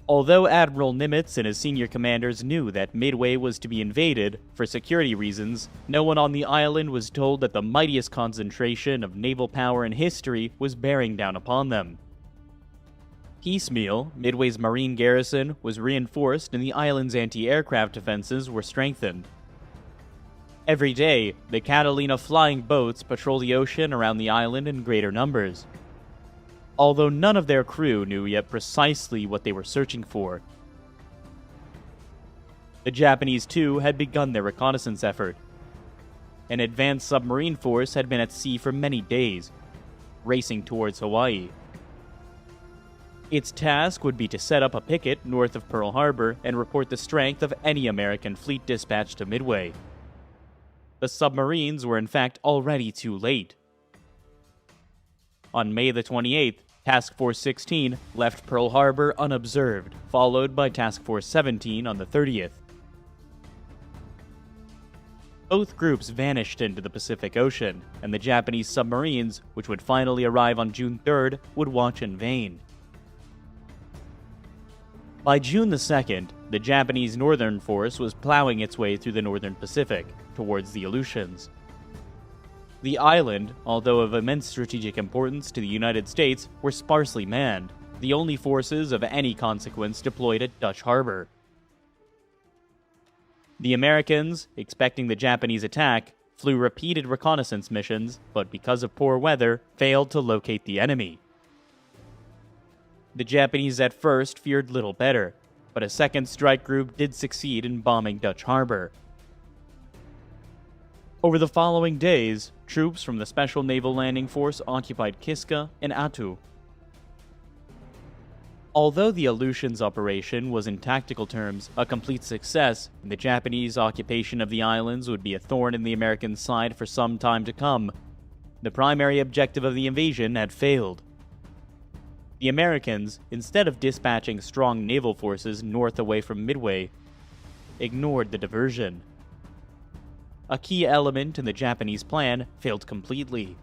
Although Admiral Nimitz and his senior commanders knew that Midway was to be invaded, for security reasons, no one on the island was told that the mightiest concentration of naval power in history was bearing down upon them. Piecemeal, Midway's marine garrison was reinforced and the island's anti-aircraft defenses were strengthened. Every day, the Catalina flying boats patrol the ocean around the island in greater numbers. Although none of their crew knew yet precisely what they were searching for. The Japanese, too, had begun their reconnaissance effort. An advanced submarine force had been at sea for many days, racing towards Hawaii. Its task would be to set up a picket north of Pearl Harbor and report the strength of any American fleet dispatched to Midway. The submarines were in fact already too late. On May the 28th, Task Force 16 left Pearl Harbor unobserved, followed by Task Force 17 on the 30th. Both groups vanished into the Pacific Ocean, and the Japanese submarines, which would finally arrive on June 3rd, would watch in vain. By June the 2nd, the Japanese Northern Force was plowing its way through the Northern Pacific, towards the Aleutians. The island, although of immense strategic importance to the United States, were sparsely manned, the only forces of any consequence deployed at Dutch Harbor. The Americans, expecting the Japanese attack, flew repeated reconnaissance missions, but because of poor weather, failed to locate the enemy. The Japanese at first feared little better, but a second strike group did succeed in bombing Dutch Harbor. Over the following days, troops from the Special Naval Landing Force occupied Kiska and Attu. Although the Aleutians operation was in tactical terms a complete success, and the Japanese occupation of the islands would be a thorn in the American side for some time to come, the primary objective of the invasion had failed. The Americans, instead of dispatching strong naval forces north away from Midway, ignored the diversion. A key element in the Japanese plan failed completely.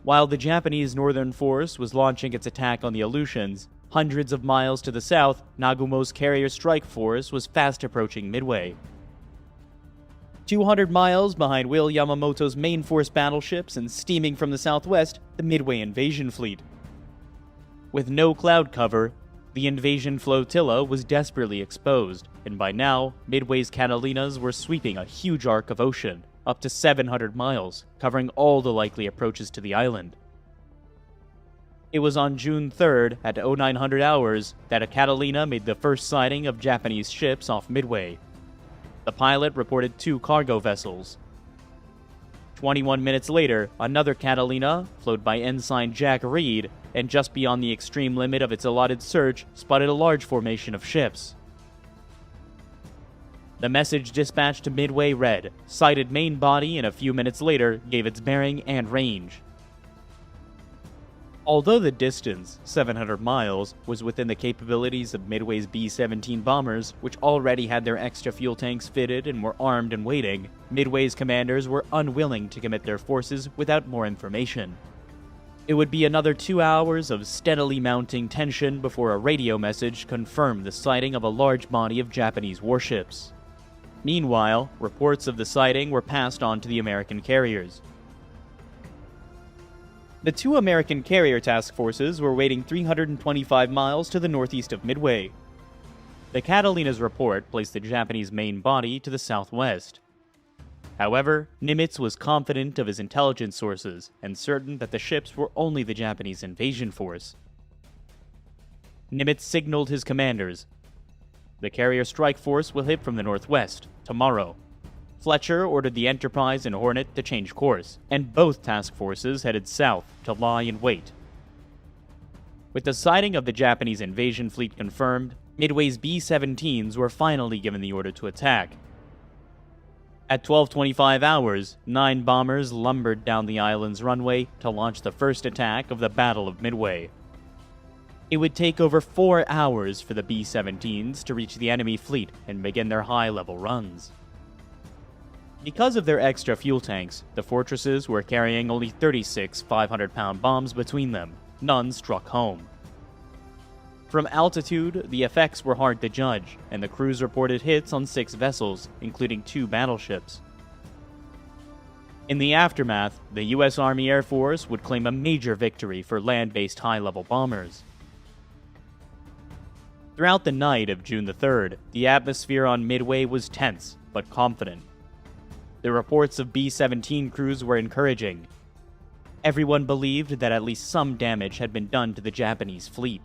While the Japanese Northern Force was launching its attack on the Aleutians, hundreds of miles to the south, Nagumo's carrier strike force was fast approaching Midway. 200 miles behind Will Yamamoto's main force battleships and steaming from the southwest, the Midway invasion fleet. With no cloud cover, the invasion flotilla was desperately exposed, and by now, Midway's Catalinas were sweeping a huge arc of ocean, up to 700 miles, covering all the likely approaches to the island. It was on June 3rd at 0900 hours that a Catalina made the first sighting of Japanese ships off Midway. The pilot reported 2 cargo vessels. 21 minutes later, another Catalina, flown by Ensign Jack Reed, and just beyond the extreme limit of its allotted search, spotted a large formation of ships. The message dispatched to Midway read, "Sighted main body," and a few minutes later gave its bearing and range. Although the distance, 700 miles, was within the capabilities of Midway's B-17 bombers, which already had their extra fuel tanks fitted and were armed and waiting, Midway's commanders were unwilling to commit their forces without more information. It would be another 2 hours of steadily mounting tension before a radio message confirmed the sighting of a large body of Japanese warships. Meanwhile, reports of the sighting were passed on to the American carriers. The 2 American carrier task forces were waiting 325 miles to the northeast of Midway. The Catalina's report placed the Japanese main body to the southwest. However, Nimitz was confident of his intelligence sources and certain that the ships were only the Japanese invasion force. Nimitz signaled his commanders, "The carrier strike force will hit from the northwest, tomorrow." Fletcher ordered the Enterprise and Hornet to change course, and both task forces headed south to lie in wait. With the sighting of the Japanese invasion fleet confirmed, Midway's B-17s were finally given the order to attack. At 12:25 hours, 9 bombers lumbered down the island's runway to launch the first attack of the Battle of Midway. It would take over 4 hours for the B-17s to reach the enemy fleet and begin their high-level runs. Because of their extra fuel tanks, the fortresses were carrying only 36 500-pound bombs between them. None struck home. From altitude, the effects were hard to judge, and the crews reported hits on 6 vessels, including 2 battleships. In the aftermath, the U.S. Army Air Force would claim a major victory for land-based high-level bombers. Throughout the night of June the 3rd, the atmosphere on Midway was tense, but confident. The reports of B-17 crews were encouraging. Everyone believed that at least some damage had been done to the Japanese fleet.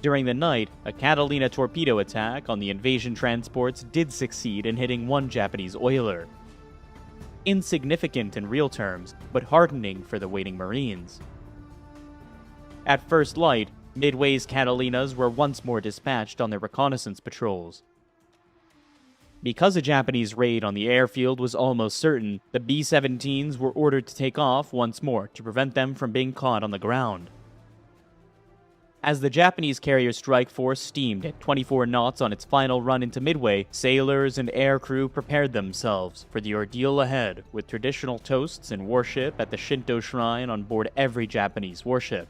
During the night, a Catalina torpedo attack on the invasion transports did succeed in hitting one Japanese oiler. Insignificant in real terms, but heartening for the waiting Marines. At first light, Midway's Catalinas were once more dispatched on their reconnaissance patrols. Because a Japanese raid on the airfield was almost certain, the B-17s were ordered to take off once more to prevent them from being caught on the ground. As the Japanese carrier strike force steamed at 24 knots on its final run into Midway, sailors and aircrew prepared themselves for the ordeal ahead with traditional toasts and worship at the Shinto shrine on board every Japanese warship.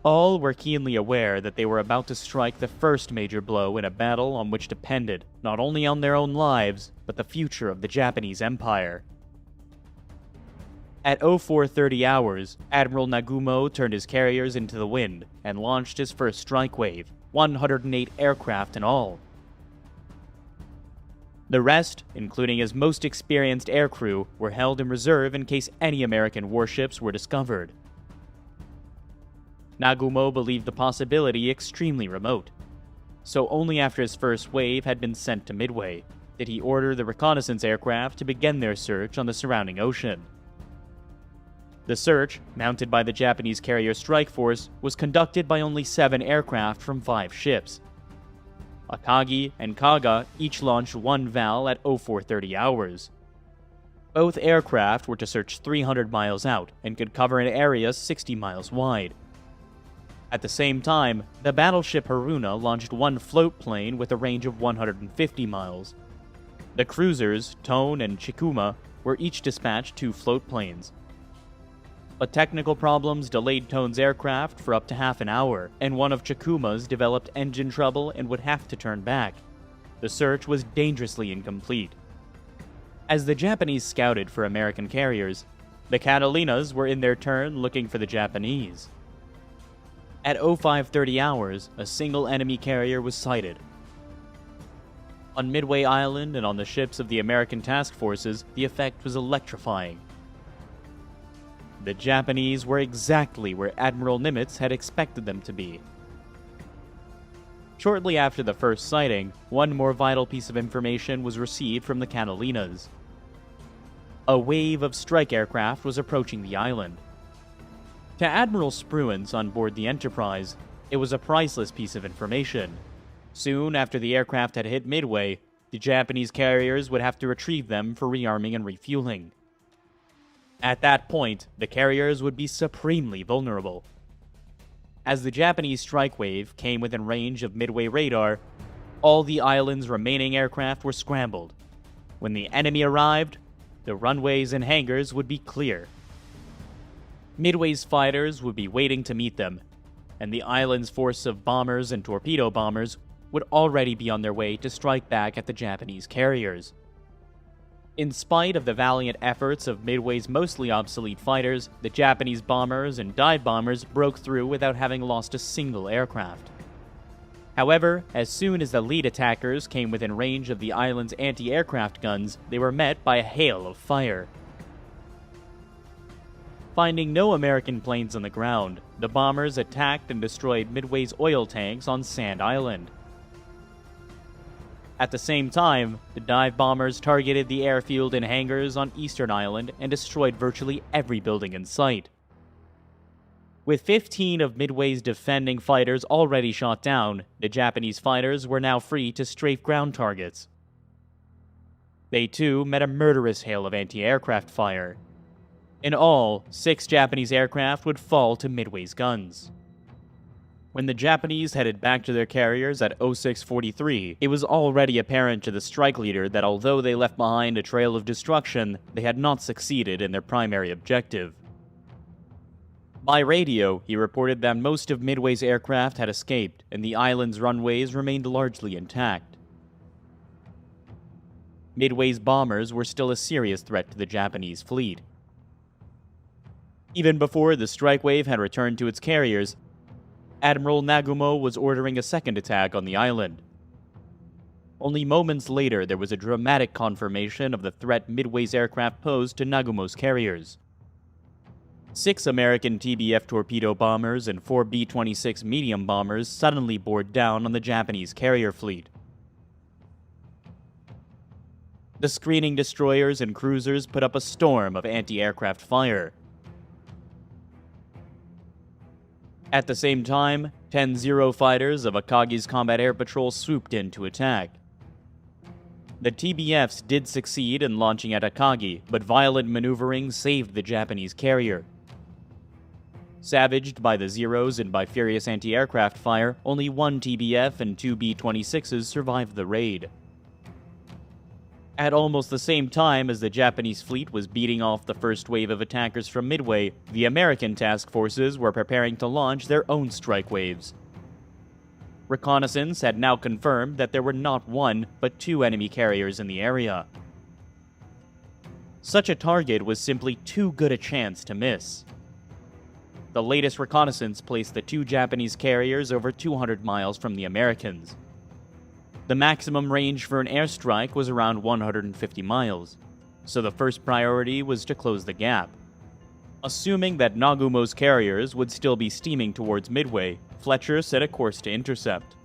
All were keenly aware that they were about to strike the first major blow in a battle on which depended not only on their own lives, but the future of the Japanese Empire. At 0430 hours, Admiral Nagumo turned his carriers into the wind and launched his first strike wave, 108 aircraft in all. The rest, including his most experienced aircrew, were held in reserve in case any American warships were discovered. Nagumo believed the possibility extremely remote, so only after his first wave had been sent to Midway did he order the reconnaissance aircraft to begin their search on the surrounding ocean. The search, mounted by the Japanese carrier strike force, was conducted by only 7 aircraft from 5 ships. Akagi and Kaga each launched one Val at 0430 hours. Both aircraft were to search 300 miles out and could cover an area 60 miles wide. At the same time, the battleship Haruna launched one float plane with a range of 150 miles. The cruisers, Tone and Chikuma, were each dispatched 2 float planes. But technical problems delayed Tone's aircraft for up to half an hour, and one of Chikuma's developed engine trouble and would have to turn back. The search was dangerously incomplete. As the Japanese scouted for American carriers, the Catalinas were in their turn looking for the Japanese. At 0530 hours, a single enemy carrier was sighted. On Midway Island and on the ships of the American task forces, the effect was electrifying. The Japanese were exactly where Admiral Nimitz had expected them to be. Shortly after the first sighting, one more vital piece of information was received from the Catalinas. A wave of strike aircraft was approaching the island. To Admiral Spruance on board the Enterprise, it was a priceless piece of information. Soon after the aircraft had hit Midway, the Japanese carriers would have to retrieve them for rearming and refueling. At that point, the carriers would be supremely vulnerable. As the Japanese strike wave came within range of Midway radar, all the island's remaining aircraft were scrambled. When the enemy arrived, the runways and hangars would be clear. Midway's fighters would be waiting to meet them, and the island's force of bombers and torpedo bombers would already be on their way to strike back at the Japanese carriers. In spite of the valiant efforts of Midway's mostly obsolete fighters, the Japanese bombers and dive bombers broke through without having lost a single aircraft. However, as soon as the lead attackers came within range of the island's anti-aircraft guns, they were met by a hail of fire. Finding no American planes on the ground, the bombers attacked and destroyed Midway's oil tanks on Sand Island. At the same time, the dive bombers targeted the airfield and hangars on Eastern Island and destroyed virtually every building in sight. With 15 of Midway's defending fighters already shot down, the Japanese fighters were now free to strafe ground targets. They too met a murderous hail of anti-aircraft fire. In all, 6 Japanese aircraft would fall to Midway's guns. When the Japanese headed back to their carriers at 0643, it was already apparent to the strike leader that although they left behind a trail of destruction, they had not succeeded in their primary objective. By radio, he reported that most of Midway's aircraft had escaped, and the island's runways remained largely intact. Midway's bombers were still a serious threat to the Japanese fleet. Even before the strike wave had returned to its carriers, Admiral Nagumo was ordering a second attack on the island. Only moments later, there was a dramatic confirmation of the threat Midway's aircraft posed to Nagumo's carriers. 6 American TBF torpedo bombers and 4 B-26 medium bombers suddenly bore down on the Japanese carrier fleet. The screening destroyers and cruisers put up a storm of anti-aircraft fire. At the same time, 10 Zero fighters of Akagi's Combat Air Patrol swooped in to attack. The TBFs did succeed in launching at Akagi, but violent maneuvering saved the Japanese carrier. Savaged by the Zeros and by furious anti-aircraft fire, only 1 TBF and 2 B-26s survived the raid. At almost the same time as the Japanese fleet was beating off the first wave of attackers from Midway, the American task forces were preparing to launch their own strike waves. Reconnaissance had now confirmed that there were not 1, but 2 enemy carriers in the area. Such a target was simply too good a chance to miss. The latest reconnaissance placed the 2 Japanese carriers over 200 miles from the Americans. The maximum range for an airstrike was around 150 miles, so the first priority was to close the gap. Assuming that Nagumo's carriers would still be steaming towards Midway, Fletcher set a course to intercept.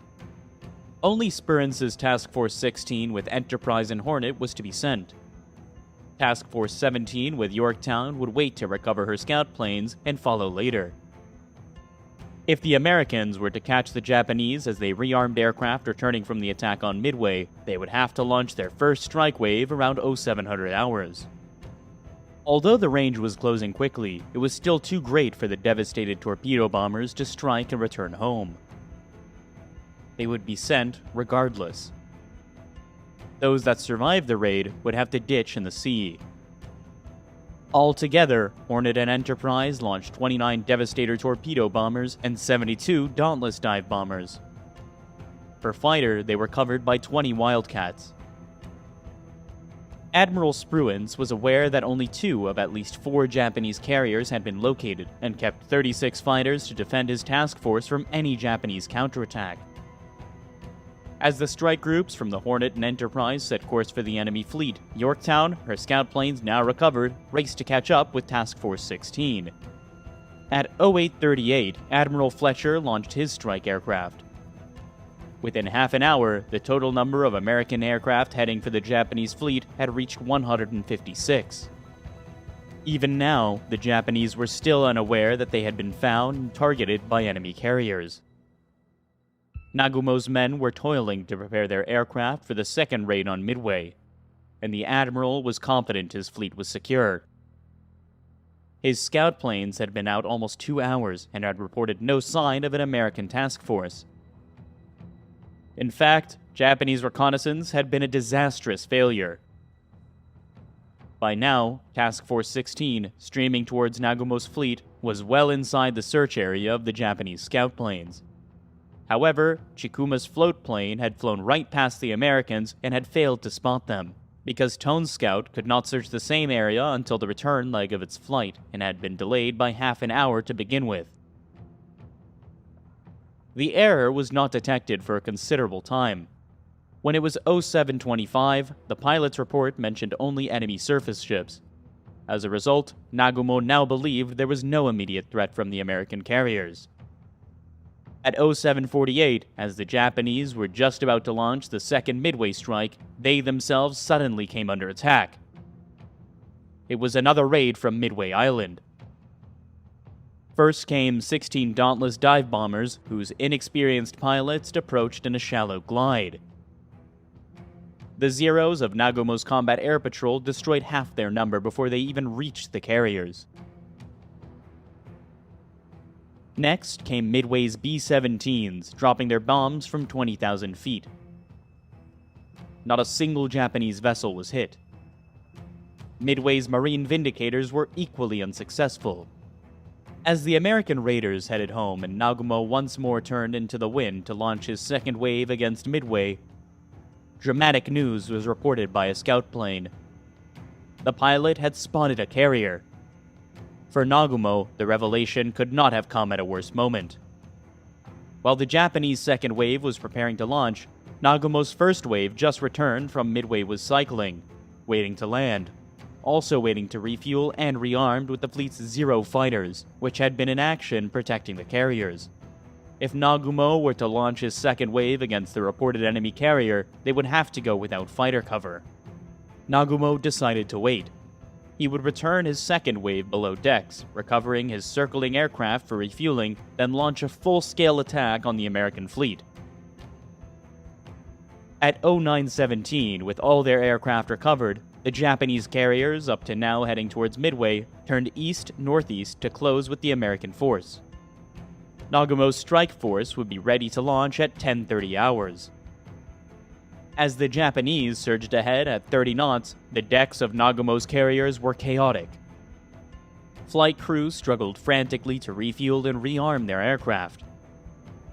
Only Sperance's Task Force 16 with Enterprise and Hornet was to be sent. Task Force 17 with Yorktown would wait to recover her scout planes and follow later. If the Americans were to catch the Japanese as they rearmed aircraft returning from the attack on Midway, they would have to launch their first strike wave around 0700 hours. Although the range was closing quickly, it was still too great for the devastated torpedo bombers to strike and return home. They would be sent regardless. Those that survived the raid would have to ditch in the sea. Altogether, Hornet and Enterprise launched 29 Devastator torpedo bombers and 72 Dauntless dive bombers. For fighter, they were covered by 20 Wildcats. Admiral Spruance was aware that only 2 of at least 4 Japanese carriers had been located, and kept 36 fighters to defend his task force from any Japanese counterattack. As the strike groups from the Hornet and Enterprise set course for the enemy fleet, Yorktown, her scout planes now recovered, raced to catch up with Task Force 16. At 0838, Admiral Fletcher launched his strike aircraft. Within half an hour, the total number of American aircraft heading for the Japanese fleet had reached 156. Even now, the Japanese were still unaware that they had been found and targeted by enemy carriers. Nagumo's men were toiling to prepare their aircraft for the second raid on Midway, and the Admiral was confident his fleet was secure. His scout planes had been out almost 2 hours and had reported no sign of an American task force. In fact, Japanese reconnaissance had been a disastrous failure. By now, Task Force 16, streaming towards Nagumo's fleet, was well inside the search area of the Japanese scout planes. However, Chikuma's float plane had flown right past the Americans and had failed to spot them, because Tone's scout could not search the same area until the return leg of its flight, and had been delayed by half an hour to begin with. The error was not detected for a considerable time. When it was 0725, the pilot's report mentioned only enemy surface ships. As a result, Nagumo now believed there was no immediate threat from the American carriers. At 0748, as the Japanese were just about to launch the second Midway strike, they themselves suddenly came under attack. It was another raid from Midway Island. First came 16 Dauntless dive bombers, whose inexperienced pilots approached in a shallow glide. The Zeros of Nagumo's Combat Air Patrol destroyed half their number before they even reached the carriers. Next came Midway's B-17s, dropping their bombs from 20,000 feet. Not a single Japanese vessel was hit. Midway's Marine Vindicators were equally unsuccessful. As the American raiders headed home and Nagumo once more turned into the wind to launch his second wave against Midway, dramatic news was reported by a scout plane. The pilot had spotted a carrier. For Nagumo, the revelation could not have come at a worse moment. While the Japanese second wave was preparing to launch, Nagumo's first wave just returned from Midway was cycling, waiting to land, also waiting to refuel and rearmed with the fleet's Zero fighters, which had been in action protecting the carriers. If Nagumo were to launch his second wave against the reported enemy carrier, they would have to go without fighter cover. Nagumo decided to wait. He would return his second wave below decks, recovering his circling aircraft for refueling, then launch a full-scale attack on the American fleet. At 0917, with all their aircraft recovered, the Japanese carriers, up to now heading towards Midway, turned east-northeast to close with the American force. Nagumo's strike force would be ready to launch at 10:30 hours. As the Japanese surged ahead at 30 knots, the decks of Nagumo's carriers were chaotic. Flight crews struggled frantically to refuel and rearm their aircraft.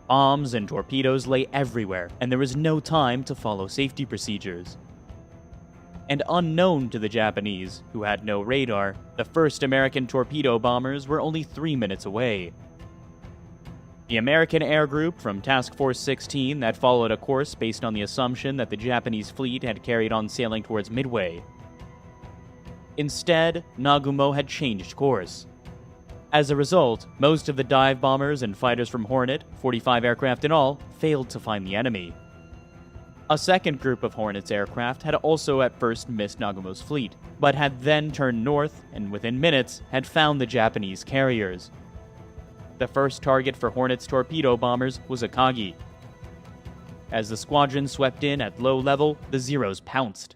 Bombs and torpedoes lay everywhere, and there was no time to follow safety procedures. And unknown to the Japanese, who had no radar, the first American torpedo bombers were only 3 minutes away. The American air group from Task Force 16 that followed a course based on the assumption that the Japanese fleet had carried on sailing towards Midway. Instead, Nagumo had changed course. As a result, most of the dive bombers and fighters from Hornet, 45 aircraft in all, failed to find the enemy. A second group of Hornet's aircraft had also at first missed Nagumo's fleet, but had then turned north and within minutes had found the Japanese carriers. The first target for Hornet's torpedo bombers was Akagi. As the squadron swept in at low level, the Zeros pounced.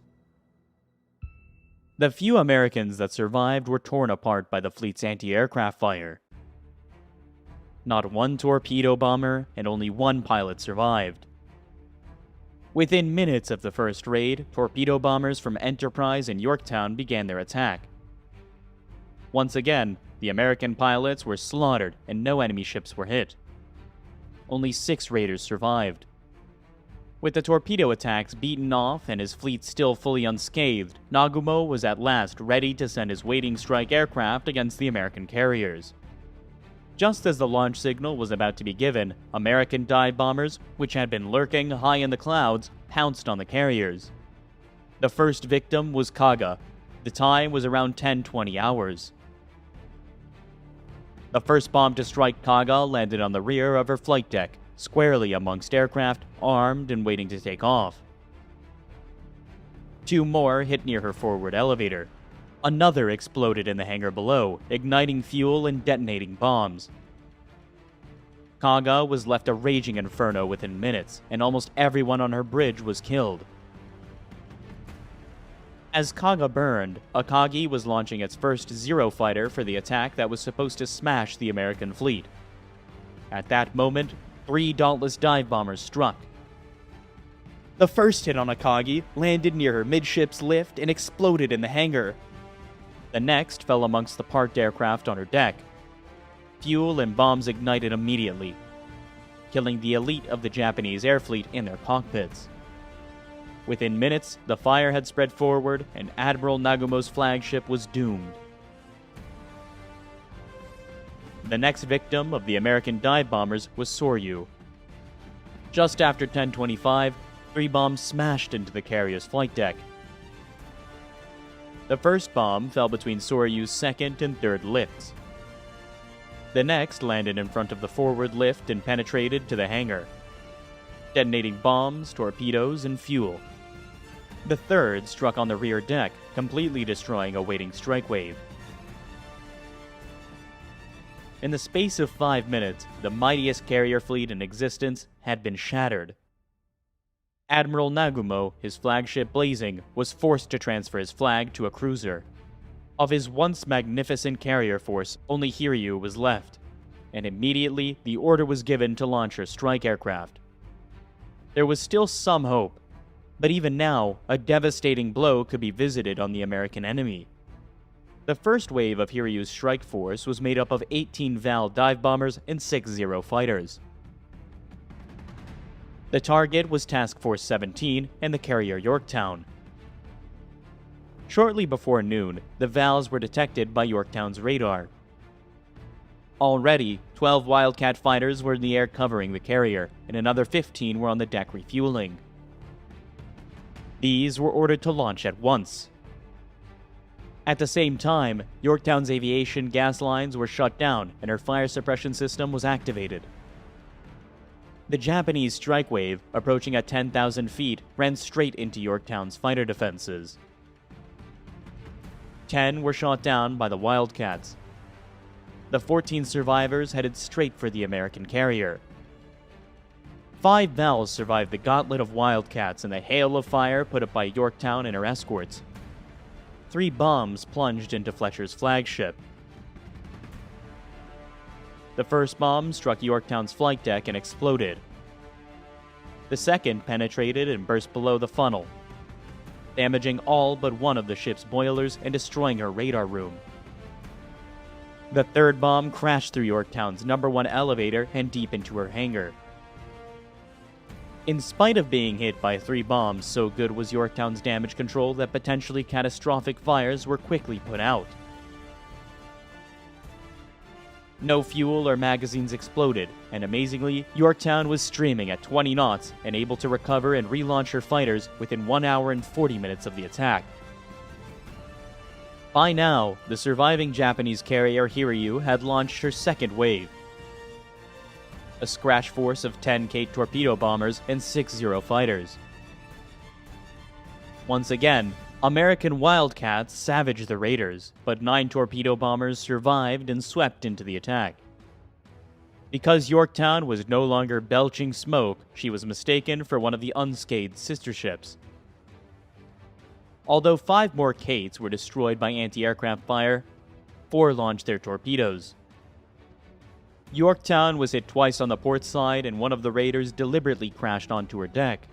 The few Americans that survived were torn apart by the fleet's anti-aircraft fire. Not one torpedo bomber and only one pilot survived. Within minutes of the first raid, torpedo bombers from Enterprise and Yorktown began their attack. Once again, the American pilots were slaughtered and no enemy ships were hit. Only 6 raiders survived. With the torpedo attacks beaten off and his fleet still fully unscathed, Nagumo was at last ready to send his waiting strike aircraft against the American carriers. Just as the launch signal was about to be given, American dive bombers, which had been lurking high in the clouds, pounced on the carriers. The first victim was Kaga. The time was around 10:20 hours. The first bomb to strike Kaga landed on the rear of her flight deck, squarely amongst aircraft, armed and waiting to take off. 2 more hit near her forward elevator. Another exploded in the hangar below, igniting fuel and detonating bombs. Kaga was left a raging inferno within minutes, and almost everyone on her bridge was killed. As Kaga burned, Akagi was launching its first Zero fighter for the attack that was supposed to smash the American fleet. At that moment, 3 dauntless dive bombers struck. The first hit on Akagi landed near her midships lift and exploded in the hangar. The next fell amongst the parked aircraft on her deck. Fuel and bombs ignited immediately, killing the elite of the Japanese air fleet in their cockpits. Within minutes, the fire had spread forward, and Admiral Nagumo's flagship was doomed. The next victim of the American dive bombers was Soryu. Just after 10:25, 3 bombs smashed into the carrier's flight deck. The first bomb fell between Soryu's second and third lifts. The next landed in front of the forward lift and penetrated to the hangar, detonating bombs, torpedoes, and fuel. The third struck on the rear deck, completely destroying a waiting strike wave. In the space of 5 minutes, the mightiest carrier fleet in existence had been shattered. Admiral Nagumo, his flagship blazing, was forced to transfer his flag to a cruiser. Of his once magnificent carrier force, only Hiryu was left, and immediately the order was given to launch her strike aircraft. There was still some hope, but even now, a devastating blow could be visited on the American enemy. The first wave of Hiryu's strike force was made up of 18 Val dive bombers and 6 Zero fighters. The target was Task Force 17 and the carrier Yorktown. Shortly before noon, the Vals were detected by Yorktown's radar. Already, 12 Wildcat fighters were in the air covering the carrier, and another 15 were on the deck refueling. These were ordered to launch at once. At the same time, Yorktown's aviation gas lines were shut down and her fire suppression system was activated. The Japanese strike wave, approaching at 10,000 feet, ran straight into Yorktown's fighter defenses. 10 were shot down by the Wildcats. The 14 survivors headed straight for the American carrier. 5 Vals survived the gauntlet of Wildcats and the hail of fire put up by Yorktown and her escorts. 3 bombs plunged into Fletcher's flagship. The first bomb struck Yorktown's flight deck and exploded. The second penetrated and burst below the funnel, damaging all but one of the ship's boilers and destroying her radar room. The third bomb crashed through Yorktown's #1 elevator and deep into her hangar. In spite of being hit by 3 bombs, so good was Yorktown's damage control that potentially catastrophic fires were quickly put out. No fuel or magazines exploded, and amazingly, Yorktown was streaming at 20 knots and able to recover and relaunch her fighters within 1 hour and 40 minutes of the attack. By now, the surviving Japanese carrier Hiryu had launched her second wave. A scratch force of 10 Kate torpedo bombers and 6 Zero fighters. Once again, American Wildcats savaged the raiders, but 9 torpedo bombers survived and swept into the attack. Because Yorktown was no longer belching smoke, she was mistaken for one of the unscathed sister ships. Although 5 more Kates were destroyed by anti-aircraft fire, 4 launched their torpedoes. Yorktown was hit twice on the port side, and one of the raiders deliberately crashed onto her deck.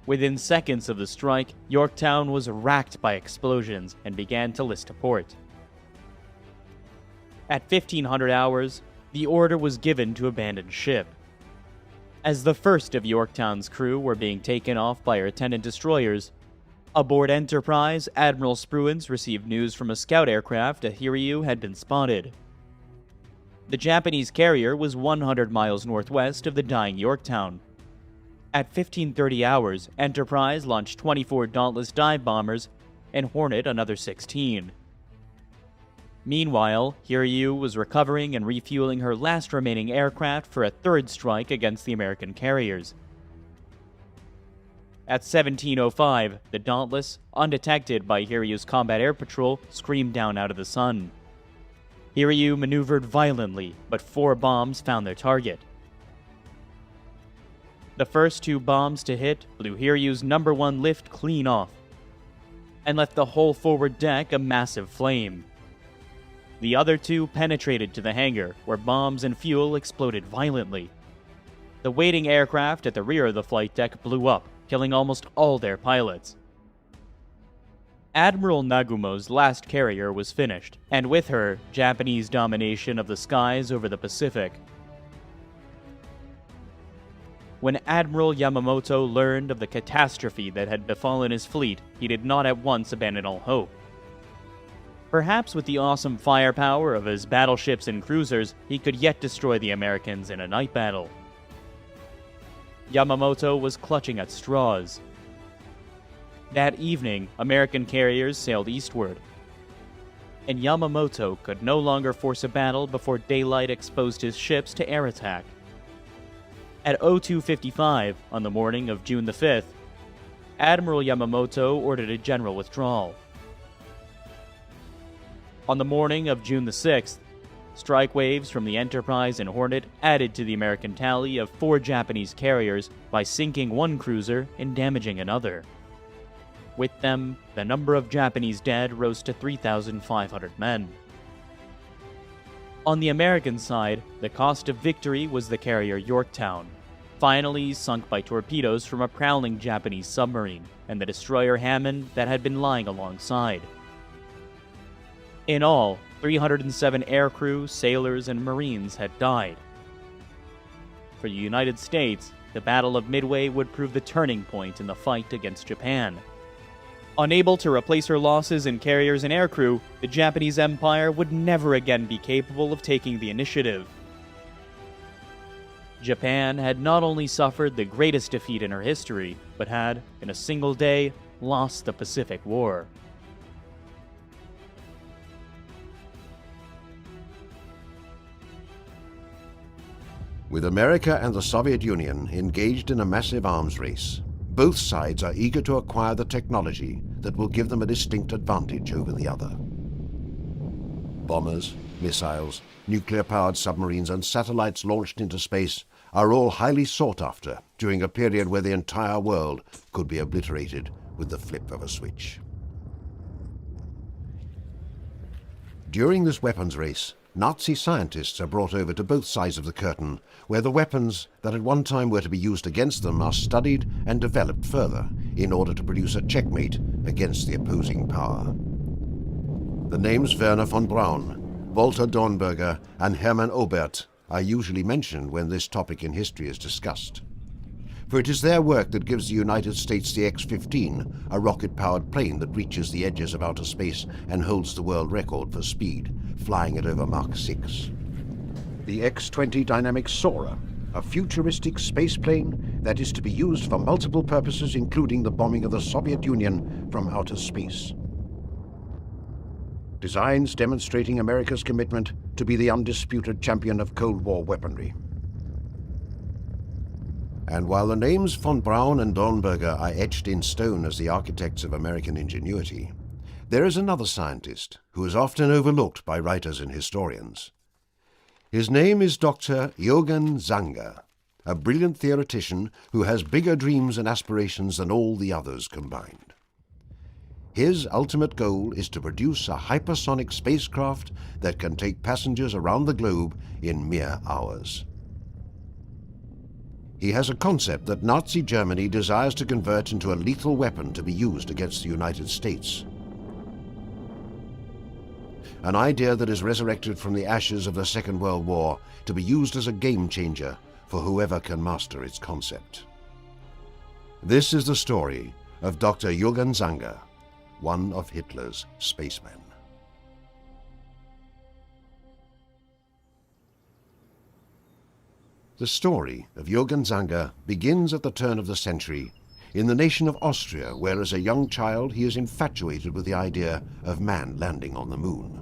Within seconds of the strike, Yorktown was racked by explosions and began to list to port. At 1500 hours, the order was given to abandon ship. As the first of Yorktown's crew were being taken off by her attendant destroyers, aboard Enterprise, Admiral Spruance received news from a scout aircraft a Hiryu had been spotted. The Japanese carrier was 100 miles northwest of the dying Yorktown. At 1530 hours, Enterprise launched 24 Dauntless dive bombers and Hornet another 16. Meanwhile, Hiryu was recovering and refueling her last remaining aircraft for a third strike against the American carriers. At 1705, the Dauntless, undetected by Hiryu's combat air patrol, screamed down out of the sun. Hiryu maneuvered violently, but 4 bombs found their target. The first 2 bombs to hit blew Hiryu's #1 lift clean off, and left the whole forward deck a massive flame. The other 2 penetrated to the hangar, where bombs and fuel exploded violently. The waiting aircraft at the rear of the flight deck blew up, killing almost all their pilots. Admiral Nagumo's last carrier was finished, and with her, Japanese domination of the skies over the Pacific. When Admiral Yamamoto learned of the catastrophe that had befallen his fleet, he did not at once abandon all hope. Perhaps with the awesome firepower of his battleships and cruisers, he could yet destroy the Americans in a night battle. Yamamoto was clutching at straws. That evening, American carriers sailed eastward, and Yamamoto could no longer force a battle before daylight exposed his ships to air attack. At 02:55, on the morning of June the 5th, Admiral Yamamoto ordered a general withdrawal. On the morning of June the 6th, strike waves from the Enterprise and Hornet added to the American tally of 4 Japanese carriers by sinking 1 cruiser and damaging another. With them, the number of Japanese dead rose to 3,500 men. On the American side, the cost of victory was the carrier Yorktown, finally sunk by torpedoes from a prowling Japanese submarine, and the destroyer Hammond that had been lying alongside. In all, 307 aircrew, sailors, and Marines had died. For the United States, the Battle of Midway would prove the turning point in the fight against Japan. Unable to replace her losses in carriers and aircrew, the Japanese Empire would never again be capable of taking the initiative. Japan had not only suffered the greatest defeat in her history, but had, in a single day, lost the Pacific War. With America and the Soviet Union engaged in a massive arms race, both sides are eager to acquire the technology that will give them a distinct advantage over the other. Bombers, missiles, nuclear-powered submarines and satellites launched into space are all highly sought after during a period where the entire world could be obliterated with the flip of a switch. During this weapons race, Nazi scientists are brought over to both sides of the curtain, where the weapons that at one time were to be used against them are studied and developed further in order to produce a checkmate against the opposing power. The names Wernher von Braun, Walter Dornberger and Hermann Oberth are usually mentioned when this topic in history is discussed. For it is their work that gives the United States the X-15, a rocket-powered plane that reaches the edges of outer space and holds the world record for speed, flying at over Mach 6. The X-20 Dynamic Soarer, a futuristic space plane that is to be used for multiple purposes, including the bombing of the Soviet Union from outer space. Designs demonstrating America's commitment to be the undisputed champion of Cold War weaponry. And while the names von Braun and Dornberger are etched in stone as the architects of American ingenuity, there is another scientist who is often overlooked by writers and historians. His name is Dr. Jürgen Sanger, a brilliant theoretician who has bigger dreams and aspirations than all the others combined. His ultimate goal is to produce a hypersonic spacecraft that can take passengers around the globe in mere hours. He has a concept that Nazi Germany desires to convert into a lethal weapon to be used against the United States. An idea that is resurrected from the ashes of the Second World War to be used as a game changer for whoever can master its concept. This is the story of Dr. Jürgen Sanger, one of Hitler's spacemen. The story of Jürgen Sanger begins at the turn of the century in the nation of Austria, where as a young child he is infatuated with the idea of man landing on the moon.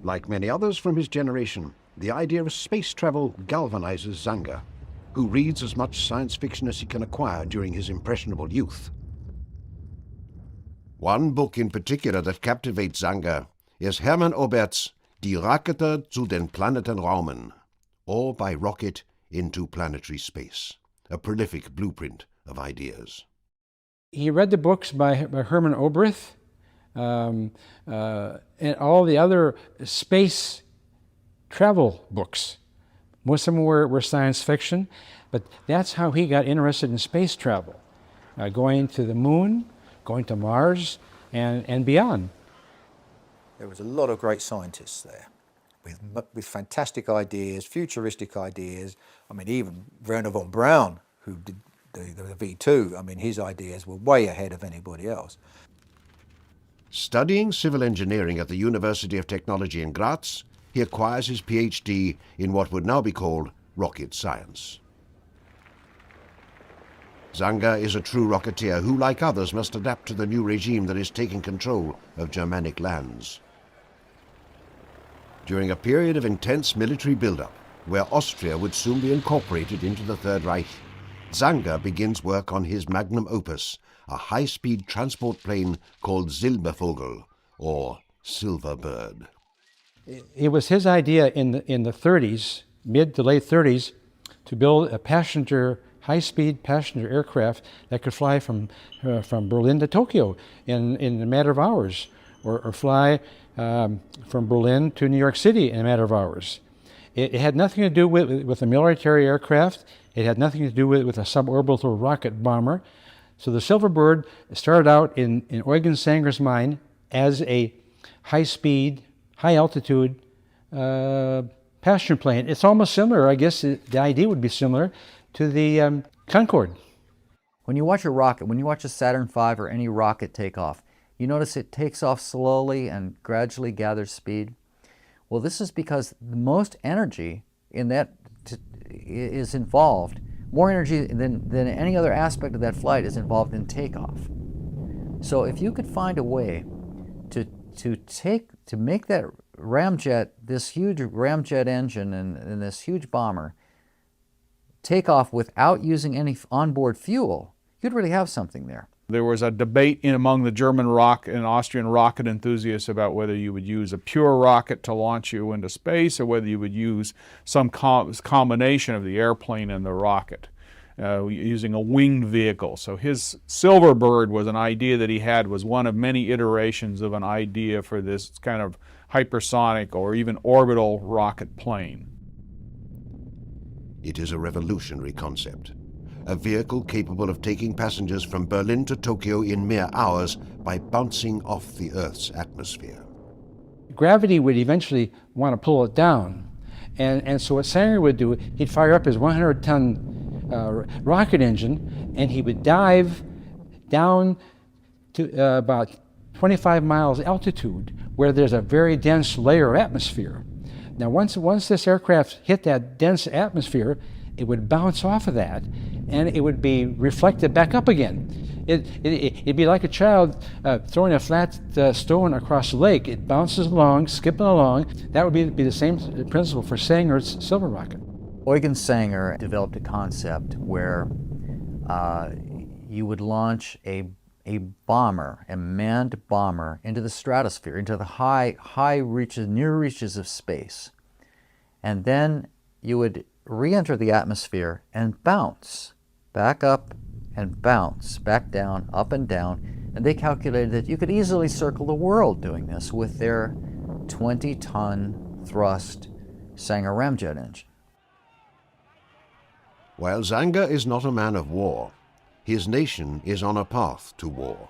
Like many others from his generation, the idea of space travel galvanizes Sanger, who reads as much science fiction as he can acquire during his impressionable youth. One book in particular that captivates Sanger is Hermann Oberth's Die Rakete zu den Planetenraumen, or By Rocket into Planetary Space, a prolific blueprint of ideas. He read the books by Hermann Oberth and all the other space travel books. Most of them were science fiction, but that's how he got interested in space travel, going to the moon, going to Mars, and beyond. There was a lot of great scientists there with fantastic ideas, futuristic ideas. I mean, even Wernher von Braun, who did the V2, I mean, his ideas were way ahead of anybody else. Studying civil engineering at the University of Technology in Graz, he acquires his PhD in what would now be called rocket science. Sanger is a true rocketeer who, like others, must adapt to the new regime that is taking control of Germanic lands. During a period of intense military buildup, where Austria would soon be incorporated into the Third Reich, Sanger begins work on his magnum opus, a high-speed transport plane called Silbervogel, or Silver Bird. It was his idea in the 30s, mid to late 30s, to build a high-speed passenger aircraft that could fly from Berlin to Tokyo in a matter of hours, or fly from Berlin to New York City in a matter of hours. It had nothing to do with a military aircraft. It had nothing to do with a suborbital rocket bomber. So the Silver Bird started out in Eugen Sanger's mind as a high-speed, high-altitude passenger plane. It's almost similar, I guess the idea would be similar to the Concorde. When you watch a rocket, when you watch a Saturn V or any rocket take off, you notice it takes off slowly and gradually gathers speed. Well, this is because the most energy in that is involved more energy than any other aspect of that flight is involved in takeoff. So if you could find a way to make that ramjet, this huge ramjet engine and this huge bomber, take off without using any onboard fuel, you'd really have something there. There was a debate among the German and Austrian rocket enthusiasts about whether you would use a pure rocket to launch you into space or whether you would use some combination of the airplane and the rocket, using a winged vehicle. So his Silverbird was an idea that he had, was one of many iterations of an idea for this kind of hypersonic or even orbital rocket plane. It is a revolutionary concept. A vehicle capable of taking passengers from Berlin to Tokyo in mere hours by bouncing off the Earth's atmosphere. Gravity would eventually want to pull it down. And so what Sanger would do, he'd fire up his 100-ton rocket engine, and he would dive down to about 25 miles altitude, where there's a very dense layer of atmosphere. Now, once this aircraft hit that dense atmosphere, it would bounce off of that, and it would be reflected back up again. It'd be like a child throwing a flat stone across a lake. It bounces along, skipping along. That would be the same principle for Sanger's Silver rocket. Eugen Sanger developed a concept where you would launch a bomber, a manned bomber, into the stratosphere, into the high reaches, near reaches of space. And then you would re-enter the atmosphere and bounce back up and bounce back down, up and down. And they calculated that you could easily circle the world doing this with their 20-ton thrust Sanger ramjet engine. While Sanger is not a man of war, his nation is on a path to war.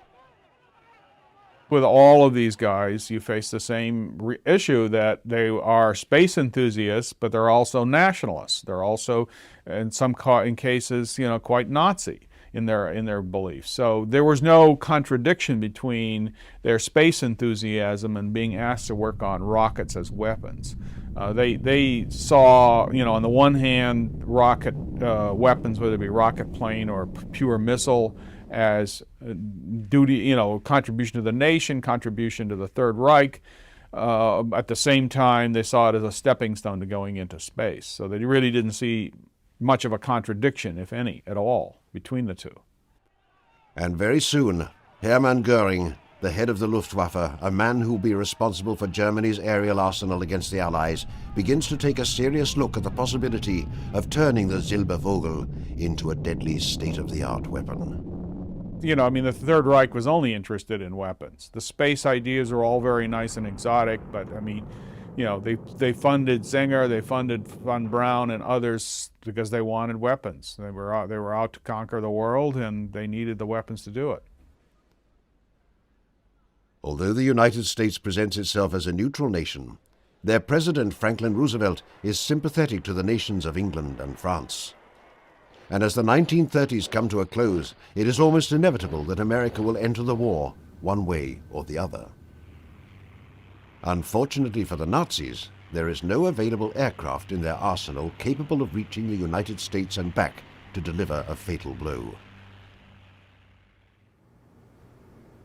With all of these guys, you face the same issue, that they are space enthusiasts, but they're also nationalists. They're also, in some cases, quite Nazi in their beliefs. So there was no contradiction between their space enthusiasm and being asked to work on rockets as weapons. They saw, on the one hand, rocket weapons, whether it be rocket plane or pure missile, as duty, contribution to the nation, contribution to the Third Reich. At the same time, they saw it as a stepping stone to going into space. So they really didn't see much of a contradiction, if any, at all, between the two. And very soon, Hermann Goering, the head of the Luftwaffe, a man who will be responsible for Germany's aerial arsenal against the Allies, begins to take a serious look at the possibility of turning the Silbervogel into a deadly state-of-the-art weapon. The Third Reich was only interested in weapons. The space ideas are all very nice and exotic, but they funded Sanger, they funded von Braun and others because they wanted weapons. They were out to conquer the world, and they needed the weapons to do it. Although the United States presents itself as a neutral nation, their President Franklin Roosevelt is sympathetic to the nations of England and France. And as the 1930s come to a close, it is almost inevitable that America will enter the war one way or the other. Unfortunately for the Nazis, there is no available aircraft in their arsenal capable of reaching the United States and back to deliver a fatal blow.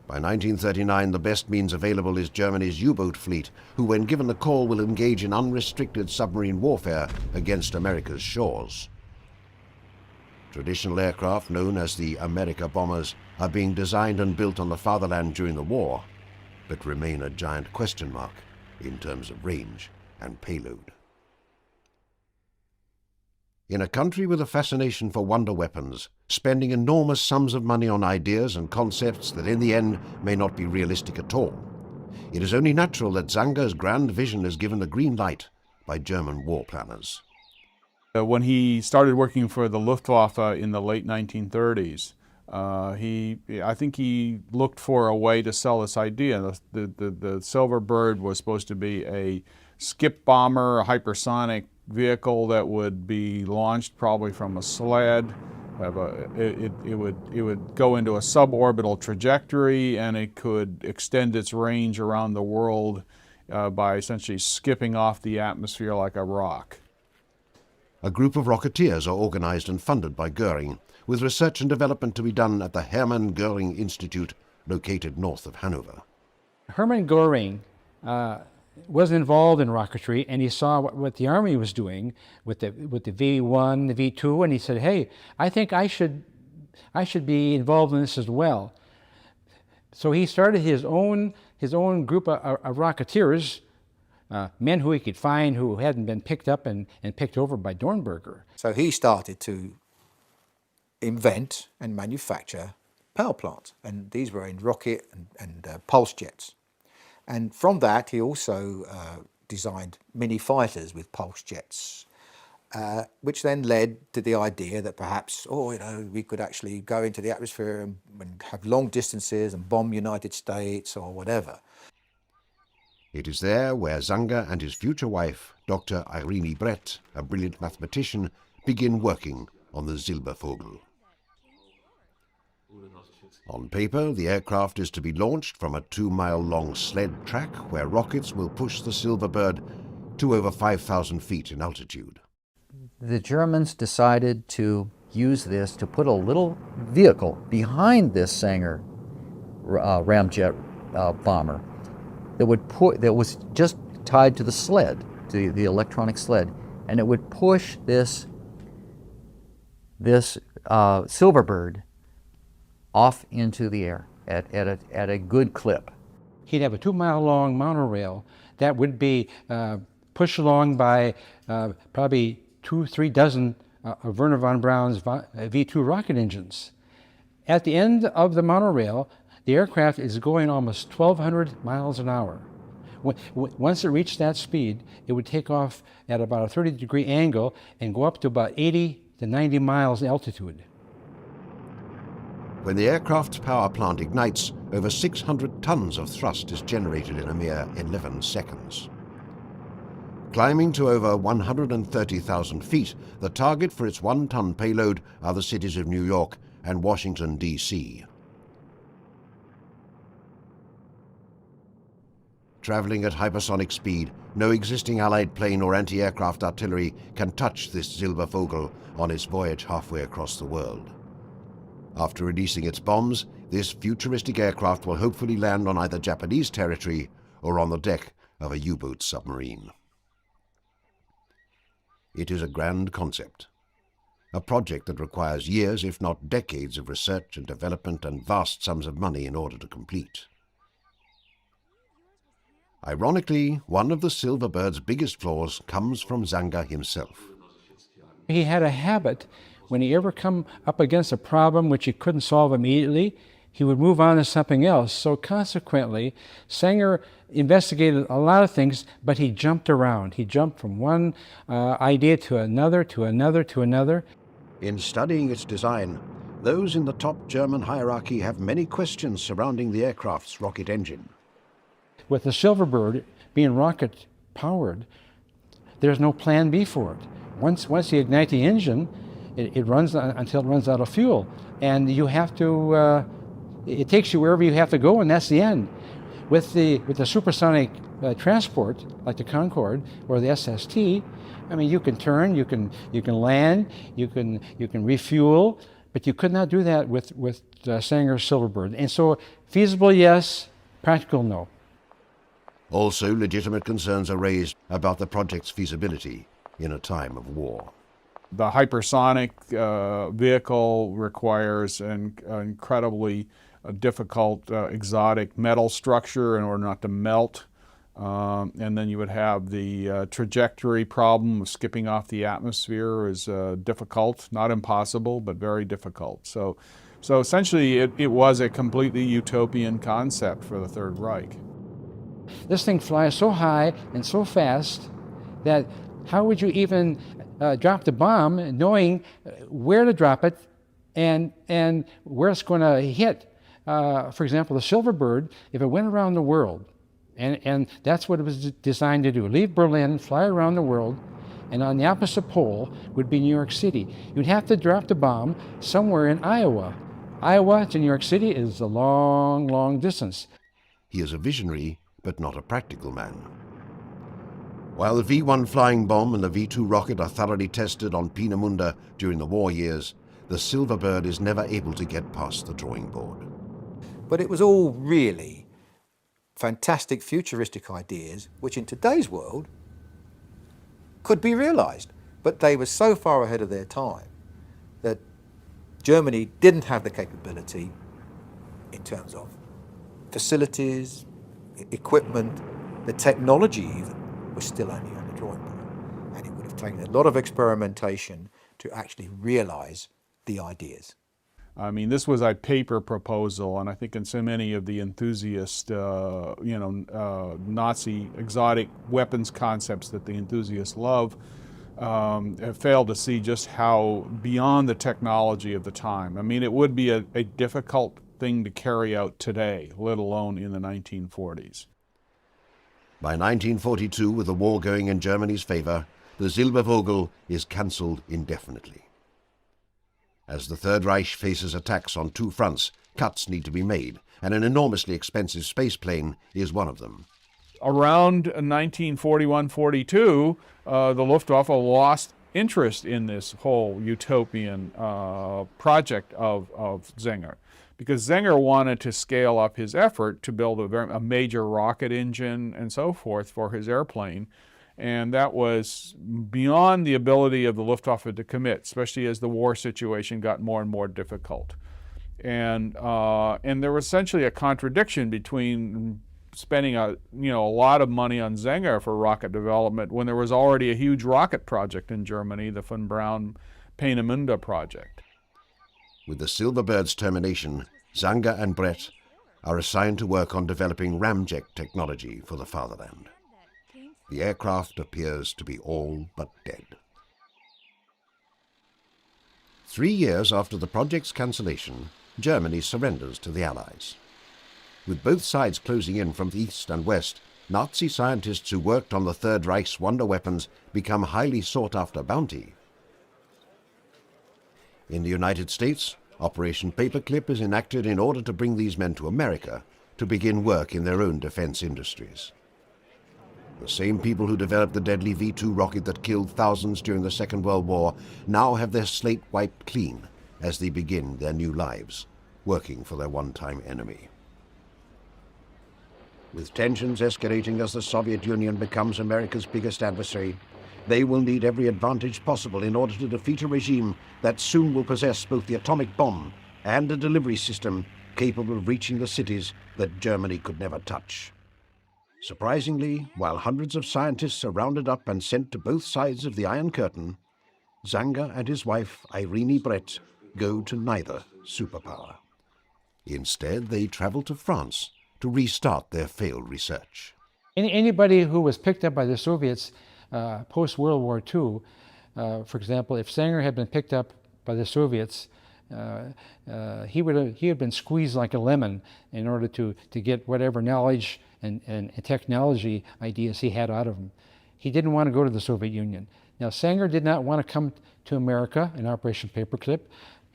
By 1939, the best means available is Germany's U-boat fleet, who, when given the call, will engage in unrestricted submarine warfare against America's shores. Traditional aircraft, known as the America bombers, are being designed and built on the fatherland during the war, but remain a giant question mark in terms of range and payload. In a country with a fascination for wonder weapons, spending enormous sums of money on ideas and concepts that in the end may not be realistic at all, it is only natural that Sanger's grand vision is given the green light by German war planners. When he started working for the Luftwaffe in the late 1930s, I think he looked for a way to sell this idea. The Silver Bird was supposed to be a skip bomber, a hypersonic vehicle that would be launched probably from a sled. It would go into a suborbital trajectory, and it could extend its range around the world by essentially skipping off the atmosphere like a rock. A group of rocketeers are organized and funded by Goering, with research and development to be done at the Hermann Goering Institute, located north of Hanover. Hermann Goering was involved in rocketry, and he saw what the Army was doing with the V1, the V2, and he said, "Hey, I think I should be involved in this as well." So he started his own group of rocketeers, men who he could find who hadn't been picked up and picked over by Dornberger. So he started to invent and manufacture power plants, and these were in rocket and pulse jets. And from that, he also designed mini fighters with pulse jets, which then led to the idea that perhaps, we could actually go into the atmosphere and have long distances and bomb United States or whatever. It is there where Zanger and his future wife, Dr. Irene Brett, a brilliant mathematician, begin working on the Silbervogel. On paper, the aircraft is to be launched from a 2-mile-long sled track where rockets will push the Silverbird to over 5,000 feet in altitude. The Germans decided to use this to put a little vehicle behind this Sanger ramjet bomber that was just tied to the sled, to the electronic sled, and it would push this Silverbird off into the air at a good clip. He'd have a 2-mile-long monorail that would be pushed along by probably 2-3 dozen of Werner von Braun's V2 rocket engines. At the end of the monorail, the aircraft is going almost 1,200 miles an hour. Once it reached that speed, it would take off at about a 30-degree angle and go up to about 80 to 90 miles altitude. When the aircraft's power plant ignites, over 600 tons of thrust is generated in a mere 11 seconds. Climbing to over 130,000 feet, the target for its 1-ton payload are the cities of New York and Washington, D.C. Traveling at hypersonic speed, no existing Allied plane or anti-aircraft artillery can touch this Silbervogel on its voyage halfway across the world. After releasing its bombs, this futuristic aircraft will hopefully land on either Japanese territory or on the deck of a U-boat submarine. It is a grand concept, a project that requires years, if not decades, of research and development and vast sums of money in order to complete. Ironically, one of the Silverbird's biggest flaws comes from Zanger himself. He had a habit, when he ever come up against a problem which he couldn't solve immediately, he would move on to something else. So consequently, Sanger investigated a lot of things, but he jumped around. He jumped from one idea to another, to another, to another. In studying its design, those in the top German hierarchy have many questions surrounding the aircraft's rocket engine. With the Silverbird being rocket-powered, there's no plan B for it. Once you ignite the engine, it runs until it runs out of fuel. And you have to, it takes you wherever you have to go, and that's the end. With the supersonic transport, like the Concorde or the SST, I mean, you can turn, you can land, you can refuel, but you could not do that with Sanger's Silverbird. And so, feasible, yes; practical, no. Also, legitimate concerns are raised about the project's feasibility in a time of war. The hypersonic vehicle requires an incredibly difficult exotic metal structure in order not to melt. And then you would have the trajectory problem of skipping off the atmosphere is difficult, not impossible, but very difficult. So essentially it was a completely utopian concept for the Third Reich. This thing flies so high and so fast that how would you even drop the bomb knowing where to drop it and where it's going to hit? For example, the Silverbird, if it went around the world, and that's what it was designed to do, leave Berlin, fly around the world, and on the opposite pole would be New York City. You'd have to drop the bomb somewhere in Iowa. Iowa to New York City is a long, long distance. He is a visionary, but not a practical man. While the V-1 flying bomb and the V-2 rocket are thoroughly tested on Peenemünde during the war years, the Silverbird is never able to get past the drawing board. But it was all really fantastic futuristic ideas which in today's world could be realised. But they were so far ahead of their time that Germany didn't have the capability in terms of facilities, equipment, the technology even was still only on the drawing board. And it would have taken a lot of experimentation to actually realise the ideas. I mean, this was a paper proposal, and I think in so many of the enthusiast, Nazi exotic weapons concepts that the enthusiasts love, have failed to see just how beyond the technology of the time. I mean, it would be a difficult thing to carry out today, let alone in the 1940s. By 1942, with the war going in Germany's favor, the Silbervogel is cancelled indefinitely. As the Third Reich faces attacks on two fronts, cuts need to be made, and an enormously expensive spaceplane is one of them. Around 1941-42, the Luftwaffe lost interest in this whole utopian project of Zenger, because Zenger wanted to scale up his effort to build a major rocket engine and so forth for his airplane. And that was beyond the ability of the Luftwaffe to commit, especially as the war situation got more and more difficult. And there was essentially a contradiction between spending a lot of money on Zenger for rocket development when there was already a huge rocket project in Germany, the von Braun-Peenemünde project. With the Silverbird's termination, Zenger and Brett are assigned to work on developing ramjet technology for the fatherland. The aircraft appears to be all but dead. 3 years after the project's cancellation, Germany surrenders to the Allies. With both sides closing in from the east and west, Nazi scientists who worked on the Third Reich's wonder weapons become highly sought-after bounty. In the United States, Operation Paperclip is enacted in order to bring these men to America to begin work in their own defense industries. The same people who developed the deadly V-2 rocket that killed thousands during the Second World War now have their slate wiped clean as they begin their new lives, working for their one-time enemy. With tensions escalating as the Soviet Union becomes America's biggest adversary, they will need every advantage possible in order to defeat a regime that soon will possess both the atomic bomb and a delivery system capable of reaching the cities that Germany could never touch. Surprisingly, while hundreds of scientists are rounded up and sent to both sides of the Iron Curtain, Zenger and his wife, Irene Brett, go to neither superpower. Instead, they travel to France to restart their failed research. Anybody who was picked up by the Soviets post-World War II, for example, if Zenger had been picked up by the Soviets, he had been squeezed like a lemon in order to get whatever knowledge and technology ideas he had out of him. He didn't want to go to the Soviet Union. Now, Zenger did not want to come to America in Operation Paperclip.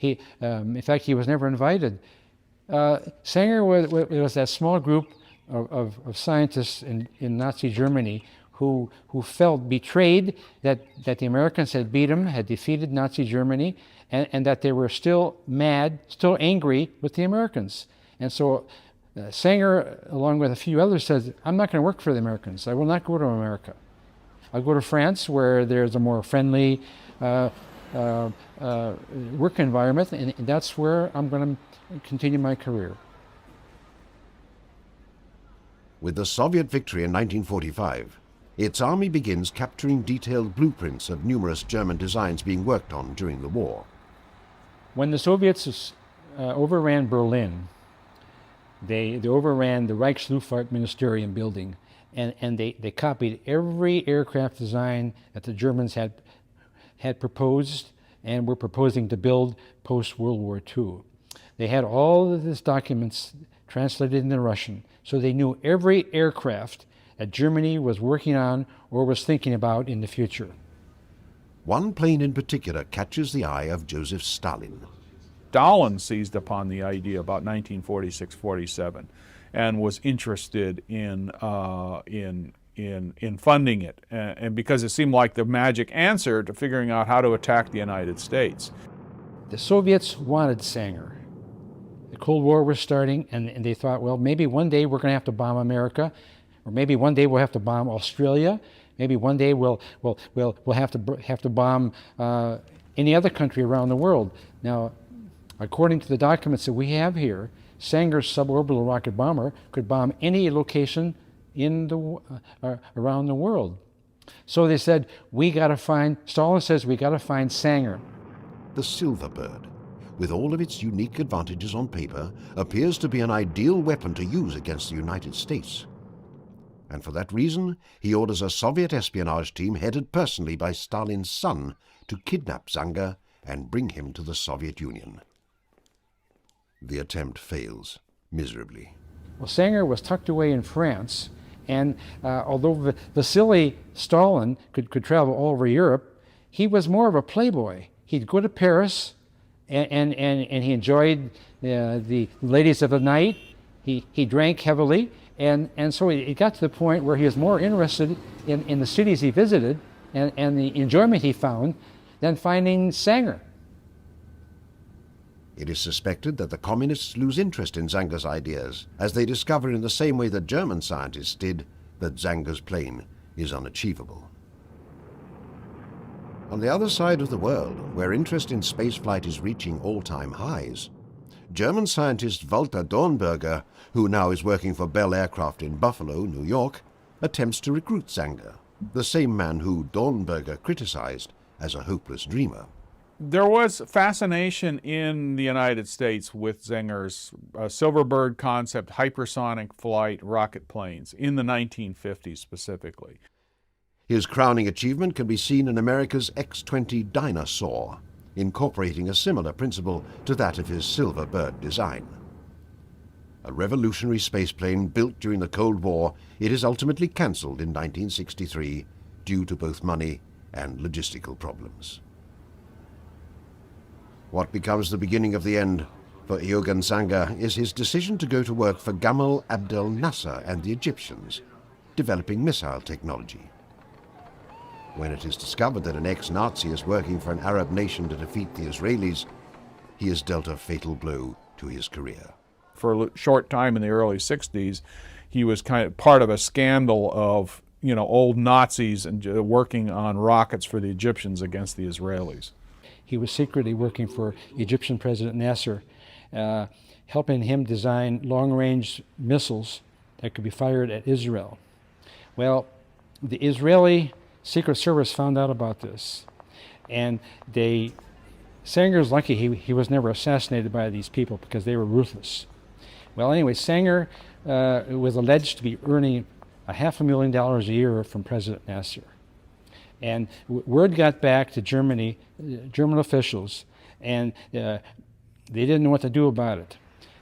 In fact, he was never invited. Zenger was that small group of scientists in Nazi Germany who felt betrayed that the Americans had beat them, had defeated Nazi Germany, and that they were still mad, still angry with the Americans. And so Zenger, along with a few others, said, I'm not going to work for the Americans. I will not go to America. I'll go to France, where there's a more friendly work environment, and that's where I'm going to continue my career. With the Soviet victory in 1945, its army begins capturing detailed blueprints of numerous German designs being worked on during the war. When the Soviets overran Berlin, they overran the Reichsluftfahrtministerium building, and they copied every aircraft design that the Germans had proposed and were proposing to build post-World War II. They had all of these documents translated into Russian, so they knew every aircraft that Germany was working on or was thinking about in the future. One plane in particular catches the eye of Joseph Stalin. Stalin seized upon the idea about 1946-47 and was interested in in funding it, and because it seemed like the magic answer to figuring out how to attack the United States. The Soviets wanted Sanger. The Cold War was starting, and they thought, well, maybe one day we're going to have to bomb America, or maybe one day we'll have to bomb Australia. Maybe one day we'll have to bomb any other country around the world. Now, according to the documents that we have here, Sanger's suborbital rocket bomber could bomb any location in the around the world. So they said, we got to find. Stalin says we got to find Sanger. The Silver Bird, with all of its unique advantages on paper, appears to be an ideal weapon to use against the United States. And for that reason, he orders a Soviet espionage team headed personally by Stalin's son to kidnap Zanger and bring him to the Soviet Union. The attempt fails miserably. Well, Sanger was tucked away in France, and although Vasily Stalin could travel all over Europe, he was more of a playboy. He'd go to Paris, and he enjoyed the ladies of the night. He drank heavily, and so it got to the point where he was more interested in the cities he visited and the enjoyment he found than finding Sanger. It is suspected that the communists lose interest in Zanger's ideas, as they discover in the same way that German scientists did that Zanger's plane is unachievable. On the other side of the world, where interest in spaceflight is reaching all-time highs, German scientist Walter Dornberger, who now is working for Bell Aircraft in Buffalo, New York, attempts to recruit Zanger, the same man who Dornberger criticized as a hopeless dreamer. There was fascination in the United States with Zanger's Silverbird concept, hypersonic flight rocket planes in the 1950s specifically. His crowning achievement can be seen in America's X-20 Dinosaur, incorporating a similar principle to that of his Silverbird design. A revolutionary spaceplane built during the Cold War, it is ultimately cancelled in 1963 due to both money and logistical problems. What becomes the beginning of the end for Iogan Zanger is his decision to go to work for Gamal Abdel Nasser and the Egyptians, developing missile technology. When it is discovered that an ex-Nazi is working for an Arab nation to defeat the Israelis, he is dealt a fatal blow to his career. For a short time in the early 60s, he was kind of part of a scandal of, old Nazis and working on rockets for the Egyptians against the Israelis. He was secretly working for Egyptian President Nasser, helping him design long-range missiles that could be fired at Israel. Well, the Israeli Secret Service found out about this, and Sanger's lucky he was never assassinated by these people because they were ruthless. Well, anyway, Sanger was alleged to be earning $500,000 a year from President Nasser. And word got back to Germany, German officials, and they didn't know what to do about it.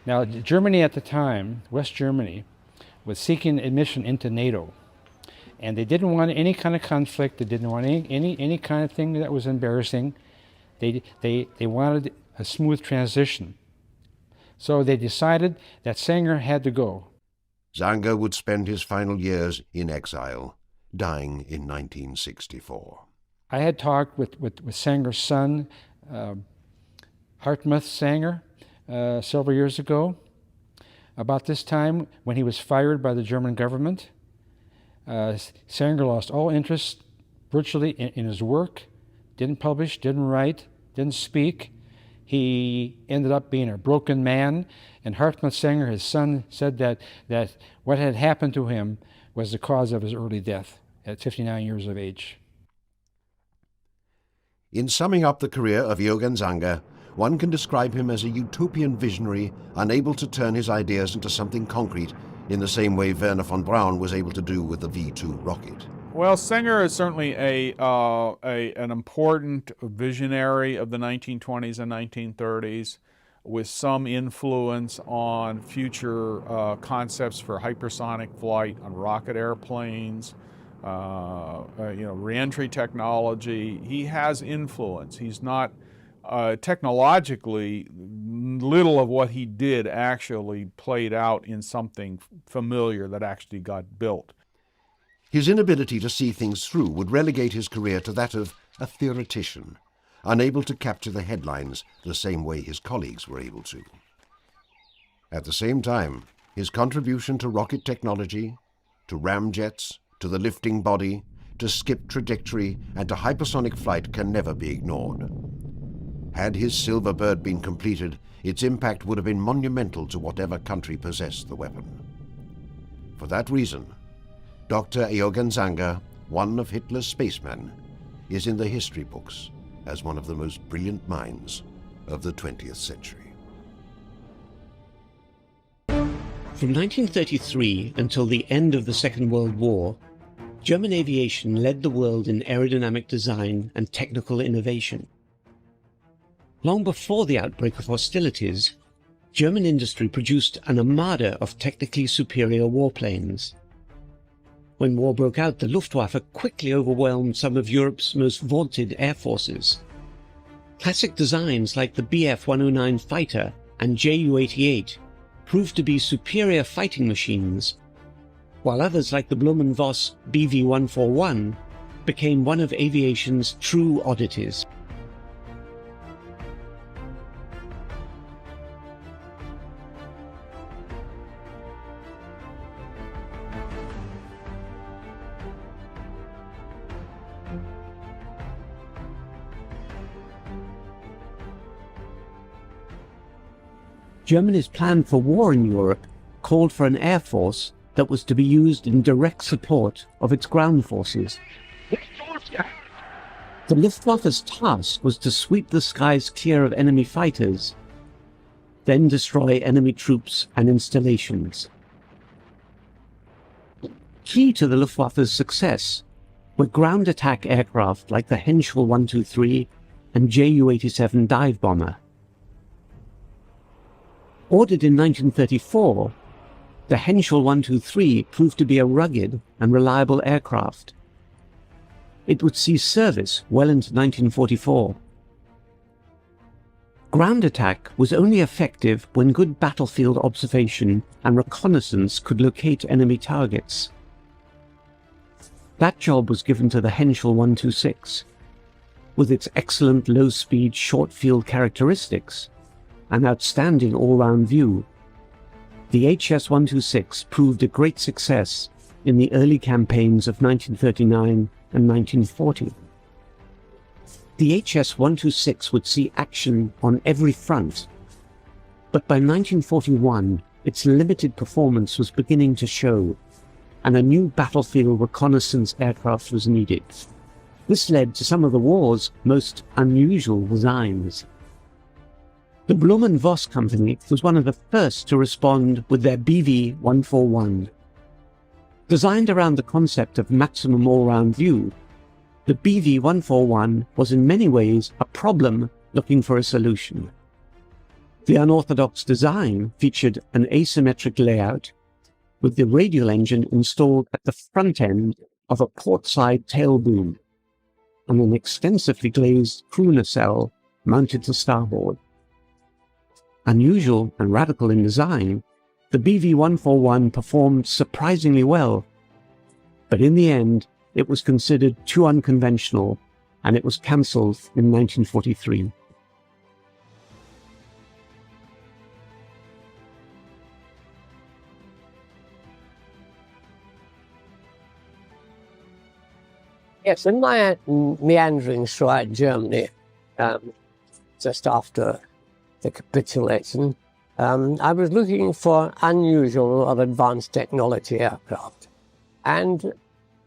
Now, Germany at the time, West Germany, was seeking admission into NATO. And they didn't want any kind of conflict. They didn't want any kind of thing that was embarrassing. They wanted a smooth transition. So they decided that Sanger had to go. Zanger would spend his final years in exile, dying in 1964. I had talked with Sanger's son, Hartmut Sanger, several years ago, about this time when he was fired by the German government. Sanger lost all interest virtually in his work, didn't publish, didn't write, didn't speak. He ended up being a broken man, and Hartmut Sanger, his son, said that what had happened to him was the cause of his early death at 59 years of age. In summing up the career of Iogan Zanger, one can describe him as a utopian visionary unable to turn his ideas into something concrete in the same way Wernher von Braun was able to do with the V-2 rocket. Well, Sanger is certainly an important visionary of the 1920s and 1930s, with some influence on future concepts for hypersonic flight on rocket airplanes, reentry technology. He has influence. He's not technologically, little of what he did actually played out in something familiar that actually got built. His inability to see things through would relegate his career to that of a theoretician, unable to capture the headlines the same way his colleagues were able to. At the same time, his contribution to rocket technology, to ramjets, to the lifting body, to skip trajectory, and to hypersonic flight can never be ignored. Had his Silver Bird been completed, its impact would have been monumental to whatever country possessed the weapon. For that reason, Dr. Eoghan Zanger, one of Hitler's spacemen, is in the history books as one of the most brilliant minds of the 20th century. From 1933 until the end of the Second World War, German aviation led the world in aerodynamic design and technical innovation. Long before the outbreak of hostilities, German industry produced an armada of technically superior warplanes. When war broke out, the Luftwaffe quickly overwhelmed some of Europe's most vaunted air forces. Classic designs like the Bf-109 fighter and Ju-88 proved to be superior fighting machines, while others like the Blumenvoss Bv-141 became one of aviation's true oddities. Germany's plan for war in Europe called for an air force that was to be used in direct support of its ground forces. The Luftwaffe's task was to sweep the skies clear of enemy fighters, then destroy enemy troops and installations. Key to the Luftwaffe's success were ground attack aircraft like the Henschel 123 and Ju-87 dive bomber. Ordered in 1934, the Henschel 123 proved to be a rugged and reliable aircraft. It would see service well into 1944. Ground attack was only effective when good battlefield observation and reconnaissance could locate enemy targets. That job was given to the Henschel 126. With its excellent low-speed, short-field characteristics, an outstanding all-round view, the HS-126 proved a great success in the early campaigns of 1939 and 1940. The HS-126 would see action on every front, but by 1941 its limited performance was beginning to show, and a new battlefield reconnaissance aircraft was needed. This led to some of the war's most unusual designs. The Blumenvoss company was one of the first to respond with their BV-141. Designed around the concept of maximum all-round view, the BV-141 was in many ways a problem looking for a solution. The unorthodox design featured an asymmetric layout, with the radial engine installed at the front end of a port-side tail boom, and an extensively glazed crew nacelle mounted to starboard. Unusual and radical in design, the BV-141 performed surprisingly well, but in the end it was considered too unconventional and it was cancelled in 1943. Yes, in my meandering throughout Germany, just after the capitulation, I was looking for unusual or advanced technology aircraft. And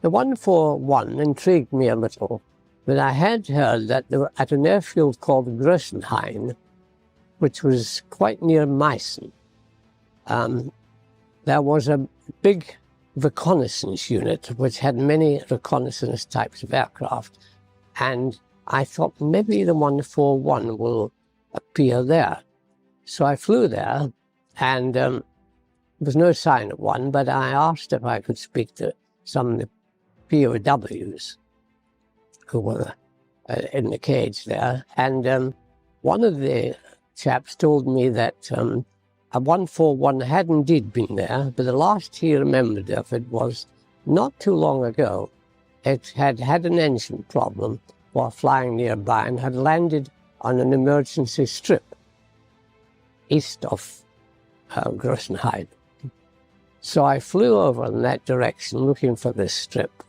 the 141 intrigued me a little, but I had heard that they were at an airfield called Größenhain, which was quite near Meissen. There was a big reconnaissance unit which had many reconnaissance types of aircraft, and I thought maybe the 141 will appear there. So I flew there, and there was no sign of one, but I asked if I could speak to some of the POWs who were in the cage there, and one of the chaps told me that a 141 had indeed been there, but the last he remembered of it was not too long ago, it had had an engine problem while flying nearby and had landed on an emergency strip east of Grossenheim. So I flew over in that direction looking for this strip.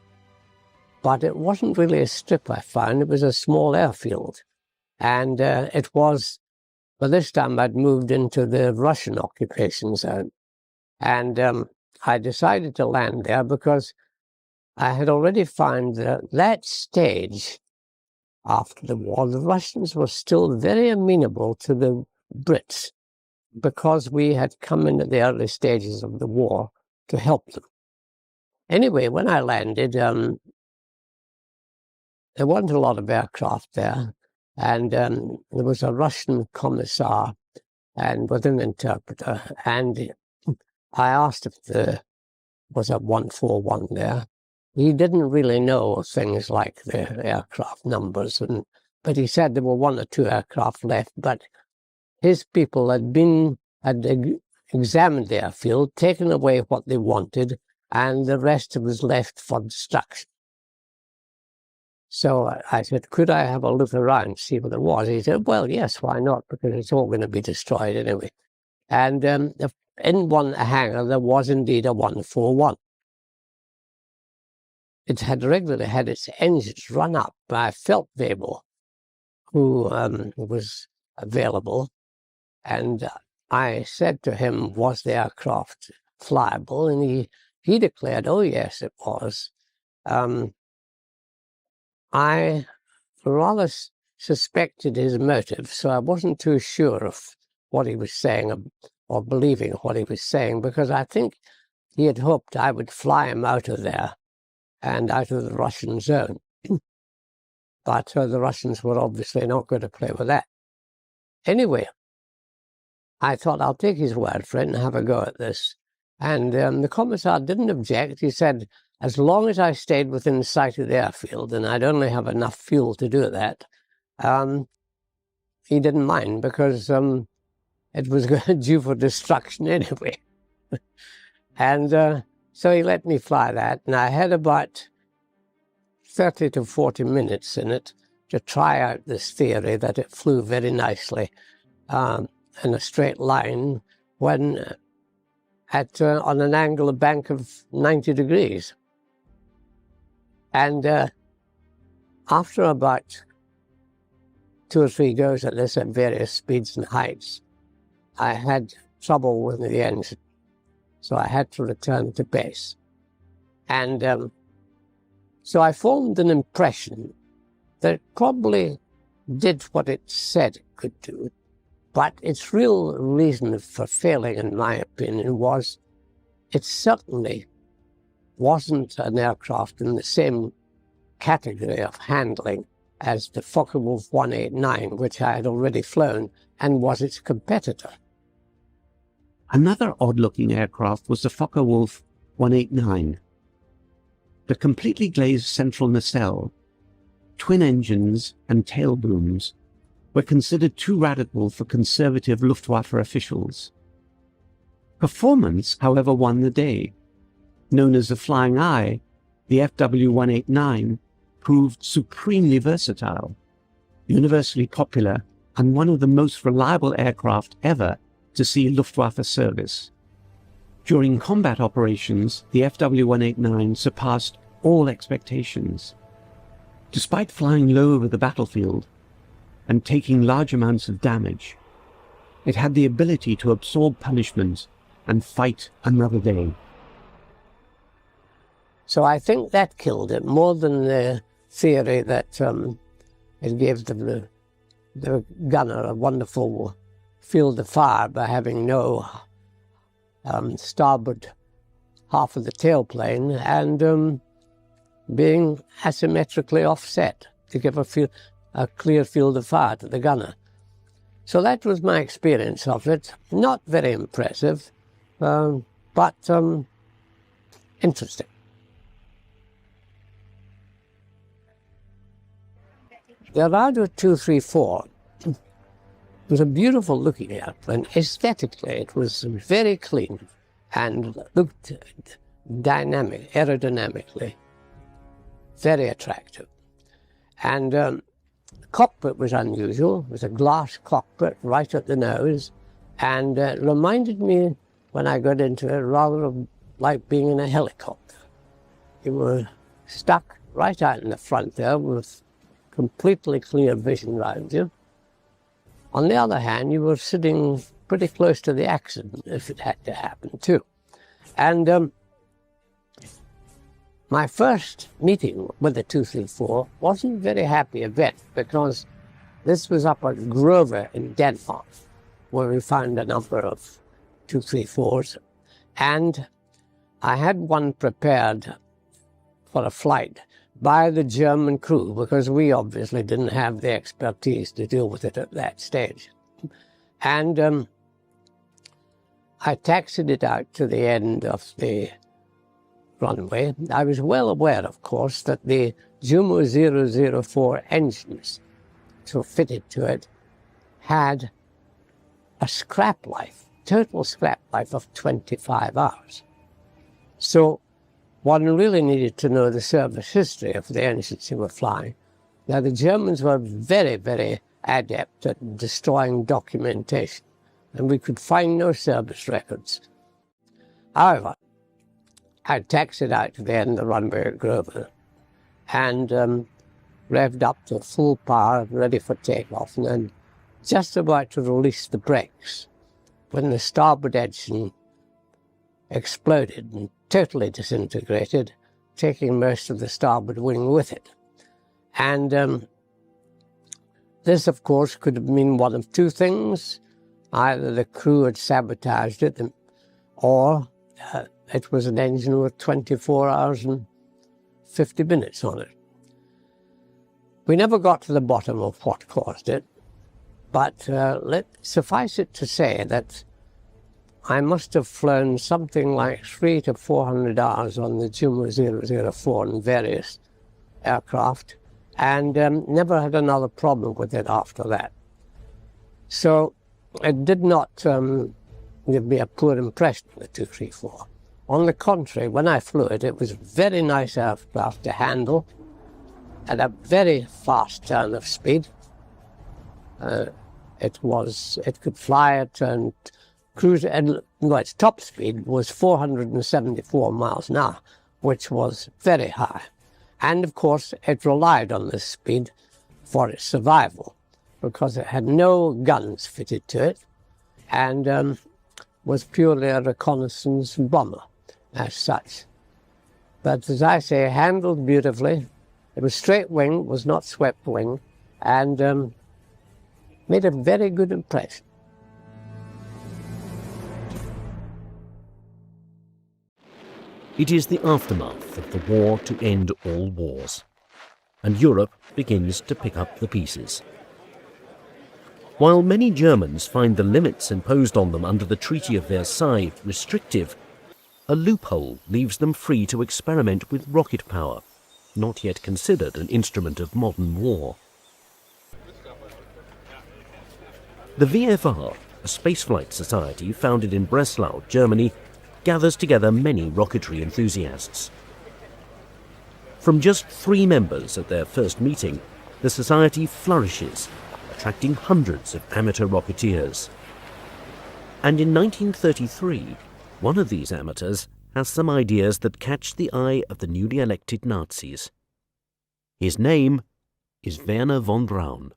But it wasn't really a strip, I found. It was a small airfield. And it was, by this time, I'd moved into the Russian occupation zone. And I decided to land there because I had already found that that stage after the war, the Russians were still very amenable to the Brits because we had come in at the early stages of the war to help them. Anyway, when I landed, there wasn't a lot of aircraft there, and there was a Russian commissar and with an interpreter, and I asked if there was a 141 there. He didn't really know things like the aircraft numbers, but he said there were 1 or 2 aircraft left, but his people had examined the airfield, taken away what they wanted, and the rest was left for destruction. So I said, could I have a look around, see what it was? He said, well, yes, why not? Because it's all going to be destroyed anyway. And in one hangar, there was indeed a 141. It had regularly had its engines run up by Feldwebel, who was available. And I said to him, was the aircraft flyable? And he declared, oh, yes, it was. I rather suspected his motive, so I wasn't too sure of what he was saying or believing what he was saying, because I think he had hoped I would fly him out of there and out of the Russian zone. But the Russians were obviously not going to play with that. Anyway, I thought I'll take his word for it and have a go at this. And the commissar didn't object. He said, as long as I stayed within sight of the airfield and I'd only have enough fuel to do that, he didn't mind, because it was due for destruction anyway. And so he let me fly that, and I had about 30 to 40 minutes in it to try out this theory that it flew very nicely in a straight line when on an angle of bank of 90 degrees. And after about 2 or 3 goes at this at various speeds and heights, I had trouble with the engine. So I had to return to base. And so I formed an impression that it probably did what it said it could do, but its real reason for failing, in my opinion, was it certainly wasn't an aircraft in the same category of handling as the Focke-Wulf 189, which I had already flown and was its competitor. Another odd-looking aircraft was the Focke-Wulf 189. The completely glazed central nacelle, twin engines and tail booms were considered too radical for conservative Luftwaffe officials. Performance, however, won the day. Known as the Flying Eye, the FW-189 proved supremely versatile, universally popular, and one of the most reliable aircraft ever to see Luftwaffe service. During combat operations, the FW-189 surpassed all expectations. Despite flying low over the battlefield and taking large amounts of damage, it had the ability to absorb punishment and fight another day. So I think that killed it more than the theory that it gave the gunner a wonderful field of fire by having no starboard half of the tailplane and being asymmetrically offset to give a clear field of fire to the gunner. So that was my experience of it. Not very impressive, but interesting. The Arado 234 was a beautiful looking airplane. Aesthetically, it was very clean and looked dynamic, aerodynamically, very attractive. And the cockpit was unusual. It was a glass cockpit right at the nose, and it reminded me, when I got into it, rather of like being in a helicopter. You were stuck right out in the front there with completely clear vision around you. On the other hand, you were sitting pretty close to the accident if it had to happen too. And my first meeting with the 234 wasn't a very happy event, because this was up at Grove in Denmark, where we found a number of 234s, and I had one prepared for a flight by the German crew, because we obviously didn't have the expertise to deal with it at that stage. And I taxied it out to the end of the runway. I was well aware, of course, that the Jumo 004 engines, so fitted to it, had a scrap life, total scrap life of 25 hours. So one really needed to know the service history of the engines you were flying. Now, the Germans were very, very adept at destroying documentation, and we could find no service records. However, I taxied out to the end of the runway at Grove and revved up to full power, ready for takeoff, and then just about to release the brakes when the starboard engine exploded and totally disintegrated, taking most of the starboard wing with it. And this, of course, could have been one of two things. Either the crew had sabotaged it, or it was an engine with 24 hours and 50 minutes on it. We never got to the bottom of what caused it, but suffice it to say that I must have flown something like 300 to 400 hours on the Jumo 004 in various aircraft, and never had another problem with it after that. So it did not give me a poor impression of the 234. On the contrary, when I flew it, it was a very nice aircraft to handle, at a very fast turn of speed. It could fly at cruise, and its top speed was 474 miles an hour, which was very high. And of course, it relied on this speed for its survival, because it had no guns fitted to it, and was purely a reconnaissance bomber as such. But as I say, handled beautifully. It was straight wing, was not swept wing, and made a very good impression. It is the aftermath of the war to end all wars, and Europe begins to pick up the pieces. While many Germans find the limits imposed on them under the Treaty of Versailles restrictive, a loophole leaves them free to experiment with rocket power, not yet considered an instrument of modern war. The VFR, a spaceflight society founded in Breslau, Germany, gathers together many rocketry enthusiasts. From just 3 members at their first meeting, the society flourishes, attracting hundreds of amateur rocketeers. And in 1933, one of these amateurs has some ideas that catch the eye of the newly elected Nazis. His name is Wernher von Braun.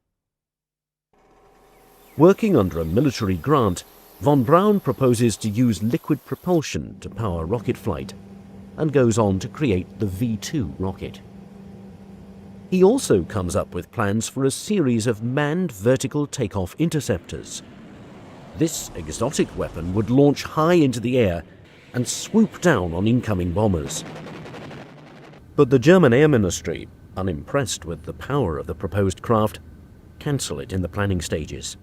Working under a military grant, von Braun proposes to use liquid propulsion to power rocket flight, and goes on to create the V2 rocket. He also comes up with plans for a series of manned vertical takeoff interceptors. This exotic weapon would launch high into the air and swoop down on incoming bombers. But the German Air Ministry, unimpressed with the power of the proposed craft, cancel it in the planning stages.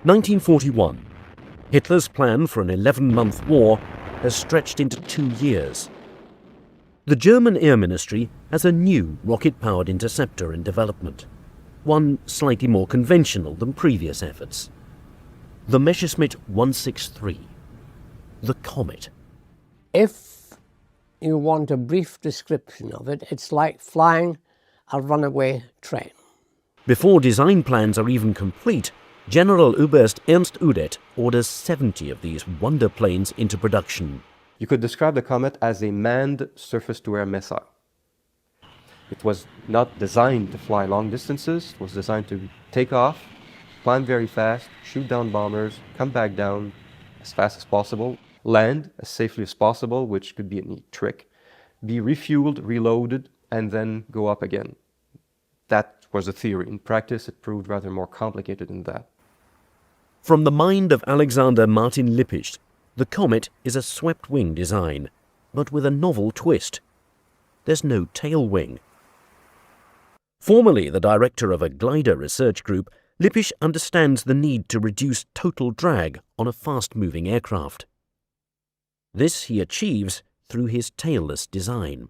1941. Hitler's plan for an 11-month war has stretched into 2 years. The German Air Ministry has a new rocket-powered interceptor in development, one slightly more conventional than previous efforts. The Messerschmitt 163, the Comet. If you want a brief description of it, it's like flying a runaway train. Before design plans are even complete, General Oberst Ernst Udet orders 70 of these wonder planes into production. You could describe the Comet as a manned surface-to-air missile. It was not designed to fly long distances. It was designed to take off, climb very fast, shoot down bombers, come back down as fast as possible, land as safely as possible, which could be a neat trick, be refueled, reloaded, and then go up again. That was a theory. In practice, it proved rather more complicated than that. From the mind of Alexander Martin Lippisch, the Comet is a swept-wing design, but with a novel twist. There's no tail wing. Formerly the director of a glider research group, Lippisch understands the need to reduce total drag on a fast-moving aircraft. This he achieves through his tailless design.